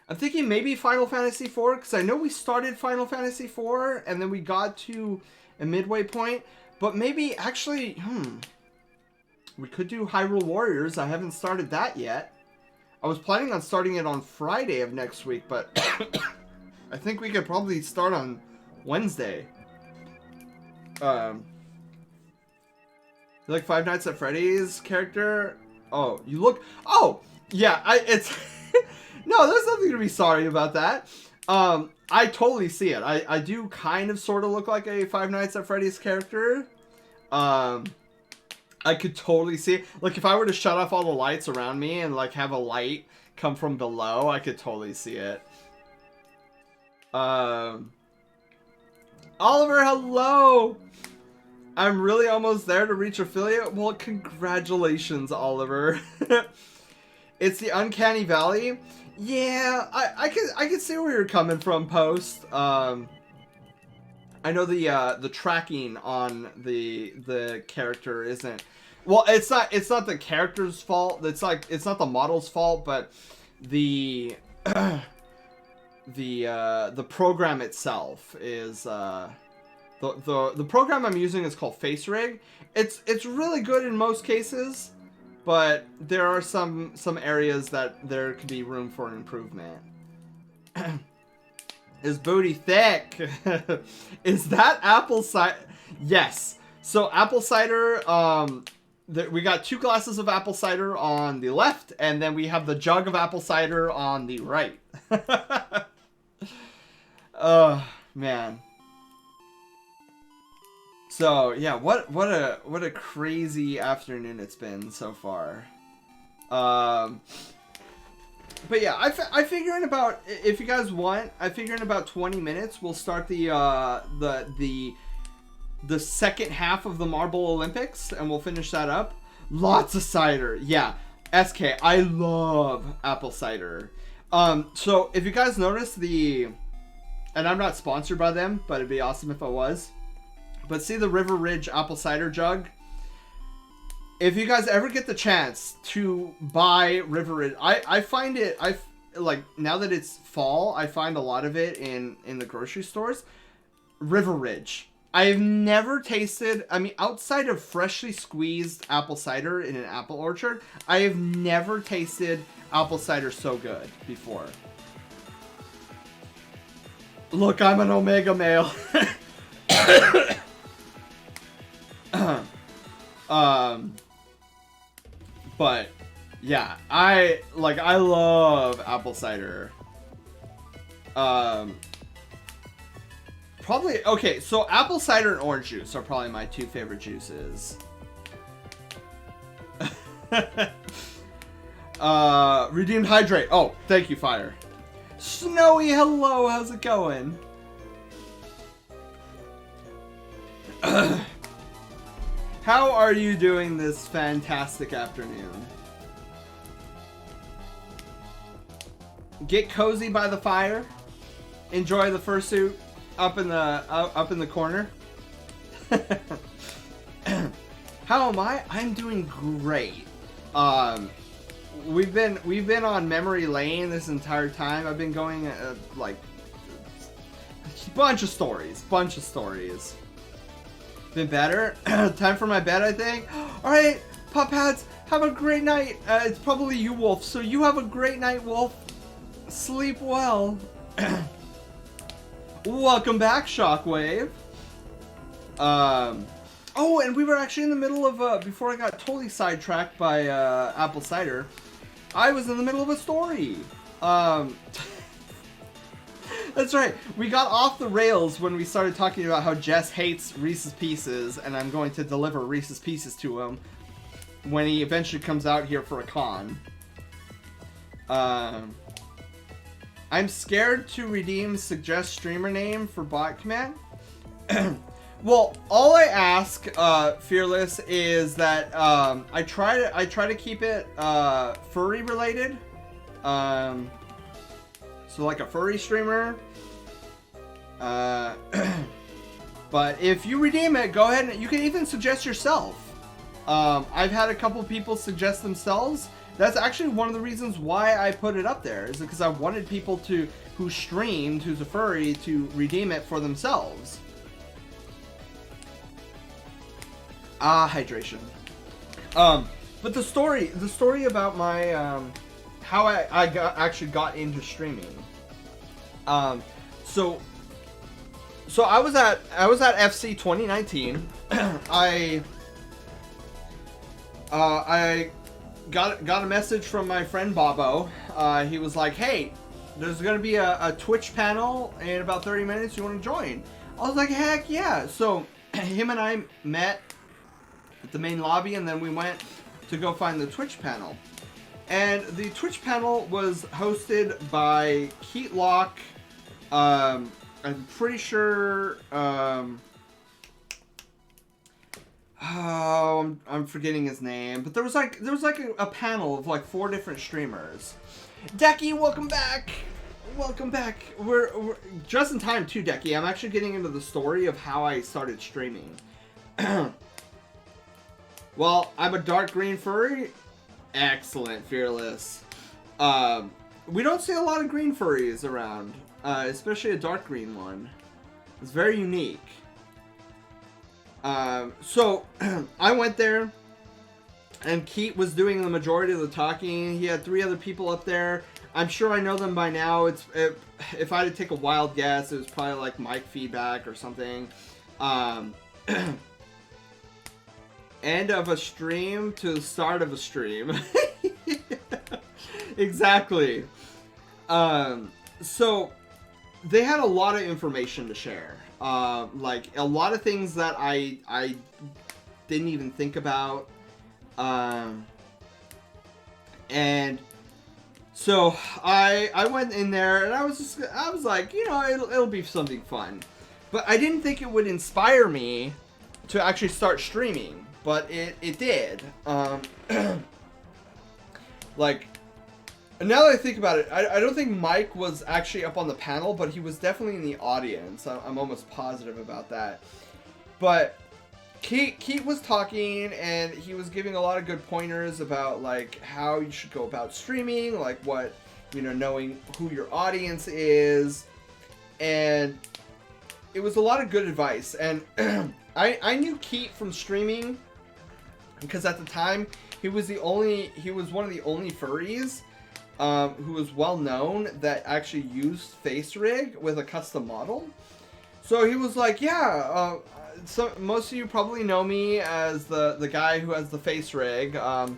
I'm thinking maybe Final Fantasy IV, because I know we started Final Fantasy IV, and then we got to a midway point. But maybe, actually, we could do Hyrule Warriors. I haven't started that yet. I was planning on starting it on Friday of next week, but I think we could probably start on Wednesday. You like Five Nights at Freddy's character? Oh, you look... Oh! Yeah, it's... No, there's nothing to be sorry about that. I totally see it. I do kind of sort of look like a Five Nights at Freddy's character. I could totally see it. Like, if I were to shut off all the lights around me and, like, have a light come from below, I could totally see it. Oliver, hello! I'm really almost there to reach affiliate. Well, congratulations, Oliver. It's the Uncanny Valley. Yeah, I could see where you're coming from, Post. I know the tracking on the character isn't. Well, it's not the character's fault. It's not the model's fault, but the program itself is the program I'm using is called FaceRig. It's really good in most cases, but there are some areas that there could be room for improvement. Is booty thick? Is that apple cider? Yes. So apple cider. We got 2 glasses of apple cider on the left, and then we have the jug of apple cider on the right. Oh man. So yeah, what a crazy afternoon it's been so far. But yeah, I figure in about, if you guys want, I figure in about 20 minutes we'll start the second half of the Marble Olympics, and we'll finish that up. Lots of cider, yeah. SK, I love apple cider. So if you guys notice and I'm not sponsored by them, but it'd be awesome if I was. But see the River Ridge apple cider jug? If you guys ever get the chance to buy River Ridge, I find it, like, now that it's fall, I find a lot of it in the grocery stores. River Ridge. I've never tasted, I mean, outside of freshly squeezed apple cider in an apple orchard, I have never tasted apple cider so good before. Look, I'm an Omega male. But yeah, I love apple cider. Probably, okay, so apple cider and orange juice are probably my two favorite juices. Redeemed Hydrate. Oh, thank you, Fire. Snowy, hello, how's it going? How are you doing this fantastic afternoon? Get cozy by the fire. Enjoy the fursuit up in the corner. How am I? I'm doing great. We've been on memory lane this entire time. I've been going like bunch of stories. Been better. Time for my bed, I think. All right, Pop Hats, have a great night. It's probably you, Wolf. So you have a great night, Wolf. Sleep well. Welcome back, Shockwave. Oh, and we were actually in the middle of before I got totally sidetracked by apple cider. I was in the middle of a story. That's right. We got off the rails when we started talking about how Jess hates Reese's Pieces, and I'm going to deliver Reese's Pieces to him when he eventually comes out here for a con. I'm scared to redeem suggest streamer name for bot command. Well, all I ask, Fearless, is that I try to keep it furry related. So like a furry streamer. But if you redeem it, go ahead and you can even suggest yourself. I've had a couple people suggest themselves. That's actually one of the reasons why I put it up there, is because I wanted people who streamed, who's a furry, to redeem it for themselves. Hydration. But the story about my how I actually got into streaming. So I was at FC 2019. I got a message from my friend Bobo. He was like, "Hey, there's gonna be a Twitch panel in about 30 minutes. You want to join?" I was like, "Heck yeah!" So him and I met at the main lobby, and then we went to go find the Twitch panel. And the Twitch panel was hosted by Keat Lock. I'm pretty sure. I'm forgetting his name, but there was like a panel of like 4 different streamers. Decky, welcome back. Welcome back. We're just in time too, Decky. I'm actually getting into the story of how I started streaming. Well, I'm a dark green furry. Excellent, Fearless. We don't see a lot of green furries around, especially a dark green one. It's very unique. So I went there, and Keat was doing the majority of the talking. He had 3 other people up there. I'm sure I know them by now. If I had to take a wild guess, it was probably like mic feedback or something. End of a stream to the start of a stream. Exactly. So they had a lot of information to share. Like a lot of things that I didn't even think about. And so I went in there, and I was like, you know, it'll be something fun. But I didn't think it would inspire me to actually start streaming. But it did. Like, now that I think about it, I don't think Mike was actually up on the panel, but he was definitely in the audience. I'm almost positive about that. But Keith was talking, and he was giving a lot of good pointers about like how you should go about streaming, like what, you know, knowing who your audience is, and it was a lot of good advice. And I knew Keith from streaming because at the time he was one of the only furries who was well known that actually used FaceRig with a custom model. So he was like, yeah, so most of you probably know me as the guy who has the FaceRig.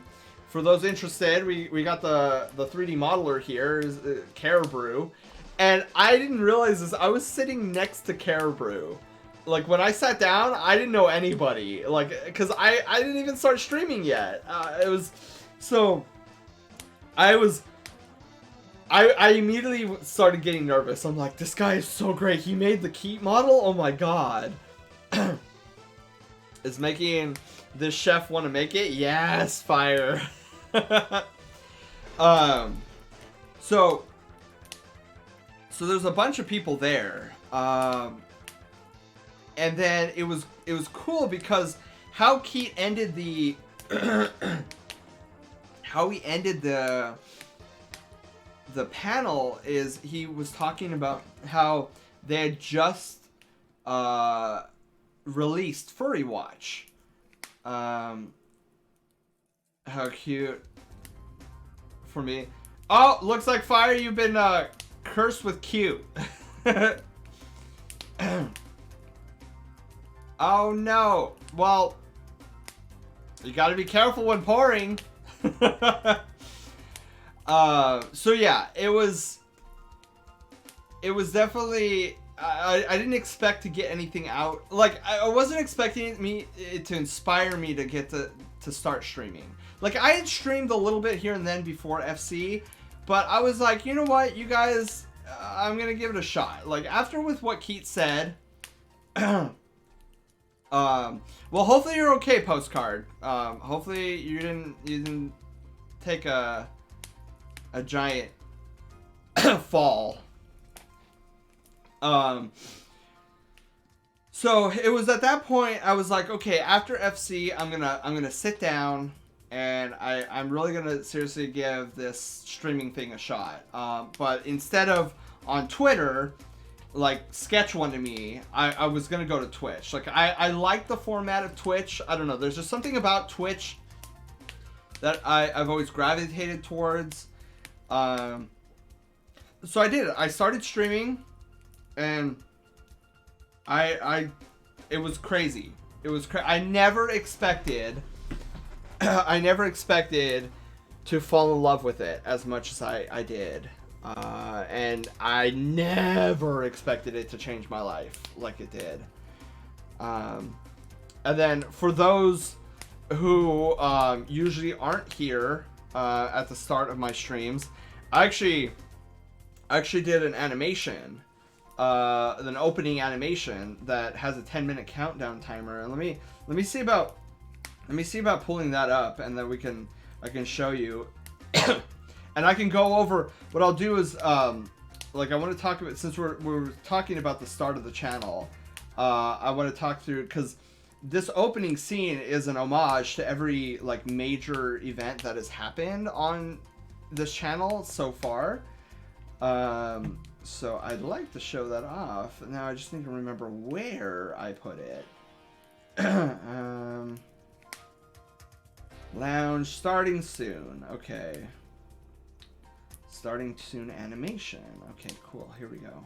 For those interested, we got the 3D modeler here, is Caribrew. And I didn't realize this, I was sitting next to Caribrew. Like, when I sat down, I didn't know anybody. Like, because I didn't even start streaming yet. I immediately started getting nervous. I'm like, this guy is so great. He made the Keat model? Oh my god. Is making this chef want to make it? Yes, fire. So there's a bunch of people there. And then it was cool because how Keat ended the how he ended the panel is he was talking about how they had just released Furry Watch. How cute for me. Oh, looks like Fire, you've been cursed with cute. Oh no. Well, you gotta be careful when pouring. So yeah, it was definitely, I didn't expect to get anything out. Like, I wasn't expecting it to inspire me to get to start streaming. Like, I had streamed a little bit here and then before FC, but I was like, you know what, you guys, I'm gonna give it a shot. Like, after with what Keat said, well, hopefully you're okay, Postcard. Hopefully you didn't take a giant fall. So it was at that point I was like, okay, after FC, I'm gonna sit down and I'm really gonna seriously give this streaming thing a shot. But instead of on Twitter, like Sketch wanted me, I was gonna go to Twitch. Like I like the format of Twitch. I don't know. There's just something about Twitch that I've always gravitated towards. So I did it. I started streaming, and it was crazy. It was I never expected I never expected to fall in love with it as much as I did. And I never expected it to change my life like it did. And then for those who usually aren't here at the start of my streams, I actually did an animation, an opening animation that has a 10-minute countdown timer. And let me see about pulling that up, and then I can show you. And I can go over, what I'll do is, like, I want to talk about, since we're talking about the start of the channel, I want to talk through, because this opening scene is an homage to every, like, major event that has happened on this channel so far. So I'd like to show that off. Now I just need to remember where I put it. Lounge starting soon. Okay. Starting soon animation. Okay, cool. Here we go.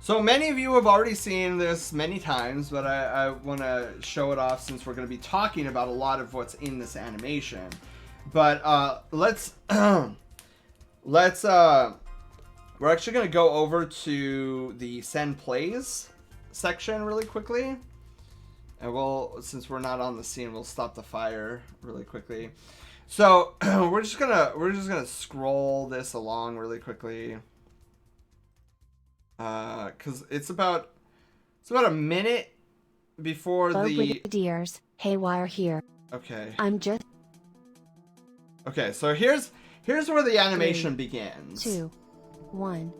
So many of you have already seen this many times, but I want to show it off since we're going to be talking about a lot of what's in this animation. But let's we're actually going to go over to the Send Plays section really quickly. And since we're not on the scene, we'll stop the fire really quickly. So we're just gonna scroll this along really quickly, because it's about a minute before Hello, the. Brigadiers. Haywire here. Okay. I'm just Okay, so here's where the animation begins. 2, 1.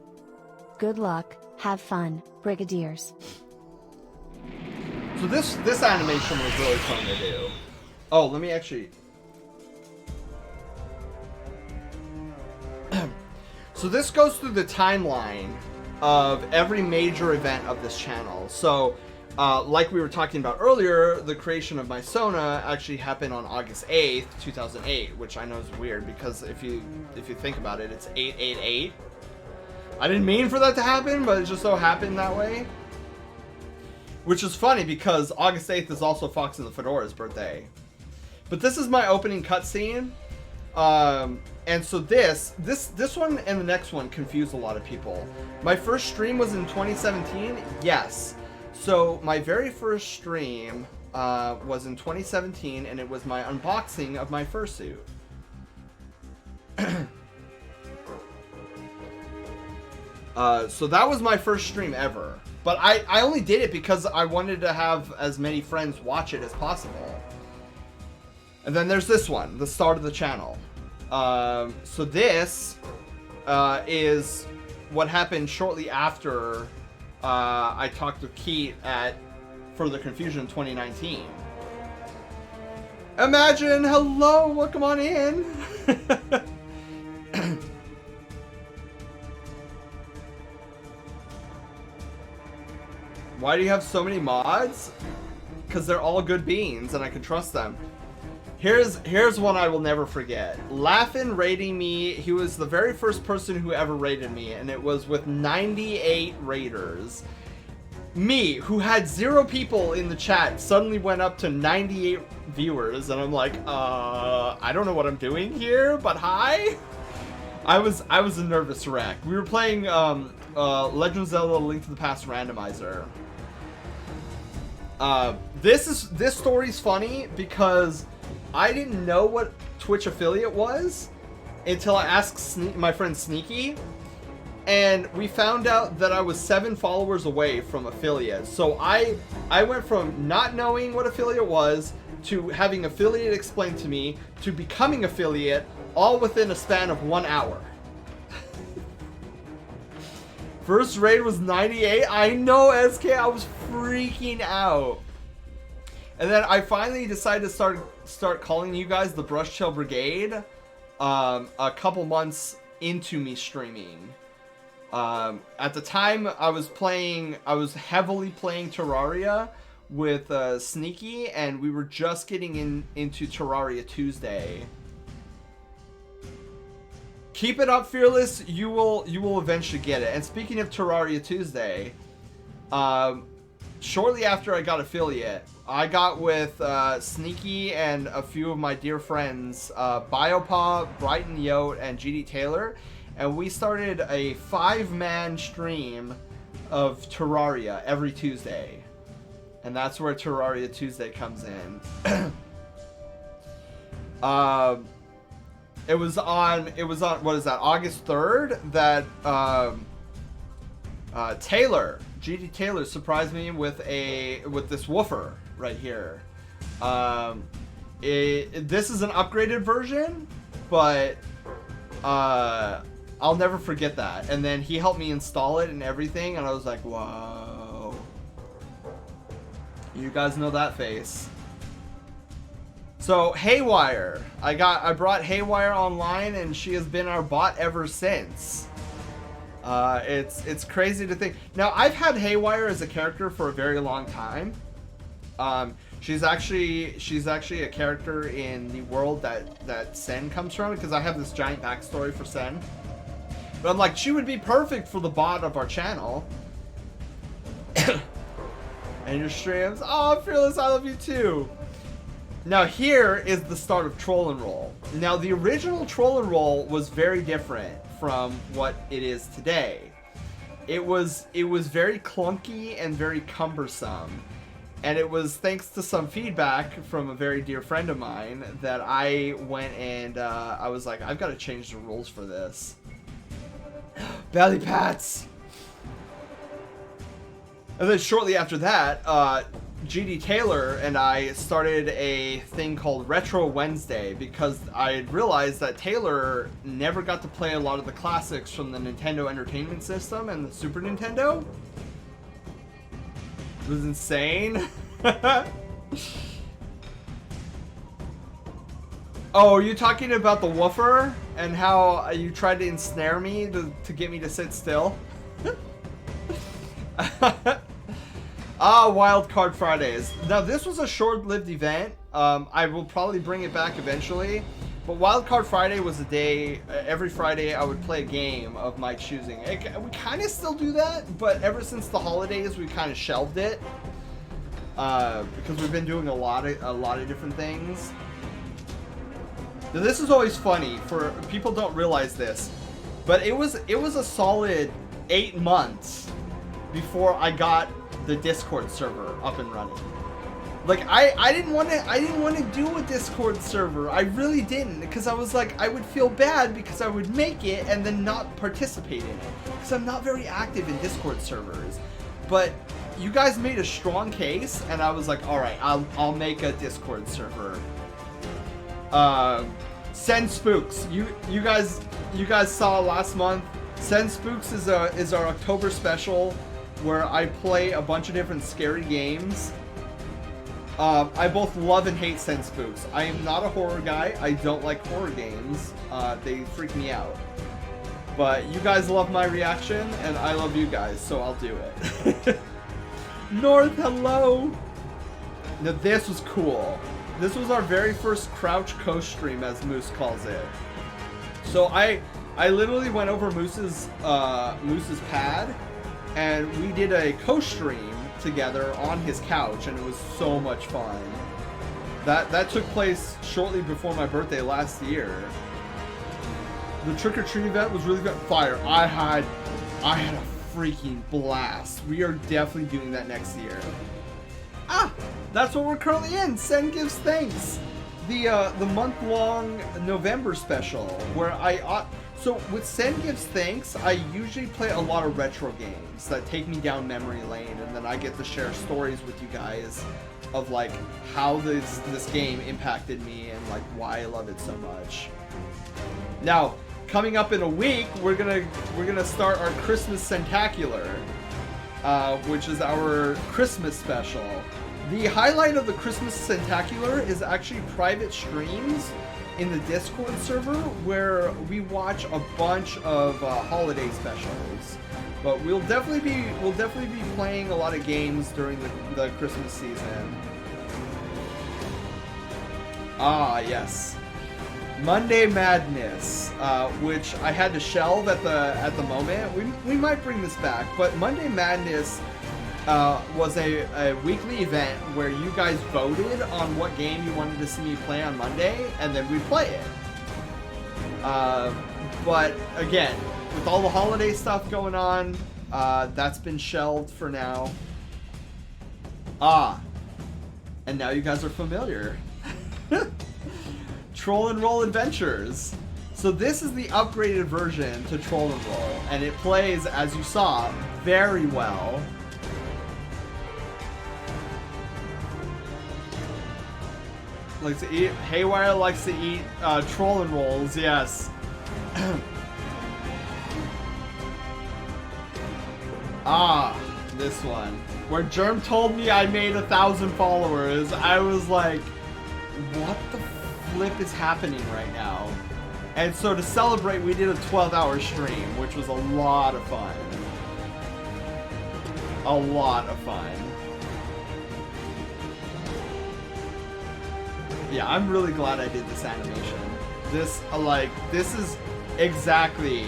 Good luck, have fun, Brigadiers. So this animation was really fun to do. Oh, let me actually. So this goes through the timeline of every major event of this channel. So, like we were talking about earlier, the creation of Mysona actually happened on August 8th, 2008, which I know is weird because if you think about it, it's 888. I didn't mean for that to happen, but it just so happened that way. Which is funny because August 8th is also Fox and the Fedora's birthday. But this is my opening cutscene. And so this one and the next one confused a lot of people. My first stream was in 2017. Yes. So my very first stream was in 2017, and it was my unboxing of my fursuit. So that was my first stream ever. But I only did it because I wanted to have as many friends watch it as possible. And then there's this one, the start of the channel. So this is what happened shortly after I talked with Keith at Further Confusion 2019. Imagine, hello, welcome on in. Why do you have so many mods? Because they're all good beans and I can trust them. Here's one I will never forget. Laughin rating me. He was the very first person who ever rated me, and it was with 98 raters. Me, who had 0 people in the chat, suddenly went up to 98 viewers, and I'm like, I don't know what I'm doing here, but hi. I was a nervous wreck. We were playing Legend of Zelda: Link to the Past randomizer. This story's funny because I didn't know what Twitch affiliate was until I asked my friend Sneaky, and we found out that I was 7 followers away from affiliate. So I went from not knowing what affiliate was to having affiliate explained to me to becoming affiliate, all within a span of 1 hour. First raid was 98. I know, SK, I was freaking out. And then I finally decided to start calling you guys the Brush Tail Brigade a couple months into me streaming. At the time, I was heavily playing Terraria with Sneaky, and we were just getting into Terraria Tuesday. Keep it up, Fearless. You will eventually get it. And speaking of Terraria Tuesday, shortly after I got affiliate, I got with Sneaky and a few of my dear friends, Biopaw, Brighton Yote, and GD Taylor, and we started a 5-man stream of Terraria every Tuesday. And that's where Terraria Tuesday comes in. It was on what is that, August 3rd that Taylor, GD Taylor, surprised me with this woofer right here. This is an upgraded version, but I'll never forget that. And then he helped me install it and everything, and I was like, whoa. You guys know that face. So Haywire, I brought Haywire online, and she has been our bot ever since. It's crazy to think. Now, I've had Haywire as a character for a very long time. She's actually a character in the world that Sen comes from, because I have this giant backstory for Sen. But I'm like, she would be perfect for the bot of our channel. And your streams, oh, Fearless, I love you too. Now here is the start of Troll and Roll. Now the original Troll and Roll was very different from what it is today. It was very clunky and very cumbersome. And it was thanks to some feedback from a very dear friend of mine that I went and I was like, I've got to change the rules for this. Belly pats! And then shortly after that, GD Taylor and I started a thing called Retro Wednesday because I realized that Taylor never got to play a lot of the classics from the Nintendo Entertainment System and the Super Nintendo. It was insane. Oh, are you talking about the woofer and how you tried to ensnare me to get me to sit still? Wild Card Fridays. Now, this was a short-lived event. I will probably bring it back eventually. But Wild Card Friday was a day, every Friday I would play a game of my choosing. We kind of still do that, but ever since the holidays, we kind of shelved it. Because we've been doing a lot of different things. Now, this is always funny, for people don't realize this, but it was a solid 8 months before I got the Discord server up and running. Like I didn't want to do a Discord server. I really didn't, because I was like, I would feel bad because I would make it and then not participate in it, because I'm not very active in Discord servers. But you guys made a strong case, and I was like, all right, I'll make a Discord server. Send Spooks. You guys saw last month. Send Spooks is our October special where I play a bunch of different scary games. I both love and hate Send Spooks. I am not a horror guy. I don't like horror games. They freak me out. But you guys love my reaction, and I love you guys, so I'll do it. North, hello! Now this was cool. This was our very first Crouch Coast stream, as Moose calls it. So I literally went over Moose's pad, and we did a co-stream together on his couch, and it was so much fun. That took place shortly before my birthday last year. The trick-or-treat event was really fire. I had a freaking blast. We are definitely doing that next year. That's what we're currently in. Sen Gives Thanks, the month-long November special, where so with Sen Gives Thanks, I usually play a lot of retro games that take me down memory lane, and then I get to share stories with you guys of like how this game impacted me and like why I love it so much. Now, coming up in a week, we're gonna start our Christmas Centacular, which is our Christmas special. The highlight of the Christmas Centacular is actually private streams in the Discord server where we watch a bunch of holiday specials. But we'll definitely be playing a lot of games during the Christmas season. Yes. Monday Madness, which I had to shelve at the moment. We might bring this back, but Monday Madness was a weekly event where you guys voted on what game you wanted to see me play on Monday, and then we'd play it. But again, with all the holiday stuff going on, that's been shelved for now. And now you guys are familiar. Troll and Roll Adventures. So this is the upgraded version to Troll and Roll, and it plays, as you saw, very well. Likes to eat. Haywire likes to eat Troll and Rolls, yes. This one. Where Germ told me I made 1,000 followers, I was like, what the flip is happening right now? And so to celebrate, we did a 12-hour stream, which was a lot of fun. A lot of fun. Yeah, I'm really glad I did this animation. This is exactly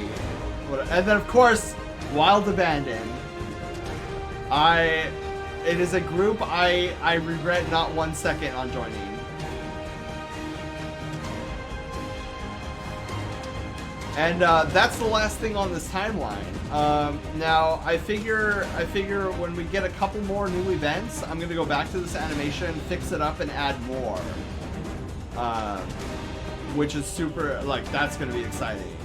what. And then of course, Wild Abandon. It is a group I regret not 1 second on joining. And that's the last thing on this timeline. Now I figure when we get a couple more new events, I'm gonna go back to this animation, fix it up, and add more. Which is super, like, that's gonna be exciting.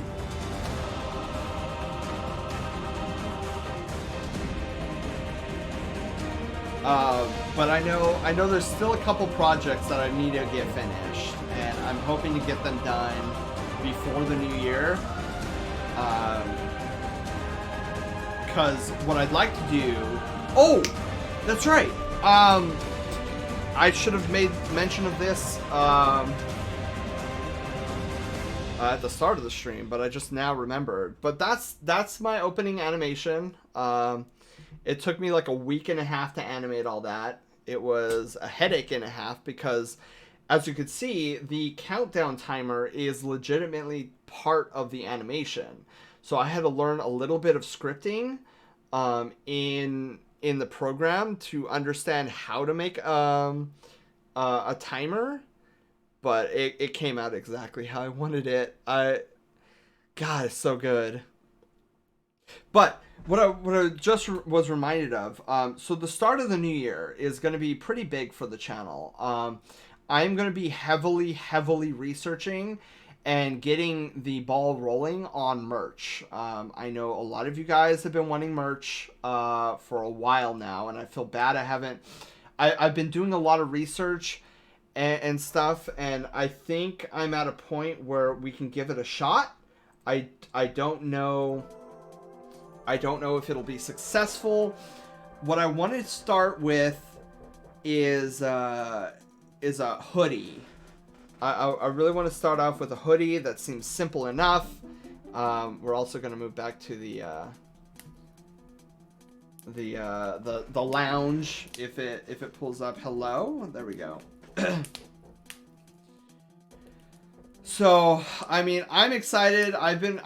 But I know there's still a couple projects that I need to get finished, and I'm hoping to get them done before the new year. Because what I'd like to do... Oh! That's right! I should have made mention of this at the start of the stream, but I just now remembered. But that's my opening animation. It took me like a week and a half to animate all that. It was a headache and a half because, as you could see, the countdown timer is legitimately part of the animation. So I had to learn a little bit of scripting in the program to understand how to make a timer, but it came out exactly how I wanted it. God, it's so good. But what I just was reminded of, so the start of the new year is going to be pretty big for the channel. I'm going to be heavily researching and getting the ball rolling on merch. I know a lot of you guys have been wanting merch for a while now, and I feel bad I haven't. I've been doing a lot of research and stuff, and I think I'm at a point where we can give it a shot. I don't know if it'll be successful. What I want to start with is a hoodie. I really want to start off with a hoodie that seems simple enough. We're also going to move back to the lounge if it pulls up. Hello, there we go. So, I mean, I'm excited. I'm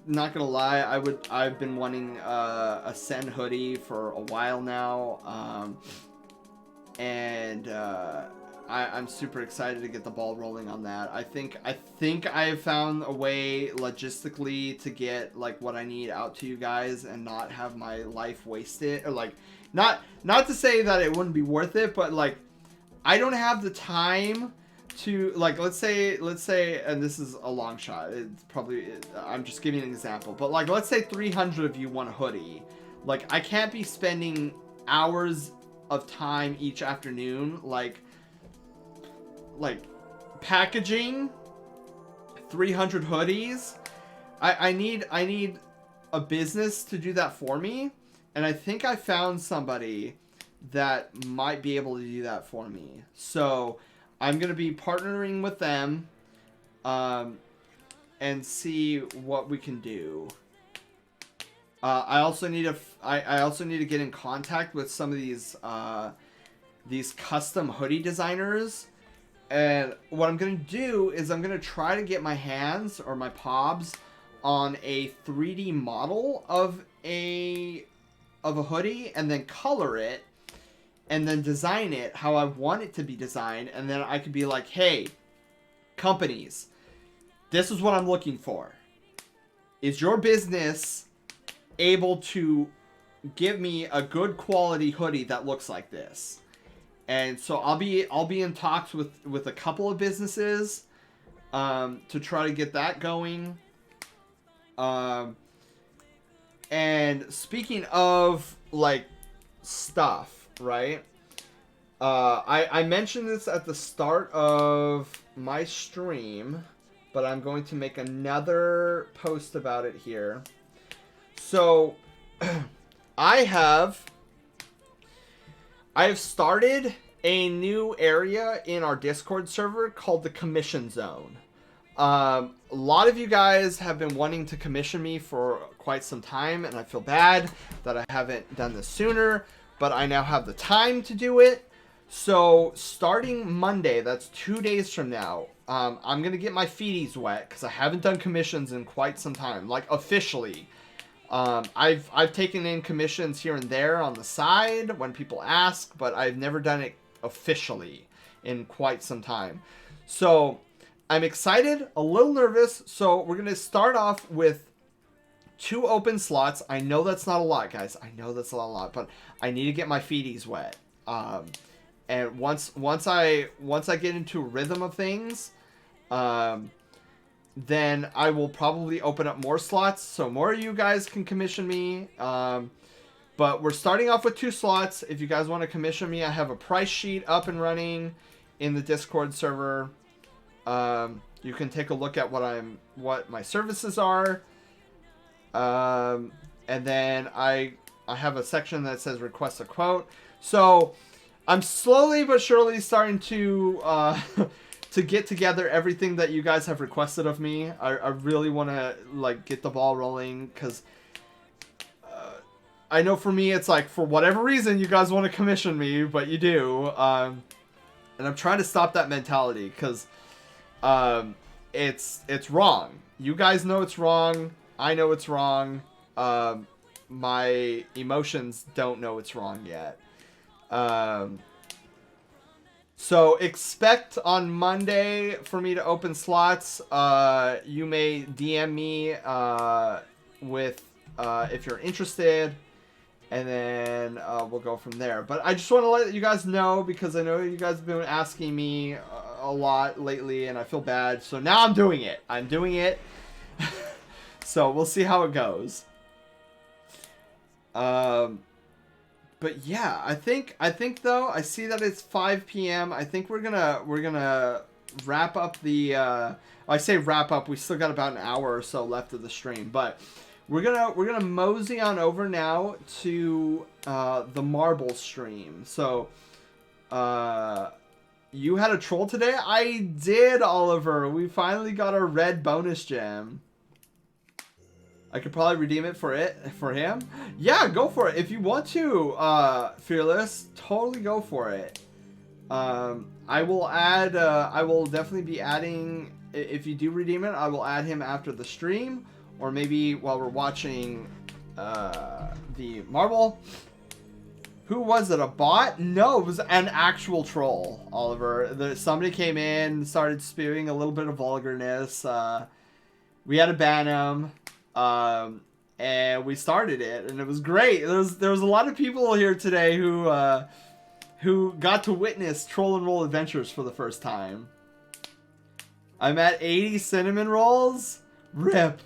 not gonna lie, I've been wanting a Sen hoodie for a while now, and I'm super excited to get the ball rolling on that. I think I have found a way logistically to get like what I need out to you guys and not have my life wasted, or like not to say that it wouldn't be worth it, but like I don't have the time to, like, let's say, and this is a long shot, it's probably, I'm just giving an example, but like, let's say 300 of you want a hoodie. Like, I can't be spending hours of time each afternoon, like packaging 300 hoodies. I need a business to do that for me, and I think I found somebody that might be able to do that for me. So I'm going to be partnering with them and see what we can do. I also need to get in contact with some of these custom hoodie designers. And what I'm going to do is I'm going to try to get my hands or my pobs on a 3D model of a hoodie and then color it and then design it how I want it to be designed, and then I could be like, hey, companies, this is what I'm looking for. Is your business able to give me a good quality hoodie that looks like this? And so I'll be in talks with a couple of businesses to try to get that going. And speaking of like stuff, right? I mentioned this at the start of my stream, but I'm going to make another post about it here. So I have started a new area in our Discord server called the Commission Zone. A lot of you guys have been wanting to commission me for quite some time, and I feel bad that I haven't done this sooner, but I now have the time to do it. So starting Monday, that's 2 days from now, I'm going to get my feeties wet because I haven't done commissions in quite some time, like officially. I've taken in commissions here and there on the side when people ask, but I've never done it officially in quite some time. So I'm excited, a little nervous. So we're going to start off with 2 open slots. I know that's not a lot, guys. I know that's not a lot, but I need to get my feeties wet. And once I get into a rhythm of things, then I will probably open up more slots so more of you guys can commission me. But we're starting off with 2 slots. If you guys want to commission me, I have a price sheet up and running in the Discord server. You can take a look at what my services are. And then I have a section that says request a quote. So I'm slowly but surely starting to to get together everything that you guys have requested of me. I really want to like get the ball rolling, because I know for me it's like, for whatever reason you guys want to commission me, but you do. And I'm trying to stop that mentality, because it's wrong. You guys know it's wrong. I know it's wrong. My emotions don't know it's wrong yet. So expect on Monday for me to open slots. You may DM me with if you're interested, and then we'll go from there. But I just want to let you guys know, because I know you guys have been asking me a lot lately, and I feel bad. So now I'm doing it. I'm doing it. So we'll see how it goes. But yeah, I think though, I see that it's 5 p.m. I think we're gonna wrap up the I say wrap up, we still got about an hour or so left of the stream, but we're gonna mosey on over now to the marble stream. So you had a troll today? I did, Oliver. We finally got our red bonus gem. I could probably redeem it for him. Yeah, go for it. If you want to, Fearless, totally go for it. I will definitely be adding, if you do redeem it, I will add him after the stream, or maybe while we're watching the marble. Who was it, a bot? No, it was an actual troll, Oliver. Somebody came in, started spewing a little bit of vulgarness. We had to ban him. And we started it, and it was great. There was a lot of people here today who got to witness Troll and Roll Adventures for the first time. I'm at 80 cinnamon rolls. RIP.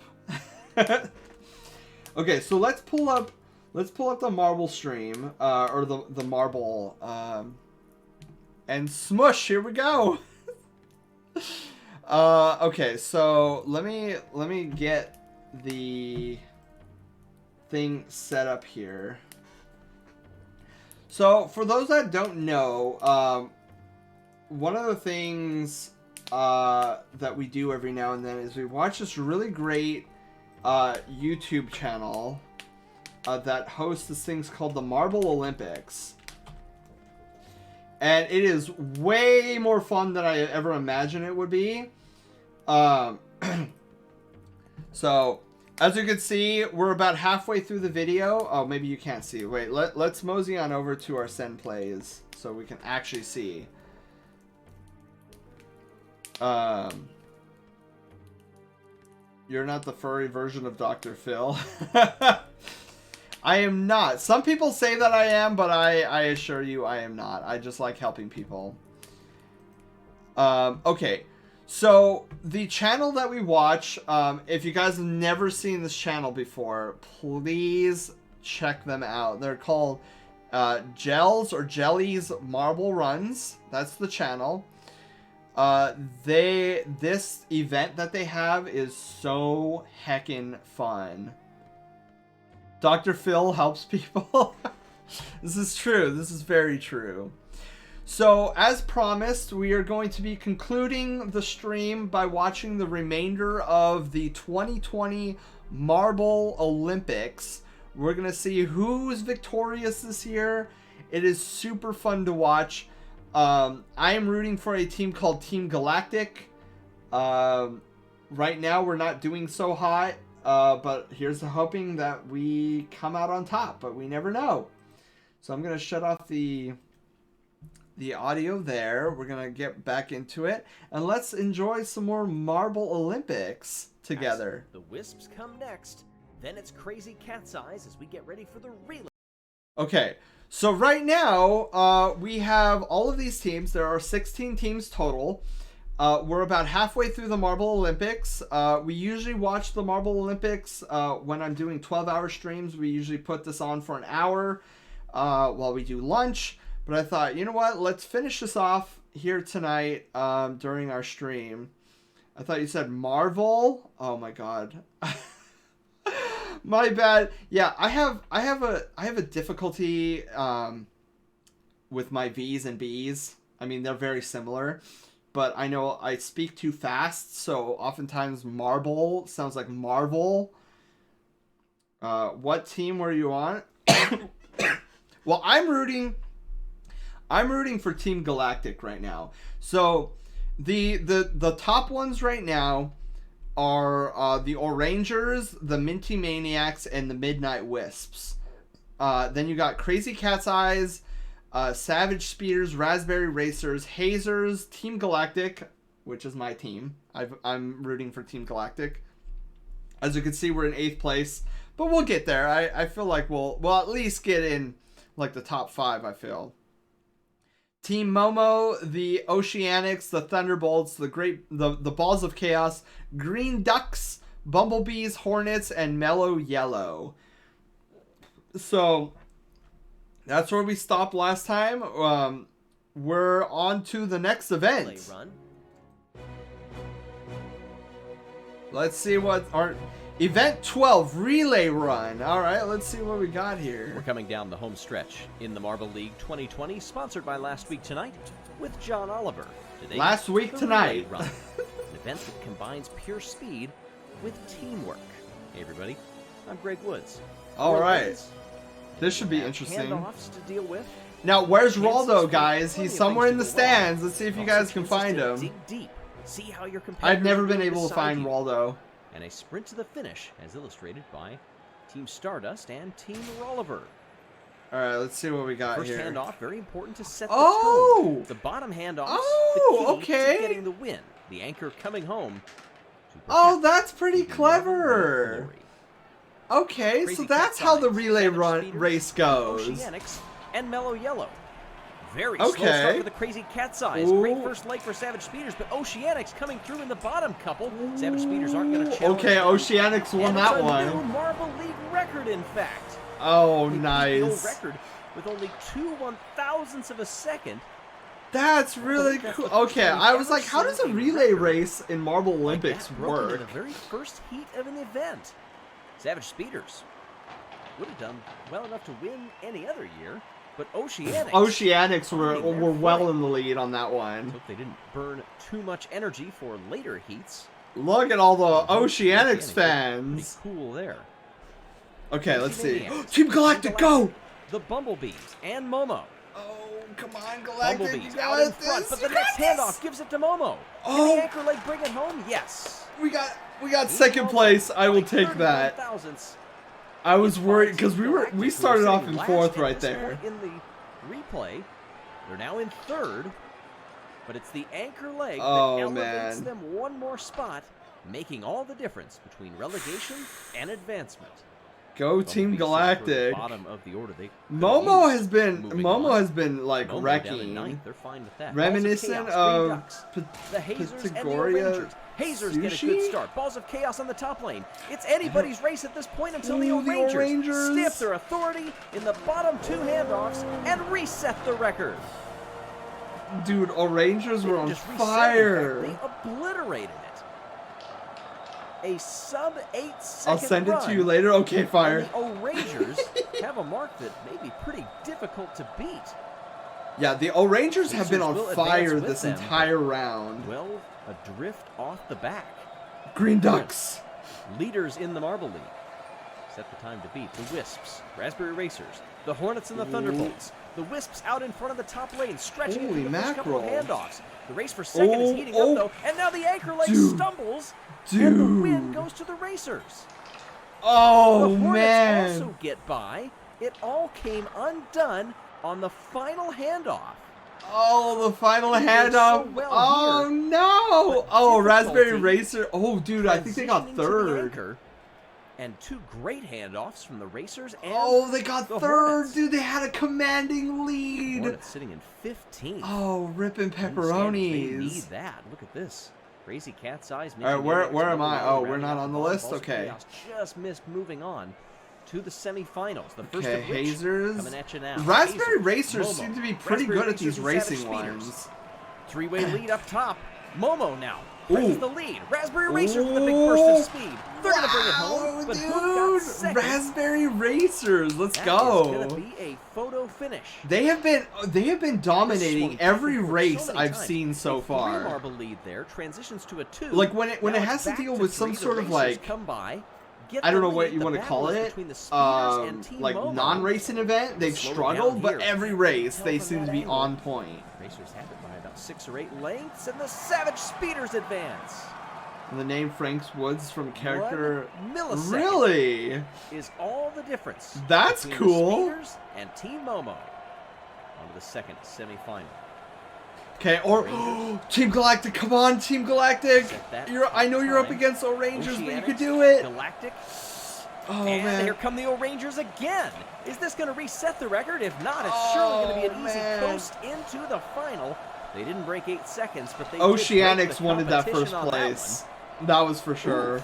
Okay, so let's pull up the marble stream, or the marble, and smush. Here we go. Okay, so let me get the thing set up here. So for those that don't know, one of the things that we do every now and then is we watch this really great YouTube channel that hosts this things called the Marble Olympics, and it is way more fun than I ever imagined it would be. So, as you can see, we're about halfway through the video. Oh, maybe you can't see. Wait, let's mosey on over to our send plays so we can actually see. You're not the furry version of Dr. Phil. I am not. Some people say that I am, but I assure you I am not. I just like helping people. Okay. So, the channel that we watch, if you guys have never seen this channel before, please check them out. They're called Gels or Jellies Marble Runs. That's the channel. This event that they have is so heckin' fun. Dr. Phil helps people. This is true. This is very true. So, as promised, we are going to be concluding the stream by watching the remainder of the 2020 Marble Olympics. We're going to see who's victorious this year. It is super fun to watch. I am rooting for a team called Team Galactic. Right now, we're not doing so hot, but here's hoping that we come out on top, but we never know. So, I'm going to shut off the audio there. We're gonna get back into it, and let's enjoy some more Marble Olympics together. The Wisps come next, then it's Crazy Cat's Eyes as we get ready for the relay. Okay, so right now we have all of these teams. There are 16 teams total. We're about halfway through the Marble Olympics. We usually watch the Marble Olympics when I'm doing 12-hour streams. We usually put this on for an hour while we do lunch. But I thought, you know what? Let's finish this off here tonight during our stream. I thought you said Marvel. Oh my god. My bad. Yeah, I have a difficulty with my V's and B's. I mean, they're very similar, but I know I speak too fast, so oftentimes marble sounds like Marvel. What team were you on? Well, I'm rooting for Team Galactic right now. So the top ones right now are the Orangers, the Minty Maniacs, and the Midnight Wisps. Then you got Crazy Cat's Eyes, Savage Speeders, Raspberry Racers, Hazers, Team Galactic, which is my team. I'm rooting for Team Galactic. As you can see, we're in 8th place, but we'll get there. I feel like we'll at least get in like the top 5, I feel. Team Momo, the Oceanics, the Thunderbolts, the Balls of Chaos, Green Ducks, Bumblebees, Hornets, and Mellow Yellow. So that's where we stopped last time. We're on to the next event. Let's see what our event 12 relay run. All right, let's see what we got here. We're coming down the home stretch in the Marble League 2020, sponsored by Last Week Tonight with John Oliver. Today, Last Week the Tonight. Relay Run, an event that combines pure speed with teamwork. Hey everybody, I'm Greg Woods. All right. Woods. This should be Have interesting. Handoffs to deal with. Now, where's Kansas Raldo, with guys? plenty He's of somewhere in things the to go on. stands. Let's see if you Also guys can chances find to him. Dig deep. See how your I've competitors never are been doing able to beside find you. Raldo. And a sprint to the finish, as illustrated by Team Stardust and Team Rolliver. All right, let's see what we got First here. handoff, very important to set the Oh! tone. The bottom handoff, Oh, the key okay. to getting the win. The anchor coming home. to Oh, protect that's pretty the Marble clever. glory. Okay, Crazy so that's Cat's how the Eyes, relay Savage run Speeders, race goes. Oceanics, and Mellow Yellow. Very slow Okay. start for the Crazy Cat's Eyes. Ooh. Great first leg for Savage Speeders, but Oceanics coming through in the bottom couple. Savage Speeders aren't going to challenge. Okay, them. Oceanics won And that it's a one. new Marble League record, in fact. Oh, They beat the old nice. record with only 2/1000ths of a second. That's really that's cool. the first Okay, time we've I was ever like, how does a seen a relay record race in Marble Like Olympics that broken work? in the very first heat of an event. Savage Speeders would have done well enough to win any other year, but Oceanics. Oceanics were finding their well footing. in the lead on that one. Hope they didn't burn too much energy for later heats. Look at all the Oceanics Pretty fans. cool there. Okay, let's see. Maniacs, Team Galactic, go! The Bumblebees and Momo. Oh, come on, Galactic, you Bumblebees got out in front, this, but you the got next this! handoff gives it to Momo. Can Oh. the anchor leg bring it home? Yes. We got second place. I will take that. I was worried because we started off in 4th right there. In the replay, they're now in 3rd, but it's the anchor leg Oh, that elevates man. them one more spot, making all the difference between relegation and advancement. Go Team Bumblebees sitting toward the Galactic. bottom of the order. They Momo use has been moving on. like Momo down in wrecking. 9th, they're fine with that. Reminiscent Balls of Chaos, Green Ducks, the Hazers and the Pythagoria Rangers. Hazers get a good Sushi? start. Balls of Chaos on the top lane. It's anybody's race at this point until the Ooh, the O'Rangers O'Rangers. sniff their authority in the bottom 2 handoffs and reset the record. Dude, O'Rangers They were didn't on just reset it, in fire. fact, they obliterated it. A sub 8 second I'll send it to run, you later. Okay, and fire. the O'Rangers have a mark that may be pretty difficult to beat. Yeah, the O'Rangers have been Hazers will on advance fire with this them, entire round. 12 adrift off the back. Green Ducks. Leaders in the Marble League. Set the time to beat the Wisps, Raspberry Racers, the Hornets and the Thunderbolts. The Wisps out in front of the top lane, stretching Holy into the first couple of mackerel. handoffs. The race for second is Oh, heating oh. up though, and now the anchor leg Dude. stumbles, and the win Dude. goes to the Racers. Oh, The Hornets man. also get by. It all came undone on the final handoff. Oh, the final They did handoff. so well Oh, here, no. but Oh, Raspberry difficulty Racer. Oh, dude, I think they got transitioning to the 3rd. anchor And 2 great handoffs from the Racers and Oh, they got the third, Hornets. dude. They had a commanding lead. Hornets sitting in 15th. Oh, ripping They need pepperonis. that. Look at this. Crazy cat's eyes. All right, where am I? Oh, we're not on the list? Okay. Just missed moving on to the semifinals. The first Okay, of which Hazers. coming at you now. Raspberry Hazers, Racers Momo, seem to be pretty Raspberry good at these Racers and racing Savage Speeders. ones. 3-way lead up top. Momo now presses Ooh. the lead. Raspberry Racers with a big burst of speed. They're going to bring it Wow, home, but who got dude, second? Raspberry Racers. Let's That go. is going to be a photo finish. They have been dominating This one every worked so race many I've times. seen so A far. 3-marble lead there transitions to a 2. Like when it Now it's has to back deal with some 3. sort The of racers like, come by, get I don't the know what lead. you The want to battle call is it, between the Speeders and Team like Momo. non-racing event. They've Slow struggled, down but here. every race Tell they from seem that to be angle. on point. Racers have it by about 6 or 8 lengths, and the Savage Speeders advance. And the name Frank's Woods from character. 1 millisecond Really? is all the difference. That's between cool. The Speeders and Team Momo. On to the second semifinal. Okay, or Team Galactic, come on, Team Galactic! Set that I know you're up time. against O'Rangers, but you Oceanics, could do it. Galactic. Oh And man. here come the O'Rangers again. Is this going to reset the record? If not, it's surely going to be an easy man. coast into the final. They didn't break 8 seconds, but they did break Oceanics the wanted that competition first on that place. That was for sure. Or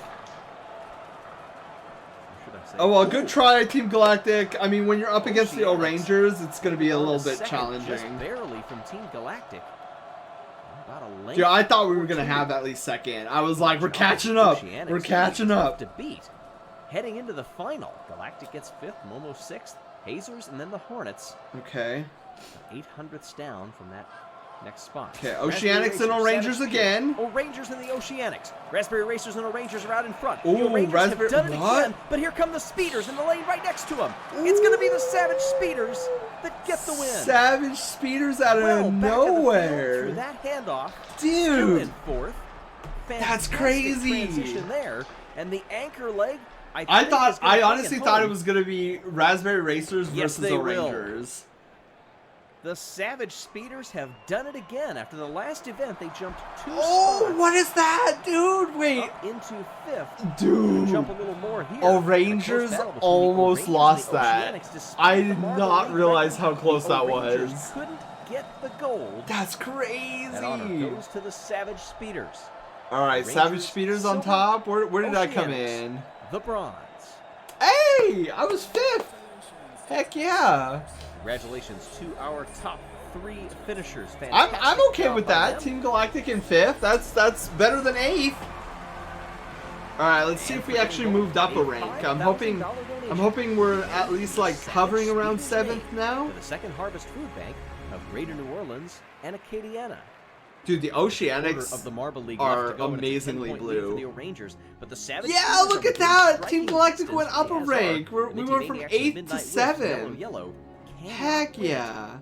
should I say- Oh well, Ooh. good try, Team Galactic. I mean, when you're up against the Oceanics O'Rangers, it's going to be a On little to bit second, challenging. Just barely from Team Galactic. About a length Dude, I thought we were or going to 2. have at least second. I was like, we're Job. catching up. Oceanics We're is catching tough up. to beat. Heading into the final, Galactic gets 5th, Momo 6th, Hazers, and then the Hornets. Okay. 800ths down from that next spot. Okay, Raspberry Oceanics and Racers, O'Rangers Savage again. Speeders. O'Rangers and the Oceanics. Raspberry Racers and O'Rangers are out in front. Ooh, The O'Rangers Raspberry- have done it what? again, but here come the Speeders in the lane right next to them. It's going to be the Savage Speeders that get the win. Savage Speeders out of Well, back in the field nowhere. through that handoff. Still Dude. in 4th. That's Fantastic crazy. Transition there, and the anchor leg. I think is gonna I bring honestly it thought it home. was going to be Raspberry Racers Yes, versus they will. O'Rangers. The Savage Speeders have done it again. After the last event, they jumped 2 Oh, spots what is that, dude? Wait. up into 5th. Dude. Jump a little more here. O'Rangers A close battle between the almost O'Rangers and lost the that. Oceanics, despite I the did marble not lead realize record. how close The that O'Rangers was. couldn't get the gold. That's crazy. That honor goes to the Savage Speeders. All right, Rangers, Savage Speeders on silver, top. Where did I come Oceanics, in? The bronze. Hey, I was 5th. Heck yeah. Congratulations to our top 3 finishers. I'm Fantastic okay job with by that. them. Team Galactic in 5th. That's better than 8th. All right, let's see if we actually moved up a rank. I'm hoping we're at least like hovering around 7th now. For the second Harvest Food Bank of Greater New Orleans and Acadiana. Dude, the Quarter Oceanics of the Marble League are left to go, and it's a amazingly 10-point lead blue. for the O'Rangers, but the Savage Yeah, Speeders look are at that! within Team striking Galactic went distance, up a as are rank. the We went from Minty Maniacs of 8th to Midnight Wisp, 7th. Yellow, cannot Heck win. yeah.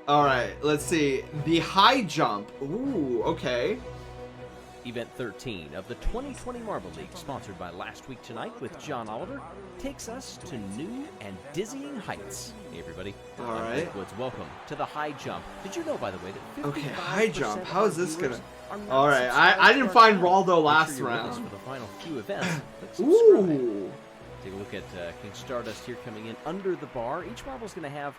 Alright, let's see. The high jump. Ooh, okay. Event 13 of the 2020 Marble League, sponsored by Last Week Tonight with John Oliver, takes us to new and dizzying heights. Hey everybody, All I'm right. Blake Woods. Welcome to the high jump. Did you know, by the way, that 55% Okay, high jump. How is this of our gonna... viewers are not Alright, subscribed I to didn't our find channel? Raldo Make last sure you're with us round. for the final few events. Click subscribe. Ooh. Take a look at King Stardust here coming in under the bar. Each marble's going to have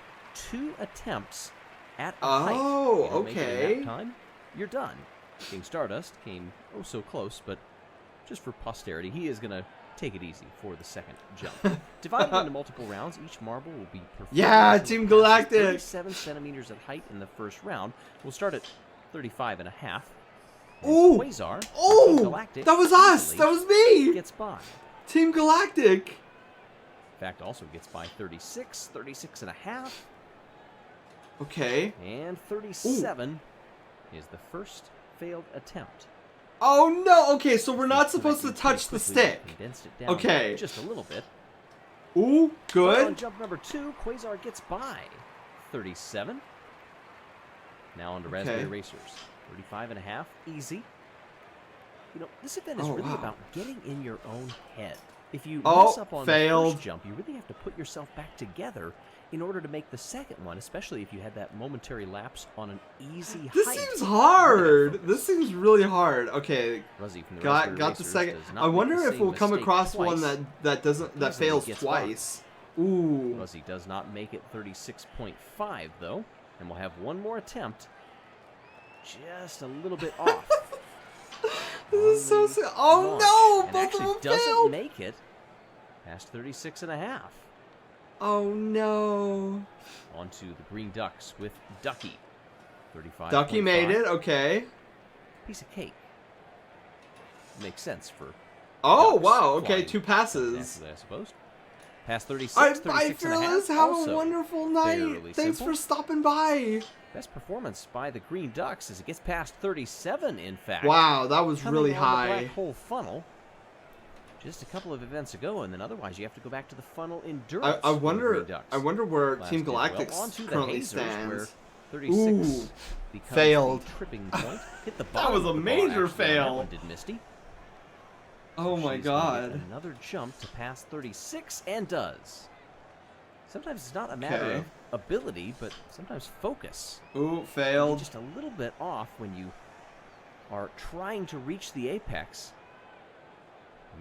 2 attempts at a height. Oh, You don't make it in okay. that time, you're done. King Stardust came oh so close, but just for posterity, he is going to take it easy for the second jump. Divided into multiple rounds, each marble will be performed. Yeah, as it Team passes Galactic. 37 centimeters at height in the first round. We'll start at 35 and a half. And Ooh. Quasar, Team Oh, Galactic, that was us. easily That was me. gets by. Team Galactic. In fact, also gets by 36, 36 and a half, Okay. and 37 is the first failed attempt. Oh no. Okay, so we're not See, supposed to Quasar touch the quickly stick. condensed it down Okay. just a little bit. Ooh, But on good. jump number 2, Quasar gets by 37. Now on to Raspberry Okay. Racers. 35 and a half, easy. You know, this event is Oh, really wow. about getting in your own head If you Oh, mess up on the failed. first jump, you really have to put yourself back together in order to make the second one, especially if you had that momentary lapse on an easy This height. seems hard. This seems really hard. Okay, Ruzzy from the got Raspberry the Racers second. does not I make wonder the if same we'll come mistake across one twice. that Easily fails gets twice. Ooh. Ruzzy does not make it 36.5 though, and we'll have one more attempt. Just a little bit off. This is so On the sad. Oh launch. no! And Both actually of them doesn't failed. make it past 36.5. Oh no! On to the Green Ducks with Ducky. 35. Ducky made it. Okay. Piece of cake. Makes sense for. Oh ducks wow. Okay, flying 2 passes. naturally, I suppose. Past 36. Bye, 36 and a half, Fearless. Have a also wonderful fairly night. Thanks simple. for stopping by. Best performance by the Green Ducks as it gets past 37. In fact. Wow, that was Coming really on the high. black hole funnel. Just a couple of events ago, and then otherwise you have to go back to the funnel endurance. I for the wonder. Green Ducks. I wonder where Last Team did well. Galactic On to the currently Hazers, where stands. 36 Ooh, becomes failed. the tripping point. Hit the That bottom was a of the bar, major actually, on that fail. one, did Misty. Oh my She's gonna get god. Another jump to pass 36, and does. Sometimes it's not a matter Okay. of ability, but sometimes focus. Ooh, You're failed. just a little bit off when you are trying to reach the apex.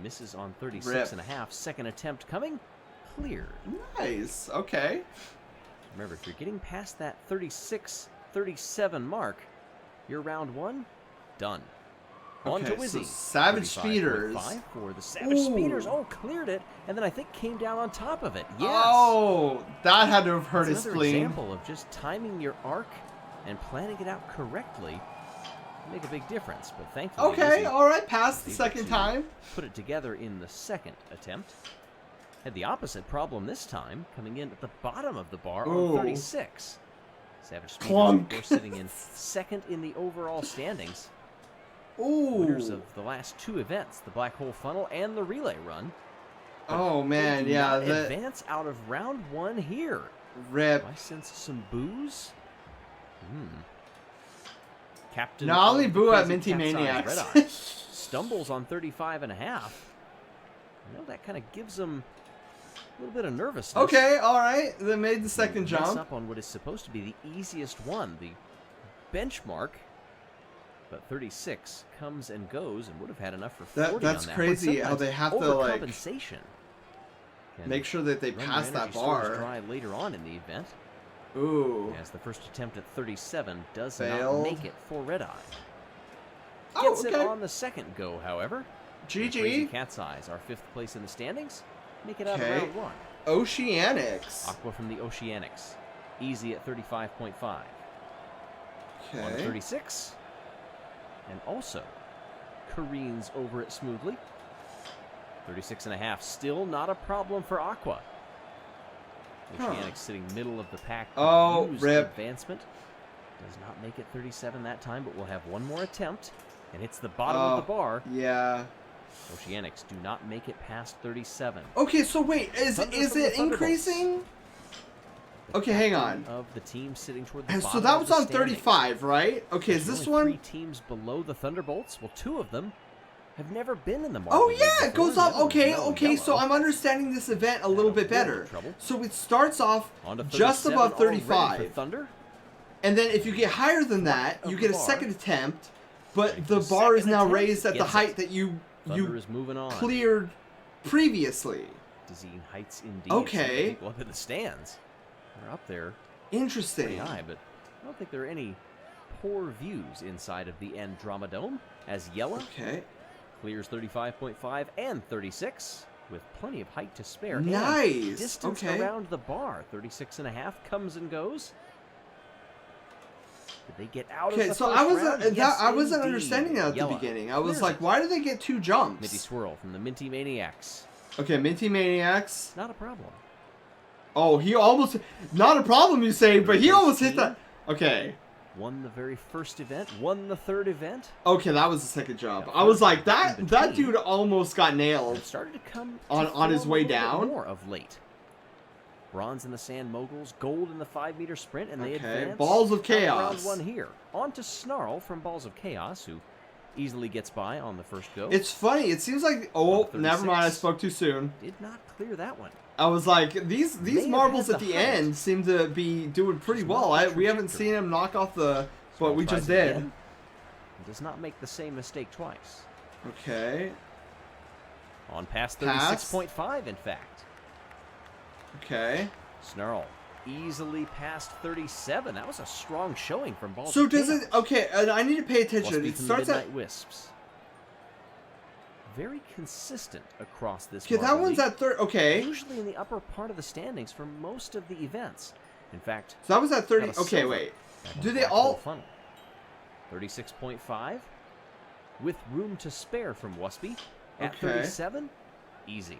Misses on 36 and a half. Second attempt coming. Cleared. Nice. Okay. Remember, if you're getting past that 36, 37 mark, you're round one, done. On to Okay, so Wizzy. Savage Speeders. 35.5 for the Savage Ooh. Speeders. Oh, cleared it, and then I think came down on top of it. Yes. Oh, that had to have hurt That's his another spleen. example of just timing your arc and planning it out correctly can make a big difference. But thankfully, Okay, Wizzy all right, passed the was able second to time. put it together in the second attempt. Had the opposite problem this time, coming in at the bottom of the bar Ooh. on 36. Savage Speeders, Clunk. of course, sitting in second in the overall standings. Ooh. Winners of the last 2 events, the Black Hole Funnel and the Relay Run. Oh They man, do yeah, not that advance out of round 1 here. rip. Do I sense some boos? Captain. No, I only of the boo at Crazy Minty Cat's Eyes, Maniacs. Red Eye, stumbles on 35 and a half. You know, that kind of gives him a little bit of nervousness. Okay, all right. They made the second Mess jump. up on what is supposed to be the easiest one, the benchmark. But 36 comes and goes and would have had enough for 40 That's on that. crazy But how they have to, like, overcompensation can Make sure that they run your pass that energy stores bar. dry later on in the event. Ooh. As the first attempt at 37 does Failed. not make it for Red Eye. Oh, Gets it okay. on the second go, however. The Crazy GG. Cat's Eyes, our 5th place in the standings, make it out Okay. of round 1. Oceanics. Aqua from the Oceanics, easy at 35.5. On to Okay. 36, and also careens over it smoothly. 36 and a half, still not a problem for Aqua. Huh. Oceanics sitting middle of the pack. Oh, used rip. Advancement. Does not make it 37 that time, but we'll have one more attempt. And hits the bottom of the bar. Yeah. Oceanics do not make it past 37. Okay, so wait, is Thunder is from the it Thunderbolts. increasing? Okay, hang on. Of the team sitting toward the And bottom so that of was the on standings. 35, right? Okay, is There's this only one? 3 teams below the Thunderbolts. Well, 2 of them have never been in the Marvel Oh League yeah, it before. goes up. Yellow, Okay, yellow, okay. So yellow. I'm understanding this event a little bit a little better. bit trouble. So it starts off On to just 37 above already for 35, Thunder. and then if you get higher than that, Of you the get a bar. second attempt. But Ready the for the bar is second now attempt. raised at the Gets it. height that you Thunder is moving on. cleared previously. Dizzying heights indeed. Okay. Some of the people up in the stands. They're up there pretty Interesting. high, but I don't think there are any poor views inside of the Andromedome as Yella Okay. clears 35.5 and 36 with plenty of height to spare. And Nice. distance Okay. around the bar. 36 and a half comes and goes. Did they get out of Okay, the so first I wasn't round? Yes, I wasn't indeed. understanding that at the Yella beginning. I was clears like, it. why do they get 2 jumps? Minty Swirl from the Minty Maniacs. Okay, Minty Maniacs. Not a problem. Oh, he almost not a problem you say, but he almost hit that. Okay. Won the very first event, won the third event. Okay, that was the second jump. Yeah, I was first like, jump in that between. dude almost got And nailed. it started to come On- to on his form way a little bit down? more of late. Bronze in the Sand Moguls, gold in the 5-meter sprint, and they Okay, advance. Balls of out Chaos. Round 1 here. On to Snarl from Balls of Chaos, who easily gets by on the first go. It's funny. It seems like... Oh, On never mind. I 36. spoke too soon. Did not clear that one. I was like, these May have marbles had at the the height. end seem to be doing pretty Just well. not the We haven't trajectory. seen him knock off the... Small What we tries just it did. again. He does not make the same mistake twice. Okay. On past Pass. 36.5, in fact. Okay. Snarl easily past 37. That was a strong showing from Ball. So does it... Okay, and I need to pay attention. It It starts at... Midnight Wisps. Very consistent across this. Okay, that Marble one's League. at third. Okay. Usually in the upper part of the standings for most of the events. In fact, So that was at 30. got a Okay, silver wait. at the Do they Black Hole all... Funnel. 36.5 with room to spare from Wuspy. At Okay. 37, easy.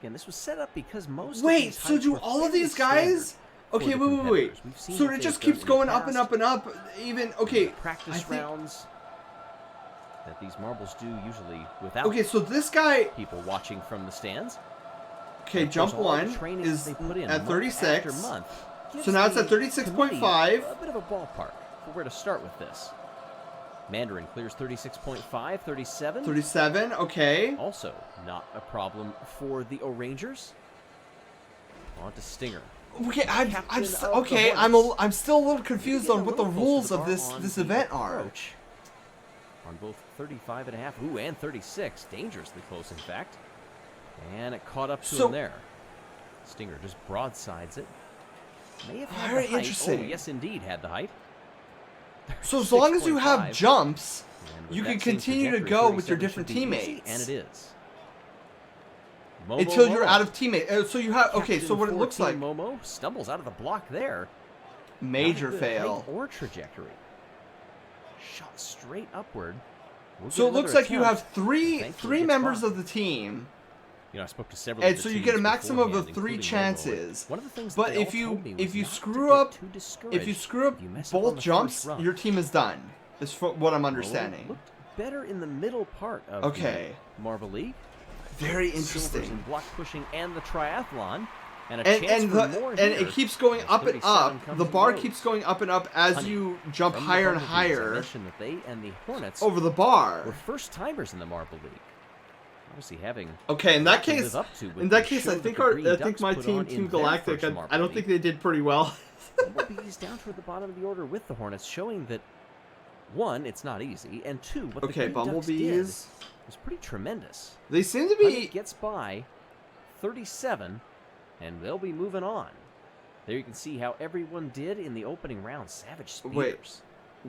Again, this was set up because most of Wait, these so heights do were all of fairly these guys... standard Okay, for the wait. competitors. We've seen So what it they've just done keeps in the going up and past. up and up. Even... Okay. Practice I think- rounds that these marbles do usually without Okay, so this guy... people watching from the stands. Okay, Of course, jump all the one training is they put in at month 36. after month gives So now it's at the 36.5. committee A bit of a ballpark for where to start with this. Mandarin clears 36.5, 37. 37, okay. Also, not a problem for the O'Rangers. On to Stinger. Okay, I'm Captain s- of the okay. Hornets. I'm still a little confused Getting on a what the little closer rules to the of bar on this the event are. approach. On both 35.5, ooh, and 36. Dangerously close, in fact. And it caught up to So- him there. Stinger just broadsides it. May have had Very the height. interesting. Oh, yes, indeed, had the height. So as long as you have 6.5. jumps, And with you that can same continue to trajectory, go with your 37 different should be easy, teammates. and it is. Momo until you're Momo. out of teammate. So you have okay. So Captain what it looks 14 like, Momo stumbles out of the block there. major Not a good fail. height or trajectory. Shot straight upward. We'll So get it looks another like you attempt. have three Thankfully, three gets members by. of the team. You know, I spoke to several. And of so the you get a teams maximum of beforehand, three including Momo, chances. and one of the things But that they if all you told me if was you not to screw get up too if you discouraged screw up if you mess up on both the jumps, first run. your team is done. Is what I'm Momo understanding. Looked better in the middle part of Okay. the Marble League. Very Silvers interesting. in block pushing and the triathlon, and a And chance and for the more and here. it keeps going up and 37 up. comes The and bar goes. keeps going up and up as Honey, you jump From the higher and Bumblebees, I higher mentioned that they and the Hornets over the bar. were first timers in the Marble League. Obviously having Okay, in a that lot to live case, up to with in that the case, show I that think the our Green I think Ducks my put team, on Team in their Galactic, first Marble I don't League. think they did pretty well. Bumblebees down toward the bottom of the order with the Hornets, showing that one, it's not easy, and two, what Okay, the Green Ducks did Bumblebees. was pretty tremendous. They seem to Honey be gets by 37, and they'll be moving on. There you can see how everyone did in the opening round. Savage Spears. Wait,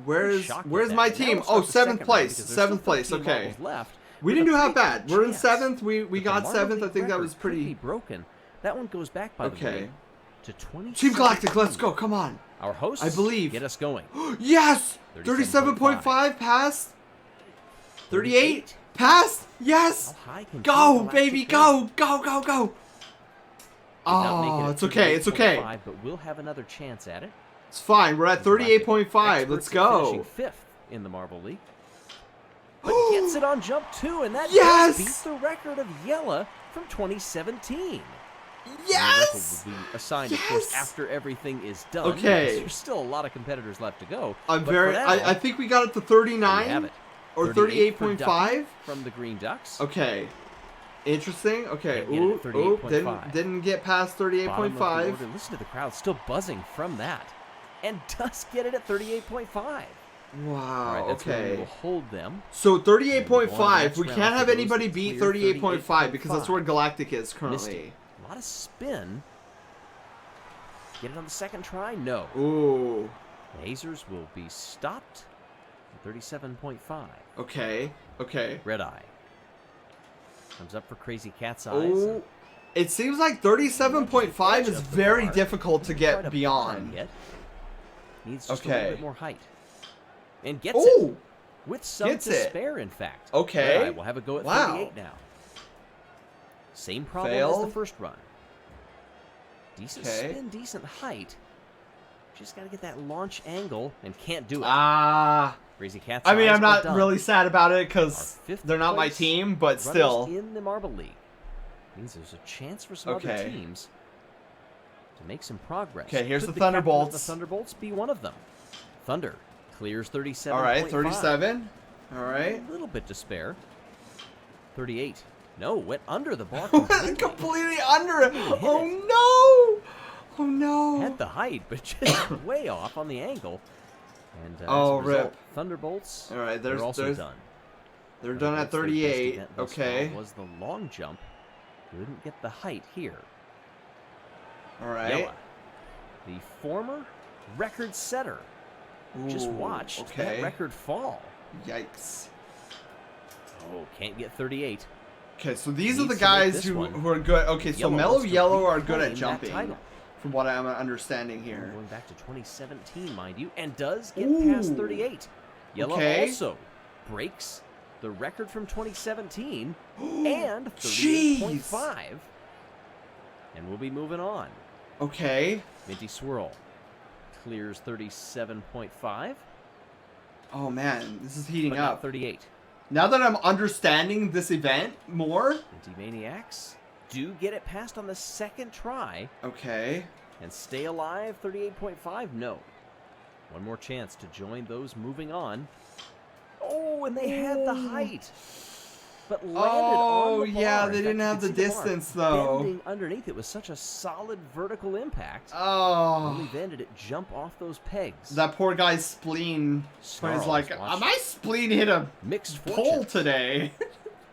Pretty shocked with where's that. my Now team? let's Oh, start the seventh second round, place. because there's Seventh still place. 13 Okay. marbles left. We with didn't a do half pretty bad. good We're in chance 7th. We that the got Marble 7th. I League think that record was could be pretty broken. That one goes back, by the okay. way, to 20. Team Galactic, let's go. Come on. Our hosts, I believe. get us going. Yes! 37.5. 37.5 pass. 38 pass. Yes! How high can Team Go, Galactic baby, go? go, go, go, go. Did not make it Oh, at it's okay, it's okay. 38.5, but we'll have another chance at it. It's fine. We're at 38.5. Let's Experts at finishing go. fifth in the Marble League. But gets it on jump 2, and that Yes! does beat the record of Yella from 2017. Yes! The record will be assigned, of course, Yes! after everything is done. Okay. because There's still a lot of competitors left to go. I'm but for very. now, I think we got it to there you 39 have it. or 38 for 38.5. Ducky from the Green Ducks. Okay. Interesting. Okay. Can't get it at Ooh, 38.5. didn't get past Bottom of the 38.5. order. Listen to the crowd still buzzing from that, and does get it at 38.5. All Wow. right, that's where we Okay. will hold them. So Move on to the 38.5. next We round can't for have those anybody that beat clear 38.5 because that's 38.5. where Galactic is Missed currently. it. A lot of spin. Get it on the second try? No. Ooh. Hazers will be stopped at 37.5. Okay. Okay. Red Eye comes up for Crazy Cat's Eyes. Oh. It seems like 37.5 is very difficult to Quite a get beyond. bottom yet. Needs just a Okay. little bit more height. And gets it. Oh. With some Gets to it. spare, in fact. Okay. Red Eye will have a go at Wow. 38 now. Same problem as Fail. the first run. Decent Okay. spin, decent height. Just got to get that launch angle and can't do it. Ah. Crazy Cat's I mean, Eyes I'm are not done. really sad about it Our because fifth they're not my place team, but runners still. in the Marble League. Means there's a chance for some other Okay. teams to make some progress. Okay, here's Could the captain of Thunderbolts. The Thunderbolts be one of them. Thunder clears 37. All right, 37. All right. A little bit to spare. 38. No, went under the bar. Completely under it. Oh no! Oh no! Had the height, but just way off on the angle. And as Oh, a result, rip. Thunderbolts. All right, they're also there's- done. They're done at Thunderbolts, their best 38. event thus far Okay. Was the long jump. Couldn't get the height here. All right. Yella, the former record setter, just Ooh, watched okay. that record fall. Yikes. Oh, can't get 38. Okay, so these are Needs the to make guys this who one. are good. Okay, so Yellow Mellow wants to Yellow are good at reclaim that jumping, title. from what I'm understanding here. Going back to 2017, mind you, and does get Ooh. past 38. Yellow Okay. also breaks the record from 2017 and Jeez. 38.5. And we'll be moving on. Okay. Minty Swirl clears 37.5, Oh man, this is heating but not up. 38. Now that I'm understanding this event more. Minty Maniacs do get it passed on the second try Okay. and stay alive. 38.5, no. One more chance to join those moving on. Oh, and they had the height, but landed on Oh the bar. yeah, In they fact, didn't you have could the see bar distance though. bending underneath. It was such a solid vertical impact. Oh. Only then did it jump off those pegs. That poor guy's spleen. Snarls, He's like, watch. my spleen hit a Mixed pole fortune today.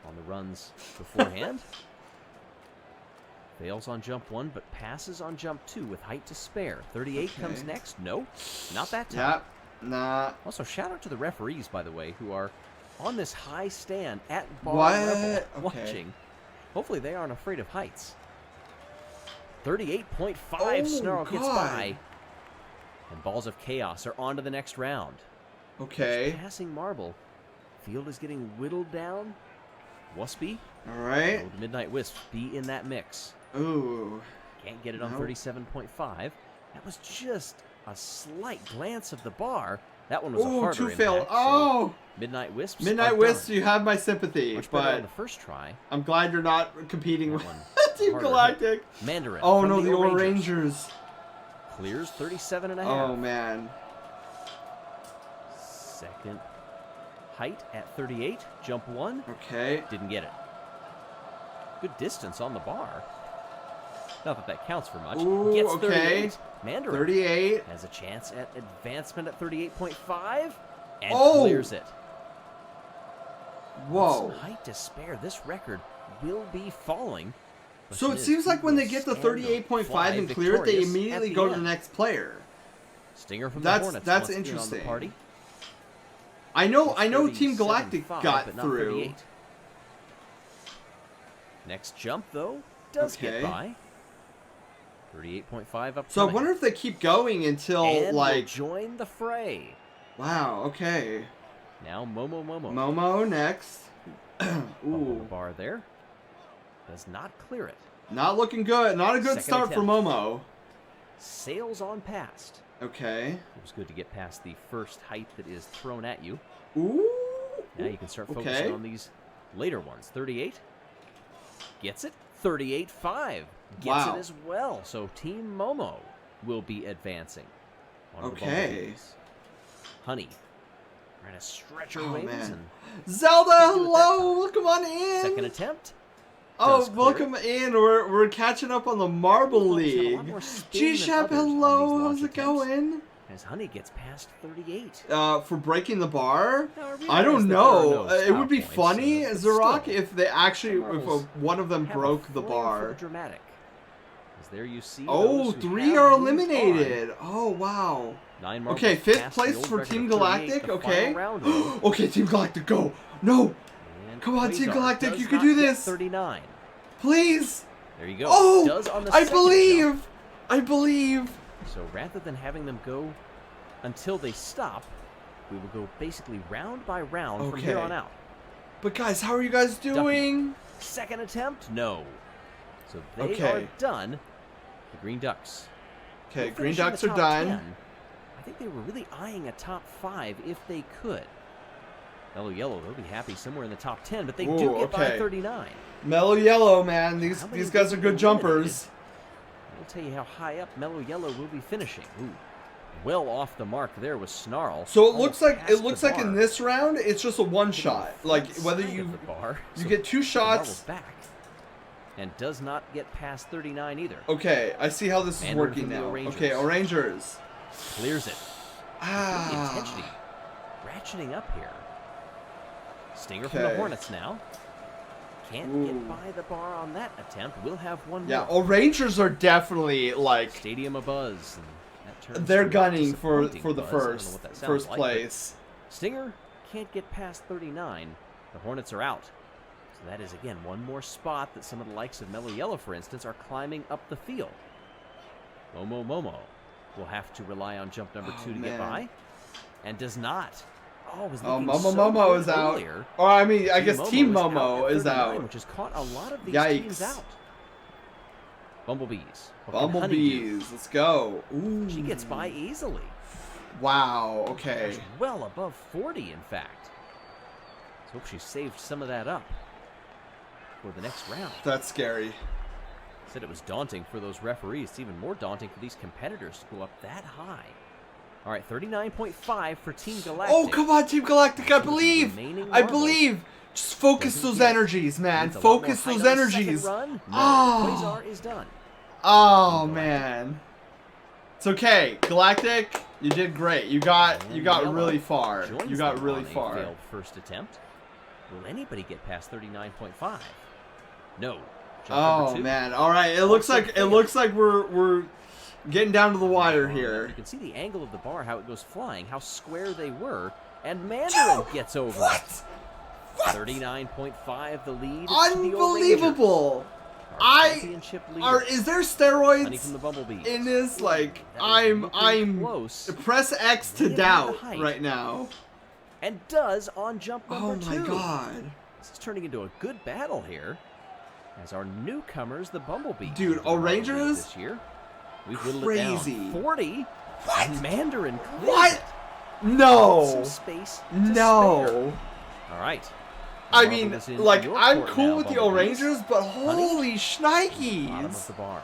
on the runs beforehand. Fails on jump 1, but passes on jump 2 with height to spare. 38 comes Okay. next. No, not that time. Yep. Nah. Also, shout out to the referees, by the way, who are on this high stand at bar What? level Okay. watching. Hopefully they aren't afraid of heights. 38.5 Oh, Snarl gets God. by. And Balls of Chaos are on to the next round. Okay. Passing marble. Field is getting whittled down. Waspy, All right. will the Midnight Wisp be in that mix? Ooh. Can't get it on No. 37.5. That was just a slight glance of the bar. That one was a Ooh, harder 2 impact. failed. so Oh. Midnight Wisps. Midnight are Wisp, done. you have my sympathy, Much better on but the first try. I'm glad you're not competing That with one Team harder. Galactic. Mandarin. Oh from no, the Orangers. Orangers. Clears 37.5. Oh man. Second height at 38. Jump 1. Okay. Didn't get it. Good distance on the bar. Not that that counts for much. Ooh, Gets okay. 38. Mandarin 38. has a chance at advancement at 38.5 and Oh! clears it. With Whoa. some height to spare. This record will be falling. but So it Miz seems like when will they get the stand up, 38.5 fly and clear it, they victorious immediately at go to the end. next player. Stinger from That's- the Hornets that's wants in on the interesting. party. I know It's Team Galactic 37.5, got but not through. 38. Next jump, though, does Okay. get by. 38.5 up. So I wonder if they keep going until and will like join the fray. wow, okay. Now Momo. Momo next. Bump on the Ooh. bar there. Does not clear it. Not looking good. Not a good Second start for attempt. Momo. Sails on past. Okay. It was good to get past the first height that is thrown at you. Ooh. Now you can start Okay. focusing on these later ones. 38. Gets it. 38.5. Gets Wow. it as well. So Team Momo will be advancing. On to the Okay. Bumblebees. Honey. Trying to stretch her Oh, wings. man. And Zelda, Can't do it that hello. Welcome on in. second attempt. Oh, does clear welcome in. We're catching up on the Marble Momo's had a lot League. more spin than G-Shep, others on these hello. launch How's it attempts. going? As Honey gets past 38. For breaking the bar? Now, I realize don't that there are know. no It would be stop points, funny, but Zarok, still, if they actually, the marbles one of them have a broke the flair for bar. the dramatic. As there you see. Oh, those who 3 have are moved eliminated. Oh, wow. on. 9 marbles Okay, 5th past the place old for record Team of 38, Galactic. the Okay. final round, though. Okay, Team Galactic, go. No, And Come on, Team Quasar Galactic, does you can not do get this. 39. please. There you go. Oh, Does on the I second believe. jump. I believe. So rather than having them go until they stop, we will go basically round by round from here Okay. on out. But guys, how are you guys doing? Second attempt, no. So they Okay. are done. The Green Ducks. Okay, will Green finish in the Ducks are top done. 10. I think they were really eyeing a top 5 if they could. Mellow Yellow, they'll be happy somewhere in the top 10, but they do Ooh, get by okay. 39. Mellow Yellow, man. These How many guys are will good be jumpers. I'll tell you how high up Mellow Yellow will be finishing. Ooh, well off the mark there with Snarl. So it Almost looks past like the in bar. this round, it's just a one shot. Like whether Side of you the bar, you so get 2 the marble's shots. back, and does not get past 39 either. Okay, I see how this is Mandarin working from the now. O'Rangers. Okay, O'Rangers. Clears it. The Ah. intensity ratcheting up here. Stinger from the Okay. Hornets now. Can't Ooh. get by the bar on that attempt. We'll have one Yeah, more. O'Rangers are definitely like Stadium abuzz. And that turns they're to a gunning for disappointing the buzz. I don't know first what that sounds like, but place. Stinger can't get past 39. The Hornets are out. So that is, again, one more spot that some of the likes of Mellow Yellow, for instance, are climbing up the field. Momo will have to rely on jump number 2 to get man. by. And does not. Oh, was Oh, looking Momo so Momo good is out. earlier. Or I mean, I guess Team Momo Momo at is 39, out. which has caught a lot of these Yikes. teams out. Bumblebees. What can Honey do? Bumblebees, let's go. Ooh. She gets by easily. Wow, okay. She's well above 40, in fact. Let's hope she saved some of that up for the next round. That's scary. Said it was daunting for those referees. It's even more daunting for these competitors to go up that high. All right, 39.5 for Team Galactic. Oh, come on, Team Galactic, I believe. Remaining I marbles. believe. Just focus Doesn't those get it. energies, man. Needs a lot more Focus height those on the second energies. Run. No, Oh. Quasar is done. Oh, man. It's okay. Galactic, you did great. You got And really Yellow far. joins You got them really on a far. failed first attempt. Will anybody get past 39.5? No. Jump number Oh 2. man. All right. It looks like we're getting down to the wire You here. can see the angle of the bar, how it goes flying, how square they were, and Mandarin gets over it. 39.5 the lead. to the Unbelievable. O'Rangers. Our championship leader. Is there Honey steroids from the Bumblebees. in this? Like, That is I'm looking close. press X to Way above the doubt height. right now. And does on jump number Oh 2. my god. This is turning into a good battle here. As our newcomers, the Bumblebees. Dude, into the Marble League O'Rangers? This year. We've whittled Crazy. it down. 40. What? And Mandarin clears What? it. No. Some space to No. spare. All right. I Marble mean, is in like, your I'm court cool now, with the Bumblebees. O'Rangers, but holy Bottom of shnikes. the bar.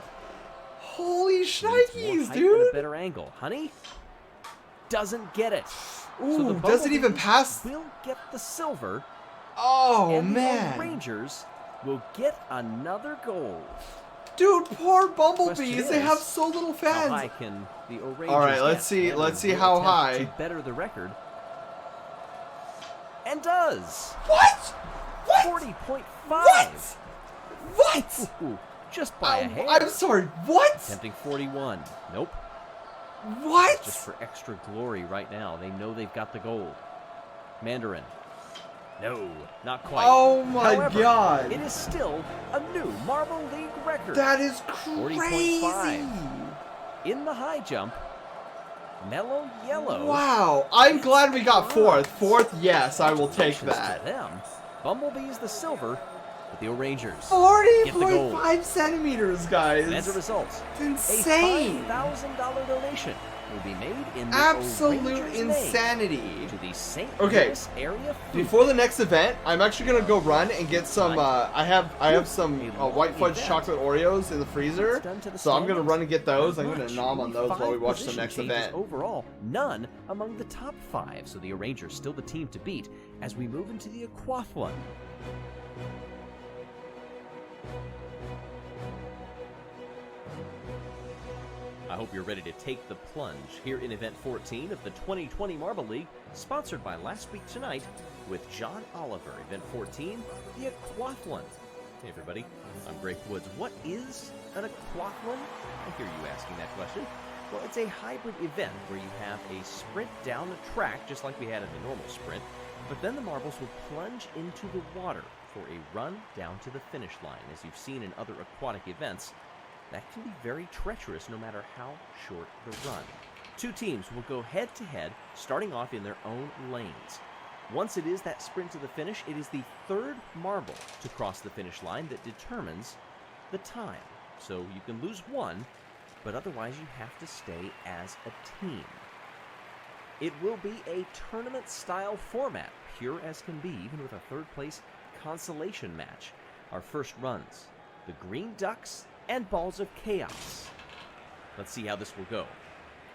Holy Needs more shnikes, height and a dude. better angle. Honey doesn't get it. So Ooh, the doesn't even Bumblebees pass. will get the silver. Oh, and man. the Rangers will get another gold. Dude, poor Question Bumblebees. They is, have so little How fans. high can the O'Rangers All right, get? let's see- Mandarin let's see will how attempt high. to better the record. And does. What? What? 40.5. What? Ooh, just by a hair. I'm sorry. What? Attempting 41. Nope. What? Just for extra glory right now. They know they've got the gold. Mandarin. No, not quite. Oh my However, god. it is still a new Marble League record. That is 40.5. crazy. In the high jump, Mellow Yellow. Wow. I'm glad we got fourth. Fourth, yes, I will take Congratulations that. to them. Bumblebees the silver, but the O'Rangers. 40.5 centimeters, guys. And as a result, It's insane. a $5,000 donation will be made in the Absolute O'Rangers' insanity. name to the St. Okay. Louis area food. Before the next event, I'm actually gonna go run and get some. I have some white fudge event. chocolate Oreos in the freezer, Done to the so I'm gonna standards. run and get those. I'm Not gonna much, nom on only those while 5 we watch the position next changes event. Overall, none among the top 5, so the O'Rangers still the team to beat as we move into the aquathlon. I hope you're ready to take the plunge here in Event 14 of the 2020 Marble League, sponsored by Last Week Tonight with John Oliver. Event 14, the aquathlon. Hey everybody, I'm Greg Woods. What is an aquathlon? I hear you asking that question. Well, it's a hybrid event where you have a sprint down a track, just like we had in the normal sprint, but then the marbles will plunge into the water for a run down to the finish line. As you've seen in other aquatic events, that can be very treacherous no matter how short the run. 2 teams will go head-to-head, starting off in their own lanes. Once it is that sprint to the finish, it is the 3rd marble to cross the finish line that determines the time. So you can lose 1, but otherwise you have to stay as a team. It will be a tournament-style format, pure as can be, even with a 3rd place consolation match. Our first runs, the Green Ducks and Balls of Chaos. Let's see how this will go.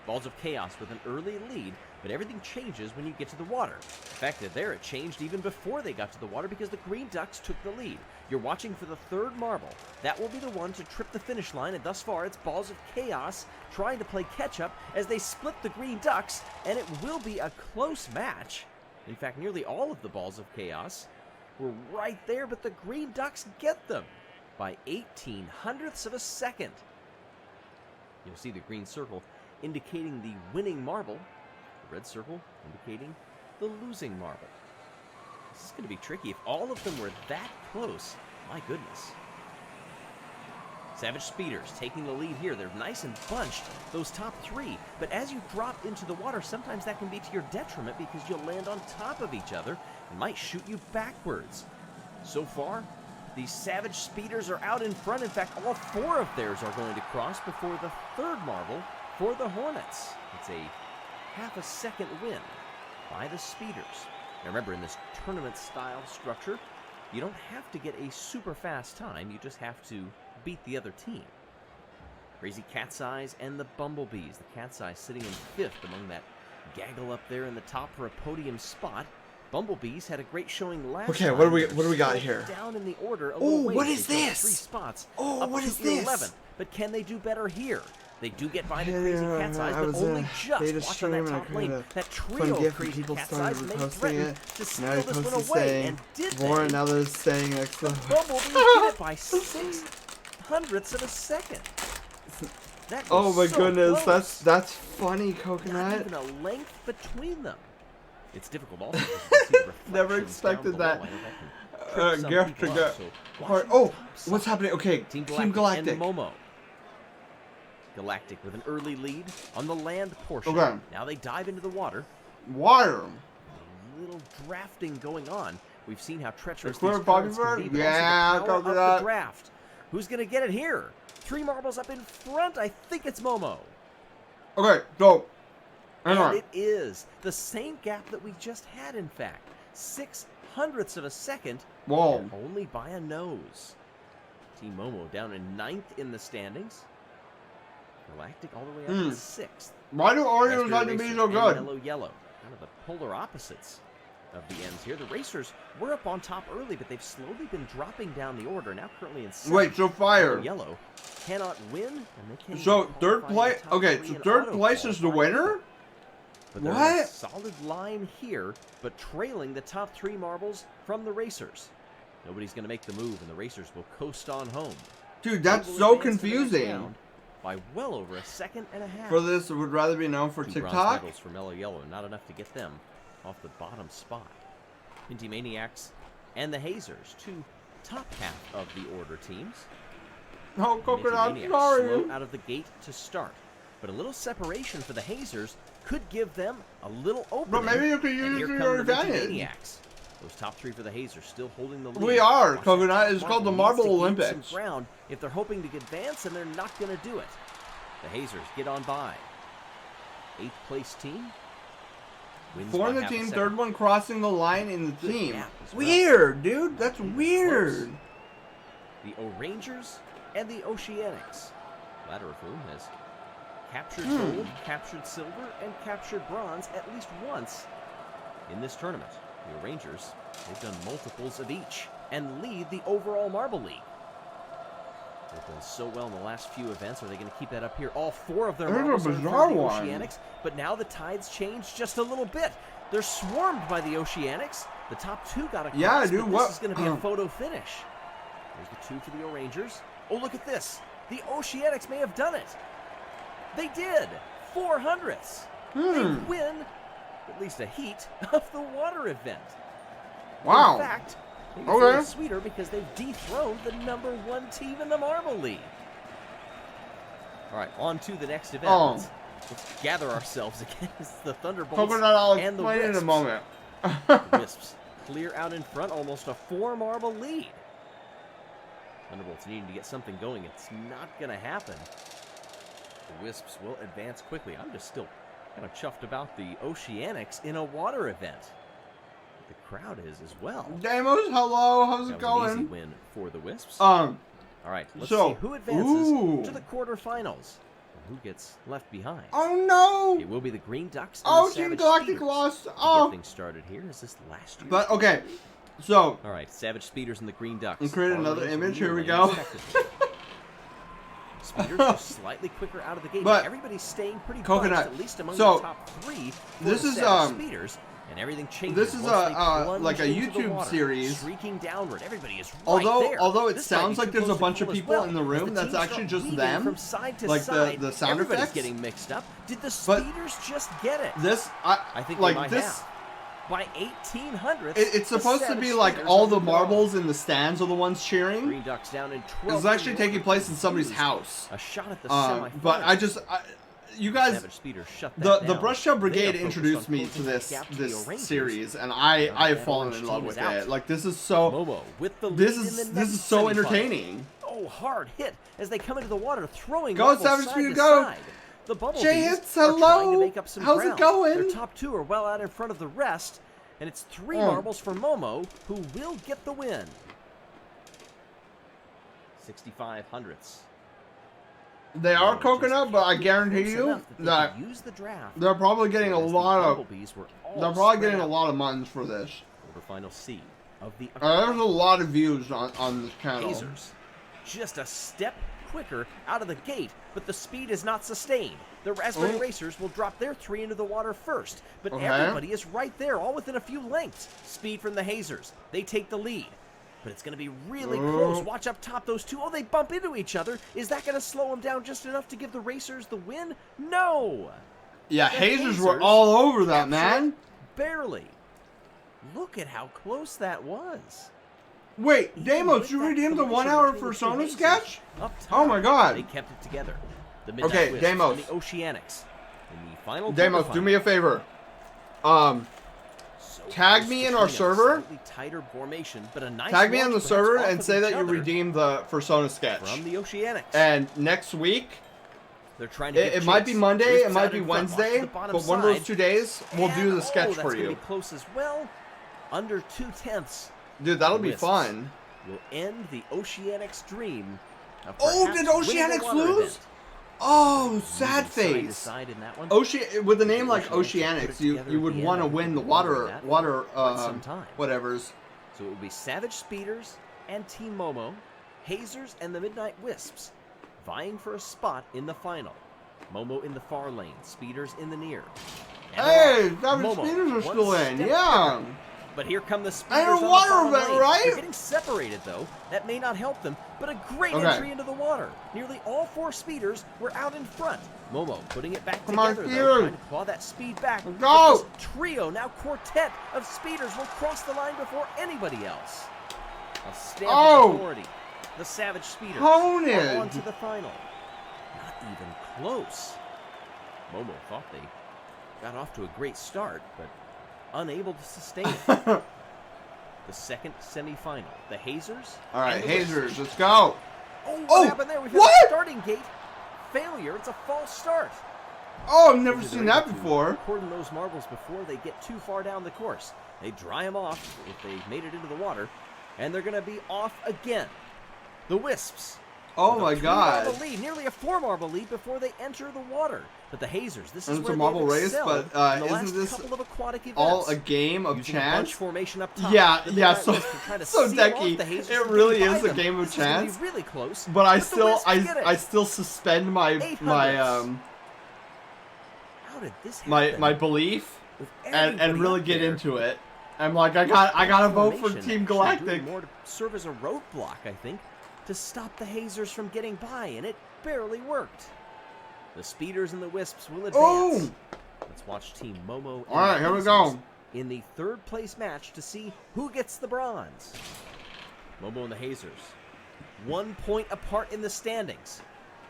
Balls of Chaos with an early lead, but everything changes when you get to the water. In fact, there it changed even before they got to the water because the Green Ducks took the lead. You're watching for the third marble. That will be the one to trip the finish line, and thus far it's Balls of Chaos trying to play catch-up as they split the Green Ducks, and it will be a close match. In fact, nearly all of the Balls of Chaos were right there, but the Green Ducks get them by 18/100ths of a second. You'll see the green circle indicating the winning marble, the red circle indicating the losing marble. This is going to be tricky. If all of them were that close, my goodness. Savage Speeders taking the lead here. They're nice and bunched, those top three. But as you drop into the water, sometimes that can be to your detriment because you'll land on top of each other and might shoot you backwards. So far, these Savage Speeders are out in front. In fact, all four of theirs are going to cross before the third marble for the Hornets. It's a half a second win by the Speeders. Now remember, in this tournament-style structure, you don't have to get a super fast time. You just have to beat the other team. Crazy Cat's Eyes and the Bumblebees. The Cat's Eyes sitting in fifth among that gaggle up there in the top for a podium spot. Bumblebees had a great showing last Okay, time. what do we got here? Down in the order a Oh, little ways. what is They dropped this? 3 spots. Oh, up what to is this? 11th. But can they do better here? They do get by the Yeah, Crazy Cat's Eyes, I but was only in a just beta watch on stream that and I top lane. kinda That fun trio of gift and Crazy people Cat's started Eyes may reposting threaten it. to Now steal he this one posted away, saying and did more, they? and now they're saying next to Bumblebees did it by 6/100ths of a second. That Oh was my so goodness, close. that's funny, Not Coconut. even a length between them. It's difficult also because you can see the Never reflections expected down that. below. I know that can trip some Gift people to up, get. so Alright, watch oh, the top side. what's happening? Okay, Team Team Galactic, Galactic. and Momo. Galactic with an early lead on the land portion. Okay. Now they dive into the water. Water. A little drafting going on. We've seen how treacherous The clear these currents can Bobby be, Bird? but Yeah, also the power copy of that. the draft. Who's going to get it here? 3 marbles up in front. I think it's Momo. Okay, so, hang And on. it is the same gap that we just had, in fact. 6/100ths of a second. Whoa. And only by a nose. Team Momo down in 9th in the standings. Galactic all the way up in 6th. Why do Oreos Raspberry like to be Racers so and good? Yellow. Kind of the polar opposites of the ends here. The Racers were up on top early, but they've slowly been dropping down the order. Now currently in 7th. Wait, so fire. Yellow cannot win, and they can't So, even third qualify in place. the top Okay, 3 so in third auto place is the qualifying. winner? But they're in a What? solid line here, but trailing the top 3 marbles from the Racers. Nobody's going to make the move, and the Racers will coast on home. Dude, They that's will so advance to the next confusing. round by well over a second and a half. For this, would rather be known for 2 bronze TikTok. medals for Mellow Yellow, not enough to get them off the bottom spot. Minty Maniacs and the Hazers, 2 top half of the order teams. Oh, Minty Coconut, Maniacs sorry. slow out of the gate to start, but a little separation for the Hazers could give them a little opening. maybe you could And use here it to come your the Minty advantage. Maniacs. Those top 3 for the Hazers still holding the lead. We are, Watch Coconut. that It's called the marble needs Marble to gain Olympics. some ground if they're hoping to advance, and they're not going to do it. The Hazers get on by. 8th place team wins Four in by the half a team, second. third one crossing the line in the Good team. gap as well. Weird, dude. That's weird. The O-Rangers and the Oceanics. Laterafoon has captured Hmm. gold, captured silver, and captured bronze at least once in this tournament. The O-Rangers, they've done multiples of each and lead the overall Marble League. They've done so well in the last few events. Are they going to keep that up here? All 4 of their There's a marbles are in front bizarre of the one. Oceanics, but now the tides change just a little bit. They're swarmed by the Oceanics. The top 2 got a cross, Yeah, dude, but what- this is going to be a photo finish. There's the 2 for the O-Rangers. Oh, look at this. The Oceanics may have done it. They did. 400ths. They win at least a heat of the water event. Wow. In fact, maybe it's Okay. a little sweeter because they've dethroned the #1 team in the Marble League. All right, on to the next event. Oh. Let's gather ourselves against the Thunderbolts Coconut, I'll and the explain in a Wisps. moment. The Wisps clear out in front, almost a 4 marble lead. Thunderbolts needing to get something going. It's not going to happen. The Wisps will advance quickly. I'm just still kind of chuffed about the Oceanics in a water event. The crowd is as well. Damos, hello. How's it That was an easy going? win for the Wisps. Um, All right, let's so- see who advances ooh. to the quarterfinals. who gets left behind? Oh no! It will be the Green Ducks. And Oh, the Team Savage Galactic Speeders. lost. To Oh. get things started here. Is this last year? But okay, so All right, Savage Speeders and the Green Ducks. and create Far another lanes image. and Here we rear lanes go. respectively. Speeders are slightly quicker out of the gate, But- everybody's staying pretty Coconut, bunched, at least among so, the top 3. For this the is, Savage Speeders, and everything changes. this is once they a, plunge like a into the YouTube water, series. streaking downward. Everybody is right although there. it This might sounds be like too there's a close to bunch of call as people well, in the as room, that's teams actually start just weaving them, from side to like side. the sound Everybody's effects. getting mixed up. Did the But Speeders just get it? This I think they like might this. have. By 1800s, It's the supposed to Savage be like Speeders all are the moving on. marbles in the stands are the ones cheering. Green Ducks down in 12th. It's actually in the taking order. place in somebody's Used house. A shot at the semifinals. But you guys, Savage Speeders shut the that down. Brush Tail They Brigade are focused introduced on me to closing the this gap to the this Rangers. series, and Now I that have that fallen orange in love team with is out. it. Like this is so Momo with the this lead is in the this next is so semifinal. entertaining. Oh, hard hit as they come into the water, throwing Go, marbles Savage side Speeder, to go. side. The Bumblebees Jay Hits, are trying hello. to make up some How's it ground. going? Their top 2 are well out in front of the rest, and it's 3 Oh. marbles for Momo, who will get the win. 65 hundredths. They are Momo coconut, just but I can't get guarantee close you enough that they that could use the draft. they're probably getting a Whereas the lot of Bumblebees were all they're probably spread getting a out. lot of muns for this. Quarterfinal C of the There's a lot of views on this channel. Hazers. Just a step quicker out of the gate, but the speed is not sustained. The Raspberry Oh. Racers will drop their 3 into the water first, but Okay. everybody is right there, all within a few lengths. Speed from the Hazers. They take the lead. But it's going to be really close. Watch up top, those 2. Oh, they bump into each other. Is that going to slow them down just enough to give the Racers the win? No! Yeah, The Hazers were Hazers all over that, capture man. it Barely. Look at how close that was. Wait, Even Damos, with you that redeemed the collision 1 hour between the two persona Hazers, sketch? Up Oh top, my God. They kept it together. The Midnight Okay, Wisps Damos. and the Oceanics. In the final Damos, do me a favor. Tag me in our server. Tighter formation, but a nice Tag me on launch the perhaps server off and of say each that you other redeemed the persona sketch. from the Oceanics. And next week, They're trying to it might be Monday, it might be Wednesday, the bottom but one of those side. 2 days, we'll do the And, sketch that's for gonna you. Be close as well. Under 2/10 Dude, that'll be Wisps fun. will end the Oceanics dream. Of Oh, perhaps did winning the Oceanics water lose? event. Oh, sad Moving side to face. side in that one. With a name like Oceanics will put it Oceanics, together you at would the want to end. win the We'll remember water, that water, for quite some time. whatever's. So it will be Savage Speeders and Team Momo, Hazers and the Midnight Wisps, vying for a spot in the final. Momo in the far lane, Speeders in the near. And Hey, off. Savage Momo, Speeders are one still in, step yeah. quicker. But here come the And Speeders a on the water bottom event, lane. right? They're getting separated though. That may not help them, but a great Okay. entry into the water. Nearly all 4 Speeders were out in front. Momo putting it back Come on, together though, Speeders. trying to claw that speed back. Let's go. But this trio, now quartet of Speeders, will cross the line before anybody else. A stamp Oh. of authority. The Savage Speeders Honed. are on to the final. Not even close. Momo thought they got off to a great start, but unable to sustain it. The second semifinal, the Hazers. All right, and the Wisps. Hazers, let's go. Oh, what Oh, happened there? We've had what? a starting gate failure. It's a false start. Oh, I've never Maybe seen they're that able to before. Cordon those marbles before they get too far down the course. They dry them off if they made it into the water, and they're going to be off again. The Wisps. Oh with a my 3-marble God. lead, nearly a 4-marble lead before they enter the water. But the Hazers, this is And it's where a marble they've race, excelled but, in the isn't last this couple of aquatic events. All a game of Using a bunch chance. formation up top. Yeah, The yeah, Midnight so Wisps are trying to so seal off Decky, the Hazers it from really getting is by a game of them. This is gonna be chance. really close. But I the still, Wisps get it. I still suspend my 800s. How did this happen? my belief With and everybody really up get there? into it. I'm like, I gotta vote for Formation Team actually Galactic. doing more to serve as a roadblock, I think, to stop the Hazers from getting by, and it barely worked. The Speeders and the Wisps will advance. Oh! Let's watch Team Momo and All right, the here we Hazers go. in the 3rd place match to see who gets the bronze. Momo and the Hazers, 1 point apart in the standings,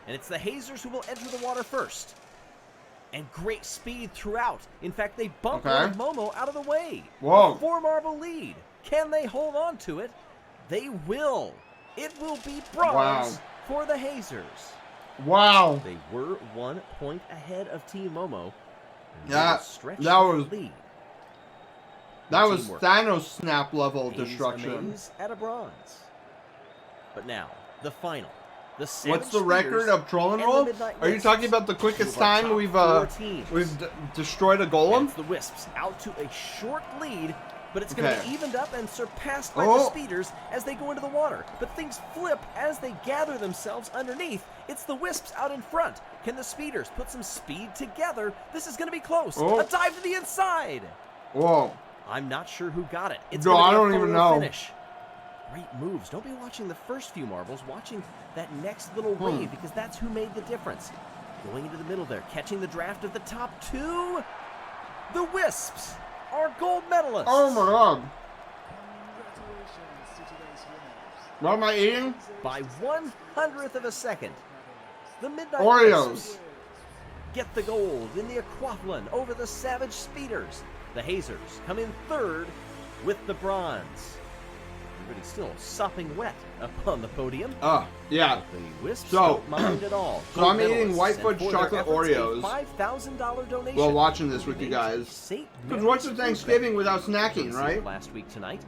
and it's the Hazers who will enter the water first. And great speed throughout. In fact, they bump Okay. one of Momo out of the way. Whoa. A 4-marble lead. Can they hold on to it? They will. It will be bronze Wow. for the Hazers. Wow. They were 1 point ahead of Team Momo. and they That- will stretch that their was- lead. That Good was teamwork. Thanos snap level Haze destruction. Amaze at a bronze. But now, the final. The Savage What's the record Speeders of troll and and the roll? Midnight Are you Wisps. talking about the Two quickest of our time top we've four teams. destroyed a golem? It's the Wisps out to a short lead, but it's going to Okay. be evened up and surpassed by Oh. the Speeders as they go into the water. But things flip as they gather themselves underneath. It's the Wisps out in front. Can the Speeders put some speed together? This is going to be close. Oh. A dive to the inside. Whoa. I'm not sure who got it. It's No, gonna I be a don't even photo know. Finish. Great moves. Don't be watching the first few marbles. Watching that next little wave because that's who made the difference. Going into the middle there, catching the draft of the top two. The Wisps are gold medalists. Oh my god. What am I eating? By 1/100th of a second. The Midnight Oreos. Wisps get the gold in the Aquathlon over the Savage Speeders. The Hazers come in third with the bronze. Everybody's still sopping wet up on the podium. Yeah. The Wisps So- don't mind at all. so I'm Gold eating medalists, Whitefoot and for their chocolate efforts, Oreos a $5,000 donation. while watching this with you Made to guys. St. Because Mary's what's the Food Thanksgiving Bank. without snacking, This right? Last week tonight.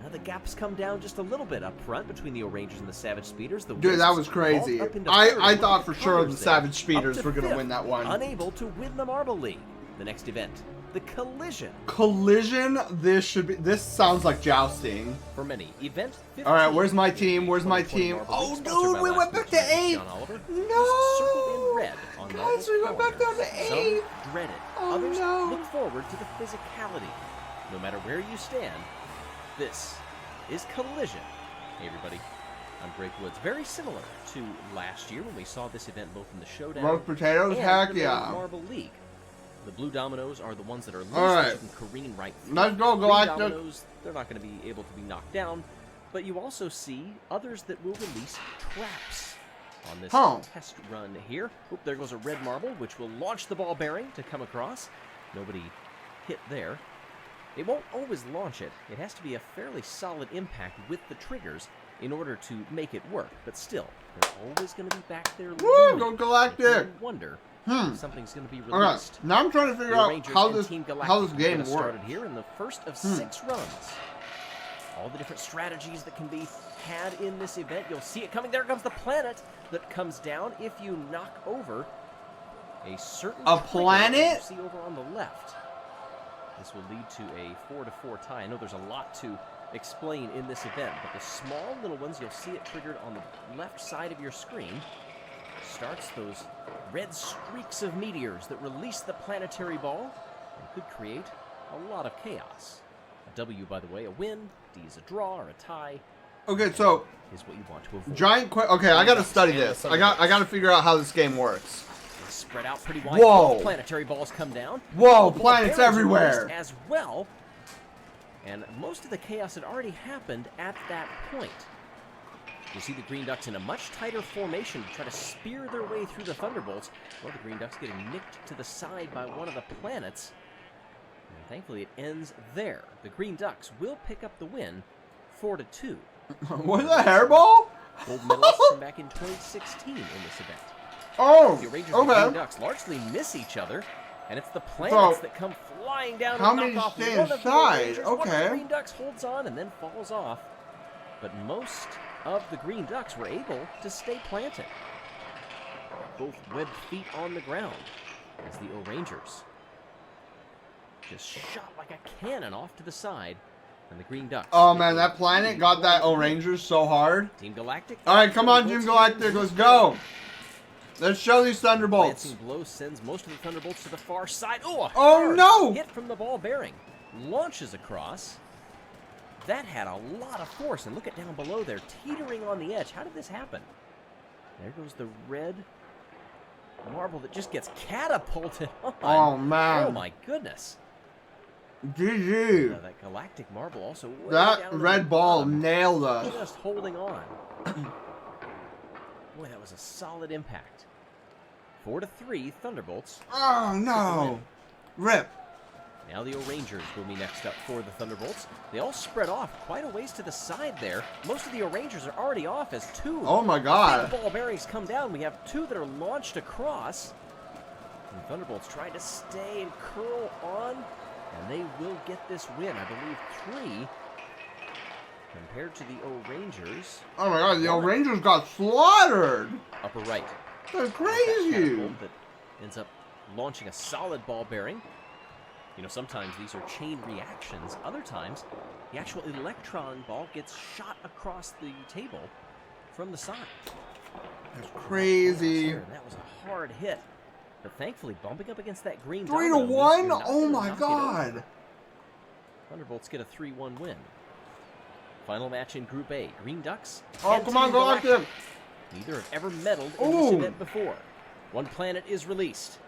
Now the gaps come down just a little bit up front between the O'Rangers and the Savage Speeders. The Dude, that Wisps was crazy. vault up into I third thought with for sure the Colours there, Savage up Speeders to were gonna fifth, win that one. Unable to win the Marble League. The next event, the Collision. Collision. This sounds like jousting. For many, event 15. All right, where's my team? Where's my 2020 team? Marble Oh, League, sponsored dude, by we Last went back Week's to champion 8. John Oliver, No. is circled in red on Guys, Marvel's we went back down to calendar. 8. Some dread it. Oh, Others no. look forward to the physicality. No matter where you stand, this is Collision. Hey, everybody. I'm Greg Woods. Very similar to last year when we saw this event both in the Showdown Roast potatoes? and Heck the main yeah. Marble League. The blue dominoes are the ones that are loose All that right. you can careen right through. Let's go, Green Galactic. dominoes, they're not going to be able to be knocked down, but you also see others that will release traps on this test run here. Oop, there goes a red marble, which will launch the ball bearing to come across. Nobody hit there. It won't always launch it. It has to be a fairly solid impact with the triggers in order to make it work. But still, they're always going to be back there. Woo, looming. go Galactic. If you wonder if something's going to be All right, released. now I'm trying to figure The out Rangers how and this Team Galactic game get us started works. here in the first of 6 runs. All the different strategies that can be had in this event. You'll see it coming. There comes the planet that comes down if you knock over a certain A trigger planet? that you see over on the left. This will lead to a 4-4 tie. I know there's a lot to explain in this event, but the small little ones, you'll see it triggered on the left side of your screen. Starts those red streaks of meteors that release the planetary ball and could create a lot of chaos. A W, by the way, a win. D is a draw or a tie. Okay, so Is what you want to avoid. giant. Okay, I gotta study this. I gotta figure out how this game works. They spread out pretty wide. Whoa. Both planetary balls come down. Whoa, The ball planets bearings are everywhere. released as well. And most of the chaos had already happened at that point. You see the Green Ducks in a much tighter formation to try to spear their way through the Thunderbolts. Well, the Green Ducks getting nicked to the side by one of the planets. And thankfully, it ends there. The Green Ducks will pick up the win, 4-2. Was it a hairball? Gold medalists from back in 2016 in this event. Oh, The Rangers and Green okay. Ducks largely miss each other, and it's the planets So, that come flying down how and knock many off stay one of the inside? Rangers. One of Okay. the Green Ducks holds on and then falls off, but most of the Green Ducks were able to stay planted. Both webbed feet on the ground as the O-Rangers just shot like a cannon off to the side, and the Green Ducks. Oh man, that planet got that O-Rangers so hard. Team Galactic. All right, come on, Team Galactic, let's go. Let's show these Thunderbolts. Glancing blow sends most of the Thunderbolts to the far side. Oh, a Oh, hard no! hit from the ball bearing. Launches across. That had a lot of force. And look at down below there, teetering on the edge. How did this happen? There goes the red marble that just gets catapulted on. Oh, man. Oh my goodness. GG. That galactic marble also way That down in red the ball bottom, nailed us. just holding on. Boy, that was a solid impact. 4-3 Thunderbolts. Oh no. Rip. Now the O-Rangers will be next up for the Thunderbolts. They all spread off quite a ways to the side there. Most of the O-Rangers are already off as two Oh my big god. ball bearings come down. We have two that are launched across. And the Thunderbolts trying to stay and curl on. And they will get this win. I believe 3 compared to the O-Rangers. Oh my god, the Rangers got slaughtered. Upper right. That's That crazy. catapult that ends up launching a solid ball bearing. You know, sometimes these are chain reactions. Other times, the actual electron ball gets shot across the table from the side. That's crazy. There, that was a hard hit. But thankfully, bumping up against that green 3 to domino means 1? you're not Oh gonna my knock it god. over. Thunderbolts get a 3-1 win. Final match in Group A. Green Ducks. Oh, and come on, Team Galactic. Galactic. Neither have ever medaled in this Ooh. event before. One planet is released.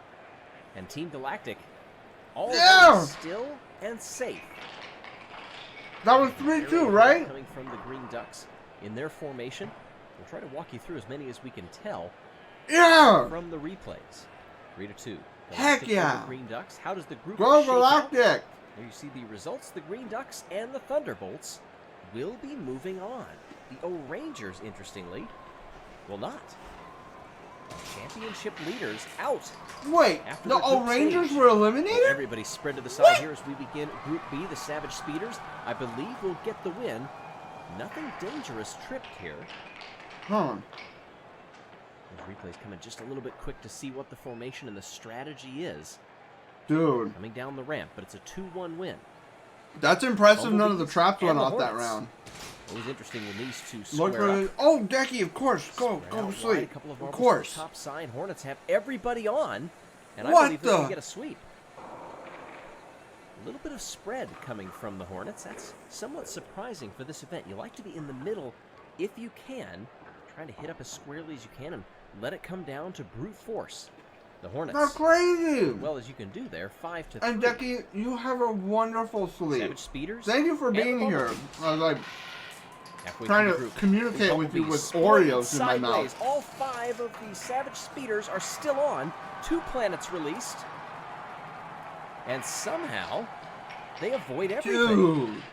And Team Galactic, all Yeah. still and safe. That was 3-2, right? Coming from the Green Ducks in their formation. We'll try to walk you through as many as we can tell Yeah. from the replays. 3-2. Heck Galactic yeah. over Green Ducks. How does the group Go shake out? Galactic. There you see the results. The Green Ducks and the Thunderbolts will be moving on. The O-Rangers, interestingly, will not. Championship leaders out. Wait, After the the group Rangers stage. were eliminated? Everybody spread to the side here as we begin Group B. The Savage Speeders, I believe, will get the win. Nothing dangerous tripped here. Huh. Those replays coming just a little bit quick to see what the formation and the strategy is. Dude, Coming down the ramp, but it's a 2-1 win. that's impressive. None of the Bumblebees traps and went the off that Hornets. round. Always interesting when these two Look square for up. Oh, Decky, of course. Go Spread to out wide, a sleep. couple of Of marbles course. to the top side. Hornets have everybody on, and I What believe they're going the- to get a sweep. A little bit of spread coming from the Hornets. That's somewhat surprising for this event. You like to be in the middle if you can, trying to hit up as squarely as you can and let it come down to brute force. The Hornets, That's crazy. as well as you can do there, 5-3. And Decky, you have a wonderful sleep. Savage Speeders. Thank you for and the being here. Bumblebees. I was like Halfway trying through to the group, communicate the with you Bumblebees with split Oreos in my sideways. mouth. All 5 of the Savage Speeders are still on. 2 planets released. And somehow, they avoid everything. Dude.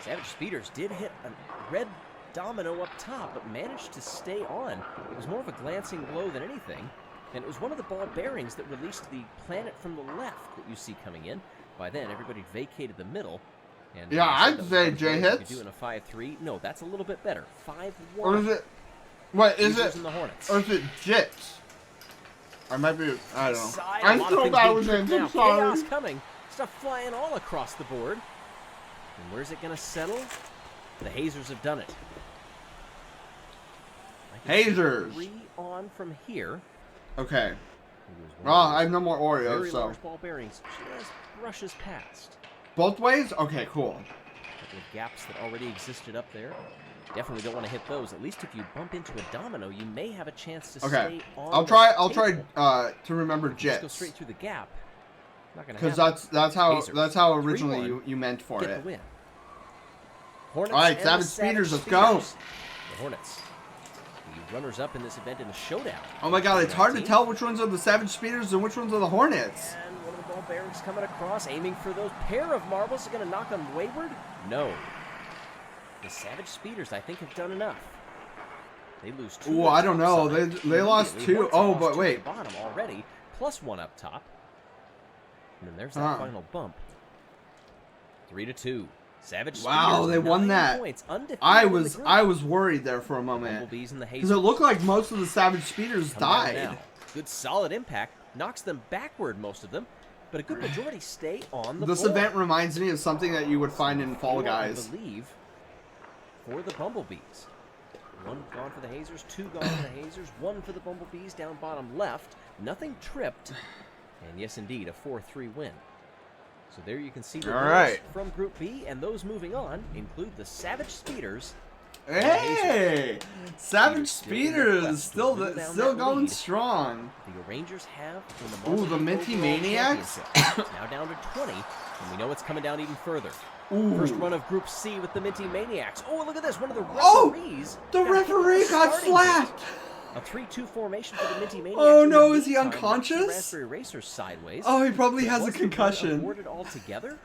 Savage Speeders did hit a red domino up top, but managed to stay on. It was more of a glancing blow than anything. And it was one of the ball bearings that released the planet from the left that you see coming in. By then, everybody vacated the middle. And Yeah, I said I'd that was say one of the J ways you could hits. do in a 5-3. No, that's a little bit better. 5-1. Or is it? What is Users it? and the Hornets. Or is it Jits? I might be. I don't know. Side, I'm a lot of so things bad being with tripped names. now. I'm sorry. Chaos coming. Stuff flying all across the board. And where's it going to settle? The Hazers have done it. I can see Hazers. 3 on from here. Okay. He was one Well, of I have those no more Oreos, very so large ball bearings. Just brushes past. both ways. Okay, cool. Couple of gaps that already existed up there. Definitely don't want to hit those. At least if you bump into a domino, you may have a chance to Okay. stay on I'll the try. table. To remember Just go Jits. straight through the gap. Not gonna Because happen. that's how Hazers. originally 3-1. you meant for Get it. the win. Hornets All right, and Savage the Speeders, let's go. The Hornets, the runners-up in this event in the showdown. Oh my god, it's hard to 19. tell which ones are the Savage Speeders and which ones are the Hornets. And one of the ball bearings coming across, aiming for those pair of marbles. Are going to knock them wayward? No. The Savage Speeders, I think, have done enough. They lose 2. Ooh, on I don't top know. side. They lost Immediately, 2. Hornets Oh, lost but 2 at wait. the bottom already, plus 1 up top. And then there's that Huh. final bump. 3-2. Savage Wow, Speeders, they won 9 that. Points, undefeated I in the was group. worried there for a moment Bumblebees and the because Hazers. it looked like most of the Savage Speeders Come down died. now. Good solid impact. Knocks them backward, most of them. But a good majority stay on the This board. event reminds me of something that you would find in Fall 4, Guys. I believe, for the Bumblebees. 1 gone for the Hazers, 2 gone for the Hazers, 1 for the Bumblebees down bottom left. Nothing tripped. And yes, indeed, a 4-3 win. So there you can see the All winners right. from Group B, and those moving on include the Savage Speeders. Hey, Savage Speeders Speeders whittle down still that going lead. strong. The Rangers have in the Ooh, Marble the League Minty overall Maniacs? championship. Now down to 20, and we know it's coming down even further. Ooh, First run of Group C with the Minty Maniacs. Oh, look at this. One of the Oh, referees. the got hit with referee the got starting slapped. gate. A 3-2 formation for the Minty Maniacs. Oh, In the no, is he meantime, knocks the unconscious? Raspberry Racers sideways. Oh, he probably But has a wasn't the run concussion. awarded altogether?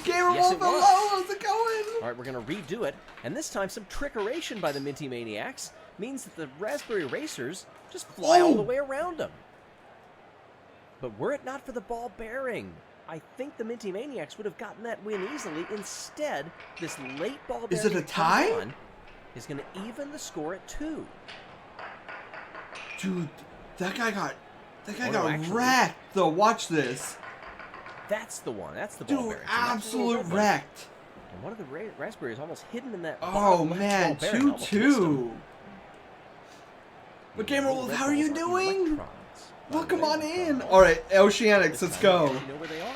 Gamer Yes, it below, was. how's it going? All right, we're going to redo it. And this time, some trickeration by the Minty Maniacs means that the Raspberry Racers just fly all Oh. the way around them. But were it not for the ball bearing, I think the Minty Maniacs would have gotten that win easily. Instead, this late ball Is it a tie? is going to even the score at 2. Dude, that guy got Oh, no, actually- wrecked. Though, watch this. That's the one. That's the ball Dude, bearing. So that's the absolute little red one. wrecked. And one of the raspberries almost hidden in that. Oh bottom left man, ball bearing, almost missed him. 2-2. But Gamer Wolf, how are you doing? Welcome on in. All right, Oceanics, let's go. You know where they are.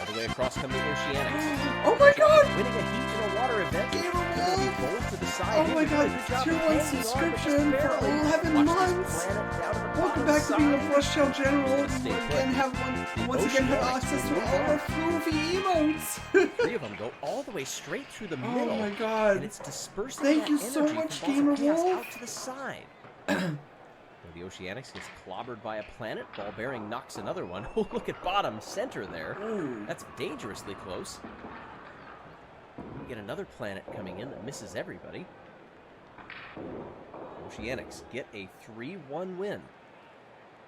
All the way across come the Oceanics. Oh my God. Winning a heat in a water event. Gamer They're gonna be Wolf. bold to the side Oh here. my They did a God, good job tier of 1 hanging on, but just subscription for barely. 11 Watch this months. planet down to the Welcome bottom back to being a side. Brush Tail General. Stay We put. again have once again have access to all of our floofy emotes. 3 of them go all the way straight through the Oh middle. my God. And it's dispersing Thank that you so energy much, from Balls of Gamer Chaos Wolf. out to the side. The Oceanics gets clobbered by a planet. Ball bearing knocks another one. Oh, look at bottom center there. Ooh. That's dangerously close. We get another planet coming in that misses everybody. Oceanics get a 3-1 win.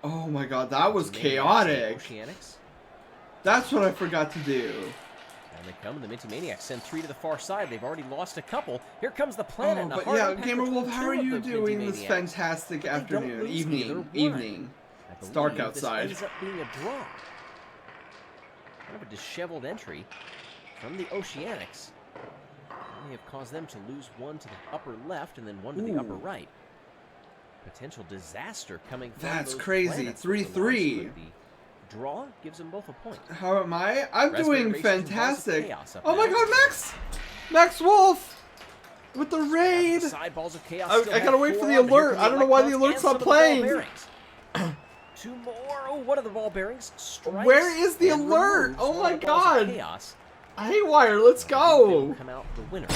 Oh my God, that was Maniacs and chaotic. Oceanics. That's what I forgot to do. And they come, and the Minty Maniacs send 3 to the far side. They've already lost a couple. Here comes the planet. and a But hard yeah, impact Gamer between Wolf, how 2 are of you the Minty doing this Maniacs. fantastic But they don't afternoon, lose evening, either one. evening? I It's dark believe outside. This ends up being a draw. Kind of a disheveled entry from the Oceanics. May have caused them to lose one to the upper left and then one to the upper Ooh. right. Potential disaster coming from That's those crazy. planets with the 3-3. launch, but the draw gives them both a point. How am I? I'm Raspberry doing Racers and Balls of fantastic. Chaos up Oh my now. God, Max Wolf with the After raid. the side Balls of Chaos I still gotta have wait for 4 the on, but here alert. come I don't know why the electrons alert's and not some of the ball playing. bearings. 2 more. Oh, one of the ball bearings strikes. Where is the and alert? removes Oh one my of the Balls of God. Chaos. Haywire, let's They will go. come out the winner.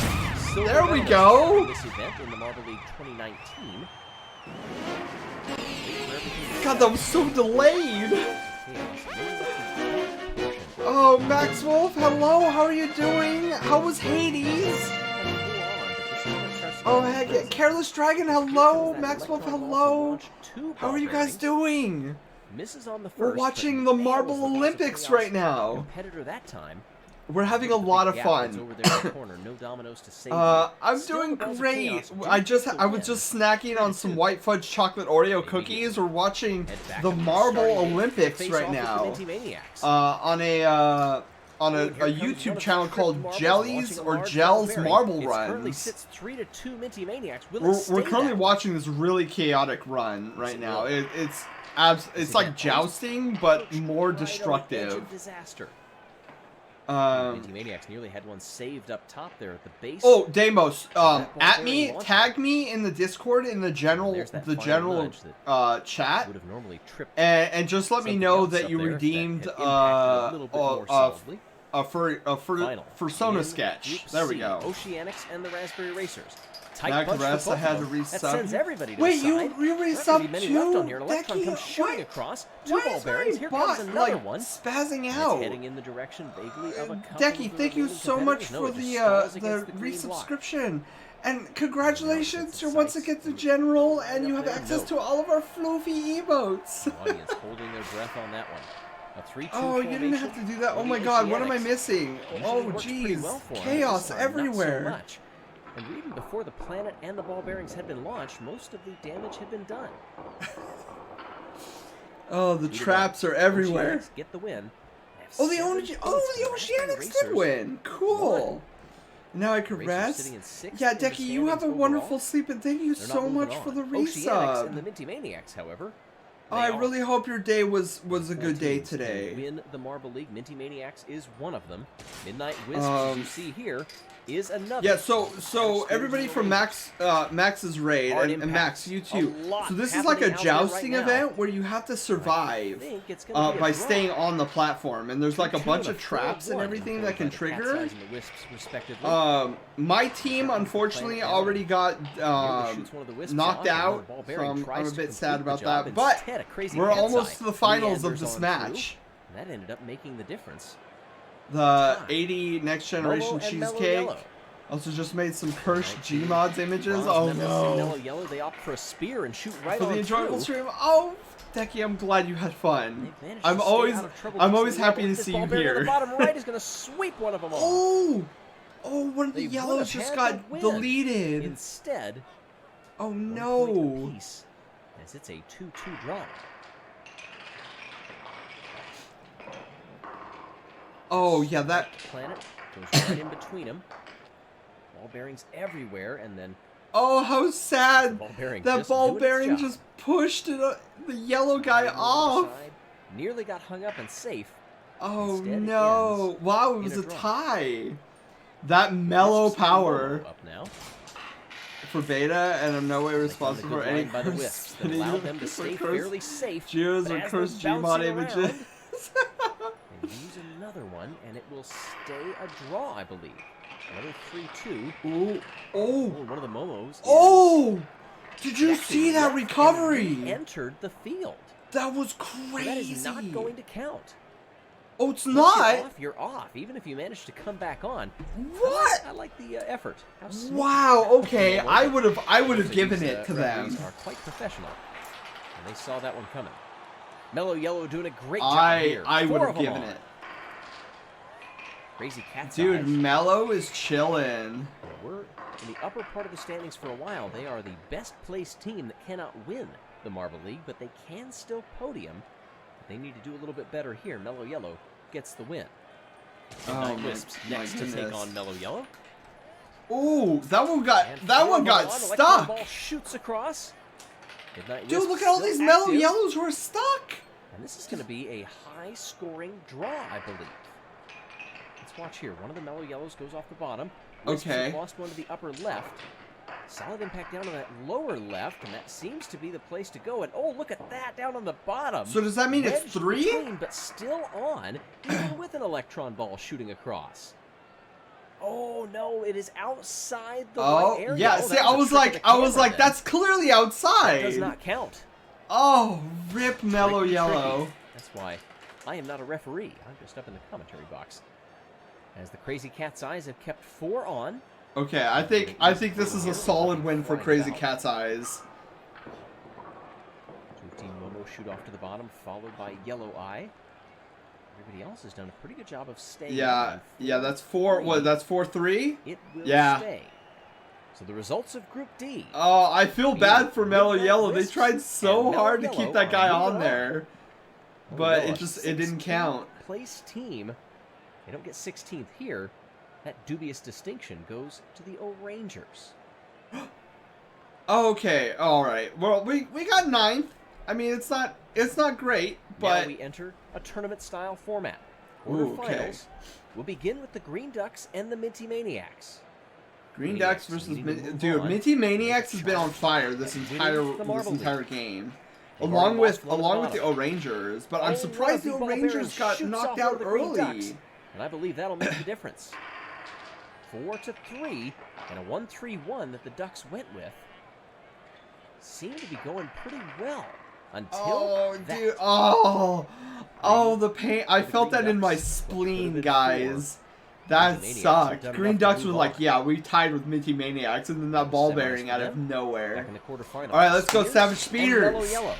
Silver There we medalist go. for This event in the Marble League 2019. God, that was so delayed. Oh, Max Wolf, hello. How are you doing? How was Hades? Oh, heck yeah. Careless Dragon, hello. Max Wolf, hello. How are you guys doing? Misses on the first, We're but watching the nails Marble Balls of Olympics Chaos. right now. Competitor that time. We're having a The lot big of gap that's fun. over there in the corner. No dominoes to save you. I'm Still, doing the Balls of great. Chaos do I get the was win. just snacking on some white fudge chocolate Oreo cookies. We're watching Head back the up to Marble starting gate to Olympics face right off with the now. Minty Maniacs. On a Here comes one YouTube of the channel tripped called marbles, Jellies launching a or large Gels ball bearing. Marble It currently Runs. sits 3-2 Minty Maniacs. Will it We're stay currently that way? watching this really chaotic run right it now. really? It's like jousting, but more Right on the edge destructive. of disaster. Minty Um, Maniacs nearly had one saved up top there at the base. oh, Deimos, That ball at me, bearing launch tag me in the Discord in the general There's that final nudge chat. would have normally tripped And just let me something know else that up you there that redeemed had impacted a little bit more solidly. for Persona In sketch. Group There we C, go. Oceanics and the Raspberry Racers. Now Tight punch congrats, for I both had of to them. That resub. sends everybody to Wait, the you side. you Not gonna be resubbed many too? left on here. Electron Decky, comes shooting why- across. 2 Why ball is bearings. my Here bot, comes another like, one. spazzing And it's out? heading in the direction vaguely of a couple Decky, of the thank you remaining so much competitors. No, for it just the stalls against the green block. resubscription. And congratulations, Sets you're the once sights. again the general, and you Up have there, access no. to all of our floofy emotes. The audience holding their breath on that one. A 3-2 Oh, you didn't have to do that. Oh my God, what am I missing? Oh, jeez, chaos everywhere. So much. And even before the planet and the ball bearings had been launched, most of the damage had been done. Oh, the Either traps way, are everywhere. Oceanics get the win. They have Oh, the 7 the points to the Oceanics Raspberry did Racers. win. Cool. Won. Now I can Racers rest. sitting in sixth Yeah, in the Decky, you have a standings wonderful overall. sleep, and thank you They're so not moving much on. for the Oceanics and the resub. Minty Maniacs, however, I they are really hope your day was a good day teams to today. Win the Marble League. Minty Maniacs is one of them. Midnight Wisps, as you see here, is another. Yeah, so everybody from Max's raid Hard and Max, impact. you too. A lot So this is like a happening out there right jousting now. event where you have to I survive think it's gonna be a by draw. staying on the platform, and there's like a Two bunch and of traps and 4-1 everything that can by the Cat's trigger. Eyes and the Wisps, respectively. My team unfortunately already got Here shoots one of the Wisps knocked on, and out, the ball so bearing I'm tries a to bit sad complete the about job. that. But Instead, a crazy we're head almost side to the finals of meanders this on match. through, and that ended up making the difference. The 80 Next Generation Momo and Mellow Cheesecake. Yellow. Also just made some cursed Gmods images. Bronze Oh Nemesis and no. Mellow Yellow, they opt for a spear and shoot right For on the enjoyable through. stream. Oh, Decky, I'm glad you had fun. They've managed I'm to stay always out of trouble I'm just always a little happy to bit. see This you ball bearing on here. the bottom right is going to sweep one of them off. Oh! Oh, one of the They would yellows have just had got the win. deleted. Instead, Oh 1 point no. apiece, as it's a 2-2 draw. Oh yeah, that. Planet goes right in between them. Ball bearings everywhere, and then Oh, how the sad. ball bearing That just ball doing its bearing job. just pushed it, the yellow guy Over to the off. side, nearly got hung up and safe. Oh Instead, it no. ends Wow, it in was a a draw. tie. That mellow Wisps and power Momo up now. for Beta, and I'm no way They found a responsible good for any line by the curse Wisps that spinning allowed them to for stay curse fairly safe. Geos but or as cursed they're Gmod bouncing images. around, they use another one, and it will stay a draw, I believe. Another 3-2. Ooh. Oh, Oh. one of the Momos. is Oh! Did you actually see that left and recovery? entered the field. That was So crazy. that is not going to count. Oh, it's Once not. You're off, you're off. Even if you manage to come back on. What? I like the effort. How smooth. Wow. Okay, I would have These, given it to referees them. are quite professional, and they saw that one coming. Mellow Yellow doing a great job here. I would Four have of 'em given on. it. Crazy Cat's Dude, Eyes. Mellow is chillin'. We're in the upper part of the standings for a while. They are the best placed team that cannot win the Marble League, but they can still podium. But they need to do a little bit better here. Mellow Yellow gets the win. Oh Midnight my- Wisps my next to take goodness. on Mellow Yellow. Ooh, that one got And that four one of got them on. Electron stuck. Ball shoots across. Midnight Dude, Wisps look at all still these mellow active. yellows who are stuck. And this is going to be a high-scoring draw, I believe. Let's watch here. One of the Mellow Yellows goes off the bottom. Wisps Okay. have lost one to the upper left. Solid impact down on that lower left, and that seems to be the place to go. And oh, look at that down on the bottom. So does that mean it's Wedged 3? between, but still on, even with an electron ball shooting across. Oh no, it is outside the Oh, white area. yeah. Oh, See, that I was was a trick like, of the I was camera like, then. that's clearly That outside. does not count. Oh, rip mellow Tricky, yellow. tricky. That's why I am not a referee. I'm just up in the commentary box. As the Crazy Cat's Eyes have kept 4 on. Okay, I think this is a solid win for Crazy Cat's Eyes. Team Momo shoot off to the bottom, followed by Yellow Eye. Everybody else has done a pretty good job of staying. Yeah, on. yeah, that's 4. What? That's 4-3. It will Yeah. stay. So the results of Group D. Oh, I feel bad for Mellow Midnight Yellow. They Wisps tried so and hard to Mellow keep that Yellow guy are on moving there, Oh, but no, it didn't 16th count. Place team. They don't get 16th here. That dubious distinction goes to the O-Rangers. Okay, all right. Well, we got 9th. I mean, it's not great, Now but we enter a tournament-style format. Ooh, okay. Quarterfinals will begin with the Green Ducks and the Minty Maniacs. Green Maniacs Ducks versus needing to move dude, on. Minty Maniacs has been on fire this And entire winning the Marble game, They've along already with lost one at the the O-Rangers. But I'm Oh, surprised the one of the O-Rangers Barbarians got shoots knocked off out one of the Green Ducks, early. and I believe that'll make the difference. 4-3 and a 1-3-1 that the Ducks went with seemed to be going pretty well until Oh, that. dude! Oh, the pain! I felt that in my spleen, guys. That Maniacs have sucked. done Green enough to Ducks move were like, on. yeah, we tied with Minty Maniacs, and then that ball Semis bearing for out of them. nowhere. Back in the quarterfinals. All right, let's go, Spears Savage and Speeders. Mellow Yellow.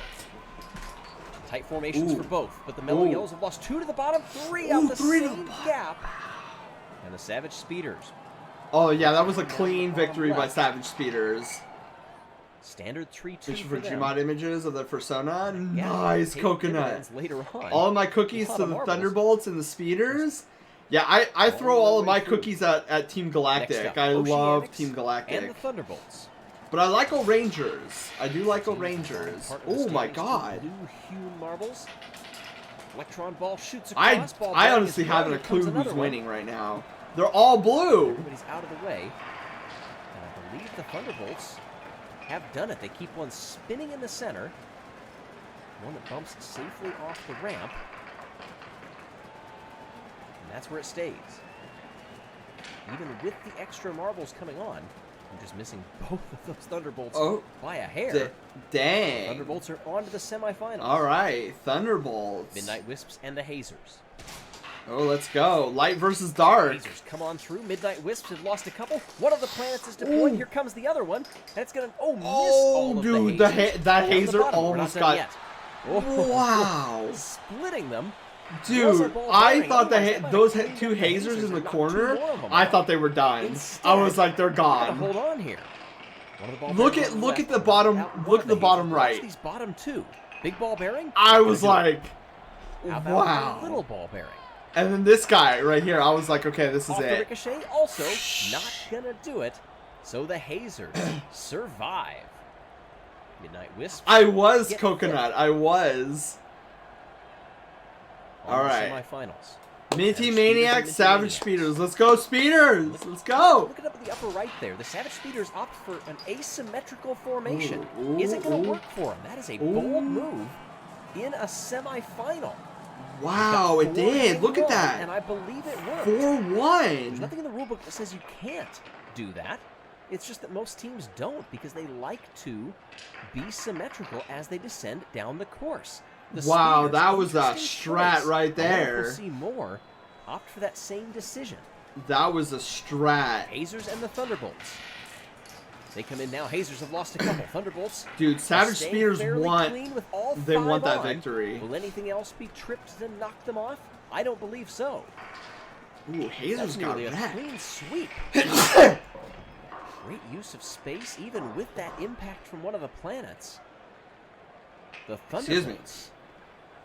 Tight formations Ooh. for both, but the Mellow Ooh. Yellows have lost 2 to the bottom, 3 Ooh, out the 3 to the same bottom. gap. And the Savage Speeders. Oh yeah, that was a clean victory by Savage Speeders. Standard 3-2 Fishing for for them. Gmod images of the Persona. Yeah, Nice paid coconut. dividends Later on. All of my cookies A lot to of the marbles. Thunderbolts and the Speeders. Yeah, I throw all of my way through. cookies at Team Next Galactic. up, I love Oceanics Team and Galactic. the Thunderbolts. But I like O-Rangers. I do like O-Rangers. Part of the Oh my standings, two god. Blue-hewn marbles. Electron ball shoots I across. Ball I bearing honestly is one. haven't a Here clue comes another who's one. winning right now. They're all blue. Everybody's out of the way. And I believe the Thunderbolts have done it. They keep one spinning in the center. One that bumps safely off the ramp. And that's where it stays. Even with the extra marbles coming on, I'm just missing both of those Thunderbolts by a hair. Dang. Thunderbolts are on to the semifinals. All right, Thunderbolts. Midnight Wisps and the Hazers. Oh, let's go. Light versus dark. Hazers come on through. Midnight Wisps have lost a couple. One of the planets is deployed. Ooh. Here comes the other one. And it's going to, miss Oh, all of dude, the hazers. that Down the hazer bottom. We're not almost done got... yet. Oh, Wow. splitting them. Dude, I thought those two hazers in the corner, I thought they were done. I was like, they're gone. Hold on here. One of the ball Look bearings at on look left, at the bottom out one look of at the hazers. bottom Watch right. these bottom two. Big ball bearing. I was Gonna do it. like, How about wow. a little ball bearing? And then this guy right here, I was like, okay, this is Off the it. ricochet, also not gonna do it. So the hazers survive. Midnight Wisp. I was Get coconut. I was. on All the right. semifinals. Minty Savage Maniacs, Speeders and Savage Minty Speeders. Let's go, Speeders. Let's go. Look it up at the upper right there. The Savage Speeders opt for an asymmetrical formation. Ooh, Is it going ooh, to work for them? That is a ooh. bold move in a semifinal. Wow, it did. Look at that. And I believe it worked. 4-1. There's nothing in the rulebook that says you can't do that. It's just that most teams don't because they like to be symmetrical as they descend down the course. The Wow, Speeders, that was a interesting strat choice. right I wonder if there. We'll see more opt for that same decision. That was a strat. Hazers and the Thunderbolts. They come in now. Hazers have lost a couple. Thunderbolts. Dude, Savage staying Speeders fairly want. clean with all They five want that on. victory. Will anything else be tripped to knock them off? I don't believe so. Ooh, Hazers That's got nearly a that. clean sweep. Great use of space, even with that impact from one of the planets. The Excuse me. Thunderbolts.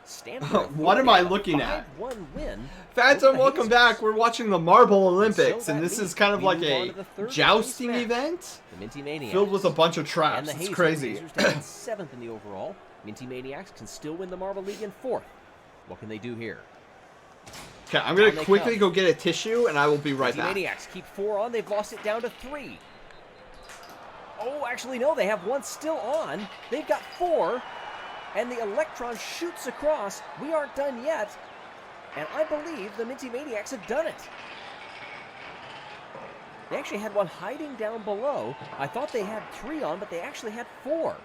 stand for a What am I 40, looking at? 5-1 win over Phantom, the welcome Hazers. back. We're watching the Marble Olympics, So and that this is means kind of we like move on a to the third jousting place match. event The Minty Maniacs. filled with a bunch of And traps. the It's Hazers. crazy. Hazers down 7th in the overall. Minty Maniacs can still win the Marble League in 4th. What can they do here? Okay, I'm gonna Down they quickly come. go get a tissue, and I will be right Minty back. Maniacs keep 4 on. They've lost it down to 3. Oh, actually, no. They have 1 still on. They've got 4. And the Electron shoots across. We aren't done yet. And I believe the Minty Maniacs have done it. They actually had 1 hiding down below. I thought they had 3 on, but they actually had 4.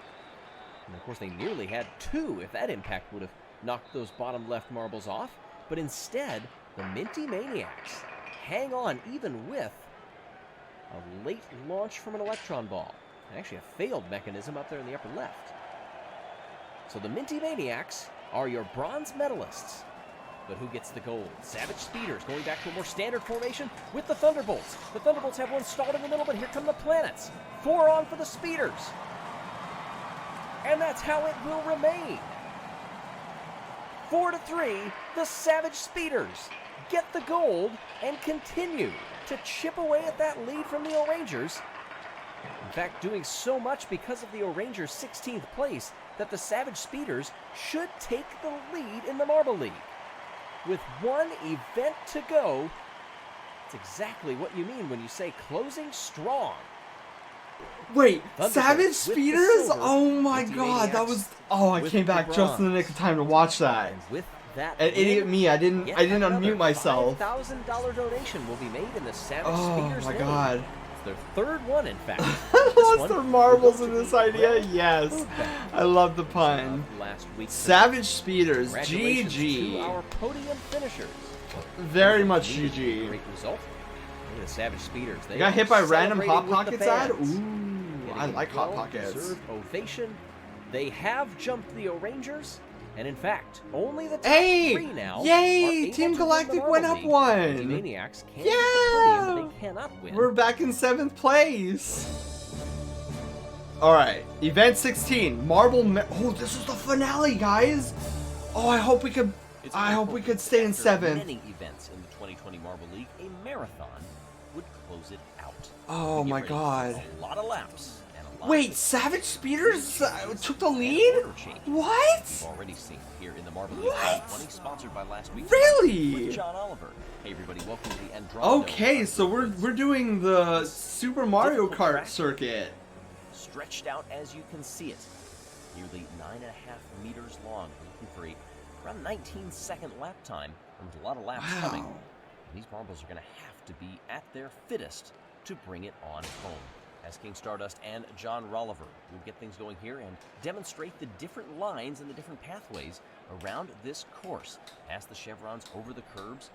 And of course, they nearly had 2 if that impact would have knocked those bottom left marbles off. But instead, the Minty Maniacs hang on even with a late launch from an electron ball. And actually a failed mechanism up there in the upper left. So the Minty Maniacs are your bronze medalists. But who gets the gold? Savage Speeders going back to a more standard formation with the Thunderbolts. The Thunderbolts have 1 stalled in the middle, but here come the planets. 4 on for the Speeders. And that's how it will remain. 4-3, the Savage Speeders get the gold and continue to chip away at that lead from the O'Rangers. In fact, doing so much because of the O'Rangers' 16th place that the Savage Speeders should take the lead in the Marble League. With 1 event to go, it's exactly what you mean when you say closing strong. Wait, Thunderbolts Savage with the Speeders? silver, Oh my Minty god, that Maniacs was. Oh, I with came the back just in the nick of time to watch that. And with that An idiot win, me, I didn't yet unmute another myself. $5,000 donation will be made in the Savage Oh Speeders my name. god. It's their 3rd one, in fact. Lost their marbles in this idea? Yes. Food bank. I love the pun. Last week's Savage Speeders, Congratulations to GG. our podium finishers. Very much Great GG. result. Look at the Savage Speeders. They You got are hit by random celebrating Hot with the Pockets ad? fans. Ooh, Getting I a like Hot Pockets. well-deserved ovation. They have jumped the O'Rangers, and in fact, only the top Hey! 3 now. Yay! are able Team to Galactic win the went Marble up League. one. The Maniacs can Yeah! get the podium, but they cannot win. We're back in 7th place. Alright, event 16. Oh, this is the finale, guys. Oh, I hope we could. It's I hope we important could stay in after 7th. Many events in the 2020 Marble League, a marathon would close it out. Oh We get my ready for god. A lot of laps. And a lot Wait, of Savage Speeders took the and lead? order change. What? We've already seen here in the Marble League What? 2020, sponsored by last week. Really? With John Oliver. Hey everybody, welcome to the Andromeda. Okay, so we're doing the Super Mario Difficult Kart track. circuit. Stretched out as you can see it. Nearly 9.5 meters long. We're looking for around 19-second lap time. There's a lot of laps coming. Wow. These marbles are going to have to be at their fittest to bring it on home. As King Stardust and John Rolliver will get things going here and demonstrate the different lines and the different pathways around this course. Past the chevrons, over the curbs,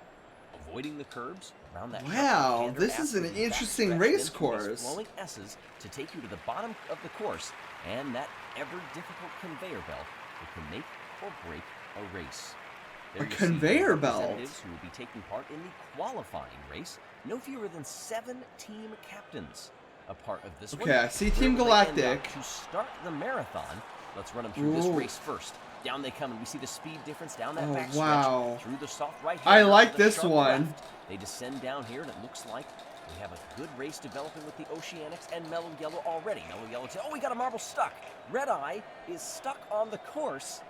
avoiding the curbs around that. Wow, sharp this is an after the interesting backstretch, race then through these course. Flowing S's to take you to the bottom of the course, and that ever difficult conveyor belt that can make or break a race. There A you see conveyor the belt? representatives who will be taking part in the qualifying race. No fewer than 7 team captains a part of this one. Okay, I see Where Team will they end up Galactic. to start the marathon. Let's run them through this Ooh. race first. Down they come, and we see the speed difference down that Oh, back wow. stretch through the soft right. I like the this sharp one. left. They descend down here, and it looks like we have a good race developing with the Oceanics and Mellow Yellow already. Mellow Yellow, oh, we got a marble stuck. Red Eye is stuck on the course,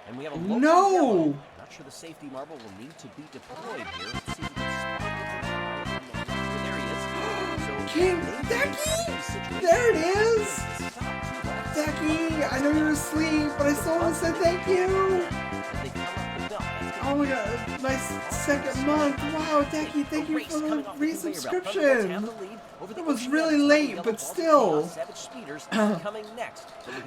and we have a local No! yellow. Not sure the safety marble will need to be deployed here. Let's see if we can spot it. There he is. So King maybe Decky! this situation There it is! stop to that. Decky, I know you're asleep, but I still want to say thank you. As they come up the belt, that's gonna Oh my god, my second month. Wow, Decky, thank you for the resubscription. It was really late, but still.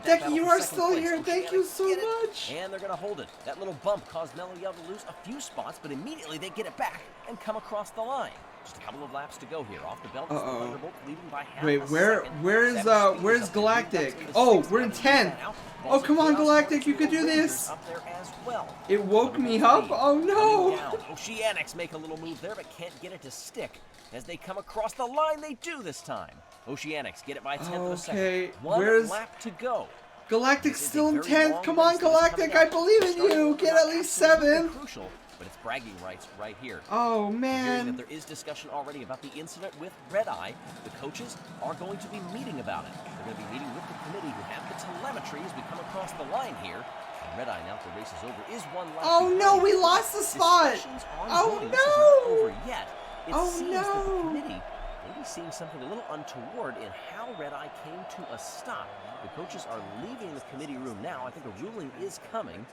Decky, you are still here. Thank you so much. And they're going to hold it. That little bump caused Mellow Yellow to lose a few spots, but immediately they get it back and come across the line. Just a couple of laps to go here. Off the belt, it's the Uh-oh. Thunderbolt leading by half Wait, a where second. where's Savage Speeders where's up there. Galactic? Green Ducks in the Oh, sixth. we're in Now 10th. out. Oh, Balls come of on, Chaos Galactic, you and could do Rangers this. up there as well. It woke me Thunderbolt up. lead. Oh Coming no. down. Oceanics make a little move there, but can't get it to stick. As they come across the line, they do this time. Oceanics get it by a tenth of a second. Okay, One where's- lap to go. Galactic's This is still a in very 10th. long Come race on, that is coming Galactic, up. I believe in Starting you. order Get not at least absolutely 7. Crucial, but it's bragging rights right here. Oh Hearing that man. there is discussion already about the incident with Red Eye, the coaches are going to be meeting about it. They're going to be meeting with the committee who have the telemetry as we come across the line here. And Red Eye, now that the race is over, is one lap Oh no, behind. we lost the spot. Discussions Oh ongoing. This is not no. over yet. It Oh, seems that the no. committee may be seeing something a little untoward in how Red Eye came to a stop. The coaches are leaving the committee room now. I think a ruling is coming.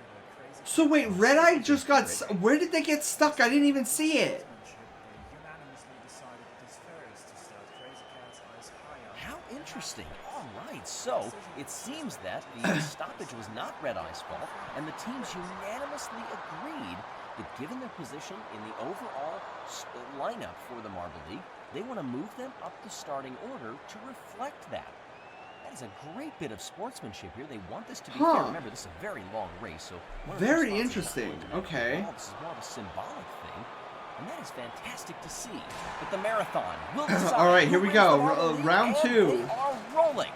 So wait, Red Eye just got. Where did they get stuck? I didn't even see it. How interesting. All right, so it seems that the stoppage was not Red Eye's fault, and the teams unanimously agreed that given their position in the overall lineup for the Marble League, they want to move them up the starting order to reflect that. That is a great bit of sportsmanship here. They want this to be fair. Huh. Remember, this is a very long race, so one of the Very responses is not interesting. going to matter Okay. at all. This is more of a symbolic thing. And that is fantastic to see. But the marathon will decide. All right, here who we wins go. the Marble League, Round and 2. They are rolling.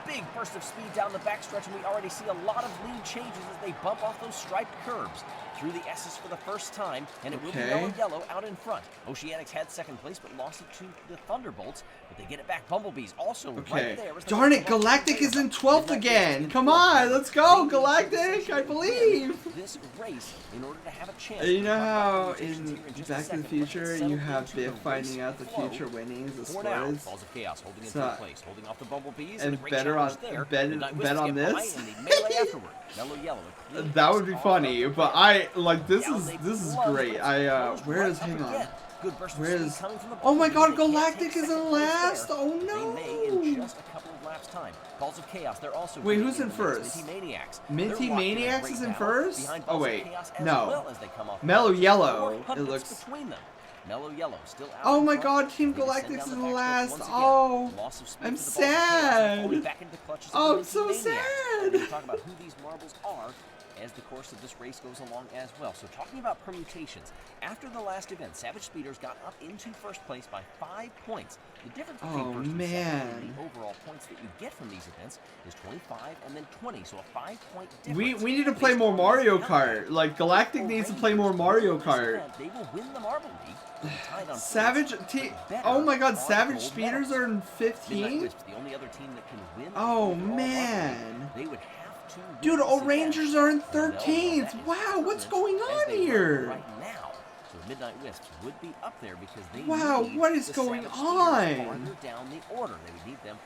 Big burst of speed down the backstretch, and we already see a lot of lead changes as they bump off those striped curbs. Through the S's for the first time, and it will be Okay. Yellow out in front. Oceanics had second place, but lost it to the Thunderbolts, but they get it back. Bumblebees also Okay. right there. as they Darn bump it, off the Galactic is in Midnight 12th Wisps again. in Come fourth. on, let's go, They need Galactic. to I believe. win this race in order to have a chance. You know We'll talk about how permutations in here just a Back to the second, but Future let's you settle have into Biff the finding race out the flow. future winnings of For now, sports? Balls of Chaos holding in So, third place, holding off the Bumblebees, and a great better challenge on- there. bet- Midnight bet Wisps on get by, this? and they melee afterward. Mellow Yellow. a clean That would be pass funny, off the but break. I like this Down is they this is plunge, great. but it's closed Where right is up hang on. again. Good burst of Where speed is coming from the Oh my Bumblebees. god, They can't Galactic take is second in place last. there. Oh They may in no. just a couple of laps time. Balls of Chaos, they're also Wait, getting who's in the lead. first? Minty Maniacs. Minty They're locked in a Maniacs great is in battle first? behind Oh, Balls of wait. Chaos as No. well as they come off the Mellow track. Yellow. More It hundreds looks. between them. Mellow Yellow still out Oh in my front. god, Team They descend Galactic's down in the backstretch last. once again. Oh. Loss of speed I'm to the Balls of Chaos, sad. falling back into clutches of Oh, the I'm Minty so Maniacs. sad. We'll talk about who these marbles are as the course of this race goes along as well. So talking about permutations, after the last event, Savage Speeders got up into first place by 5 points. The difference between Oh, first and second man. and the overall points that you get from these events is 25 and then 20, so a 5-point difference. We need to play based more on Mario this Kart. outcome. Like Galactic For needs to play more Rangers, Mario in this Kart. event, They will win the Marble League. They're tied on Savage points, T. but better Oh my god, on Savage gold Speeders medals. are in Midnight 15th. Wisps, the only other team that can win. the Oh overall Marble League. man. They would have to win Dude, this oh event. Rangers are in And they'll know 13th. that is Wow, what's permanent going as on they run here? right now. So the Midnight Wisps would be up there because they Wow, need what is the going Savage Speeders on? farther down the order. They would need them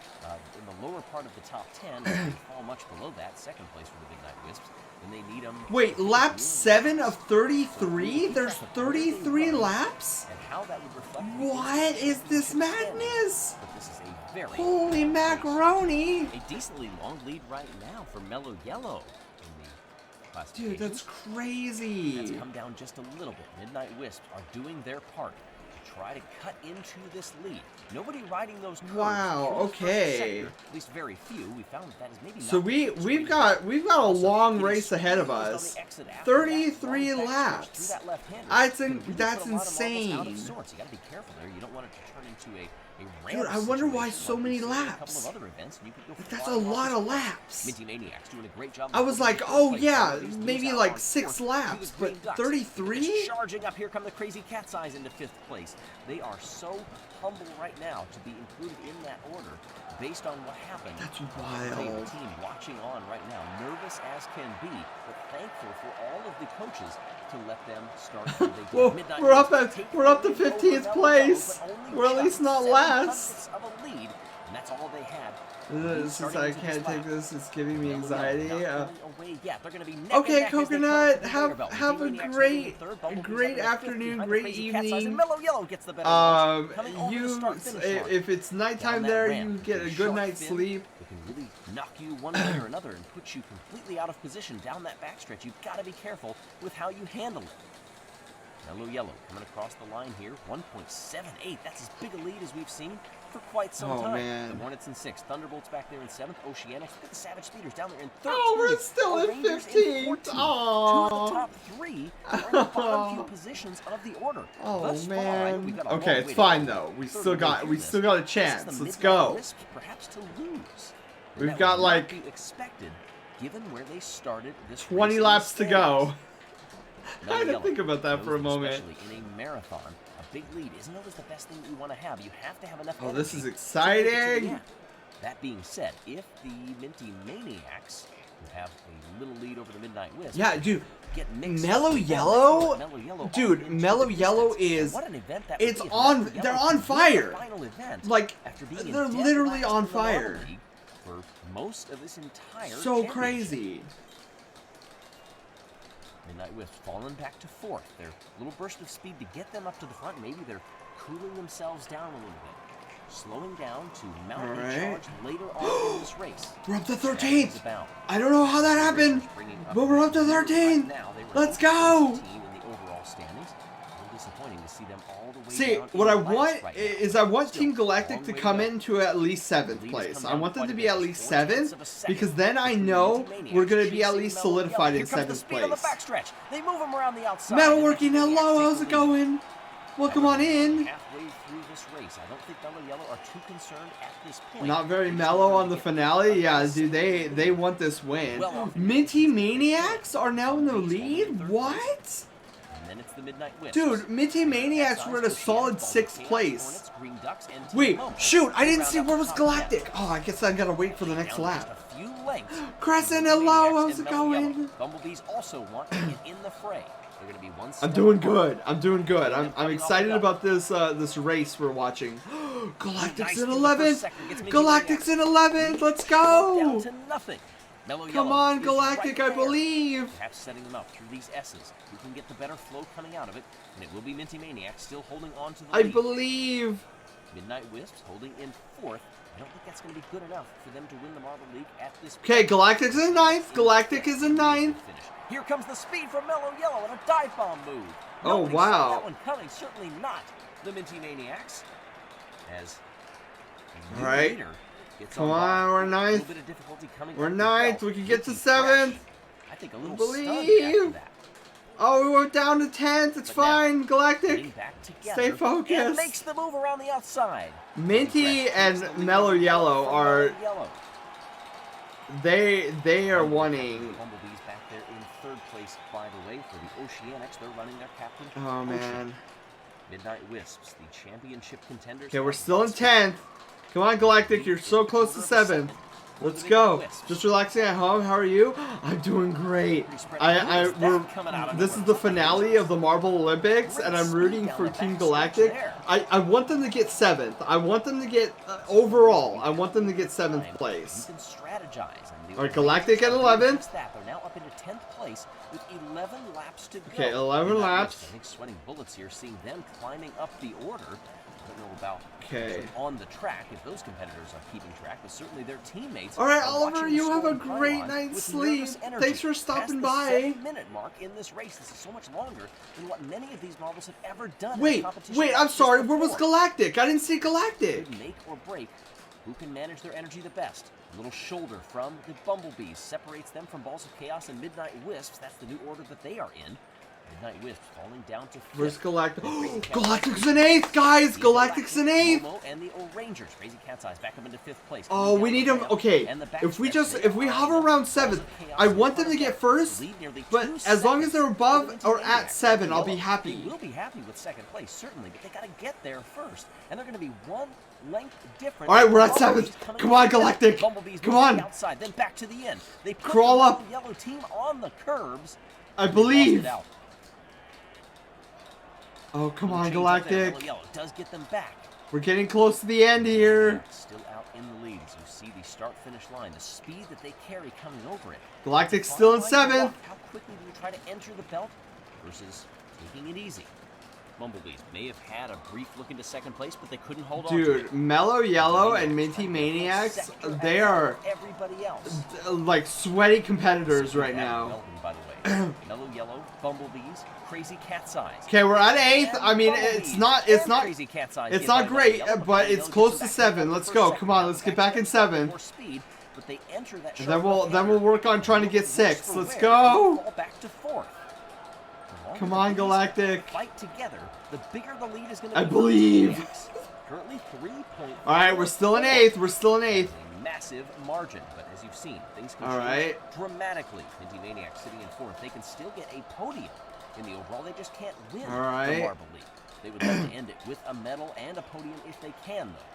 in the lower part of the top 10. They fall much below that, second place for the Midnight Wisps. Then they need them. Wait, lap 7 of 33? There's 33 laps? And how that would reflect the What is this standing. madness? But this is a very Holy macaroni! a decently long lead right now for Mellow Yellow in the classifications. Dude, that's crazy. Let's come down just a little bit. Midnight Wisps are doing their part to try to cut into this lead. Nobody riding those curves. Wow, in the first okay. sector, at least very few. We found that is maybe So not we've got a long race ahead of us. 33 laps. That's insane. You got to be careful there. You don't want it to turn into a Dude, I wonder why so many laps. That's a lot of laps. Minty Maniacs doing a great job. I was like, oh yeah, maybe like 6 laps, but 33? Charging up, here come the Crazy Cat's Eyes into 5th place. They are so humble right now to be included in that order based on what happened. That's They have wild. a team watching on right now, nervous as can be, but thankful for all of the coaches to let them start where they did. Well, Midnight we're up Wisps at take we're up to the lead 15th over place. Mellow Yellow, but We're at only least not just last. 7/10 of a lead, and that's all they had. This is, I can't take this. It's giving me anxiety. Yeah, they're gonna be neck and Okay, neck as they Coconut, come have to the have a Maniacs heading great in third, Bumblebees great up in fifth, afternoon, behind the great Crazy Cat's Eyes, and evening. Mellow Yellow gets the better launch. Coming over the You start-finish line. if it's nighttime Down that there, ramp, you get a your good sharp night's fin, sleep. It can really knock you one way or another and put you completely out of position down that backstretch. You've got to be careful with how you handle it. Mellow Yellow coming across the line here, 1.78. That's as big a lead as we've seen for quite some Oh, time. man. The Hornets in 6th, Thunderbolts back there in 7th, Oceanics. Look at the Savage Speeders down there in 13th. Oh, we're still in Rangers 15th. 14th. Two Aw. of the top 3 are in the bottom few positions of the order. Oh Thus far, man. we've got a long Okay, way it's to fine go. though. We Third still way got through a this. chance. This is the Let's Midnight go. Wisps, perhaps to lose. We've That got would not like be expected given where they started this 20 race in laps the to go. standings. I had to Yellow think about that knows for a that moment. Especially in a marathon, a big lead isn't always the best thing that you want to have. You have to have enough Oh, this is energy to make it to the exciting. end. That being said, if the Minty Maniacs, who have a little lead over the Midnight Wisps, Yeah, dude. get mixed Mellow up, Yellow? Mellow Yellow Dude, on into Mellow the Yellow distance. is- What an event that it's would be if on- Mellow Yellow they're could on win the fire. final event Like, after being in they're dead literally last on in the Marble fire. League for most of this entire So championship. crazy. Midnight Wisps falling back to 4th. Their little burst of speed to get them up to the front. Maybe they're cooling themselves down a little bit. Slowing down to mount a Alright. charge later on in this race. We're up to That is 13th. about. I don't know how that happened, Bringing but we're up to right 13th. now. They were Let's the go. team in the overall standings. A little disappointing to see them all the way See, down what in I the last want right now. is I want Still, Team Galactic long to way come go. into at least 7th Lead's place. come I down want them quite to a be bit, at least 4 tenths 7th of a second because then I between know Minty Maniacs we're going to be at chasing least Mellow Yellow. solidified in Here comes the 7th speed on the place. backstretch. They move them around the outside. Metalworking, and Minty hello, Maniacs how's take it the lead. going? Welcome on in. Halfway through this race, I don't think Mellow Yellow are too concerned at this point. Not very They just mellow wanted on to the get finale. Yeah, past dude, the they want this win. Well off in Minty the Maniacs are now in the lead? third What? And then it's the Midnight Wisps. Dude, Minty Maniacs were at a solid 6th place. Hornets, Green Ducks, and Team Wait, Bumble shoot, I didn't round see up where the was top Galactic. 10. Oh, I guess I gotta wait for the next Down lap. just a few lengths. Crescent, Minty hello, Maniacs how's and it Mellow Yellow. going? Bumblebees also want to get in the fray. They're going to be one I'm step doing apart. good. I'm doing good. I'm Coming off excited the about this this race we're watching. Galactic's Nice in in the first 11th. sector. Gets Minty Galactic's in 11th. Let's Down go. to nothing. Mellow Come Yellow on, is Galactic, right I there. believe. Perhaps setting them up through these S's. Who can get the better flow coming out of it? And it will be Minty Maniacs still holding on to the I lead. believe. Midnight Wisps holding in 4th. I don't think that's going to be good enough for them to win the Marble League at this point. Okay, Galactic's in 9th. Galactic is in 9th. Finish. Here comes the speed from Mellow Yellow and a dive bomb move. Oh, Nobody wow. saw that one coming. Certainly not the Minty Maniacs. As the All right. leader gets Come on, on, we're A 9th. little bit of difficulty coming We're up the 9th. belt. We can get to Minty 7th. fresh. I think a little Believe. stunned after that. Oh, we went down to 10th. It's But now, fine. Galactic. Getting back together Stay and focused. makes the move around the outside. Minty Fresh and takes the lead Mellow Yellow from are Mellow Yellow. they are wanting. Bumblebees back there in 3rd place, by the way, for the Oceanics. They're running their captain. Oh Ocean. man. Midnight Wisps, the championship contenders. Okay, we're still in 10th. Come on, Galactic. You're so close to 7th. Let's go. Just relaxing at home. How are you? I'm doing great. This is the finale of the Marble Olympics, and I'm rooting for Team Galactic. I want them to get 7th. I want them to get overall. I want them to get 7th You place. can strategize. And the All right, Galactic at 11th. They're now up into 10th place with 11 laps to go. Okay, 11 Midnight laps. Wisps, I think sweating bullets here, seeing them climbing up the order. don't know about Okay. on the track if those competitors are keeping track, but certainly their teammates. All right, are Oliver, watching the you have a scoring great pylon night's with sleep. nervous energy. Thanks for stopping Past by. the 7-minute mark in this race. This is so much longer than what many of these marbles have ever done. in a Wait, competition wait, like I'm this sorry. Where was before. Galactic? I didn't see Galactic. Could make or break who can manage their energy the best. A little shoulder from the Bumblebees separates them from Balls of Chaos and Midnight Wisps. That's the new order that they are in. Midnight Wisps falling down to 5th. Where's Galactic? Crazy Cat's Galactic's Eye- in 8th, guys. the Galactic's in 8th. Momo and the O'Rangers. Crazy Cat's Eyes back up into 5th place. Oh, we need them. Okay, if we hover around 7th, I want them to get first. But as long as they're above or at 7, I'll be happy. They will be happy with 2nd place, certainly, but they got to get there first, and they're going to be 1 length different. All right, we're at Bumblebees 7th. coming Come in on, fifth. Galactic. Bumblebees Come moving on. outside, then back to the end. They put Crawl the up. yellow team on the curbs. I They believe. lost it out. Oh, come Little on, change up there. Galactic. Yellow does get them back. We're getting close to the end here. Still out in the lead as you see the start-finish line, the speed that they carry coming over it. Galactic's still in 7th. How quickly do you try to enter the belt versus taking it easy? Bumblebees may have had a brief look into 2nd place, but they couldn't hold on to Dude, it. Mellow Yellow and Minty Maniacs, they are everybody else. like sweaty competitors right now. Melvin, by the way. Mellow Yellow, Bumblebees, Crazy Cat's Eyes. Okay, we're at 8th. I mean, Bumblebees it's and not Crazy Cat's Eyes it's get by not great, Mellow Yellow, but Mellow it's Yellow close gets to back 7. up Let's for go. second. Come on, let's get back in 7. More speed, but they enter that And sharp then we'll work on trying to get 6. Let's go. Fall back to 4th. Come on, Galactic. Fight together. The bigger the lead is going to I be. believe. Currently 3 points. All right, we're still in 8th. We're still in 8th. A massive margin, but as you've seen, things can All change right. dramatically. Minty Maniac sitting in 4th. They can still get a podium in the overall. They just can't win All right. the Marble League. They would like to end it with a medal and a podium if they can, though.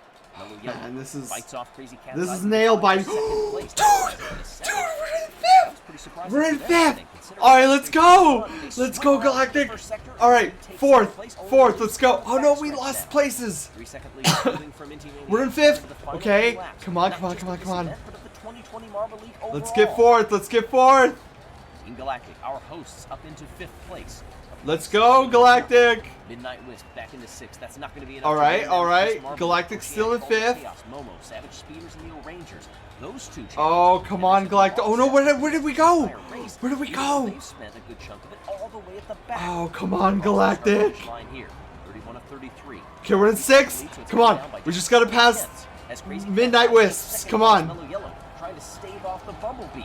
Mellow Yellow Man, this is bites off Crazy Cat's this Eyes is and nail climbs biting. to second place. Dude, we're in 5th. That's pretty surprising We're in for them, I 5th. think, considering All right, let's they go. won. They Let's swing go, around the Galactic. first sector All and right, take 4th. second place, only 4th. to Let's go. lose Oh no, the we backstretch lost now. places. 3-second lead building for Minty Maniacs We're in into 5th. the final Okay. few laps. Come on, Not come on, just come on, of come this on. event, but of the 2020 Marble League Let's get overall. 4th. Let's get 4th. Team Galactic, our hosts, up into 5th place. Let's go, Galactic. Midnight Wisp back into 6th. That's not going to be enough. All to right, win all them. right. This Marble Galactic's League, still in Oceanic, 5th. Chaos, Momo, Savage Speeders, and the O'Rangers. Those two. Oh, champions come will on, finish Galactic. the Oh no, entire where did we go? race, Where did we even though go? They've spent a good chunk of it all the way at the back. Oh, come on, Galactic. Start line here, 31 of 33. Okay, we're in 6th. Come on, we just gotta pass As Crazy Midnight Cat's Eyes Wisps. second Come place, on. Mellow Yellow, trying to stave off the Bumblebees.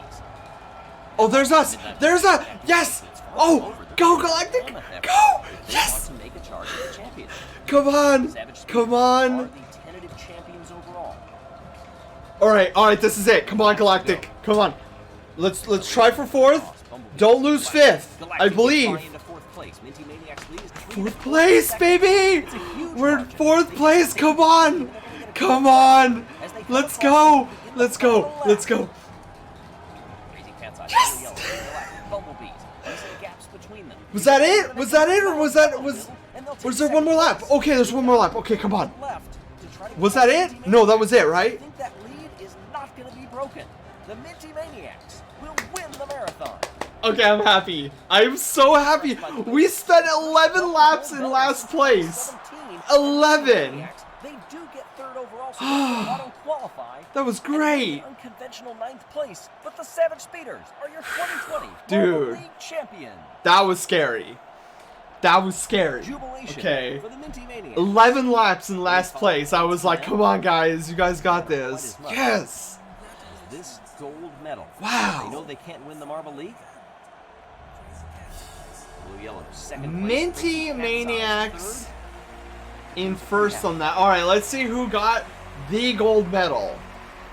Oh, there's us. There's a yes. Oh, go Galactic. Go. Yes. Want to make a charge at the championship. Come on. Savage Speeders Come are on. the tentative champions overall. All right. This is it. Come on, Galactic. Come on. Let's try for 4th. Don't lose 5th. I believe. 4th place, baby. We're in 4th place. Come on. Come on. Let's go. Let's go. Let's go. Yes! Was that it? Was that it, or was there one more lap? Okay, there's one more lap. Okay, come on. Was that it? No, that was it, I right? think that lead is not going to be broken. The Minty Maniacs will win the marathon. Okay, I'm happy. I'm so happy. We spent 11 laps in last place. 11. They do get 3rd overall, so they auto qualify. That was And they great. get unconventional 9th place, but the Savage Speeders are your 2020 Dude. Marble League champion. That was scary. That was scary. Jubilation Okay. for the Minty Maniacs. 11 laps in last place. I was like, come on, guys. You guys got this. Yes. This gold medal. Wow. They know they can't win the Marble League. Blue Yellow, second place. Minty Crazy Cat's Eyes, Maniacs third. in first on that. All right, let's see who got the gold medal.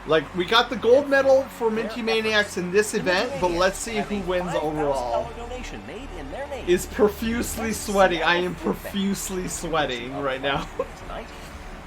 Like, we got the gold medal for Minty Maniacs in this event, but let's see who wins overall. Donation made in their name. Is profusely sweating. I am profusely sweating right now. Tonight,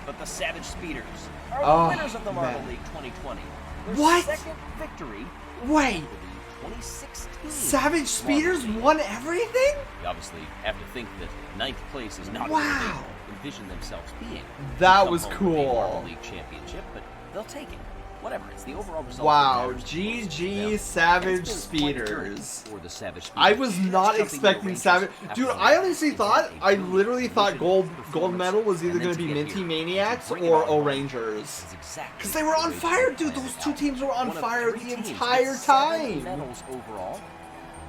but the Savage Speeders are Oh, the winners of the Marble man. League 2020. Their What? second victory Wait, for the 2016 Savage Speeders Marble League. won everything? We obviously have to think that 9th place is not Wow. where they envision themselves being. That Come was home with a cool. Marble League championship, but they'll take it. Whatever, it's the overall result. Wow, that matters. GG It's Savage been quite a journey Speeders. for the Savage Speeders. I was not Jumping expecting Rangers Savage. after Dude, the I honestly match, thought, a I truly literally thought gold performance, medal was either and then going to be get Minty here, Maniacs bring it or on. O Rangers. Is exactly Because they were on the way fire, they dude. planned Those it two out. teams were on One of fire 3 the teams with entire 7 time. medals overall.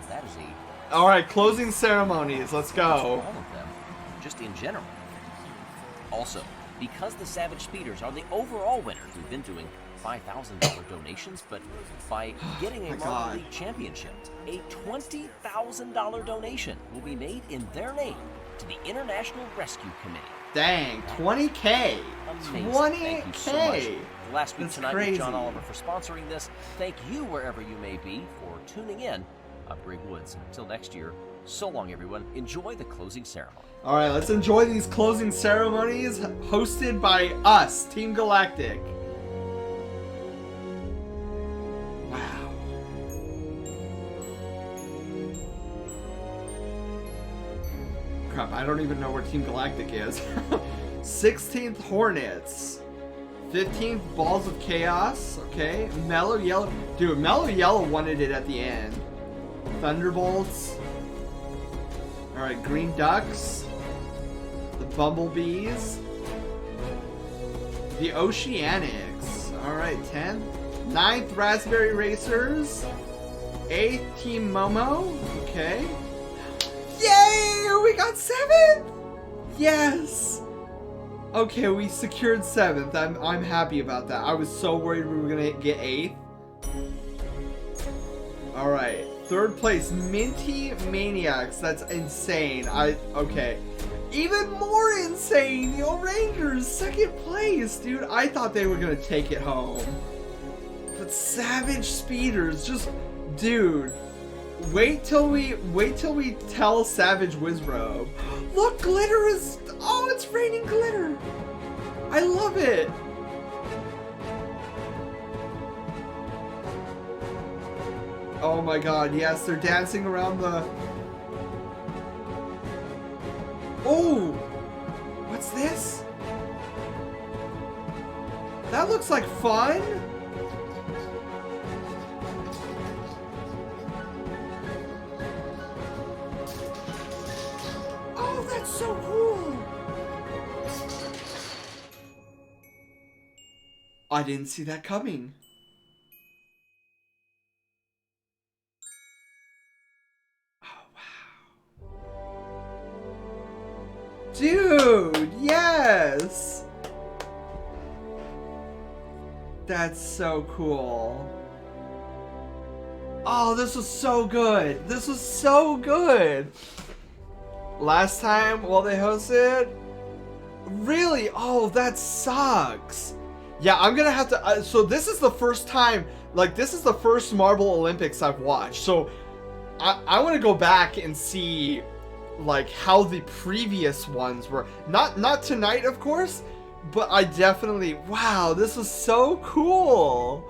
That is a Alright, closing ceremonies. Let's all go. of them, just in general. Also, because the Savage Speeders are the overall winners, we've been doing $5,000 donations, but by getting a My Marble God. League championship, a $20,000 donation will be made in their name to the International Rescue Committee. Dang, 20K. Amazing. 20K. Thank you so much. Last week That's tonight crazy. with John Oliver for sponsoring this. Thank you wherever you may be for tuning in. I'm Greg Woods. Until next year, so long everyone. Enjoy the closing ceremony. Alright, let's enjoy these closing ceremonies hosted by us, Team Galactic. Wow. Crap, I don't even know where Team Galactic is. 16th Hornets. 15th Balls of Chaos. Okay. Mellow Yellow. Dude, Mellow Yellow wanted it at the end. Thunderbolts. Alright, Green Ducks. The Bumblebees. The Oceanics. Alright, 10th. 9th Raspberry Racers. 8th Team Momo. Okay. Yay! We got 7th! Yes! Okay, we secured 7th. I'm happy about that. I was so worried we were gonna get 8th. Alright. 3rd place, Minty Maniacs. That's insane. Okay. Even more insane, the Rangers, 2nd place, dude. I thought they were gonna take it home. But Savage Speeders, just, dude. Wait till we tell Savage Wizbro. Look, glitter is, oh, it's raining glitter. I love it. Oh my god, yes, they're dancing around the... Oh! What's this? That looks like fun! Oh, that's so cool! I didn't see that coming. Dude, yes! That's so cool. Oh, this was so good. This was so good. Last time while they hosted? Really? Oh, that sucks. Yeah, I'm gonna have to... so this is the first time... Like, this is the first Marble Olympics I've watched. So, I want to go back and see... like how the previous ones were. Not tonight, of course, but I definitely, wow, this was so cool.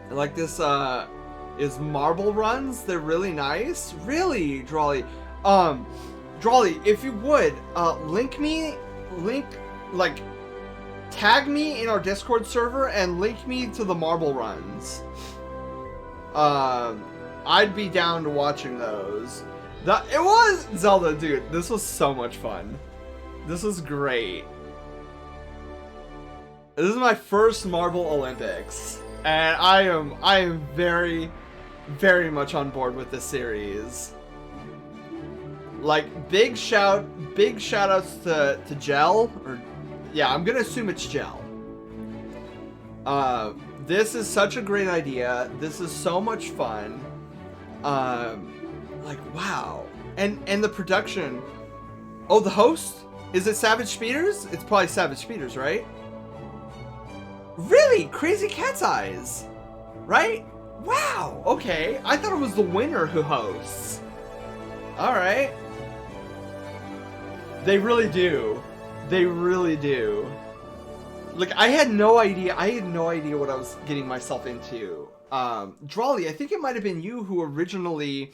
Like this is marble runs. They're really nice. Really, Drawley. Drawley, if you would, tag me in our Discord server and link me to the marble runs. I'd be down to watching those. It was Zelda, dude. This was so much fun. This was great. This is my first Marble Olympics, and I am very, very much on board with this series. Like, big shout outs to Gel, or yeah, I'm gonna assume it's Gel. This is such a great idea. This is so much fun. Like, wow. And the production. Oh, the host? Is it Savage Speeders? It's probably Savage Speeders, right? Really? Crazy Cat's Eyes. Right? Wow. Okay. I thought it was the winner who hosts. Alright. They really do. They really do. Like, I had no idea what I was getting myself into. Drawley, I think it might have been you who originally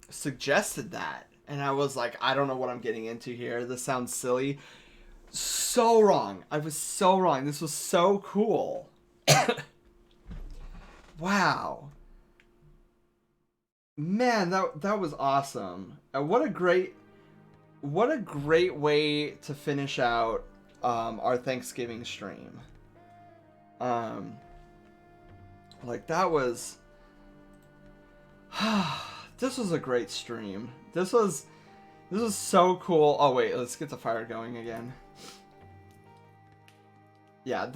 suggested that. And I was like, I don't know what I'm getting into here. This sounds silly. So wrong. I was so wrong. This was so cool. Wow. Man, that was awesome. What a great way to finish out our Thanksgiving stream. Like that was this was a great stream. This was so cool. Oh wait, let's get the fire going again. Yeah,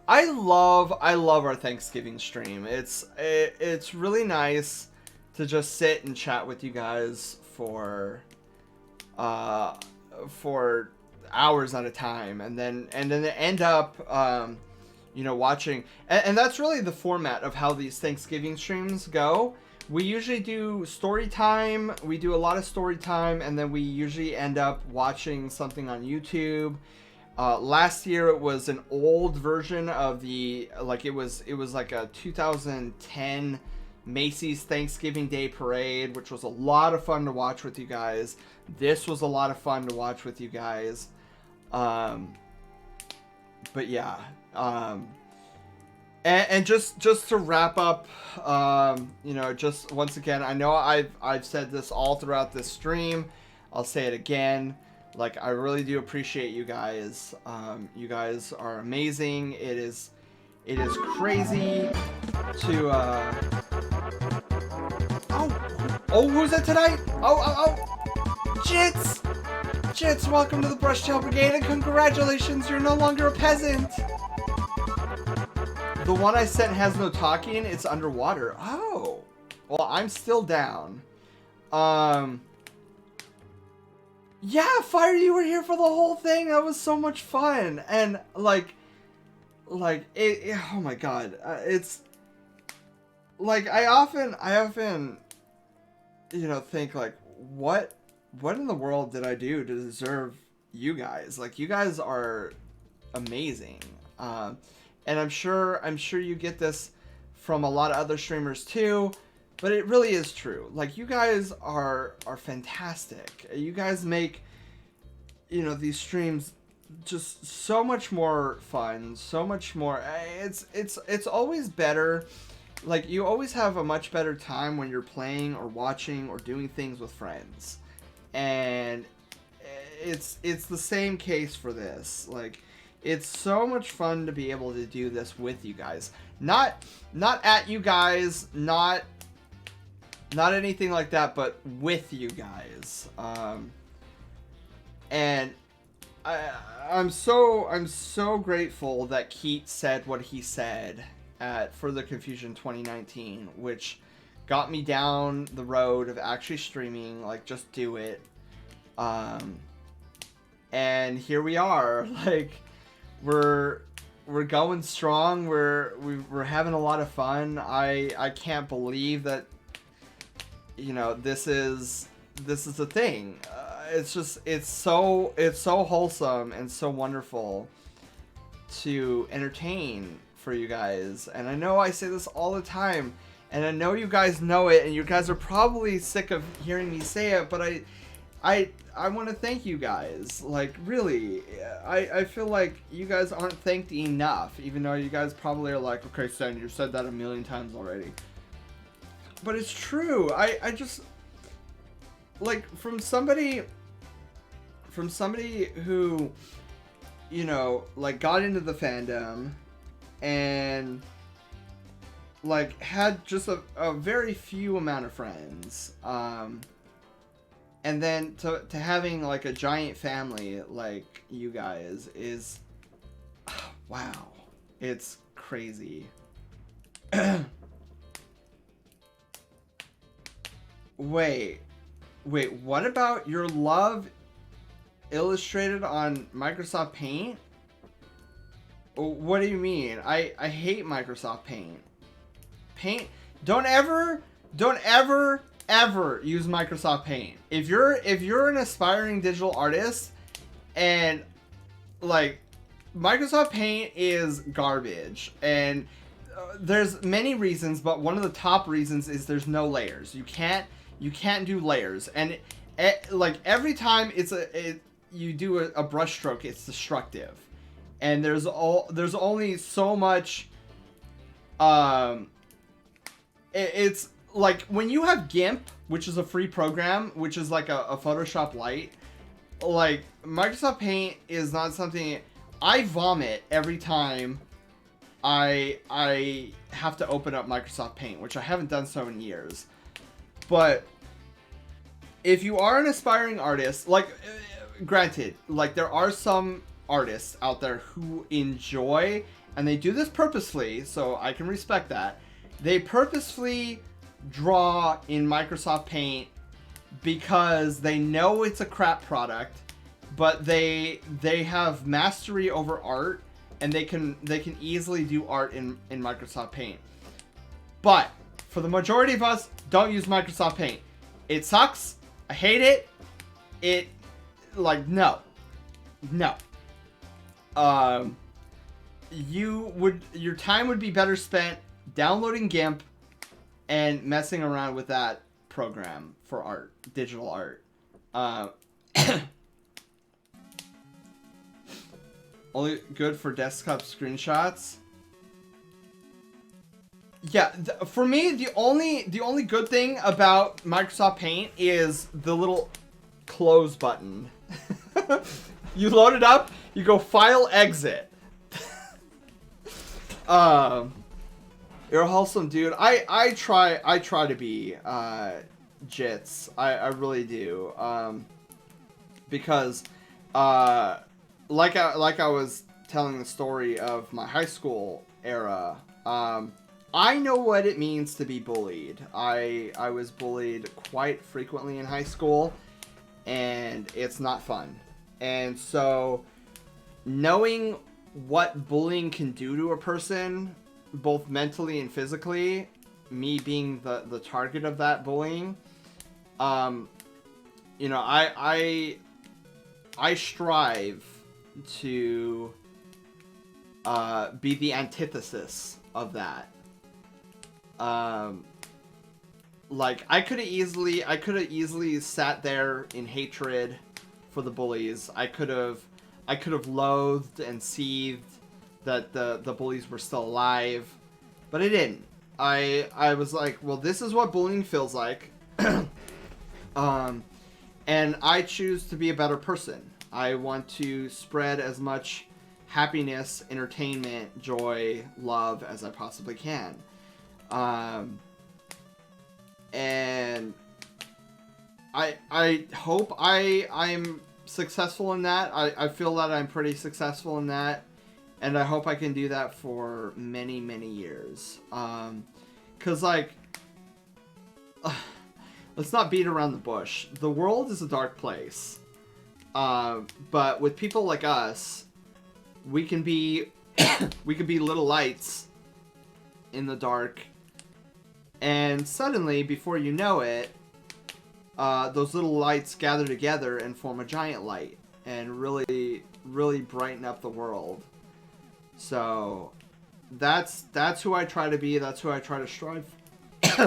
I love our Thanksgiving stream. It's really nice to just sit and chat with you guys for hours at a time, and then end up watching, and that's really the format of how these Thanksgiving streams go. We usually do story time. We do a lot of story time, and then we usually end up watching something on YouTube. Last year it was an old version of it was like a 2010 Macy's Thanksgiving Day Parade, which was a lot of fun to watch with you guys. This was a lot of fun to watch with you guys. But yeah, and just to wrap up, just once again, I know I've said this all throughout this stream. I'll say it again. Like, I really do appreciate you guys. You guys are amazing. It is crazy to oh, who's it tonight? Oh, Jits, welcome to the Brushtail Brigade, and congratulations, you're no longer a peasant. The one I sent has no talking. It's underwater. Oh, well, I'm still down. Yeah, Fire, you were here for the whole thing. That was so much fun. And like it oh my god. It's like I often think like what in the world did I do to deserve you guys? Like, you guys are amazing. And I'm sure you get this from a lot of other streamers too. But it really is true. Like, you guys are fantastic. You guys make, these streams just so much more fun, so much more. It's always better. Like, you always have a much better time when you're playing or watching or doing things with friends. And it's the same case for this. Like, it's so much fun to be able to do this with you guys. Not at you guys, not anything like that, but with you guys. And I'm so grateful that Keat said what he said at Further Confusion 2019, which got me down the road of actually streaming, like, just do it. And here we are. Like, we're going strong. We're having a lot of fun. I can't believe that this is the thing. It's so wholesome and so wonderful to entertain for you guys. And I know I say this all the time, and I know you guys know it, and you guys are probably sick of hearing me say it, but I want to thank you guys. Like, really, I feel like you guys aren't thanked enough, even though you guys probably are like, okay, Sen, you've said that a million times already. But it's true. I just, like, from somebody who, like, got into the fandom and, like, had just a very few amount of friends, and then to having, like, a giant family like you guys is, wow, it's crazy. Wait, what about your love illustrated on Microsoft Paint? What do you mean? I hate Microsoft Paint. Don't ever use Microsoft Paint. If you're an aspiring digital artist, and, like, Microsoft Paint is garbage, and there's many reasons, but one of the top reasons is there's no layers. You can't do layers, and like every time you do a brush stroke, it's destructive, and there's only so much. It's like when you have GIMP, which is a free program, which is like a Photoshop Lite. Like Microsoft Paint is not something I vomit every time I have to open up Microsoft Paint, which I haven't done so in years. But if you are an aspiring artist, like granted, like there are some artists out there who enjoy, and they do this purposefully, so I can respect that. They purposefully draw in Microsoft Paint because they know it's a crap product, but they have mastery over art, and they can easily do art in Microsoft Paint. But for the majority of us, don't use Microsoft Paint. It sucks. I hate it. No. Your time would be better spent downloading GIMP and messing around with that program for art, digital art. Only good for desktop screenshots. Yeah, for me, the only good thing about Microsoft Paint is the little close button. You load it up, you go File, Exit. You're a wholesome dude. I try to be Jits. I really do. Because like I was telling the story of my high school era, I know what it means to be bullied. I was bullied quite frequently in high school, and it's not fun. And so knowing what bullying can do to a person, both mentally and physically, me being the target of that bullying, you know, I strive to be the antithesis of that. Like I could have easily sat there in hatred for the bullies. I could have loathed and seethed that the bullies were still alive, but I didn't. I was like, well, this is what bullying feels like. And I choose to be a better person. I want to spread as much happiness, entertainment, joy, love as I possibly can. And I hope I'm successful in that. I feel that I'm pretty successful in that, and I hope I can do that for many, many years. 'Cause like, let's not beat around the bush. The world is a dark place. But with people like us, we can be little lights in the dark. And suddenly, before you know it, those little lights gather together and form a giant light and really, really brighten up the world. So that's who I try to be. That's who I try to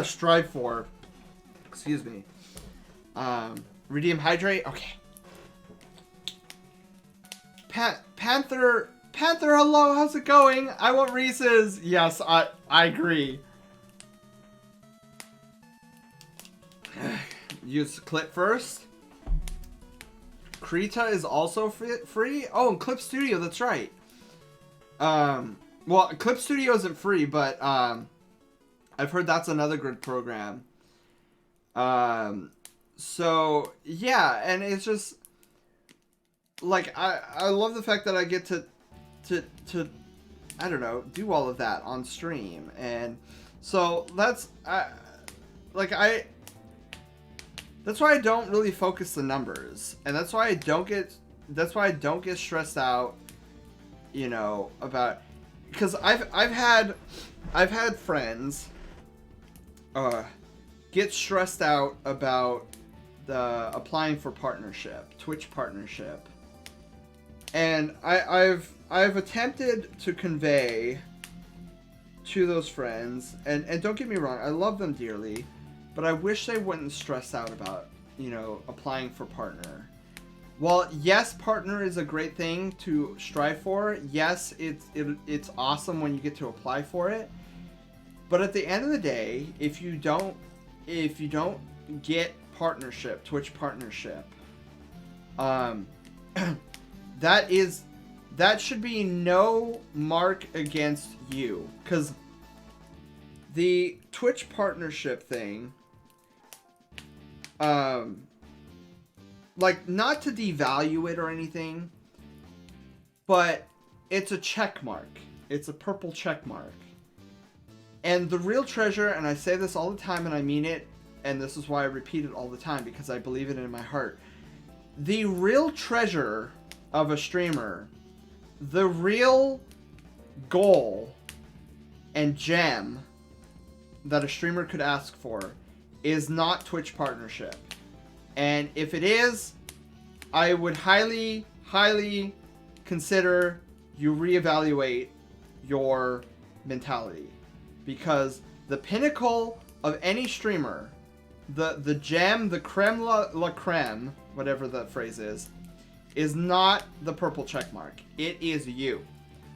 strive for. Excuse me. Redeem hydrate. Okay. Panther, hello. How's it going? I want Reese's. Yes, I agree. Use Clip first. Krita is also free. Oh, and Clip Studio. That's right. Well, Clip Studio isn't free, but I've heard that's another good program. So yeah, and it's just like I love the fact that I get to I don't know, do all of that on stream, and so that's that's why I don't really focus the numbers, and that's why I don't get stressed out, you know, about, because I've had friends get stressed out about the applying for Twitch partnership, and I've attempted to convey to those friends, and don't get me wrong, I love them dearly, but I wish they wouldn't stress out you know, applying for partner. Well, yes, partner is a great thing to strive for. Yes, it's awesome when you get to apply for it. But at the end of the day, if you don't get partnership, Twitch partnership, that should be no mark against you, because the Twitch partnership thing, like, not to devalue it or anything, but it's a check mark. It's a purple check mark. And the real treasure, and I say this all the time and I mean it, and this is why I repeat it all the time, because I believe it in my heart. The real treasure of a streamer, the real goal and gem that a streamer could ask for, is not Twitch partnership. And if it is, I would highly, highly consider you reevaluate your mentality. Because the pinnacle of any streamer, the gem, the creme la creme, whatever the phrase is not the purple check mark. It is you.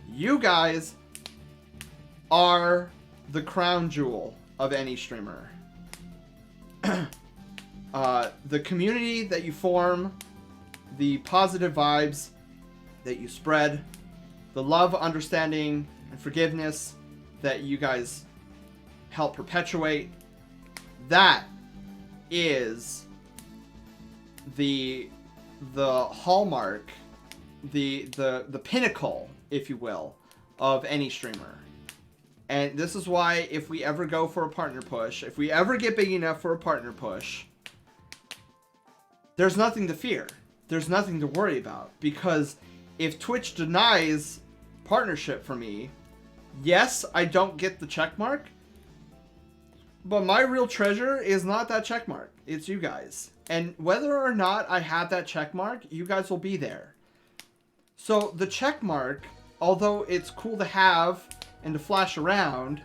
You guys are the crown jewel of any streamer. The community that you form, the positive vibes that you spread, the love, understanding, and forgiveness that you guys help perpetuate, that is the hallmark, the pinnacle, if you will, of any streamer. And this is why, if we ever go for a partner push, if we ever get big enough for a partner push, there's nothing to fear. There's nothing to worry about. Because if Twitch denies partnership for me, yes, I don't get the check mark, but my real treasure is not that check mark. It's you guys. And whether or not I have that check mark, you guys will be there. So the check mark, although it's cool to have and to flash around,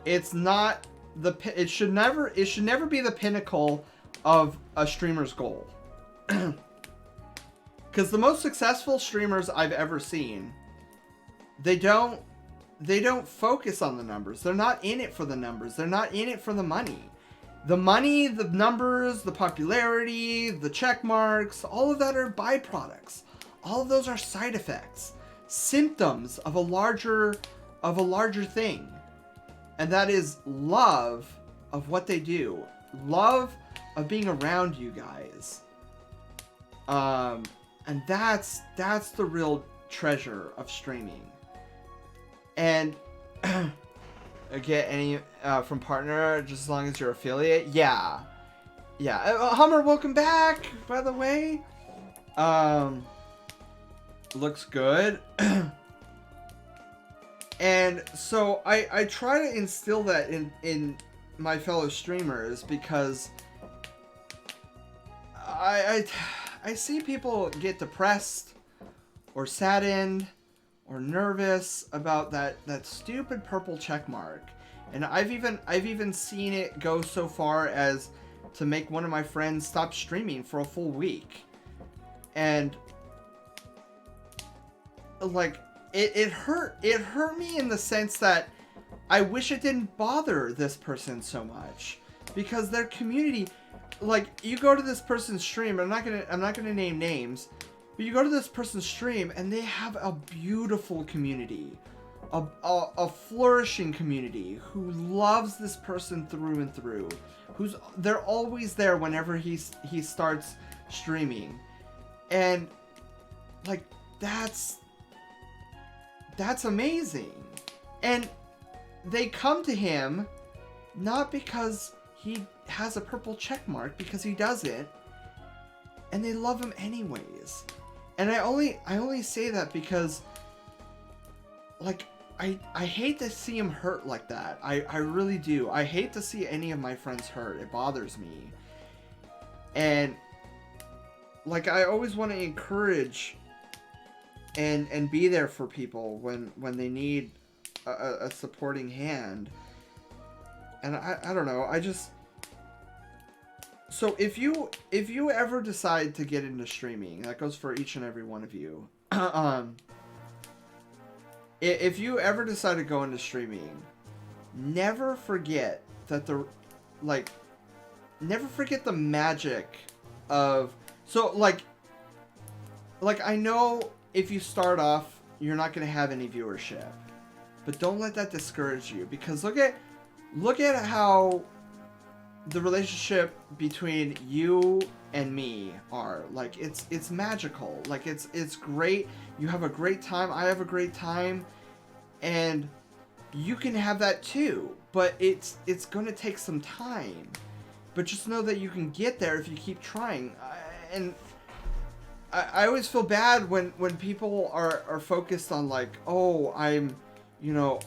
it's not the, it should never be the pinnacle of a streamer's goal. Because the most successful streamers I've ever seen, they don't focus on the numbers. They're not in it for the numbers. They're not in it for the money. The money, the numbers, the popularity, the check marks, all of that are byproducts. All of those are side effects, symptoms of a larger thing. And that is love of what they do. Love of being around you guys. And that's the real treasure of streaming. And get any from partner just as long as you're affiliate. Yeah. Hummer, welcome back, by the way. Looks good. And so I try to instill that in my fellow streamers, because I see people get depressed or saddened or nervous about that stupid purple check mark. And I've even seen it go so far as to make one of my friends stop streaming for a full week. And like it hurt me in the sense that I wish it didn't bother this person so much, because their community, like, you go to this person's stream, I'm not gonna name names, but you go to this person's stream and they have a beautiful community, a flourishing community who loves this person through and through, they're always there whenever he starts streaming. And like, that's amazing. And they come to him not because he has a purple check mark, because he doesn't, and they love him anyways. And I only say that because, like, I hate to see him hurt like that. I really do. I hate to see any of my friends hurt. It bothers me. And like, I always want to encourage and be there for people when they need a supporting hand. And I don't know, So if you ever decide to get into streaming, that goes for each and every one of you. If you ever decide to go into streaming, never forget that never forget the magic of, so like I know if you start off, you're not going to have any viewership, but don't let that discourage you, because look at how the relationship between you and me are, like, it's magical, like it's great. You have a great time, I have a great time, and you can have that too, but it's going to take some time, but just know that you can get there if you keep trying. I always feel bad when people are focused on, like, oh, I'm, you know,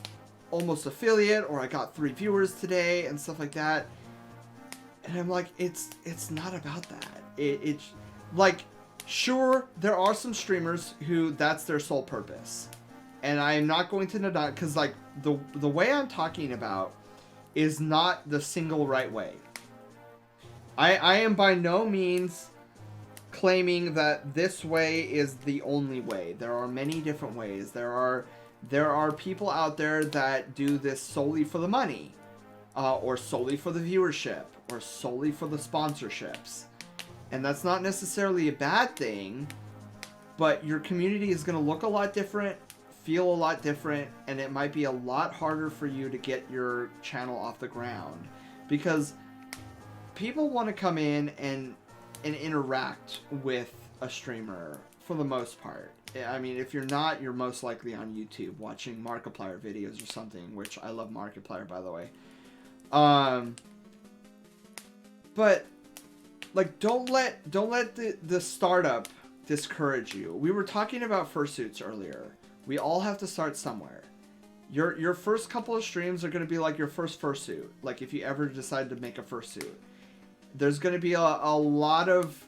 almost affiliate, or I got 3 viewers today and stuff like that. And I'm like, it's not about that. It's like, sure, there are some streamers who that's their sole purpose. And I am not going to deny, because like the way I'm talking about is not the single right way. I am by no means claiming that this way is the only way. There are many different ways. There are people out there that do this solely for the money, or solely for the viewership, or solely for the sponsorships. And that's not necessarily a bad thing, but your community is going to look a lot different, feel a lot different, and it might be a lot harder for you to get your channel off the ground, because people want to come in and interact with a streamer for the most part. I mean, if you're not, you're most likely on YouTube watching Markiplier videos or something, which I love Markiplier, by the way. But like, don't let the startup discourage you. We were talking about fursuits earlier. We all have to start somewhere. Your first couple of streams are going to be like your first fursuit. Like, if you ever decide to make a fursuit, there's going to be a lot of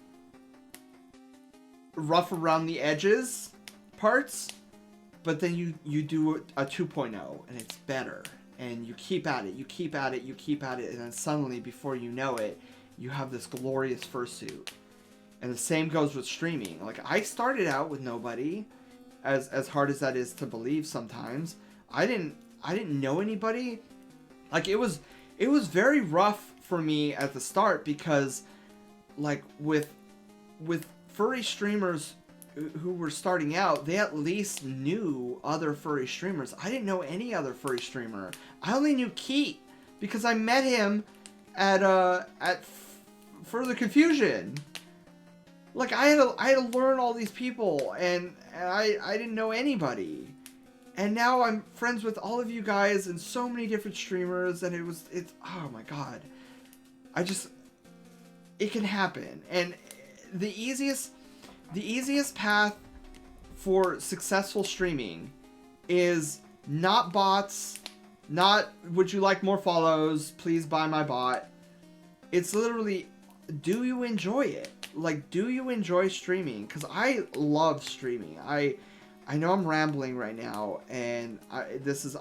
rough around the edges parts, but then you do a 2.0 and it's better, and you keep at it, you keep at it, you keep at it, and then suddenly, before you know it, you have this glorious fursuit. And the same goes with streaming. Like, I started out with nobody, as hard as that is to believe sometimes. I didn't know anybody. Like, it was very rough for me at the start, because like with furry streamers who were starting out, they at least knew other furry streamers. I didn't know any other furry streamer. I only knew Keat because I met him at Further Confusion. Like, I had to learn all these people, and I didn't know anybody. And now I'm friends with all of you guys and so many different streamers, and it's oh my god. It can happen. And the easiest path for successful streaming is not bots, not would you like more follows, please buy my bot. It's literally, do you enjoy it? Like, do you enjoy streaming? Because I love streaming. I know I'm rambling right now, and this is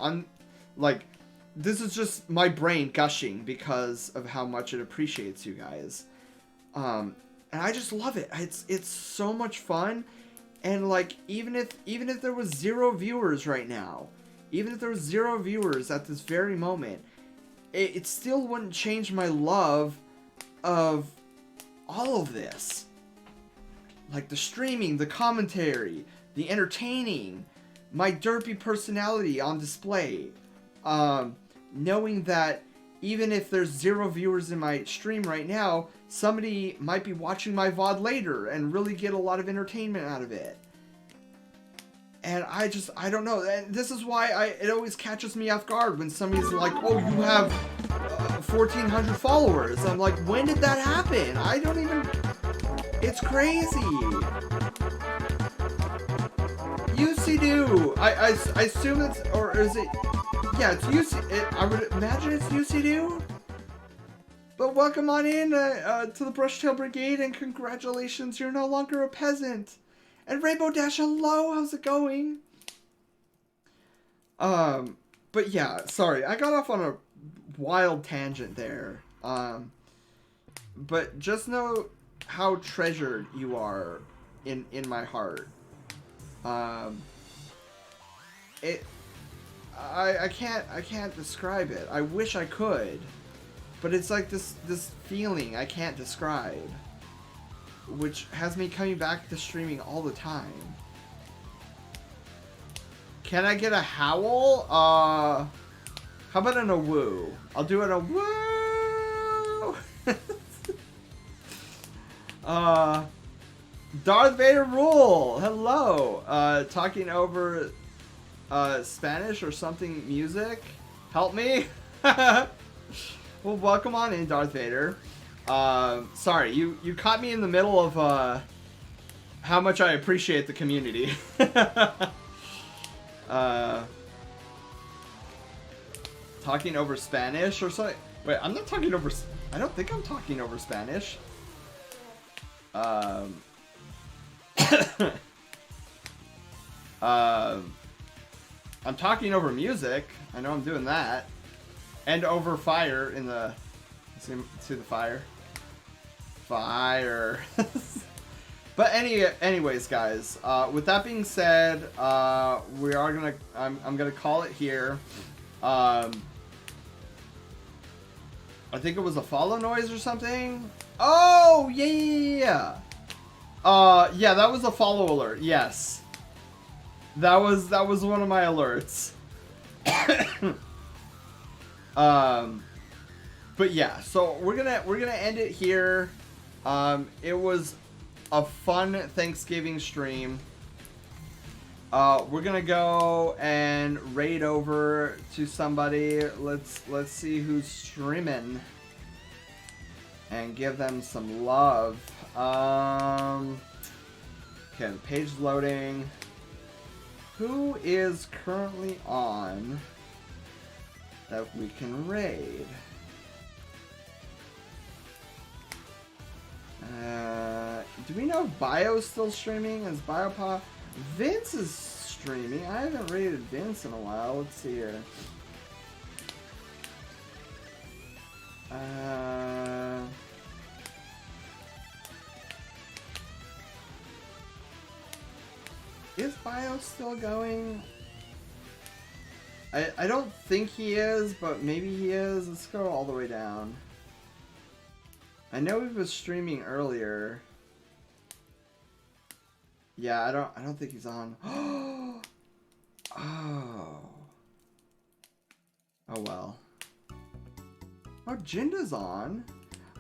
just my brain gushing because of how much it appreciates you guys. And I just love it. It's so much fun. And like, even if there was 0 viewers right now, even if there was 0 viewers at this very moment, it still wouldn't change my love of all of this. Like, the streaming, the commentary, the entertaining, my derpy personality on display. Knowing that even if there's 0 viewers in my stream right now, somebody might be watching my VOD later and really get a lot of entertainment out of it. And I don't know. This is why it always catches me off guard when somebody's like, oh, you have 1,400 followers. I'm like, when did that happen? I don't even... It's crazy. UCDo. I assume it's... Or is it... Yeah, it's UC... I would imagine it's UCDo. But welcome on in to the Brushtail Brigade, and congratulations, you're no longer a peasant. And Rainbow Dash, hello, how's it going? But yeah, sorry, I got off on a wild tangent there. but just know how treasured you are in my heart. I can't describe it. I wish I could, but it's like this feeling I can't describe, which has me coming back to streaming all the time. Can I get a howl? How about an a woo? I'll do it a woo. Darth Vader rule. Hello. Talking over Spanish or something music. Help me. Well, welcome on in, Darth Vader. Sorry, you caught me in the middle of how much I appreciate the community. Talking over Spanish or something. Wait, I'm not talking over. I don't think I'm talking over Spanish. I'm talking over music. I know I'm doing that, and over fire in the. See the fire. Fire. But anyways, guys. With that being said, we are gonna. I'm gonna call it here. I think it was a follow noise or something. Oh yeah. Yeah, that was a follow alert. Yes. That was one of my alerts. But yeah, so we're gonna end it here. It was a fun Thanksgiving stream. We're gonna go and raid over to somebody. Let's see who's streaming and give them some love. Okay, the page loading. Who is currently on that we can raid? Do we know if Bio's still streaming? Is Biopop? Vince is streaming. I haven't raided Vince in a while. Let's see here. Is Bio still going? I don't think he is, but maybe he is. Let's go all the way down. I know he was streaming earlier. Yeah, I don't think he's on. Oh. Oh well. Oh, Jinda's on.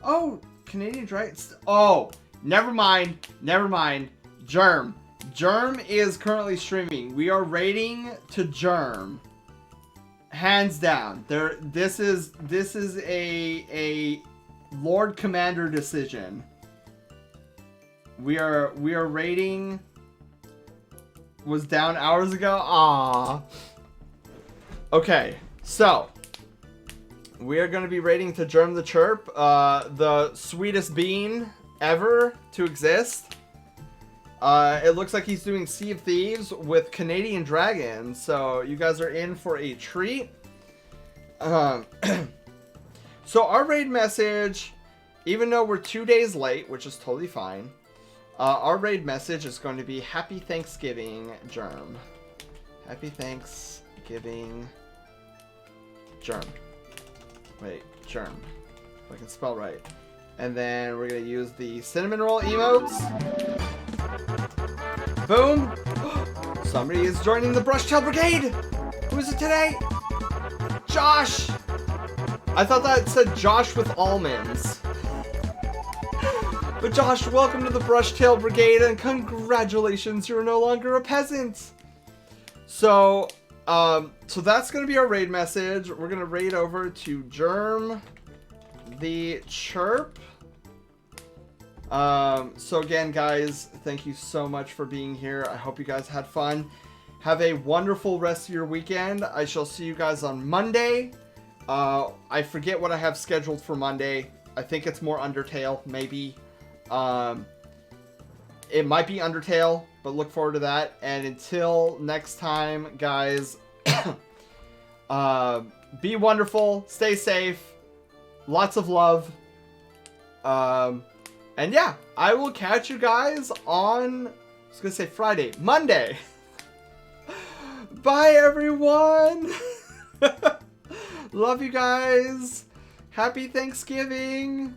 Oh, Canadian Dragon. Oh, never mind. Germ is currently streaming. We are raiding to Germ. Hands down. This is a Lord Commander decision. We are raiding. Was down hours ago. Ah. Okay, so we are going to be raiding to Germ the Chirp, the sweetest being ever to exist. It looks like he's doing Sea of Thieves with Canadian Dragon, so you guys are in for a treat. So our raid message, even though we're 2 days late, which is totally fine, our raid message is going to be Happy Thanksgiving, Germ. Happy Thanksgiving, Germ. Wait, Germ. If I can spell right. And then we're going to use the cinnamon roll emotes. Boom! Somebody is joining the Brushtail Brigade! Who is it today? Josh! I thought that said Josh with almonds. But Josh, welcome to the Brushtail Brigade and congratulations, you're no longer a peasant! So that's gonna be our raid message. We're gonna raid over to Germ the Chirp. So again, guys, thank you so much for being here. I hope you guys had fun. Have a wonderful rest of your weekend. I shall see you guys on Monday. I forget what I have scheduled for Monday. I think it's more Undertale, maybe. It might be Undertale, but look forward to that. And until next time, guys, be wonderful, stay safe, lots of love. And yeah, I will catch you guys on, I was gonna say Friday, Monday. Bye, everyone. Love you guys. Happy Thanksgiving.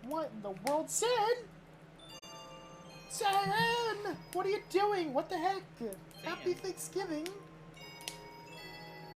What in the world, Sin? Sin! What are you doing? What the heck? Happy Thanksgiving.